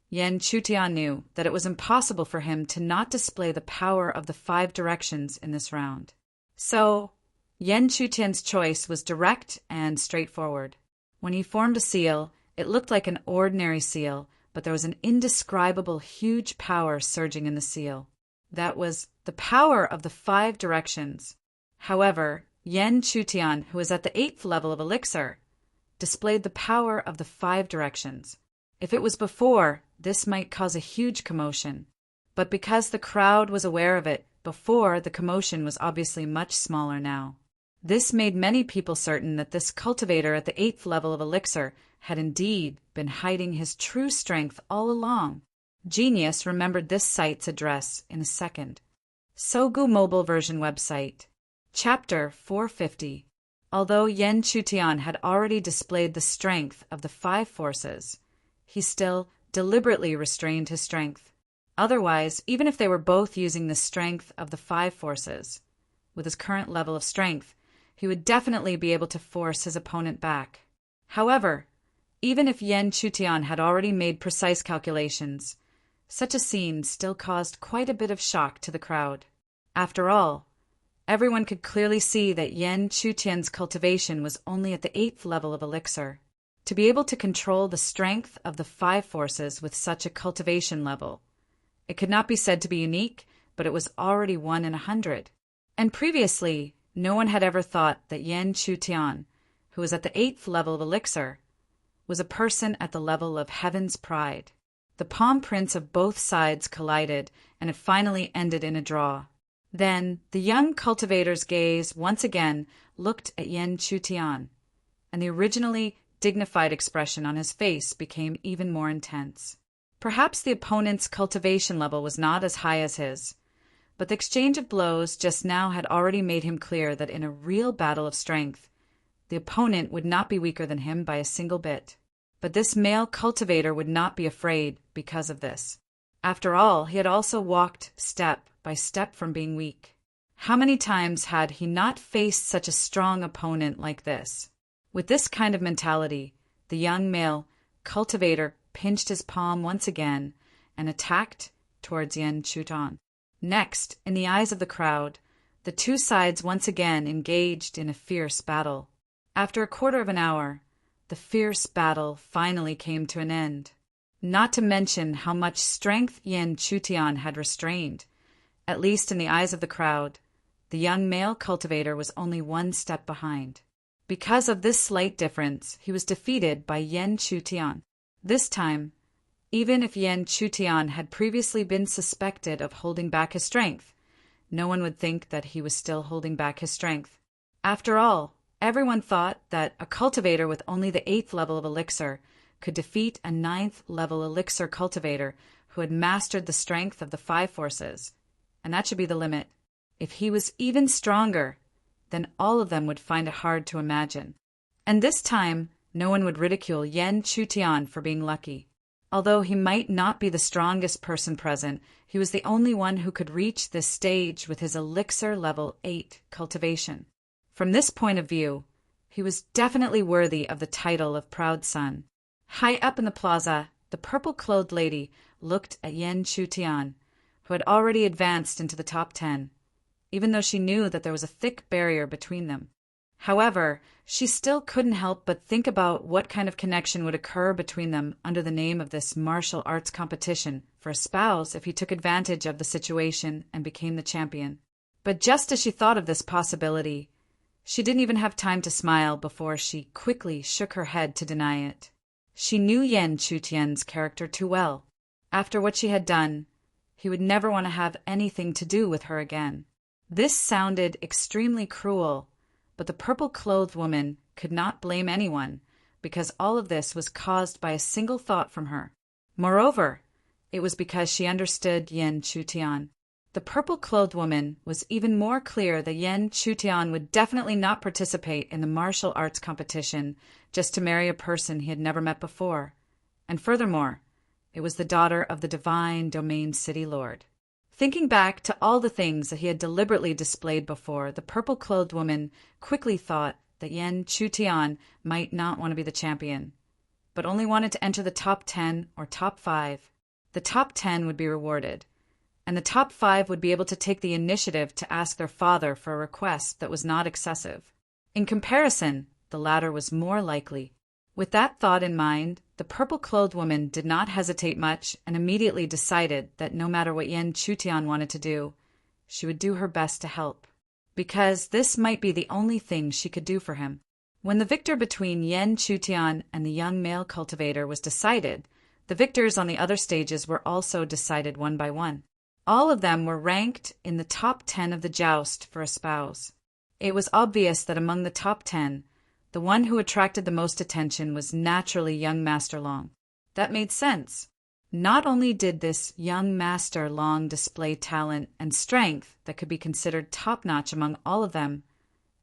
Yan Chutian knew that it was impossible for him to not display the power of the 5 directions in this round. So, Yan Chutian's choice was direct and straightforward. When he formed a seal, it looked like an ordinary seal, but there was an indescribable huge power surging in the seal. That was the power of the 5 directions. However, Yan Chutian, who was at the 8th level of Elixir, displayed the power of the 5 directions. If it was before, this might cause a huge commotion. But because the crowd was aware of it before, the commotion was obviously much smaller now. This made many people certain that this cultivator at the 8th level of Elixir had indeed been hiding his true strength all along. Genius remembered this site's address in a second. Sogu mobile version website. Chapter 450. Although Yan Chutian had already displayed the strength of the 5 forces, he still deliberately restrained his strength. Otherwise, even if they were both using the strength of the 5 forces, with his current level of strength, he would definitely be able to force his opponent back. However, even if Yan Chutian had already made precise calculations, such a scene still caused quite a bit of shock to the crowd. After all, everyone could clearly see that Yan Chutian's cultivation was only at the 8th level of Elixir. To be able to control the strength of the 5 forces with such a cultivation level, it could not be said to be unique, but it was already 1 in 100. And previously, no one had ever thought that Yan Chutian, who was at the 8th level of Elixir, was a person at the level of Heaven's Pride. The palm prints of both sides collided, and it finally ended in a draw. Then, the young cultivator's gaze once again looked at Yan Chutian, and the originally dignified expression on his face became even more intense. Perhaps the opponent's cultivation level was not as high as his, but the exchange of blows just now had already made him clear that in a real battle of strength, the opponent would not be weaker than him by a single bit. But this male cultivator would not be afraid because of this. After all, he had also walked step by step from being weak. How many times had he not faced such a strong opponent like this? With this kind of mentality, the young male cultivator pinched his palm once again and attacked towards Yan Chutian. Next, in the eyes of the crowd, the two sides once again engaged in a fierce battle. After a quarter of an hour, the fierce battle finally came to an end. Not to mention how much strength Yan Chutian had restrained. At least in the eyes of the crowd, the young male cultivator was only 1 step behind. Because of this slight difference, he was defeated by Yan Chutian. This time, even if Yan Chutian had previously been suspected of holding back his strength, no one would think that he was still holding back his strength. After all, everyone thought that a cultivator with only the 8th level of Elixir could defeat a 9th-level elixir cultivator who had mastered the strength of the 5 forces. And that should be the limit. If he was even stronger, then all of them would find it hard to imagine. And this time, no one would ridicule Yan Chutian for being lucky. Although he might not be the strongest person present, he was the only one who could reach this stage with his elixir level 8 cultivation. From this point of view, he was definitely worthy of the title of Proud Son. High up in the plaza, the purple-clothed lady looked at Yan Chutian, who had already advanced into the top 10, even though she knew that there was a thick barrier between them. However, she still couldn't help but think about what kind of connection would occur between them under the name of this martial arts competition for a spouse if he took advantage of the situation and became the champion. But just as she thought of this possibility, she didn't even have time to smile before she quickly shook her head to deny it. She knew Yan Chutian's character too well. After what she had done, he would never want to have anything to do with her again. This sounded extremely cruel, but the purple-clothed woman could not blame anyone, because all of this was caused by a single thought from her. Moreover, it was because she understood Yan Chutian. The purple-clothed woman was even more clear that Yan Chutian would definitely not participate in the martial arts competition just to marry a person he had never met before. And furthermore, it was the daughter of the divine domain city lord. Thinking back to all the things that he had deliberately displayed before, the purple-clothed woman quickly thought that Yan Chutian might not want to be the champion, but only wanted to enter the top 10 or top 5. The top 10 would be rewarded, and the top 5 would be able to take the initiative to ask their father for a request that was not excessive. In comparison, the latter was more likely. With that thought in mind, the purple-clothed woman did not hesitate much and immediately decided that no matter what Yan Chutian wanted to do, she would do her best to help, because this might be the only thing she could do for him. When the victor between Yan Chutian and the young male cultivator was decided, the victors on the other stages were also decided one by one. All of them were ranked in the top 10 of the joust for a spouse. It was obvious that among the top 10, the one who attracted the most attention was naturally young Master Long. That made sense. Not only did this young Master Long display talent and strength that could be considered top-notch among all of them,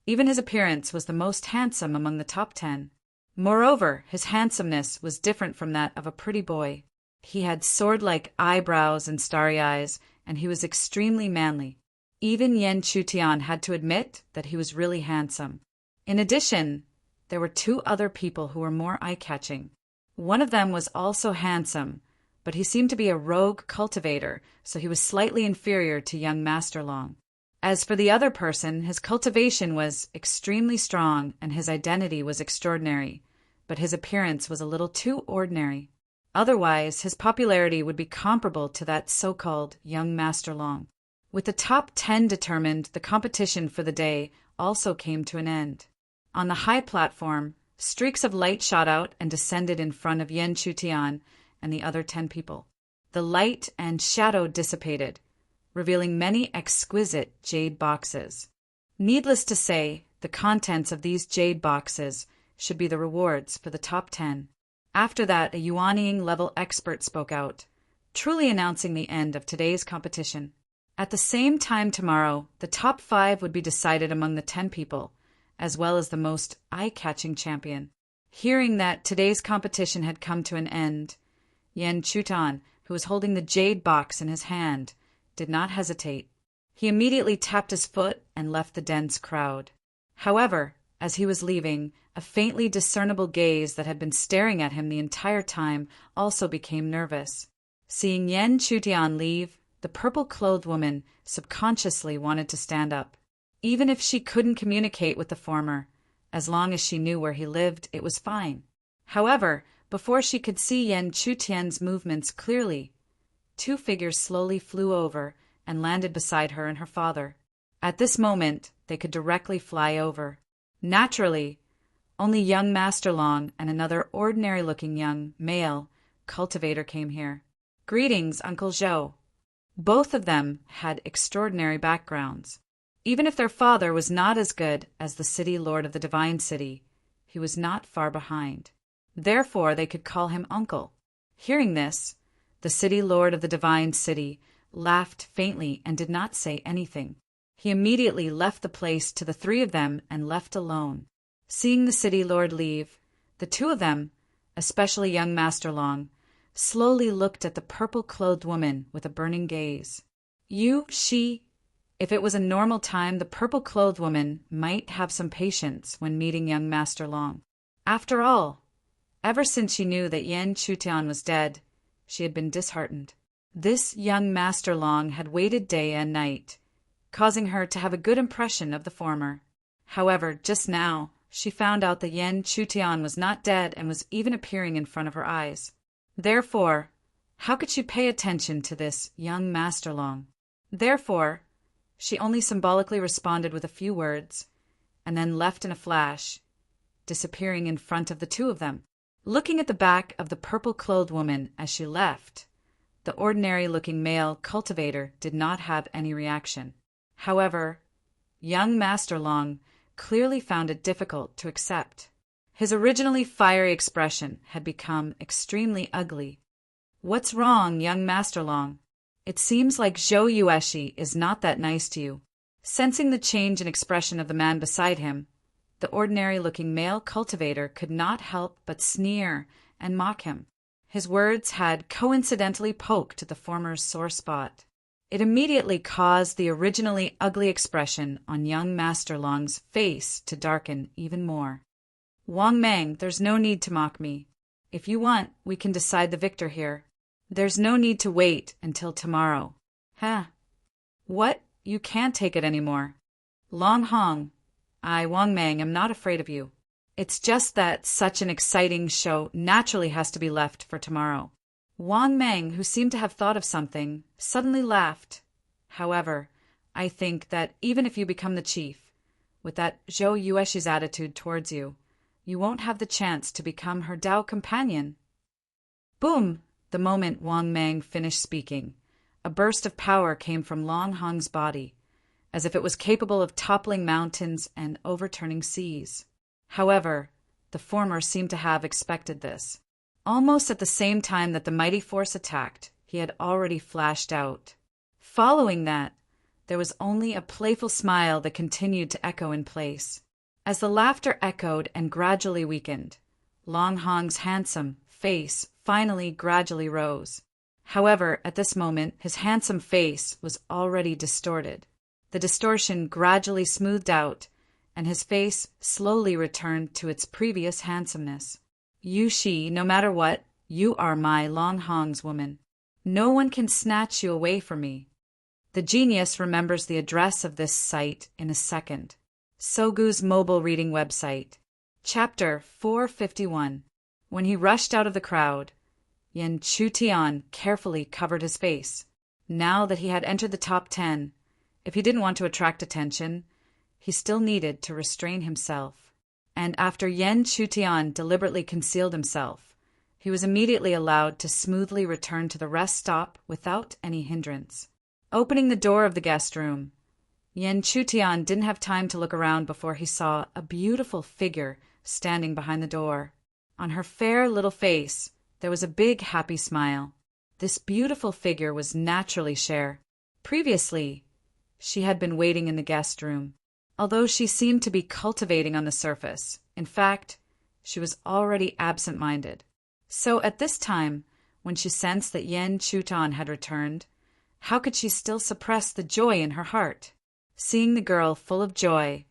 even his appearance was the most handsome among the top 10. Moreover, his handsomeness was different from that of a pretty boy. He had sword-like eyebrows and starry eyes, and he was extremely manly. Even Yan Chutian had to admit that he was really handsome. In addition, there were 2 other people who were more eye-catching. One of them was also handsome, but he seemed to be a rogue cultivator, so he was slightly inferior to young Master Long. As for the other person, his cultivation was extremely strong and his identity was extraordinary, but his appearance was a little too ordinary. Otherwise, his popularity would be comparable to that so-called young Master Long. With the top 10 determined, the competition for the day also came to an end. On the high platform, streaks of light shot out and descended in front of Yan Chutian and the other 10 people. The light and shadow dissipated, revealing many exquisite jade boxes. Needless to say, the contents of these jade boxes should be the rewards for the top 10. After that, a Yuanying level expert spoke out, truly announcing the end of today's competition. At the same time tomorrow, the top 5 would be decided among the 10 people, as well as the most eye-catching champion. Hearing that today's competition had come to an end, Yan Chutian, who was holding the jade box in his hand, did not hesitate. He immediately tapped his foot and left the dense crowd. However, as he was leaving, a faintly discernible gaze that had been staring at him the entire time also became nervous. Seeing Yan Chutian leave, the purple-clothed woman subconsciously wanted to stand up. Even if she couldn't communicate with the former, as long as she knew where he lived, it was fine. However, before she could see Yan Chutian's movements clearly, 2 figures slowly flew over and landed beside her and her father. At this moment, they could directly fly over. Naturally, only young Master Long and another ordinary-looking young male cultivator came here. Greetings, Uncle Zhou. Both of them had extraordinary backgrounds. Even if their father was not as good as the city lord of the divine city, he was not far behind. Therefore they could call him uncle. Hearing this, the city lord of the divine city laughed faintly and did not say anything. He immediately left the place to the three of them and left alone. Seeing the city lord leave, the two of them, especially young Master Long, slowly looked at the purple-clothed woman with a burning gaze. If it was a normal time, the purple-clothed woman might have some patience when meeting young Master Long. After all, ever since she knew that Yan Chutian was dead, she had been disheartened. This young Master Long had waited day and night, causing her to have a good impression of the former. However, just now, she found out that Yan Chutian was not dead and was even appearing in front of her eyes. Therefore, how could she pay attention to this young Master Long? Therefore, she only symbolically responded with a few words, and then left in a flash, disappearing in front of the two of them. Looking at the back of the purple-clothed woman as she left, the ordinary-looking male cultivator did not have any reaction. However, young Master Long clearly found it difficult to accept. His originally fiery expression had become extremely ugly. "What's wrong, young Master Long? It seems like Zhou Yueshi is not that nice to you." Sensing the change in expression of the man beside him, the ordinary-looking male cultivator could not help but sneer and mock him. His words had coincidentally poked the former's sore spot. It immediately caused the originally ugly expression on young Master Long's face to darken even more. "Wang Mang, there's no need to mock me. If you want, we can decide the victor here. There's no need to wait until tomorrow." What? You can't take it anymore. Long Hong, I, Wang Mang, am not afraid of you. It's just that such an exciting show naturally has to be left for tomorrow. Wang Mang, who seemed to have thought of something, suddenly laughed. "However, I think that even if you become the chief, with that Zhou Yueshi's attitude towards you, you won't have the chance to become her Dao companion." Boom! The moment Wang Mang finished speaking, a burst of power came from Long Hong's body, as if it was capable of toppling mountains and overturning seas. However, the former seemed to have expected this. Almost at the same time that the mighty force attacked, he had already flashed out. Following that, there was only a playful smile that continued to echo in place. As the laughter echoed and gradually weakened, Long Hong's handsome face finally gradually rose. However, at this moment, his handsome face was already distorted. The distortion gradually smoothed out, and his face slowly returned to its previous handsomeness. "Yushi, no matter what, you are my Long Hong's woman. No one can snatch you away from me." The genius remembers the address of this site in a second. Sogu's mobile reading website. Chapter 451. When he rushed out of the crowd, Yan Chutian carefully covered his face. Now that he had entered the top 10, if he didn't want to attract attention, he still needed to restrain himself. And after Yan Chutian deliberately concealed himself, he was immediately allowed to smoothly return to the rest stop without any hindrance. Opening the door of the guest room, Yan Chutian didn't have time to look around before he saw a beautiful figure standing behind the door. On her fair little face, there was a big happy smile. This beautiful figure was naturally Cher. Previously, she had been waiting in the guest room. Although she seemed to be cultivating on the surface, in fact, she was already absent-minded. So at this time, when she sensed that Yan Chutian had returned, how could she still suppress the joy in her heart? Seeing the girl full of joy,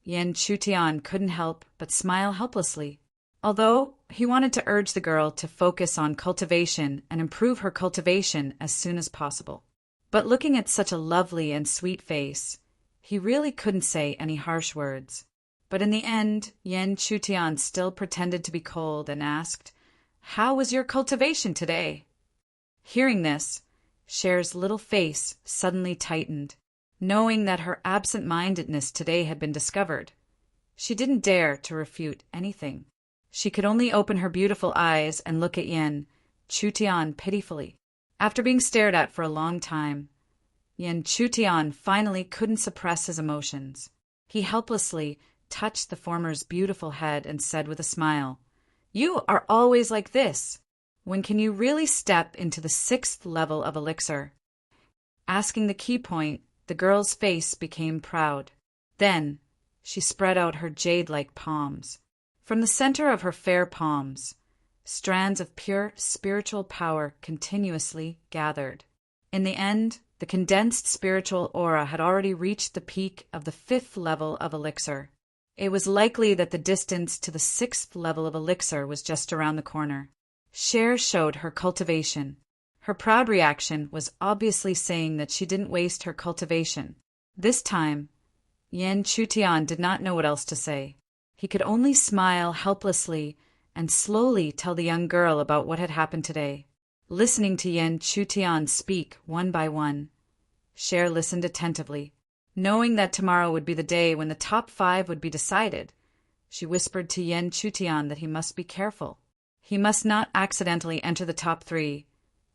Yan Chutian couldn't help but smile helplessly. Although he wanted to urge the girl to focus on cultivation and improve her cultivation as soon as possible. But looking at such a lovely and sweet face, he really couldn't say any harsh words. But in the end, Yan Chutian still pretended to be cold and asked, "How was your cultivation today?" Hearing this, Cher's little face suddenly tightened. Knowing that her absent-mindedness today had been discovered, she didn't dare to refute anything. She could only open her beautiful eyes and look at Yan Chutian pitifully. After being stared at for a long time, Yan Chutian finally couldn't suppress his emotions. He helplessly touched the former's beautiful head and said with a smile, You are always like this. When can you really step into the 6th level of elixir? Asking the key point, the girl's face became proud. Then, she spread out her jade-like palms. From the center of her fair palms, strands of pure spiritual power continuously gathered. In the end, the condensed spiritual aura had already reached the peak of the 5th level of elixir. It was likely that the distance to the 6th level of elixir was just around the corner. Cher showed her cultivation. Her proud reaction was obviously saying that she didn't waste her cultivation. This time, Yan Chutian did not know what else to say. He could only smile helplessly and slowly tell the young girl about what had happened today. Listening to Yan Chutian speak one by one, Cher listened attentively. Knowing that tomorrow would be the day when the top 5 would be decided, she whispered to Yan Chutian that he must be careful. He must not accidentally enter the top 3,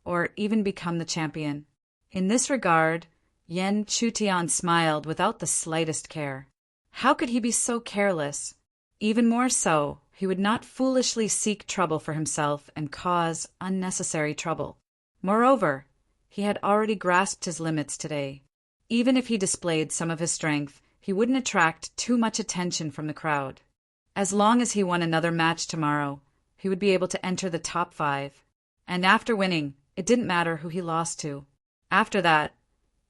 or even become the champion. In this regard, Yan Chutian smiled without the slightest care. How could he be so careless? Even more so, he would not foolishly seek trouble for himself and cause unnecessary trouble. Moreover, he had already grasped his limits today. Even if he displayed some of his strength, he wouldn't attract too much attention from the crowd. As long as he won another match tomorrow, he would be able to enter the top 5. And after winning, it didn't matter who he lost to. After that,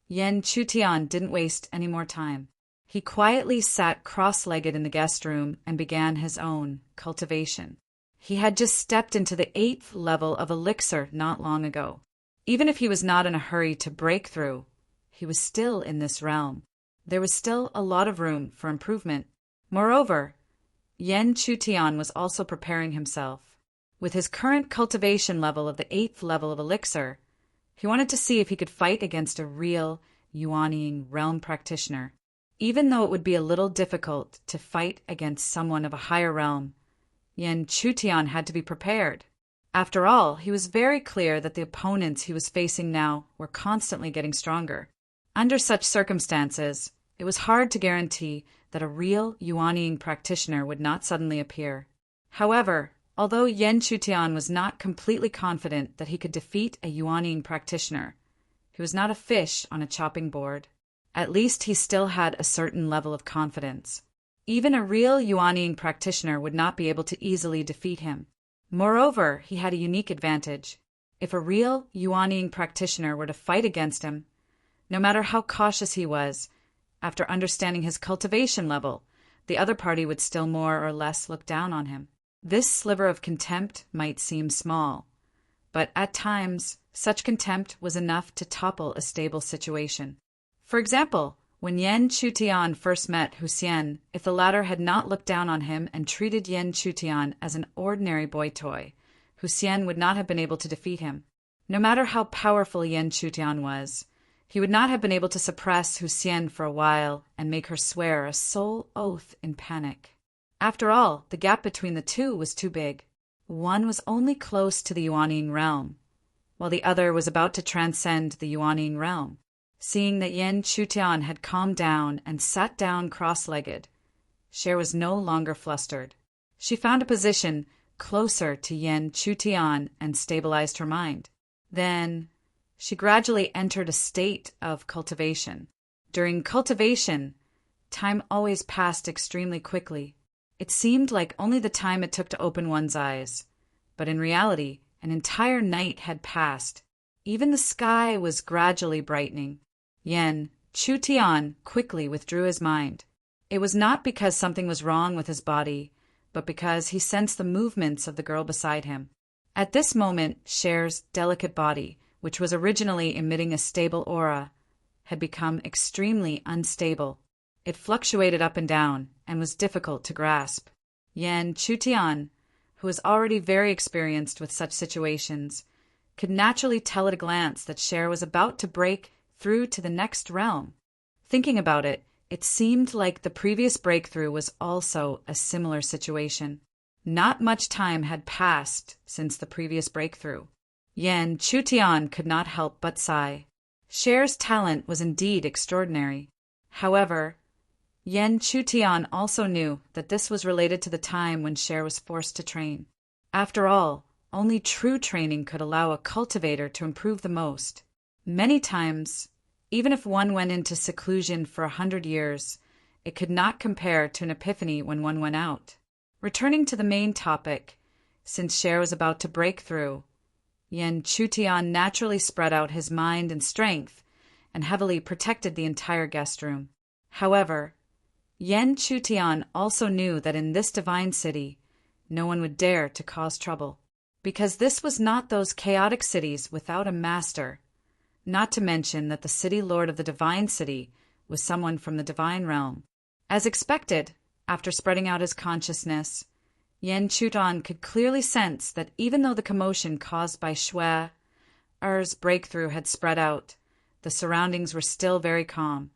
Yan Chutian didn't waste any more time. He quietly sat cross-legged in the guest room and began his own cultivation. He had just stepped into the 8th level of elixir not long ago. Even if he was not in a hurry to break through, he was still in this realm. There was still a lot of room for improvement. Moreover, Yan Chutian was also preparing himself. With his current cultivation level of the 8th level of elixir, he wanted to see if he could fight against a real Yuanying realm practitioner. Even though it would be a little difficult to fight against someone of a higher realm, Yan Chutian had to be prepared. After all, he was very clear that the opponents he was facing now were constantly getting stronger. Under such circumstances, it was hard to guarantee that a real Yuanying practitioner would not suddenly appear. However, although Yan Chutian was not completely confident that he could defeat a Yuanying practitioner, he was not a fish on a chopping board. At least he still had a certain level of confidence. Even a real Yuanying practitioner would not be able to easily defeat him. Moreover, he had a unique advantage. If a real Yuanying practitioner were to fight against him, no matter how cautious he was, after understanding his cultivation level, the other party would still more or less look down on him. This sliver of contempt might seem small, but at times, such contempt was enough to topple a stable situation. For example, when Yan Chutian first met Huxian, if the latter had not looked down on him and treated Yan Chutian as an ordinary boy toy, Huxian would not have been able to defeat him. No matter how powerful Yan Chutian was, he would not have been able to suppress Huxian for a while and make her swear a soul oath in panic. After all, the gap between the two was too big. One was only close to the Yuanying realm, while the other was about to transcend the Yuanying realm. Seeing that Yan Chutian had calmed down and sat down cross-legged, Cher was no longer flustered. She found a position closer to Yan Chutian and stabilized her mind. Then, she gradually entered a state of cultivation. During cultivation, time always passed extremely quickly. It seemed like only the time it took to open one's eyes, but in reality, an entire night had passed. Even the sky was gradually brightening. Yan Chutian quickly withdrew his mind. It was not because something was wrong with his body, but because he sensed the movements of the girl beside him. At this moment, Cher's delicate body, which was originally emitting a stable aura, had become extremely unstable. It fluctuated up and down and was difficult to grasp. Yan Chutian, who was already very experienced with such situations, could naturally tell at a glance that Cher was about to break through to the next realm. Thinking about it, it seemed like the previous breakthrough was also a similar situation. Not much time had passed since the previous breakthrough. Yan Chutian could not help but sigh. Cher's talent was indeed extraordinary. However, Yan Chutian also knew that this was related to the time when Cher was forced to train. After all, only true training could allow a cultivator to improve the most. Many times, even if one went into seclusion for 100 years, it could not compare to an epiphany when one went out. Returning to the main topic, since Cher was about to break through, Yen Chutian naturally spread out his mind and strength and heavily protected the entire guest room. However, Yen Chutian also knew that in this divine city, no one would dare to cause trouble, because this was not those chaotic cities without a master, not to mention that the city lord of the divine city was someone from the divine realm. As expected, after spreading out his consciousness, Yen Chutan could clearly sense that even though the commotion caused by Shui Er's breakthrough had spread out, the surroundings were still very calm,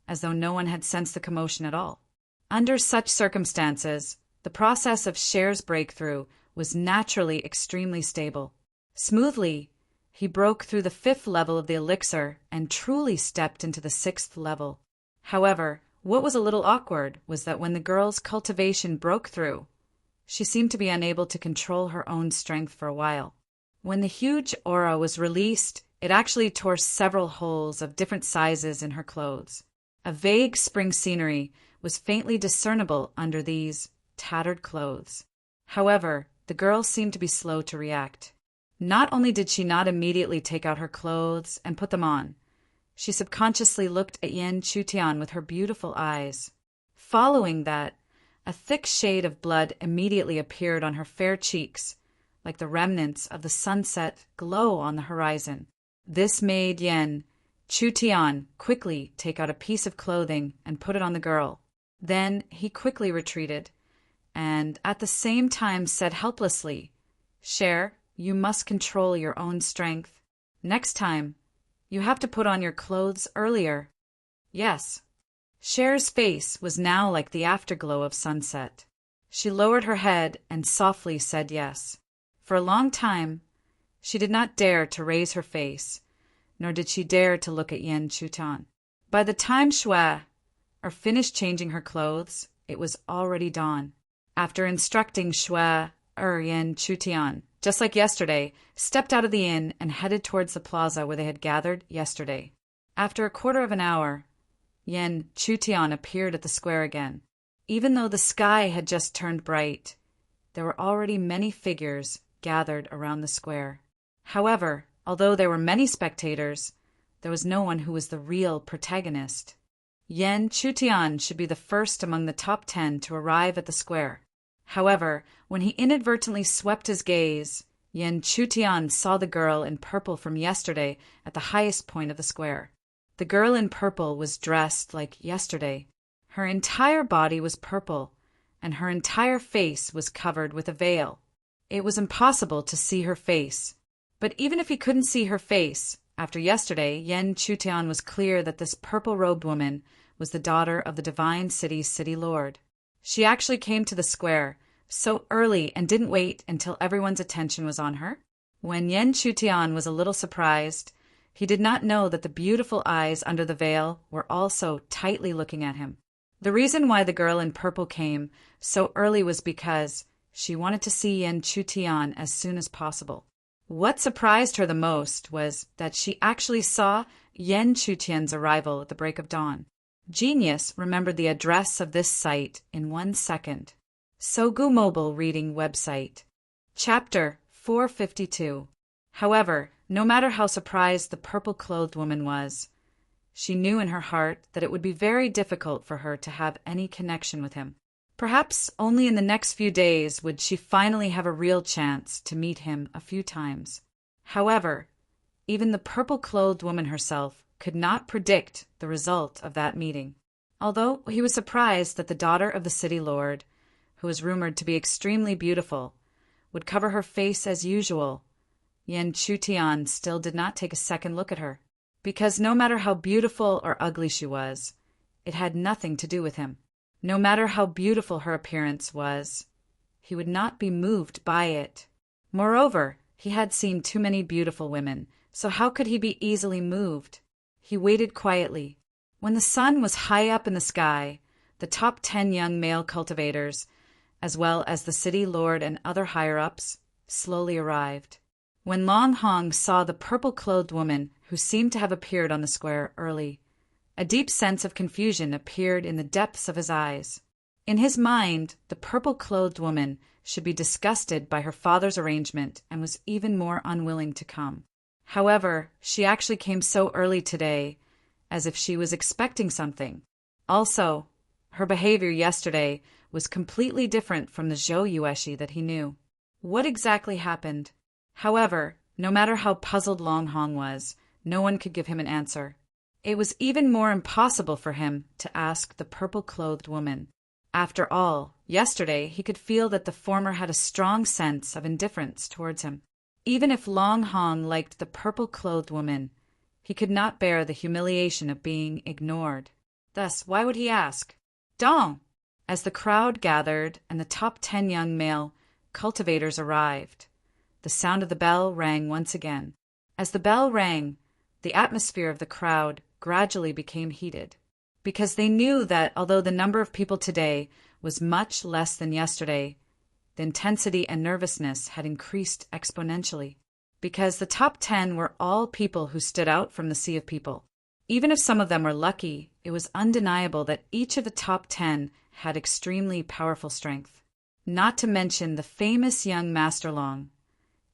as though no one had sensed the commotion at all. Under such circumstances, the process of Cher's breakthrough was naturally extremely stable. Smoothly, he broke through the 5th level of the elixir and truly stepped into the 6th level. However, what was a little awkward was that when the girl's cultivation broke through, she seemed to be unable to control her own strength for a while. When the huge aura was released, it actually tore several holes of different sizes in her clothes. A vague spring scenery was faintly discernible under these tattered clothes. However, the girl seemed to be slow to react. Not only did she not immediately take out her clothes and put them on, she subconsciously looked at Yen Chutian with her beautiful eyes. Following that, a thick shade of blood immediately appeared on her fair cheeks, like the remnants of the sunset glow on the horizon. This made Yen Chutian quickly take out a piece of clothing and put it on the girl. Then he quickly retreated, and at the same time said helplessly, "Cher, you must control your own strength. Next time, you have to put on your clothes earlier." Yes. Cher's face was now like the afterglow of sunset. She lowered her head and softly said yes. For a long time, she did not dare to raise her face, nor did she dare to look at Yen Chutan. By the time Shui finished changing her clothes, it was already dawn. After instructing Shui Yen Chutian, just like yesterday, stepped out of the inn and headed towards the plaza where they had gathered yesterday. After a quarter of an hour, Yen Chutian appeared at the square again. Even though the sky had just turned bright, there were already many figures gathered around the square. However, although there were many spectators, there was no one who was the real protagonist. Yen Chutian should be the first among the top 10 to arrive at the square. However, when he inadvertently swept his gaze, Yen Chutian saw the girl in purple from yesterday at the highest point of the square. The girl in purple was dressed like yesterday. Her entire body was purple, and her entire face was covered with a veil. It was impossible to see her face. But even if he couldn't see her face, after yesterday, Yen Chutian was clear that this purple-robed woman was the daughter of the Divine City's city lord. She actually came to the square so early and didn't wait until everyone's attention was on her. When Yen Chutian was a little surprised, he did not know that the beautiful eyes under the veil were also tightly looking at him. The reason why the girl in purple came so early was because she wanted to see Yen Chutian as soon as possible. What surprised her the most was that she actually saw Yen Chutian's arrival at the break of dawn. Genius remembered the address of this site in 1 second. Sogu Mobile Reading Website. Chapter 452. However, no matter how surprised the purple-clothed woman was, she knew in her heart that it would be very difficult for her to have any connection with him. Perhaps only in the next few days would she finally have a real chance to meet him a few times. However, even the purple-clothed woman herself could not predict the result of that meeting. Although he was surprised that the daughter of the city lord, who was rumored to be extremely beautiful, would cover her face as usual, Yen Chutian still did not take a second look at her, because no matter how beautiful or ugly she was, it had nothing to do with him. No matter how beautiful her appearance was, he would not be moved by it. Moreover, he had seen too many beautiful women, so how could he be easily moved? He waited quietly. When the sun was high up in the sky, the top 10 young male cultivators, as well as the city lord and other higher-ups, slowly arrived. When Long Hong saw the purple-clothed woman who seemed to have appeared on the square early, a deep sense of confusion appeared in the depths of his eyes. In his mind, the purple-clothed woman should be disgusted by her father's arrangement and was even more unwilling to come. However, she actually came so early today, as if she was expecting something. Also, her behavior yesterday was completely different from the Zhou Yueshi that he knew. What exactly happened? However, no matter how puzzled Long Hong was, no one could give him an answer. It was even more impossible for him to ask the purple-clothed woman. After all, yesterday he could feel that the former had a strong sense of indifference towards him. Even if Long Hong liked the purple-clothed woman, he could not bear the humiliation of being ignored. Thus, why would he ask? Dong! As the crowd gathered and the top 10 young male cultivators arrived, the sound of the bell rang once again. As the bell rang, the atmosphere of the crowd gradually became heated, because they knew that although the number of people today was much less than yesterday, the intensity and nervousness had increased exponentially, because the top 10 were all people who stood out from the sea of people. Even if some of them were lucky, it was undeniable that each of the top 10 had extremely powerful strength. Not to mention the famous young Master Long.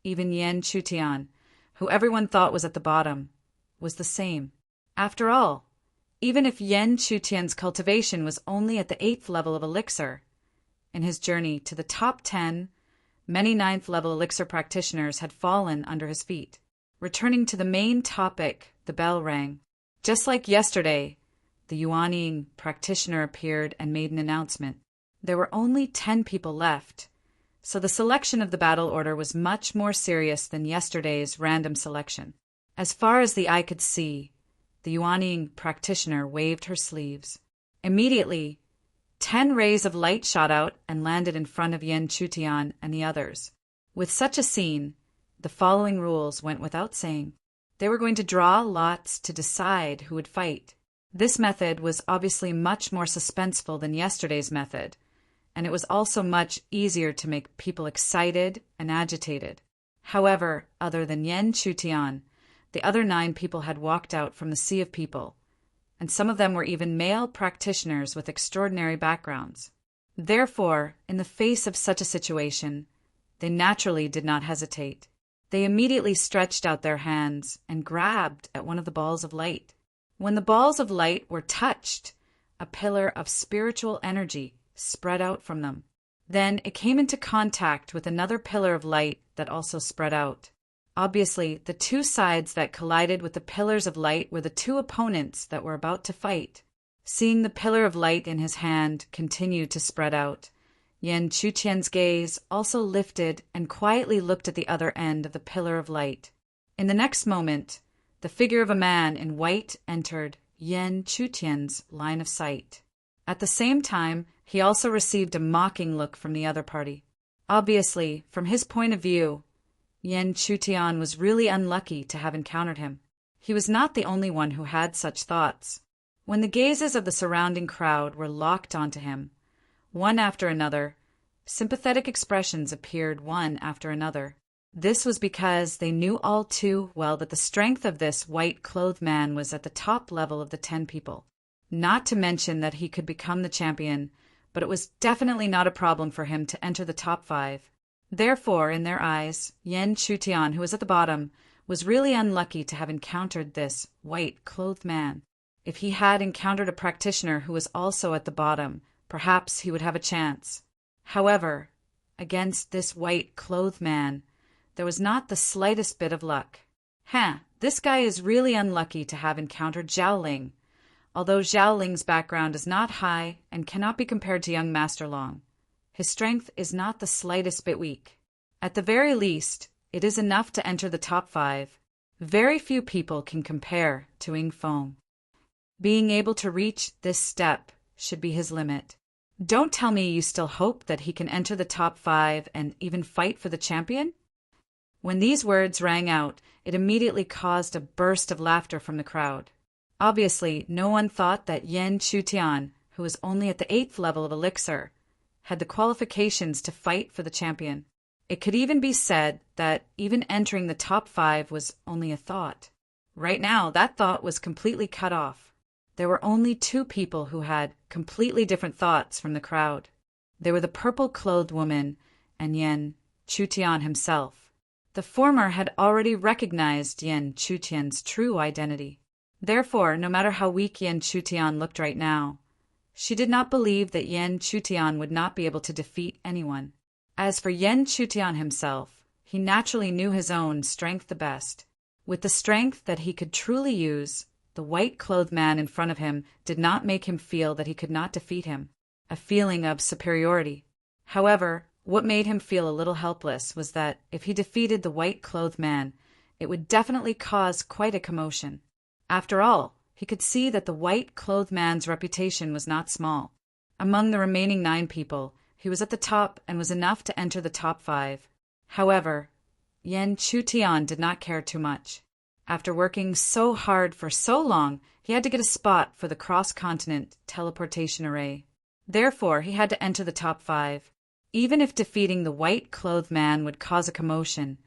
Even Yan Chutian, who everyone thought was at the bottom, was the same. After all, even if Yan Chutian's cultivation was only at the 8th level of elixir, in his journey to the top 10, many 9th level elixir practitioners had fallen under his feet. Returning to the main topic, the bell rang. Just like yesterday, the Yuanying practitioner appeared and made an announcement. There were only 10 people left, so the selection of the battle order was much more serious than yesterday's random selection. As far as the eye could see, the Yuanying practitioner waved her sleeves. Immediately, 10 rays of light shot out and landed in front of Yan Chutian and the others. With such a scene, the following rules went without saying. They were going to draw lots to decide who would fight. This method was obviously much more suspenseful than yesterday's method, and it was also much easier to make people excited and agitated. However, other than Yan Chutian, the other 9 people had walked out from the sea of people, and some of them were even male practitioners with extraordinary backgrounds. Therefore, in the face of such a situation, they naturally did not hesitate. They immediately stretched out their hands and grabbed at one of the balls of light. When the balls of light were touched, a pillar of spiritual energy spread out from them. Then it came into contact with another pillar of light that also spread out. Obviously, the 2 sides that collided with the pillars of light were the 2 opponents that were about to fight. Seeing the pillar of light in his hand continue to spread out, Yan Chutian's gaze also lifted and quietly looked at the other end of the pillar of light. In the next moment, the figure of a man in white entered Yan Chutian's line of sight. At the same time, he also received a mocking look from the other party. Obviously, from his point of view, Yan Chutian was really unlucky to have encountered him. He was not the only one who had such thoughts. When the gazes of the surrounding crowd were locked onto him, one after another, sympathetic expressions appeared one after another. This was because they knew all too well that the strength of this white-clothed man was at the top level of the 10 people. Not to mention that he could become the champion, but it was definitely not a problem for him to enter the top 5. Therefore, in their eyes, Yan Chutian, who was at the bottom, was really unlucky to have encountered this white-clothed man. If he had encountered a practitioner who was also at the bottom, perhaps he would have a chance. However, against this white-clothed man, there was not the slightest bit of luck. This guy is really unlucky to have encountered Zhao Ling, although Zhao Ling's background is not high and cannot be compared to young Master Long. His strength is not the slightest bit weak. At the very least, it is enough to enter the top 5. Very few people can compare to Ying Feng. Being able to reach this step should be his limit. Don't tell me you still hope that he can enter the top 5 and even fight for the champion? When these words rang out, it immediately caused a burst of laughter from the crowd. Obviously, no one thought that Yan Chutian, who was only at the 8th level of elixir, had the qualifications to fight for the champion. It could even be said that even entering the top 5 was only a thought. Right now, that thought was completely cut off. There were only 2 people who had completely different thoughts from the crowd. They were the purple-clothed woman and Yan Chutian himself. The former had already recognized Yan Chutian's true identity. Therefore, no matter how weak Yan Chutian looked right now, she did not believe that Yan Chutian would not be able to defeat anyone. As for Yan Chutian himself, he naturally knew his own strength the best. With the strength that he could truly use, the white-clothed man in front of him did not make him feel that he could not defeat him, a feeling of superiority. However, what made him feel a little helpless was that if he defeated the white-clothed man, it would definitely cause quite a commotion. After all, he could see that the white-clothed man's reputation was not small. Among the remaining 9 people, he was at the top and was enough to enter the top 5. However, Yan Chutian did not care too much. After working so hard for so long, he had to get a spot for the cross-continent teleportation array. Therefore, he had to enter the top 5. Even if defeating the white-clothed man would cause a commotion,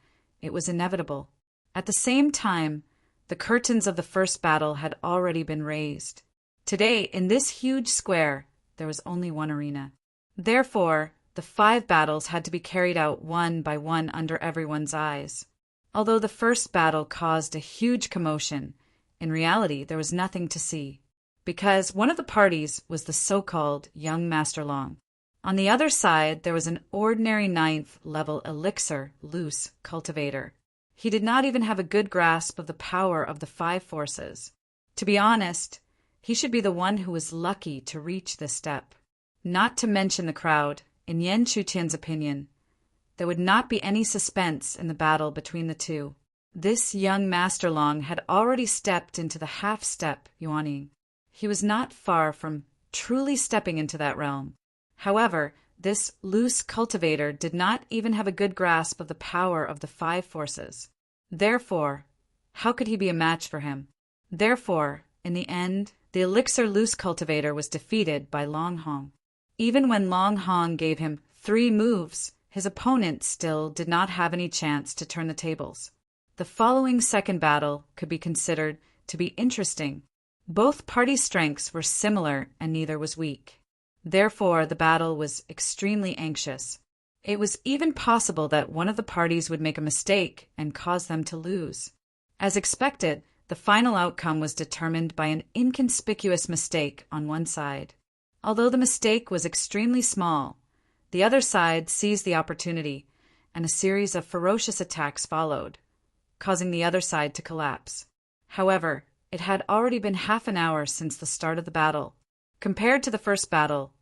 it was inevitable. At the same time, the curtains of the first battle had already been raised. Today, in this huge square, there was only one arena. Therefore, the 5 battles had to be carried out one by one under everyone's eyes. Although the first battle caused a huge commotion, in reality there was nothing to see, because one of the parties was the so-called young Master Long. On the other side, there was an ordinary 9th level elixir loose cultivator. He did not even have a good grasp of the power of the 5 forces. To be honest, he should be the one who was lucky to reach this step. Not to mention the crowd, in Yan Chutian's opinion, there would not be any suspense in the battle between the 2. This young Master Long had already stepped into the half-step Yuaning. He was not far from truly stepping into that realm. However, this loose cultivator did not even have a good grasp of the power of the 5 forces. Therefore, how could he be a match for him? Therefore, in the end, the elixir loose cultivator was defeated by Long Hong. Even when Long Hong gave him 3 moves, his opponent still did not have any chance to turn the tables. The following second battle could be considered to be interesting. Both party strengths were similar and neither was weak. Therefore, the battle was extremely anxious. It was even possible that one of the parties would make a mistake and cause them to lose. As expected, the final outcome was determined by an inconspicuous mistake on one side. Although the mistake was extremely small, the other side seized the opportunity, and a series of ferocious attacks followed, causing the other side to collapse. However, it had already been half an hour since the start of the battle. Compared to the first battle,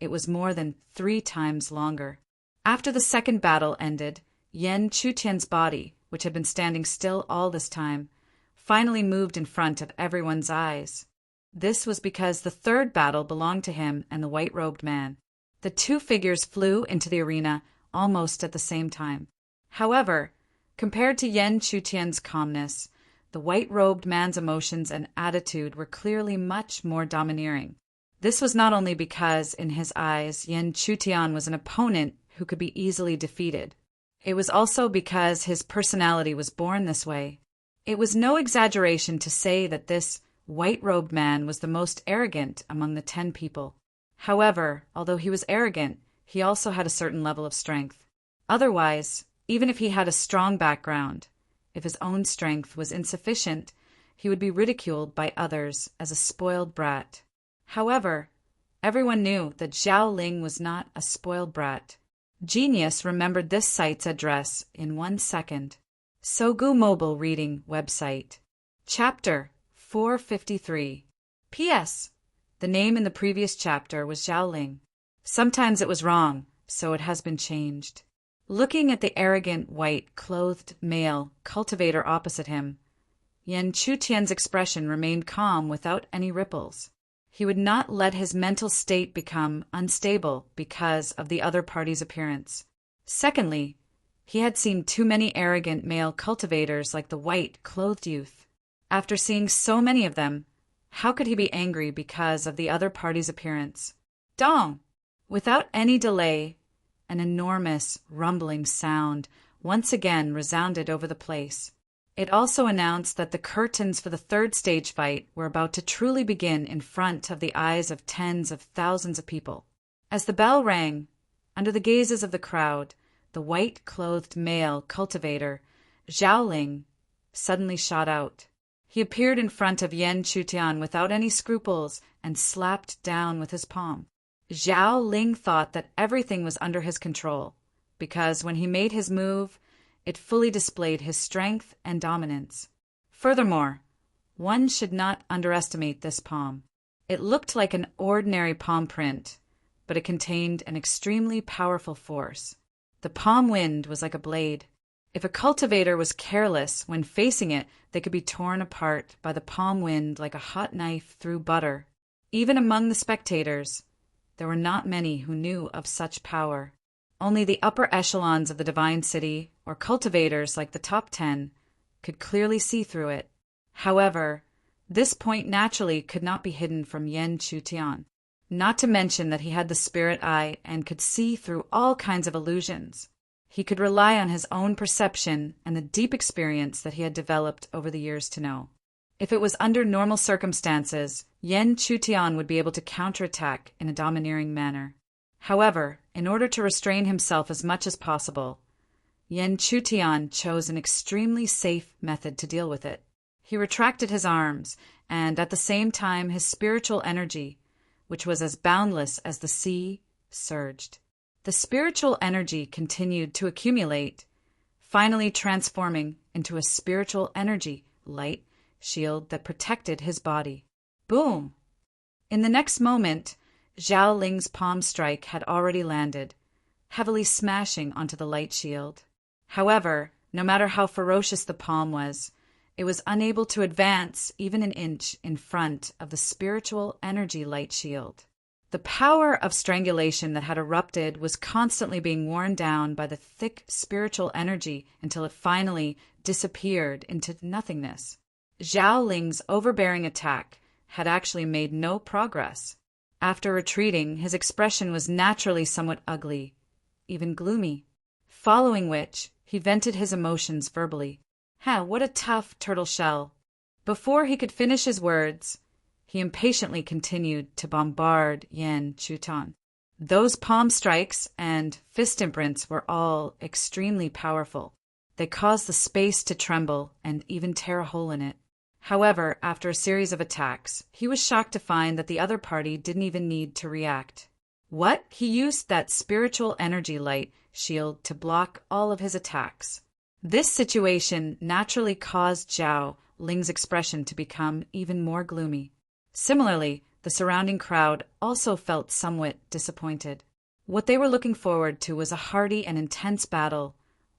it was more than 3 times longer. After the second battle ended, Yan Chutian's body, which had been standing still all this time, finally moved in front of everyone's eyes. This was because the third battle belonged to him and the white-robed man. The 2 figures flew into the arena almost at the same time. However, compared to Yan Chutian's calmness, the white-robed man's emotions and attitude were clearly much more domineering. This was not only because, in his eyes, Yan Chutian was an opponent who could be easily defeated. It was also because his personality was born this way. It was no exaggeration to say that this white-robed man was the most arrogant among the 10 people. However, although he was arrogant, he also had a certain level of strength. Otherwise, even if he had a strong background, if his own strength was insufficient, he would be ridiculed by others as a spoiled brat. However, everyone knew that Zhao Ling was not a spoiled brat. Genius remembered this site's address in 1 second. Sogu Mobile Reading Website. Chapter 453. P.S. The name in the previous chapter was Zhao Ling. Sometimes it was wrong, so it has been changed. Looking at the arrogant, white-clothed male cultivator opposite him, Yan Chutian's expression remained calm without any ripples. He would not let his mental state become unstable because of the other party's appearance. Secondly, he had seen too many arrogant male cultivators like the white-clothed youth. After seeing so many of them, how could he be angry because of the other party's appearance? Dong! Without any delay, an enormous, rumbling sound once again resounded over the place. It also announced that the curtains for the third stage fight were about to truly begin in front of the eyes of tens of thousands of people. As the bell rang, under the gazes of the crowd, the white-clothed male cultivator, Zhao Ling, suddenly shot out. He appeared in front of Yan Chutian without any scruples and slapped down with his palm. Zhao Ling thought that everything was under his control, because when he made his move, it fully displayed his strength and dominance. Furthermore, one should not underestimate this palm. It looked like an ordinary palm print, but it contained an extremely powerful force. The palm wind was like a blade. If a cultivator was careless when facing it, they could be torn apart by the palm wind like a hot knife through butter. Even among the spectators, there were not many who knew of such power. Only the upper echelons of the divine city, or cultivators like the top 10, could clearly see through it. However, this point naturally could not be hidden from Yan Chutian, not to mention that he had the spirit eye and could see through all kinds of illusions. He could rely on his own perception and the deep experience that he had developed over the years to know. If it was under normal circumstances, Yan Chutian would be able to counterattack in a domineering manner. However, in order to restrain himself as much as possible, Yan Chutian chose an extremely safe method to deal with it. He retracted his arms, and at the same time his spiritual energy, which was as boundless as the sea, surged. The spiritual energy continued to accumulate, finally transforming into a spiritual energy light shield that protected his body. Boom! In the next moment, Zhao Ling's palm strike had already landed, heavily smashing onto the light shield. However, no matter how ferocious the palm was, it was unable to advance even an inch in front of the spiritual energy light shield. The power of strangulation that had erupted was constantly being worn down by the thick spiritual energy until it finally disappeared into nothingness. Zhao Ling's overbearing attack had actually made no progress. After retreating, his expression was naturally somewhat ugly, even gloomy, following which he vented his emotions verbally. What a tough turtle shell. Before he could finish his words, he impatiently continued to bombard Yan Chutian. Those palm strikes and fist imprints were all extremely powerful. They caused the space to tremble and even tear a hole in it. However, after a series of attacks, he was shocked to find that the other party didn't even need to react. What? He used that spiritual energy light shield to block all of his attacks. This situation naturally caused Zhao Ling's expression to become even more gloomy. Similarly, the surrounding crowd also felt somewhat disappointed. What they were looking forward to was a hearty and intense battle,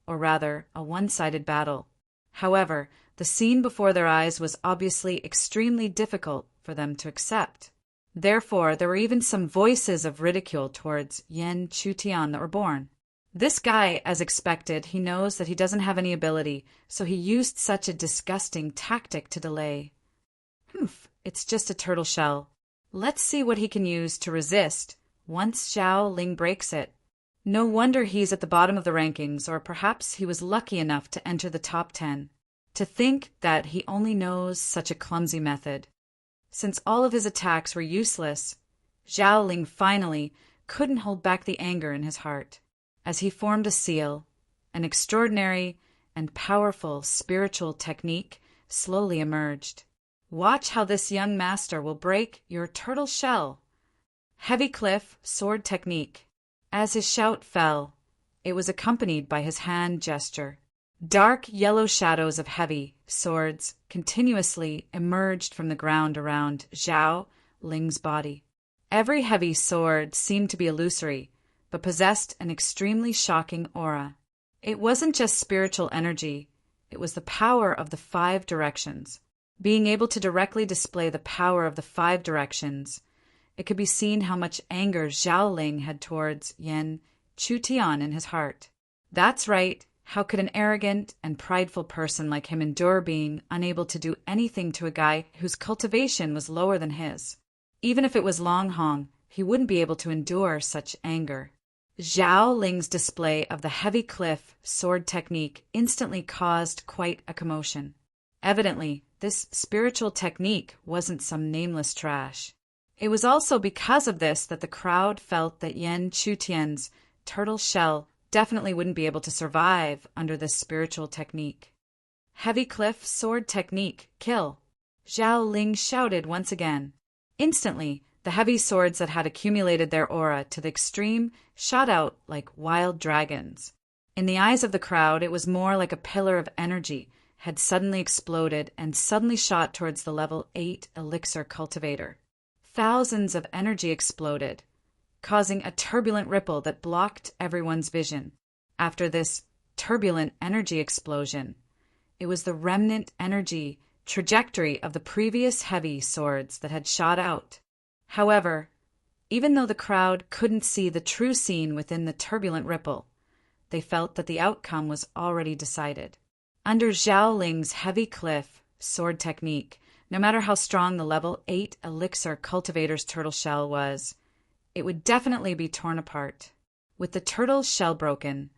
or rather, a one-sided battle. However, the scene before their eyes was obviously extremely difficult for them to accept. Therefore, there were even some voices of ridicule towards Yan Chutian that were born. This guy, as expected, he knows that he doesn't have any ability, so he used such a disgusting tactic to delay. It's just a turtle shell. Let's see what he can use to resist once Zhao Ling breaks it. No wonder he's at the bottom of the rankings, or perhaps he was lucky enough to enter the top 10. To think that he only knows such a clumsy method. Since all of his attacks were useless, Zhao Ling finally couldn't hold back the anger in his heart. As he formed a seal, an extraordinary and powerful spiritual technique slowly emerged. Watch how this young master will break your turtle shell. Heavy cliff sword technique. As his shout fell, it was accompanied by his hand gesture. Dark yellow shadows of heavy swords continuously emerged from the ground around Zhao Ling's body. Every heavy sword seemed to be illusory, but possessed an extremely shocking aura. It wasn't just spiritual energy, it was the power of the 5 directions. Being able to directly display the power of the 5 directions, it could be seen how much anger Zhao Ling had towards Yan Chutian in his heart. That's right, how could an arrogant and prideful person like him endure being unable to do anything to a guy whose cultivation was lower than his? Even if it was Long Hong, he wouldn't be able to endure such anger. Zhao Ling's display of the heavy cliff sword technique instantly caused quite a commotion. Evidently, this spiritual technique wasn't some nameless trash. It was also because of this that the crowd felt that Yan Chutian's turtle shell definitely wouldn't be able to survive under this spiritual technique. Heavy cliff sword technique, kill. Zhao Ling shouted once again. Instantly, the heavy swords that had accumulated their aura to the extreme shot out like wild dragons. In the eyes of the crowd, it was more like a pillar of energy had suddenly exploded and suddenly shot towards the level 8 elixir cultivator. Thousands of energy exploded, causing a turbulent ripple that blocked everyone's vision. After this turbulent energy explosion, it was the remnant energy trajectory of the previous heavy swords that had shot out. However, even though the crowd couldn't see the true scene within the turbulent ripple, they felt that the outcome was already decided. Under Zhao Ling's heavy cliff sword technique, no matter how strong the level 8 elixir cultivator's turtle shell was, it would definitely be torn apart. With the turtle's shell broken,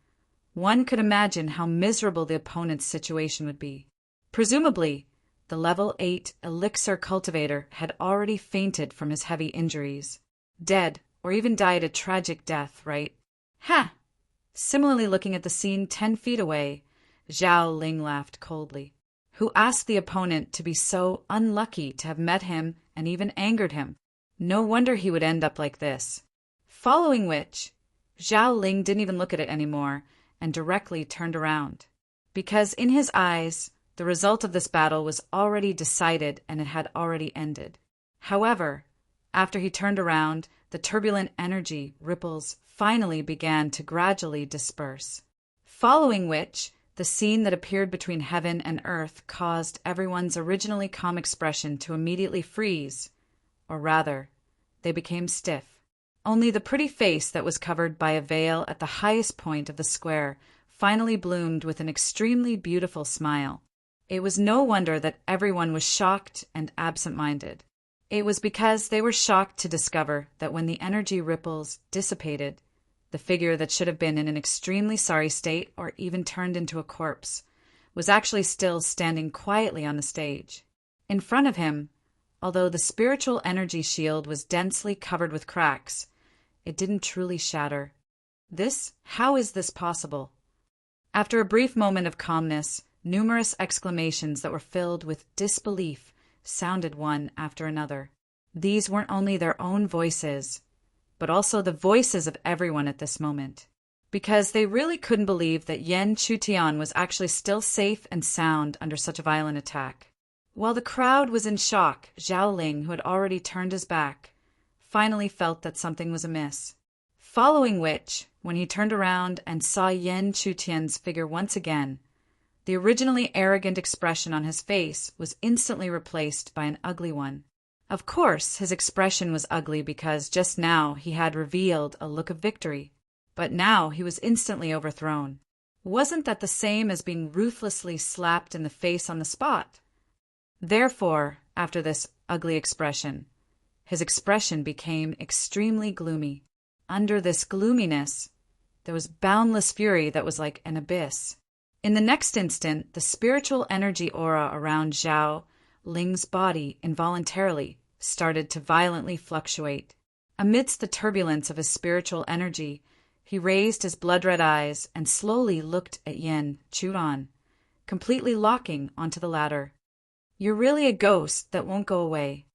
one could imagine how miserable the opponent's situation would be. Presumably, the level 8 elixir cultivator had already fainted from his heavy injuries. Dead, or even died a tragic death, right? Ha! Similarly, looking at the scene 10 feet away, Zhao Ling laughed coldly. Who asked the opponent to be so unlucky to have met him and even angered him? No wonder he would end up like this. Following which, Zhao Ling didn't even look at it anymore and directly turned around. Because in his eyes, the result of this battle was already decided and it had already ended. However, after he turned around, the turbulent energy ripples finally began to gradually disperse. Following which, the scene that appeared between heaven and earth caused everyone's originally calm expression to immediately freeze, or rather, they became stiff. Only the pretty face that was covered by a veil at the highest point of the square finally bloomed with an extremely beautiful smile. It was no wonder that everyone was shocked and absent-minded. It was because they were shocked to discover that when the energy ripples dissipated, the figure that should have been in an extremely sorry state or even turned into a corpse was actually still standing quietly on the stage. In front of him, although the spiritual energy shield was densely covered with cracks, it didn't truly shatter. How is this possible? After a brief moment of calmness, numerous exclamations that were filled with disbelief sounded one after another. These weren't only their own voices, but also the voices of everyone at this moment, because they really couldn't believe that Yan Chutian was actually still safe and sound under such a violent attack. While the crowd was in shock, Zhao Ling, who had already turned his back, finally felt that something was amiss. Following which, when he turned around and saw Yan Chutian's figure once again, the originally arrogant expression on his face was instantly replaced by an ugly one. Of course, his expression was ugly because just now he had revealed a look of victory, but now he was instantly overthrown. Wasn't that the same as being ruthlessly slapped in the face on the spot? Therefore, after this ugly expression, his expression became extremely gloomy. Under this gloominess, there was boundless fury that was like an abyss. In the next instant, the spiritual energy aura around Zhao Ling's body involuntarily started to violently fluctuate. Amidst the turbulence of his spiritual energy, he raised his blood-red eyes and slowly looked at Yan Chutian, completely locking onto the latter. You're really a ghost that won't go away.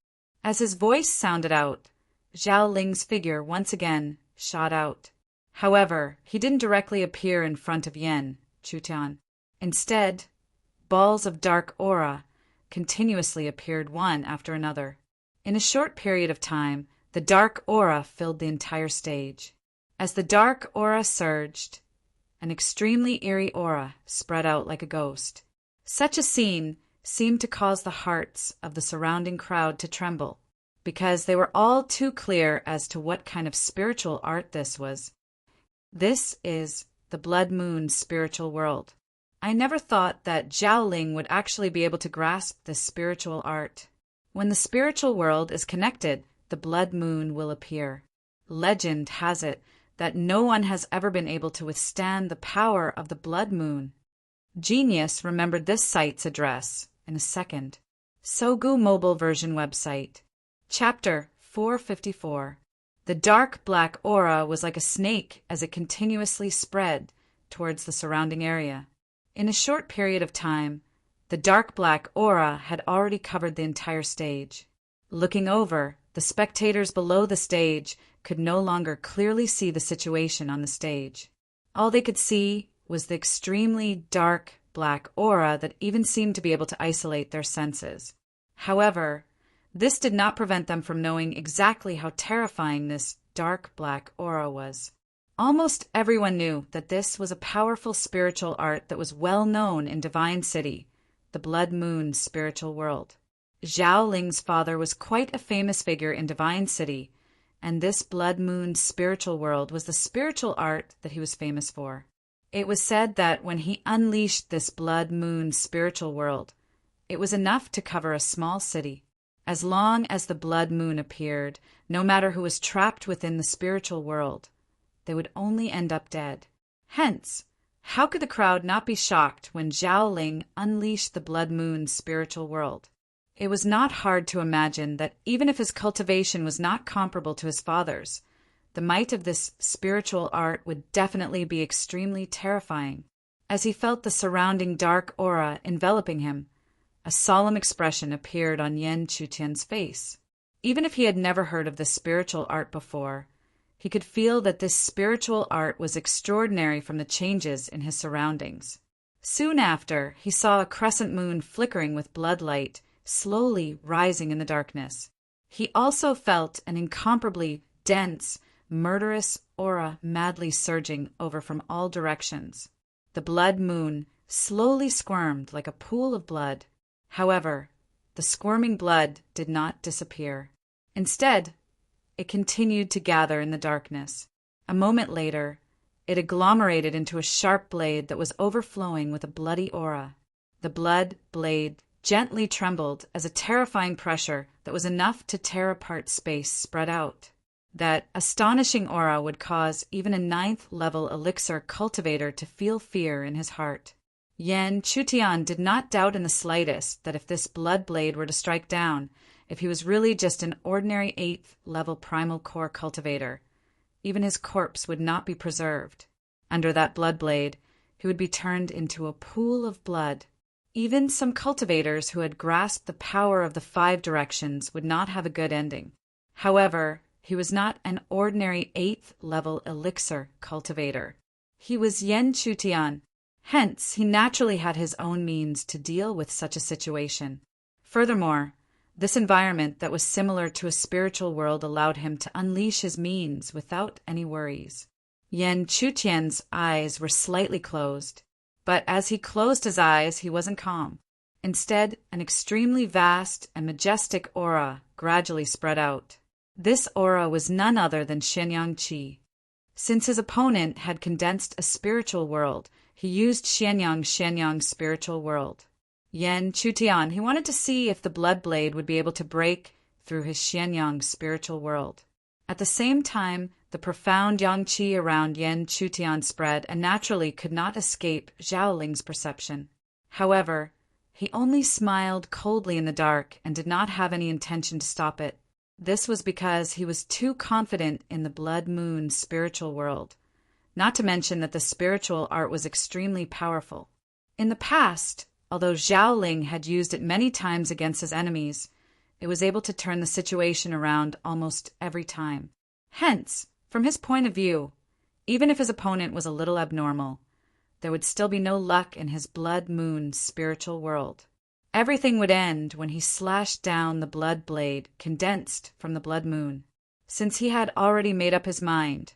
As his voice sounded out, Zhao Ling's figure once again shot out. However, he didn't directly appear in front of Yan Chutian. Instead, balls of dark aura continuously appeared one after another. In a short period of time, the dark aura filled the entire stage. As the dark aura surged, an extremely eerie aura spread out like a ghost. Such a scene seemed to cause the hearts of the surrounding crowd to tremble, because they were all too clear as to what kind of spiritual art this was. This is the Blood Moon spiritual world. I never thought that Zhao Ling would actually be able to grasp this spiritual art. When the spiritual world is connected, the blood moon will appear. Legend has it that no one has ever been able to withstand the power of the blood moon. Genius remembered this site's address in a second. Sogu mobile version website. Chapter 454. The dark black aura was like a snake as it continuously spread towards the surrounding area. In a short period of time, the dark black aura had already covered the entire stage. Looking over, the spectators below the stage could no longer clearly see the situation on the stage. All they could see was the extremely dark black aura that even seemed to be able to isolate their senses. However, this did not prevent them from knowing exactly how terrifying this dark black aura was. Almost everyone knew that this was a powerful spiritual art that was well known in Divine City, the Blood Moon spiritual world. Zhao Ling's father was quite a famous figure in Divine City, and this Blood Moon spiritual world was the spiritual art that he was famous for. It was said that when he unleashed this Blood Moon spiritual world, it was enough to cover a small city. As long as the Blood Moon appeared, no matter who was trapped within the spiritual world, they would only end up dead. Hence, how could the crowd not be shocked when Zhao Ling unleashed the Blood Moon spiritual world? It was not hard to imagine that even if his cultivation was not comparable to his father's, the might of this spiritual art would definitely be extremely terrifying. As he felt the surrounding dark aura enveloping him, a solemn expression appeared on Yan Chutian's face. Even if he had never heard of this spiritual art before, he could feel that this spiritual art was extraordinary from the changes in his surroundings. Soon after, he saw a crescent moon flickering with blood light, slowly rising in the darkness. He also felt an incomparably dense, murderous aura madly surging over from all directions. The blood moon slowly squirmed like a pool of blood. However, the squirming blood did not disappear. Instead, it continued to gather in the darkness. A moment later, it agglomerated into a sharp blade that was overflowing with a bloody aura. The blood blade gently trembled as a terrifying pressure that was enough to tear apart space spread out. That astonishing aura would cause even a 9th-level elixir cultivator to feel fear in his heart. Yan Chutian did not doubt in the slightest that if this blood blade were to strike down, if he was really just an ordinary 8th-level primal core cultivator, even his corpse would not be preserved. Under that blood blade, he would be turned into a pool of blood. Even some cultivators who had grasped the power of the 5 directions would not have a good ending. However, he was not an ordinary 8th-level elixir cultivator. He was Yan Chutian. Hence, he naturally had his own means to deal with such a situation. Furthermore, this environment that was similar to a spiritual world allowed him to unleash his means without any worries. Yan Chutian's eyes were slightly closed, but as he closed his eyes, he wasn't calm. Instead, an extremely vast and majestic aura gradually spread out. This aura was none other than Xianyang Qi. Since his opponent had condensed a spiritual world, he used Xianyang's spiritual world. Yan Chutian, he wanted to see if the blood blade would be able to break through his Xianyang spiritual world. At the same time, the profound Yang Qi around Yan Chutian spread and naturally could not escape Zhao Ling's perception. However, he only smiled coldly in the dark and did not have any intention to stop it. This was because he was too confident in the Blood Moon spiritual world, not to mention that the spiritual art was extremely powerful. In the past, although Zhao Ling had used it many times against his enemies, it was able to turn the situation around almost every time. Hence, from his point of view, even if his opponent was a little abnormal, there would still be no luck in his Blood Moon spiritual world. Everything would end when he slashed down the blood blade condensed from the Blood Moon. Since he had already made up his mind,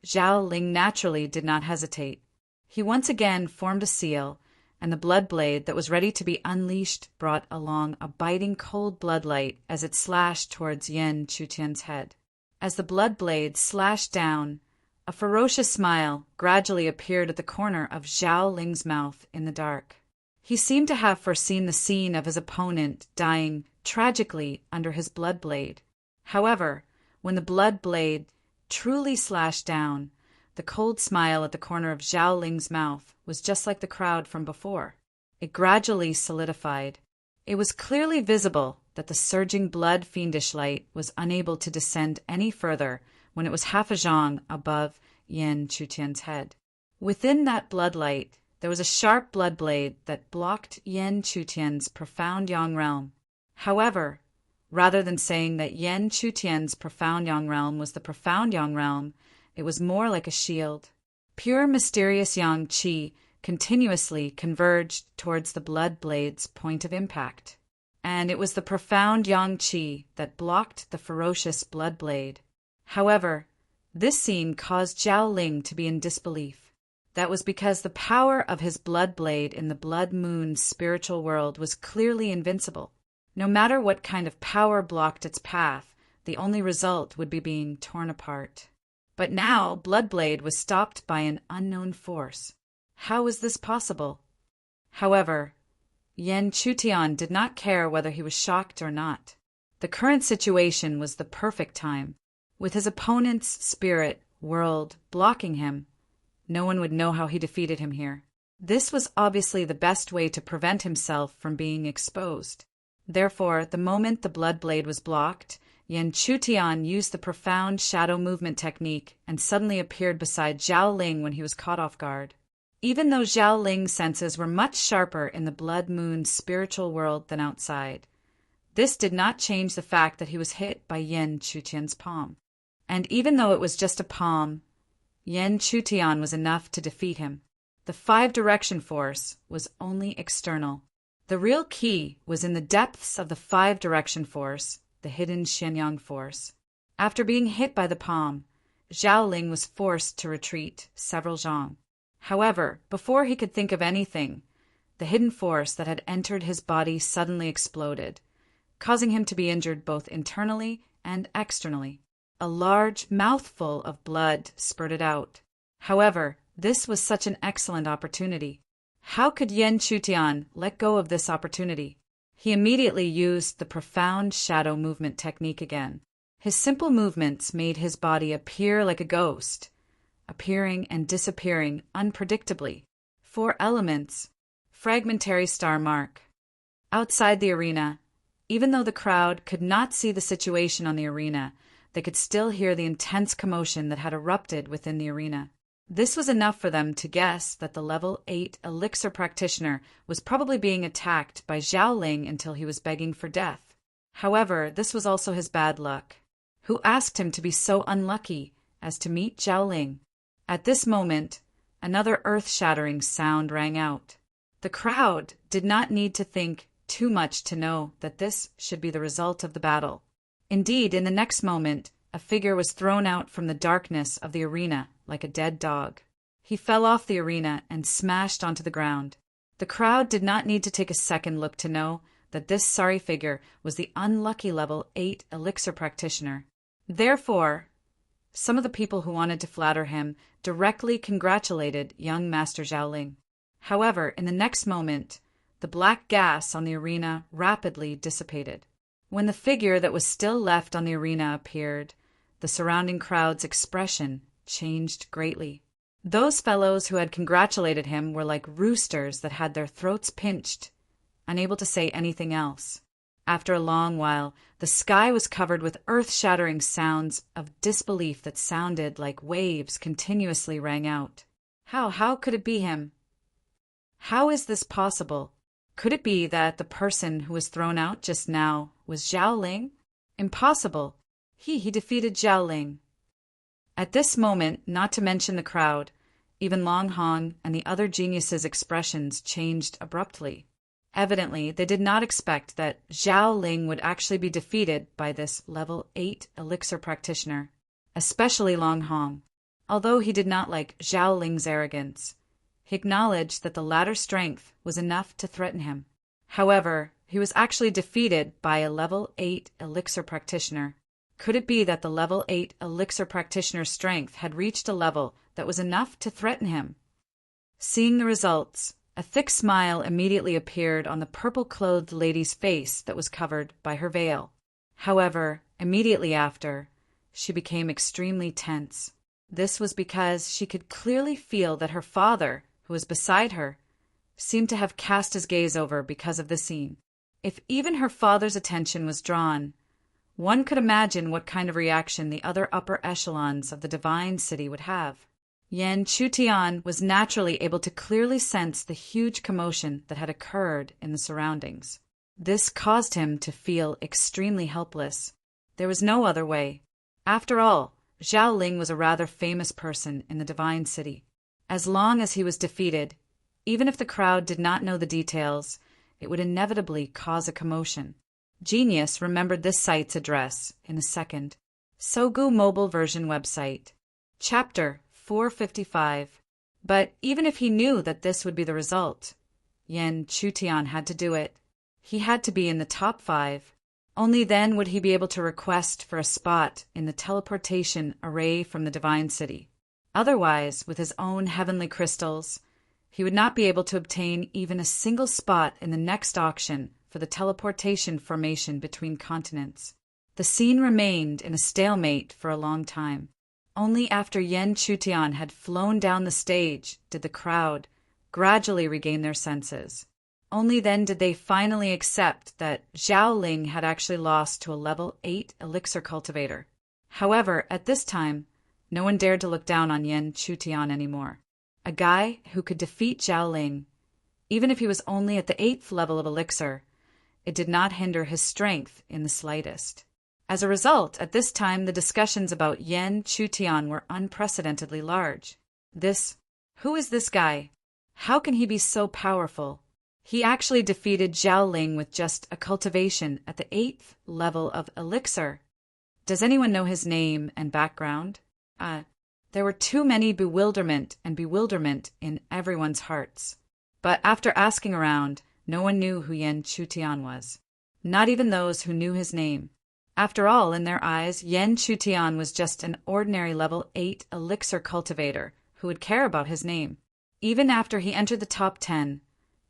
Zhao Ling naturally did not hesitate. He once again formed a seal, and the blood blade that was ready to be unleashed brought along a biting cold bloodlight as it slashed towards Yan Chutian's head. As the blood blade slashed down, a ferocious smile gradually appeared at the corner of Zhao Ling's mouth in the dark. He seemed to have foreseen the scene of his opponent dying tragically under his blood blade. However, when the blood blade truly slashed down, The cold smile at the corner of Zhao Ling's mouth was just like the crowd from before. It gradually solidified. It was clearly visible that the surging blood fiendish light was unable to descend any further when it was half a zhang above Yan Chutian's head. Within that blood light, there was a sharp blood blade that blocked Yan Chutian's profound yang realm. However, rather than saying that Yan Chutian's profound yang realm was the profound yang realm, it was more like a shield. Pure mysterious yang qi continuously converged towards the blood blade's point of impact. And it was the profound yang qi that blocked the ferocious blood blade. However, this scene caused Zhao Ling to be in disbelief. That was because the power of his blood blade in the blood moon's spiritual world was clearly invincible. No matter what kind of power blocked its path, the only result would be being torn apart. But now Bloodblade was stopped by an unknown force. How was this possible? However, Yan Chutian did not care whether he was shocked or not. The current situation was the perfect time. With his opponent's spirit world blocking him, no one would know how he defeated him here. This was obviously the best way to prevent himself from being exposed. Therefore, the moment the blood blade was blocked, Yan Chutian used the profound shadow movement technique and suddenly appeared beside Zhao Ling when he was caught off guard. Even though Zhao Ling's senses were much sharper in the blood moon's spiritual world than outside, this did not change the fact that he was hit by Yan Chutian's palm. And even though it was just a palm, Yan Chutian was enough to defeat him. The five-direction force was only external. The real key was in the depths of the five-direction force, the hidden Shenyang force. After being hit by the palm, Zhao Ling was forced to retreat several zhang. However, before he could think of anything, the hidden force that had entered his body suddenly exploded, causing him to be injured both internally and externally. A large mouthful of blood spurted out. However, this was such an excellent opportunity. How could Yan Chutian let go of this opportunity? He immediately used the profound shadow movement technique again. His simple movements made his body appear like a ghost, appearing and disappearing unpredictably. 4 elements. Fragmentary star mark. Outside the arena, even though the crowd could not see the situation on the arena, they could still hear the intense commotion that had erupted within the arena. This was enough for them to guess that the level 8 elixir practitioner was probably being attacked by Zhao Ling until he was begging for death. However, this was also his bad luck. Who asked him to be so unlucky as to meet Zhao Ling? At this moment, another earth-shattering sound rang out. The crowd did not need to think too much to know that this should be the result of the battle. Indeed, in the next moment, a figure was thrown out from the darkness of the arena like a dead dog. He fell off the arena and smashed onto the ground. The crowd did not need to take a second look to know that this sorry figure was the unlucky level 8 elixir practitioner. Therefore, some of the people who wanted to flatter him directly congratulated young Master Zhao Ling. However, in the next moment, the black gas on the arena rapidly dissipated. When the figure that was still left on the arena appeared, the surrounding crowd's expression changed greatly. Those fellows who had congratulated him were like roosters that had their throats pinched, unable to say anything else. After a long while, the sky was covered with earth-shattering sounds of disbelief that sounded like waves continuously rang out. How could it be him? How is this possible? Could it be that the person who was thrown out just now was Zhao Ling? Impossible. He defeated Zhao Ling. At this moment, not to mention the crowd, even Long Hong and the other geniuses' expressions changed abruptly. Evidently, they did not expect that Zhao Ling would actually be defeated by this level 8 elixir practitioner, especially Long Hong. Although he did not like Zhao Ling's arrogance, he acknowledged that the latter's strength was enough to threaten him. However, he was actually defeated by a level 8 elixir practitioner. Could it be that the level 8 elixir practitioner's strength had reached a level that was enough to threaten him? Seeing the results, a thick smile immediately appeared on the purple-clothed lady's face that was covered by her veil. However, immediately after, she became extremely tense. This was because she could clearly feel that her father, who was beside her, seemed to have cast his gaze over because of the scene. If even her father's attention was drawn, one could imagine what kind of reaction the other upper echelons of the divine city would have. Yan Chutian was naturally able to clearly sense the huge commotion that had occurred in the surroundings. This caused him to feel extremely helpless. There was no other way. After all, Zhao Ling was a rather famous person in the divine city. As long as he was defeated, even if the crowd did not know the details, it would inevitably cause a commotion. Genius remembered this site's address in a second. Sogu mobile version website. Chapter 455. But even if he knew that this would be the result, Yan Chutian had to do it. He had to be in the top 5. Only then would he be able to request for a spot in the teleportation array from the divine city. Otherwise, with his own heavenly crystals, he would not be able to obtain even a single spot in the next auction for the teleportation formation between continents. The scene remained in a stalemate for a long time. Only after Yan Chutian had flown down the stage did the crowd gradually regain their senses. Only then did they finally accept that Zhao Ling had actually lost to a level 8 elixir cultivator. However, at this time, no one dared to look down on Yan Chutian anymore. A guy who could defeat Zhao Ling, even if he was only at the 8th level of elixir, it did not hinder his strength in the slightest. As a result, at this time the discussions about Yan Chutian were unprecedentedly large. Who is this guy? How can he be so powerful? He actually defeated Zhao Ling with just a cultivation at the 8th level of elixir. Does anyone know his name and background? There were too many bewilderment in everyone's hearts. But after asking around, no one knew who Yan Chutian was. Not even those who knew his name. After all, in their eyes, Yan Chutian was just an ordinary level 8 elixir cultivator who would care about his name. Even after he entered the top 10,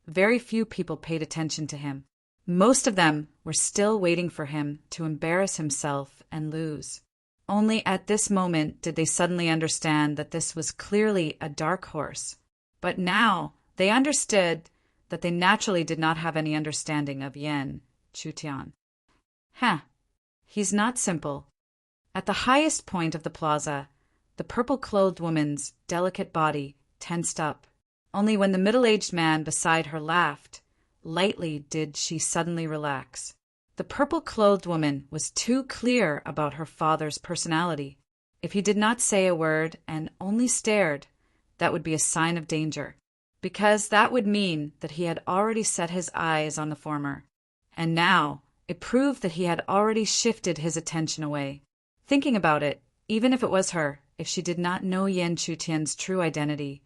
very few people paid attention to him. Most of them were still waiting for him to embarrass himself and lose. Only at this moment did they suddenly understand that this was clearly a dark horse. But now they understood that they naturally did not have any understanding of Yan Chutian. He's not simple. At the highest point of the plaza, the purple-clothed woman's delicate body tensed up. Only when the middle-aged man beside her laughed, lightly did she suddenly relax. The purple-clothed woman was too clear about her father's personality. If he did not say a word and only stared, that would be a sign of danger, because that would mean that he had already set his eyes on the former. And now it proved that he had already shifted his attention away. Thinking about it, even if it was her, if she did not know Yan Chutian's true identity,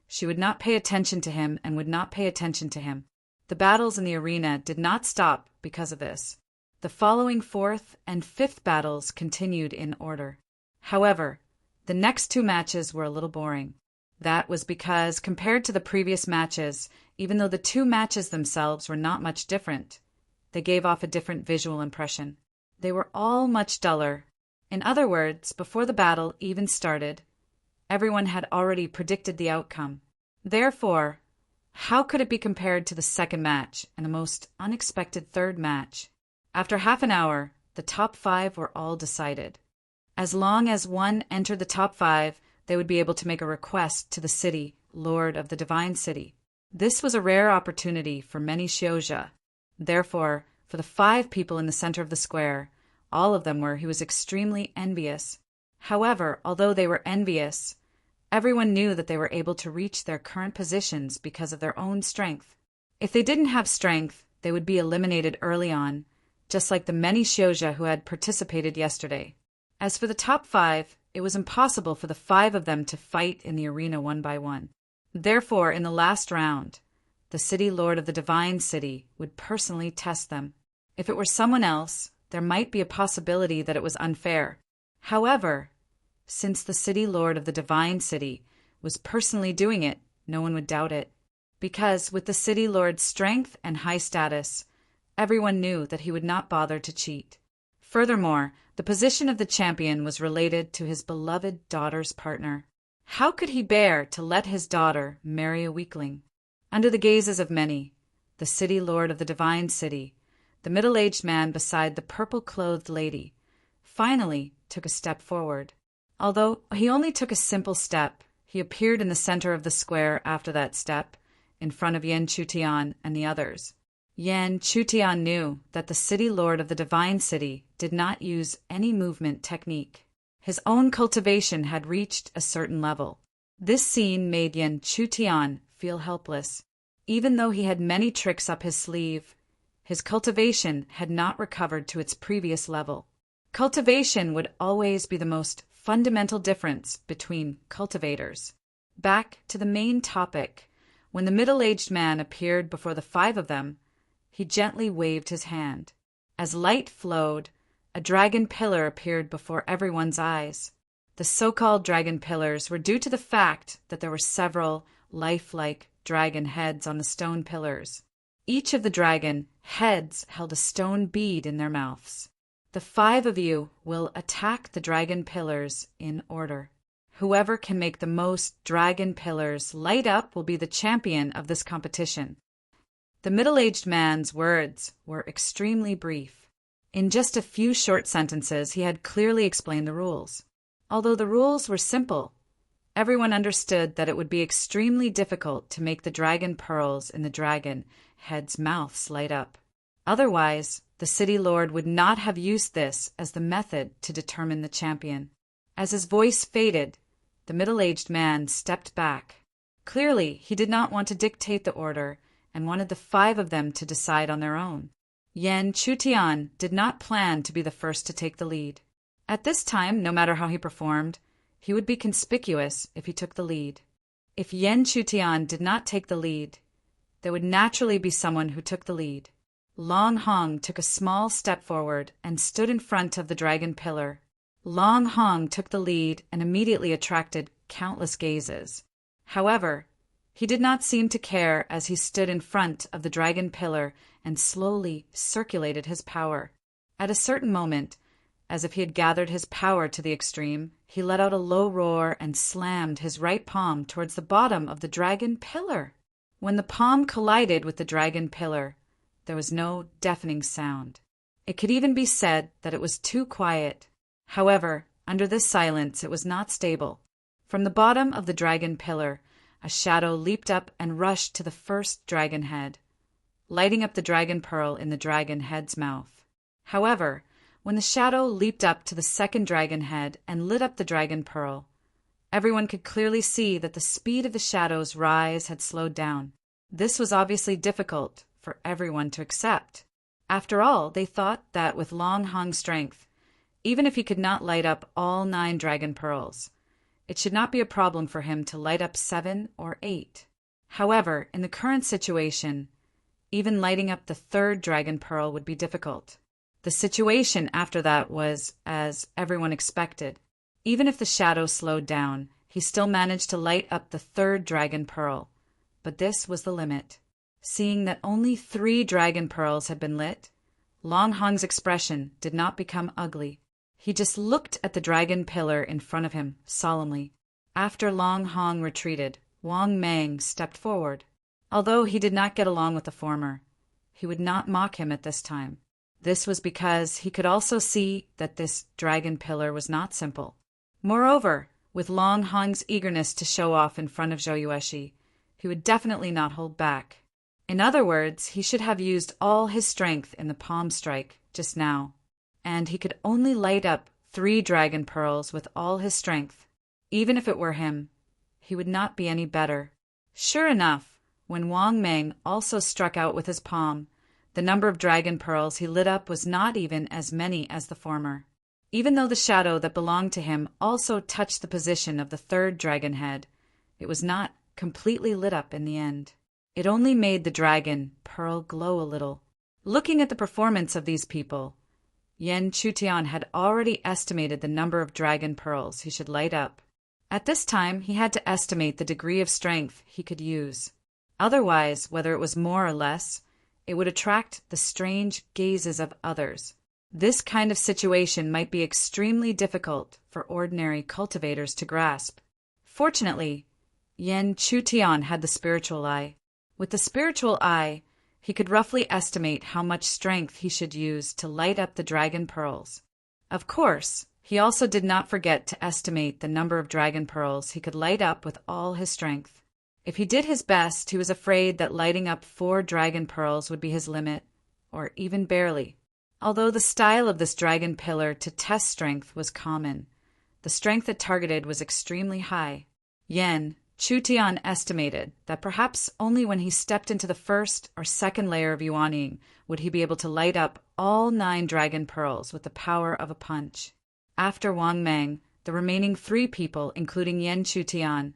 she would not pay attention to him and would not pay attention to him. The battles in the arena did not stop because of this. The following 4th and 5th battles continued in order. However, the next 2 matches were a little boring. That was because, compared to the previous matches, even though the 2 matches themselves were not much different, they gave off a different visual impression. They were all much duller. In other words, before the battle even started, everyone had already predicted the outcome. Therefore, how could it be compared to the second match and a most unexpected third match? After half an hour, the top 5 were all decided. As long as one entered the top 5, they would be able to make a request to the city, Lord of the Divine City. This was a rare opportunity for many Xiozha. Therefore, for the 5 people in the center of the square, all of them were, he was extremely envious. However, although they were envious, everyone knew that they were able to reach their current positions because of their own strength. If they didn't have strength, they would be eliminated early on, just like the many Xiozha who had participated yesterday. As for the top 5, it was impossible for the 5 of them to fight in the arena one by one. Therefore, in the last round, the city lord of the divine city would personally test them. If it were someone else, there might be a possibility that it was unfair. However, since the city lord of the divine city was personally doing it, no one would doubt it. Because with the city lord's strength and high status, everyone knew that he would not bother to cheat. Furthermore, the position of the champion was related to his beloved daughter's partner. How could he bear to let his daughter marry a weakling? Under the gazes of many, the city lord of the divine city, the middle-aged man beside the purple-clothed lady, finally took a step forward. Although he only took a simple step, he appeared in the center of the square after that step, in front of Yen Chutian and the others. Yen Chutian knew that the city lord of the divine city did not use any movement technique. His own cultivation had reached a certain level. This scene made Yen Chutian feel helpless. Even though he had many tricks up his sleeve, his cultivation had not recovered to its previous level. Cultivation would always be the most fundamental difference between cultivators. Back to the main topic. When the middle-aged man appeared before the five of them, he gently waved his hand. As light flowed, a dragon pillar appeared before everyone's eyes. The so-called dragon pillars were due to the fact that there were several lifelike dragon heads on the stone pillars. Each of the dragon heads held a stone bead in their mouths. The five of you will attack the dragon pillars in order. Whoever can make the most dragon pillars light up will be the champion of this competition. The middle-aged man's words were extremely brief. In just a few short sentences, he had clearly explained the rules. Although the rules were simple, everyone understood that it would be extremely difficult to make the dragon pearls in the dragon heads' mouths light up. Otherwise, the city lord would not have used this as the method to determine the champion. As his voice faded, the middle-aged man stepped back. Clearly, he did not want to dictate the order and wanted the five of them to decide on their own. Yen Chutian did not plan to be the first to take the lead. At this time, no matter how he performed, he would be conspicuous if he took the lead. If Yen Chutian did not take the lead, there would naturally be someone who took the lead. Long Hong took a small step forward and stood in front of the dragon pillar. Long Hong took the lead and immediately attracted countless gazes. However, he did not seem to care as he stood in front of the dragon pillar and slowly circulated his power. At a certain moment, as if he had gathered his power to the extreme, he let out a low roar and slammed his right palm towards the bottom of the dragon pillar. When the palm collided with the dragon pillar, there was no deafening sound. It could even be said that it was too quiet. However, under this silence it was not stable. From the bottom of the dragon pillar, a shadow leaped up and rushed to the first dragon head, lighting up the dragon pearl in the dragon head's mouth. However, when the shadow leaped up to the second dragon head and lit up the dragon pearl, everyone could clearly see that the speed of the shadow's rise had slowed down. This was obviously difficult for everyone to accept. After all, they thought that with Long Hong's strength, even if he could not light up all 9 dragon pearls, it should not be a problem for him to light up 7 or 8. However, in the current situation, even lighting up the 3rd dragon pearl would be difficult. The situation after that was as everyone expected. Even if the shadow slowed down, he still managed to light up the 3rd dragon pearl. But this was the limit. Seeing that only 3 dragon pearls had been lit, Long Hong's expression did not become ugly. He just looked at the dragon pillar in front of him solemnly. After Long Hong retreated, Wang Mang stepped forward. Although he did not get along with the former, he would not mock him at this time. This was because he could also see that this dragon pillar was not simple. Moreover, with Long Hong's eagerness to show off in front of Zhou Yueshi, he would definitely not hold back. In other words, he should have used all his strength in the palm strike just now, and he could only light up 3 dragon pearls with all his strength. Even if it were him, he would not be any better. Sure enough, when Wang Mang also struck out with his palm, the number of dragon pearls he lit up was not even as many as the former. Even though the shadow that belonged to him also touched the position of the 3rd dragon head, it was not completely lit up in the end. It only made the dragon pearl glow a little. Looking at the performance of these people, Yen Chutian had already estimated the number of dragon pearls he should light up. At this time, he had to estimate the degree of strength he could use. Otherwise, whether it was more or less, it would attract the strange gazes of others. This kind of situation might be extremely difficult for ordinary cultivators to grasp. Fortunately, Yan Chutian had the spiritual eye. With the spiritual eye, he could roughly estimate how much strength he should use to light up the dragon pearls. Of course, he also did not forget to estimate the number of dragon pearls he could light up with all his strength. If he did his best, he was afraid that lighting up 4 dragon pearls would be his limit, or even barely. Although the style of this dragon pillar to test strength was common, the strength it targeted was extremely high. Yan Chutian estimated that perhaps only when he stepped into the first or second layer of yuanying would he be able to light up all 9 dragon pearls with the power of a punch. After Wang Meng, the remaining 3 people, including Yan Chutian,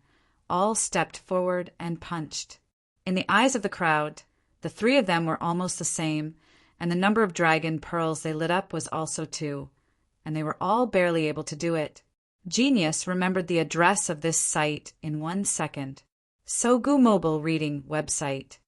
all stepped forward and punched. In the eyes of the crowd, the 3 of them were almost the same, and the number of dragon pearls they lit up was also 2, and they were all barely able to do it. Genius remembered the address of this site in 1 second. Sogu Mobile Reading website.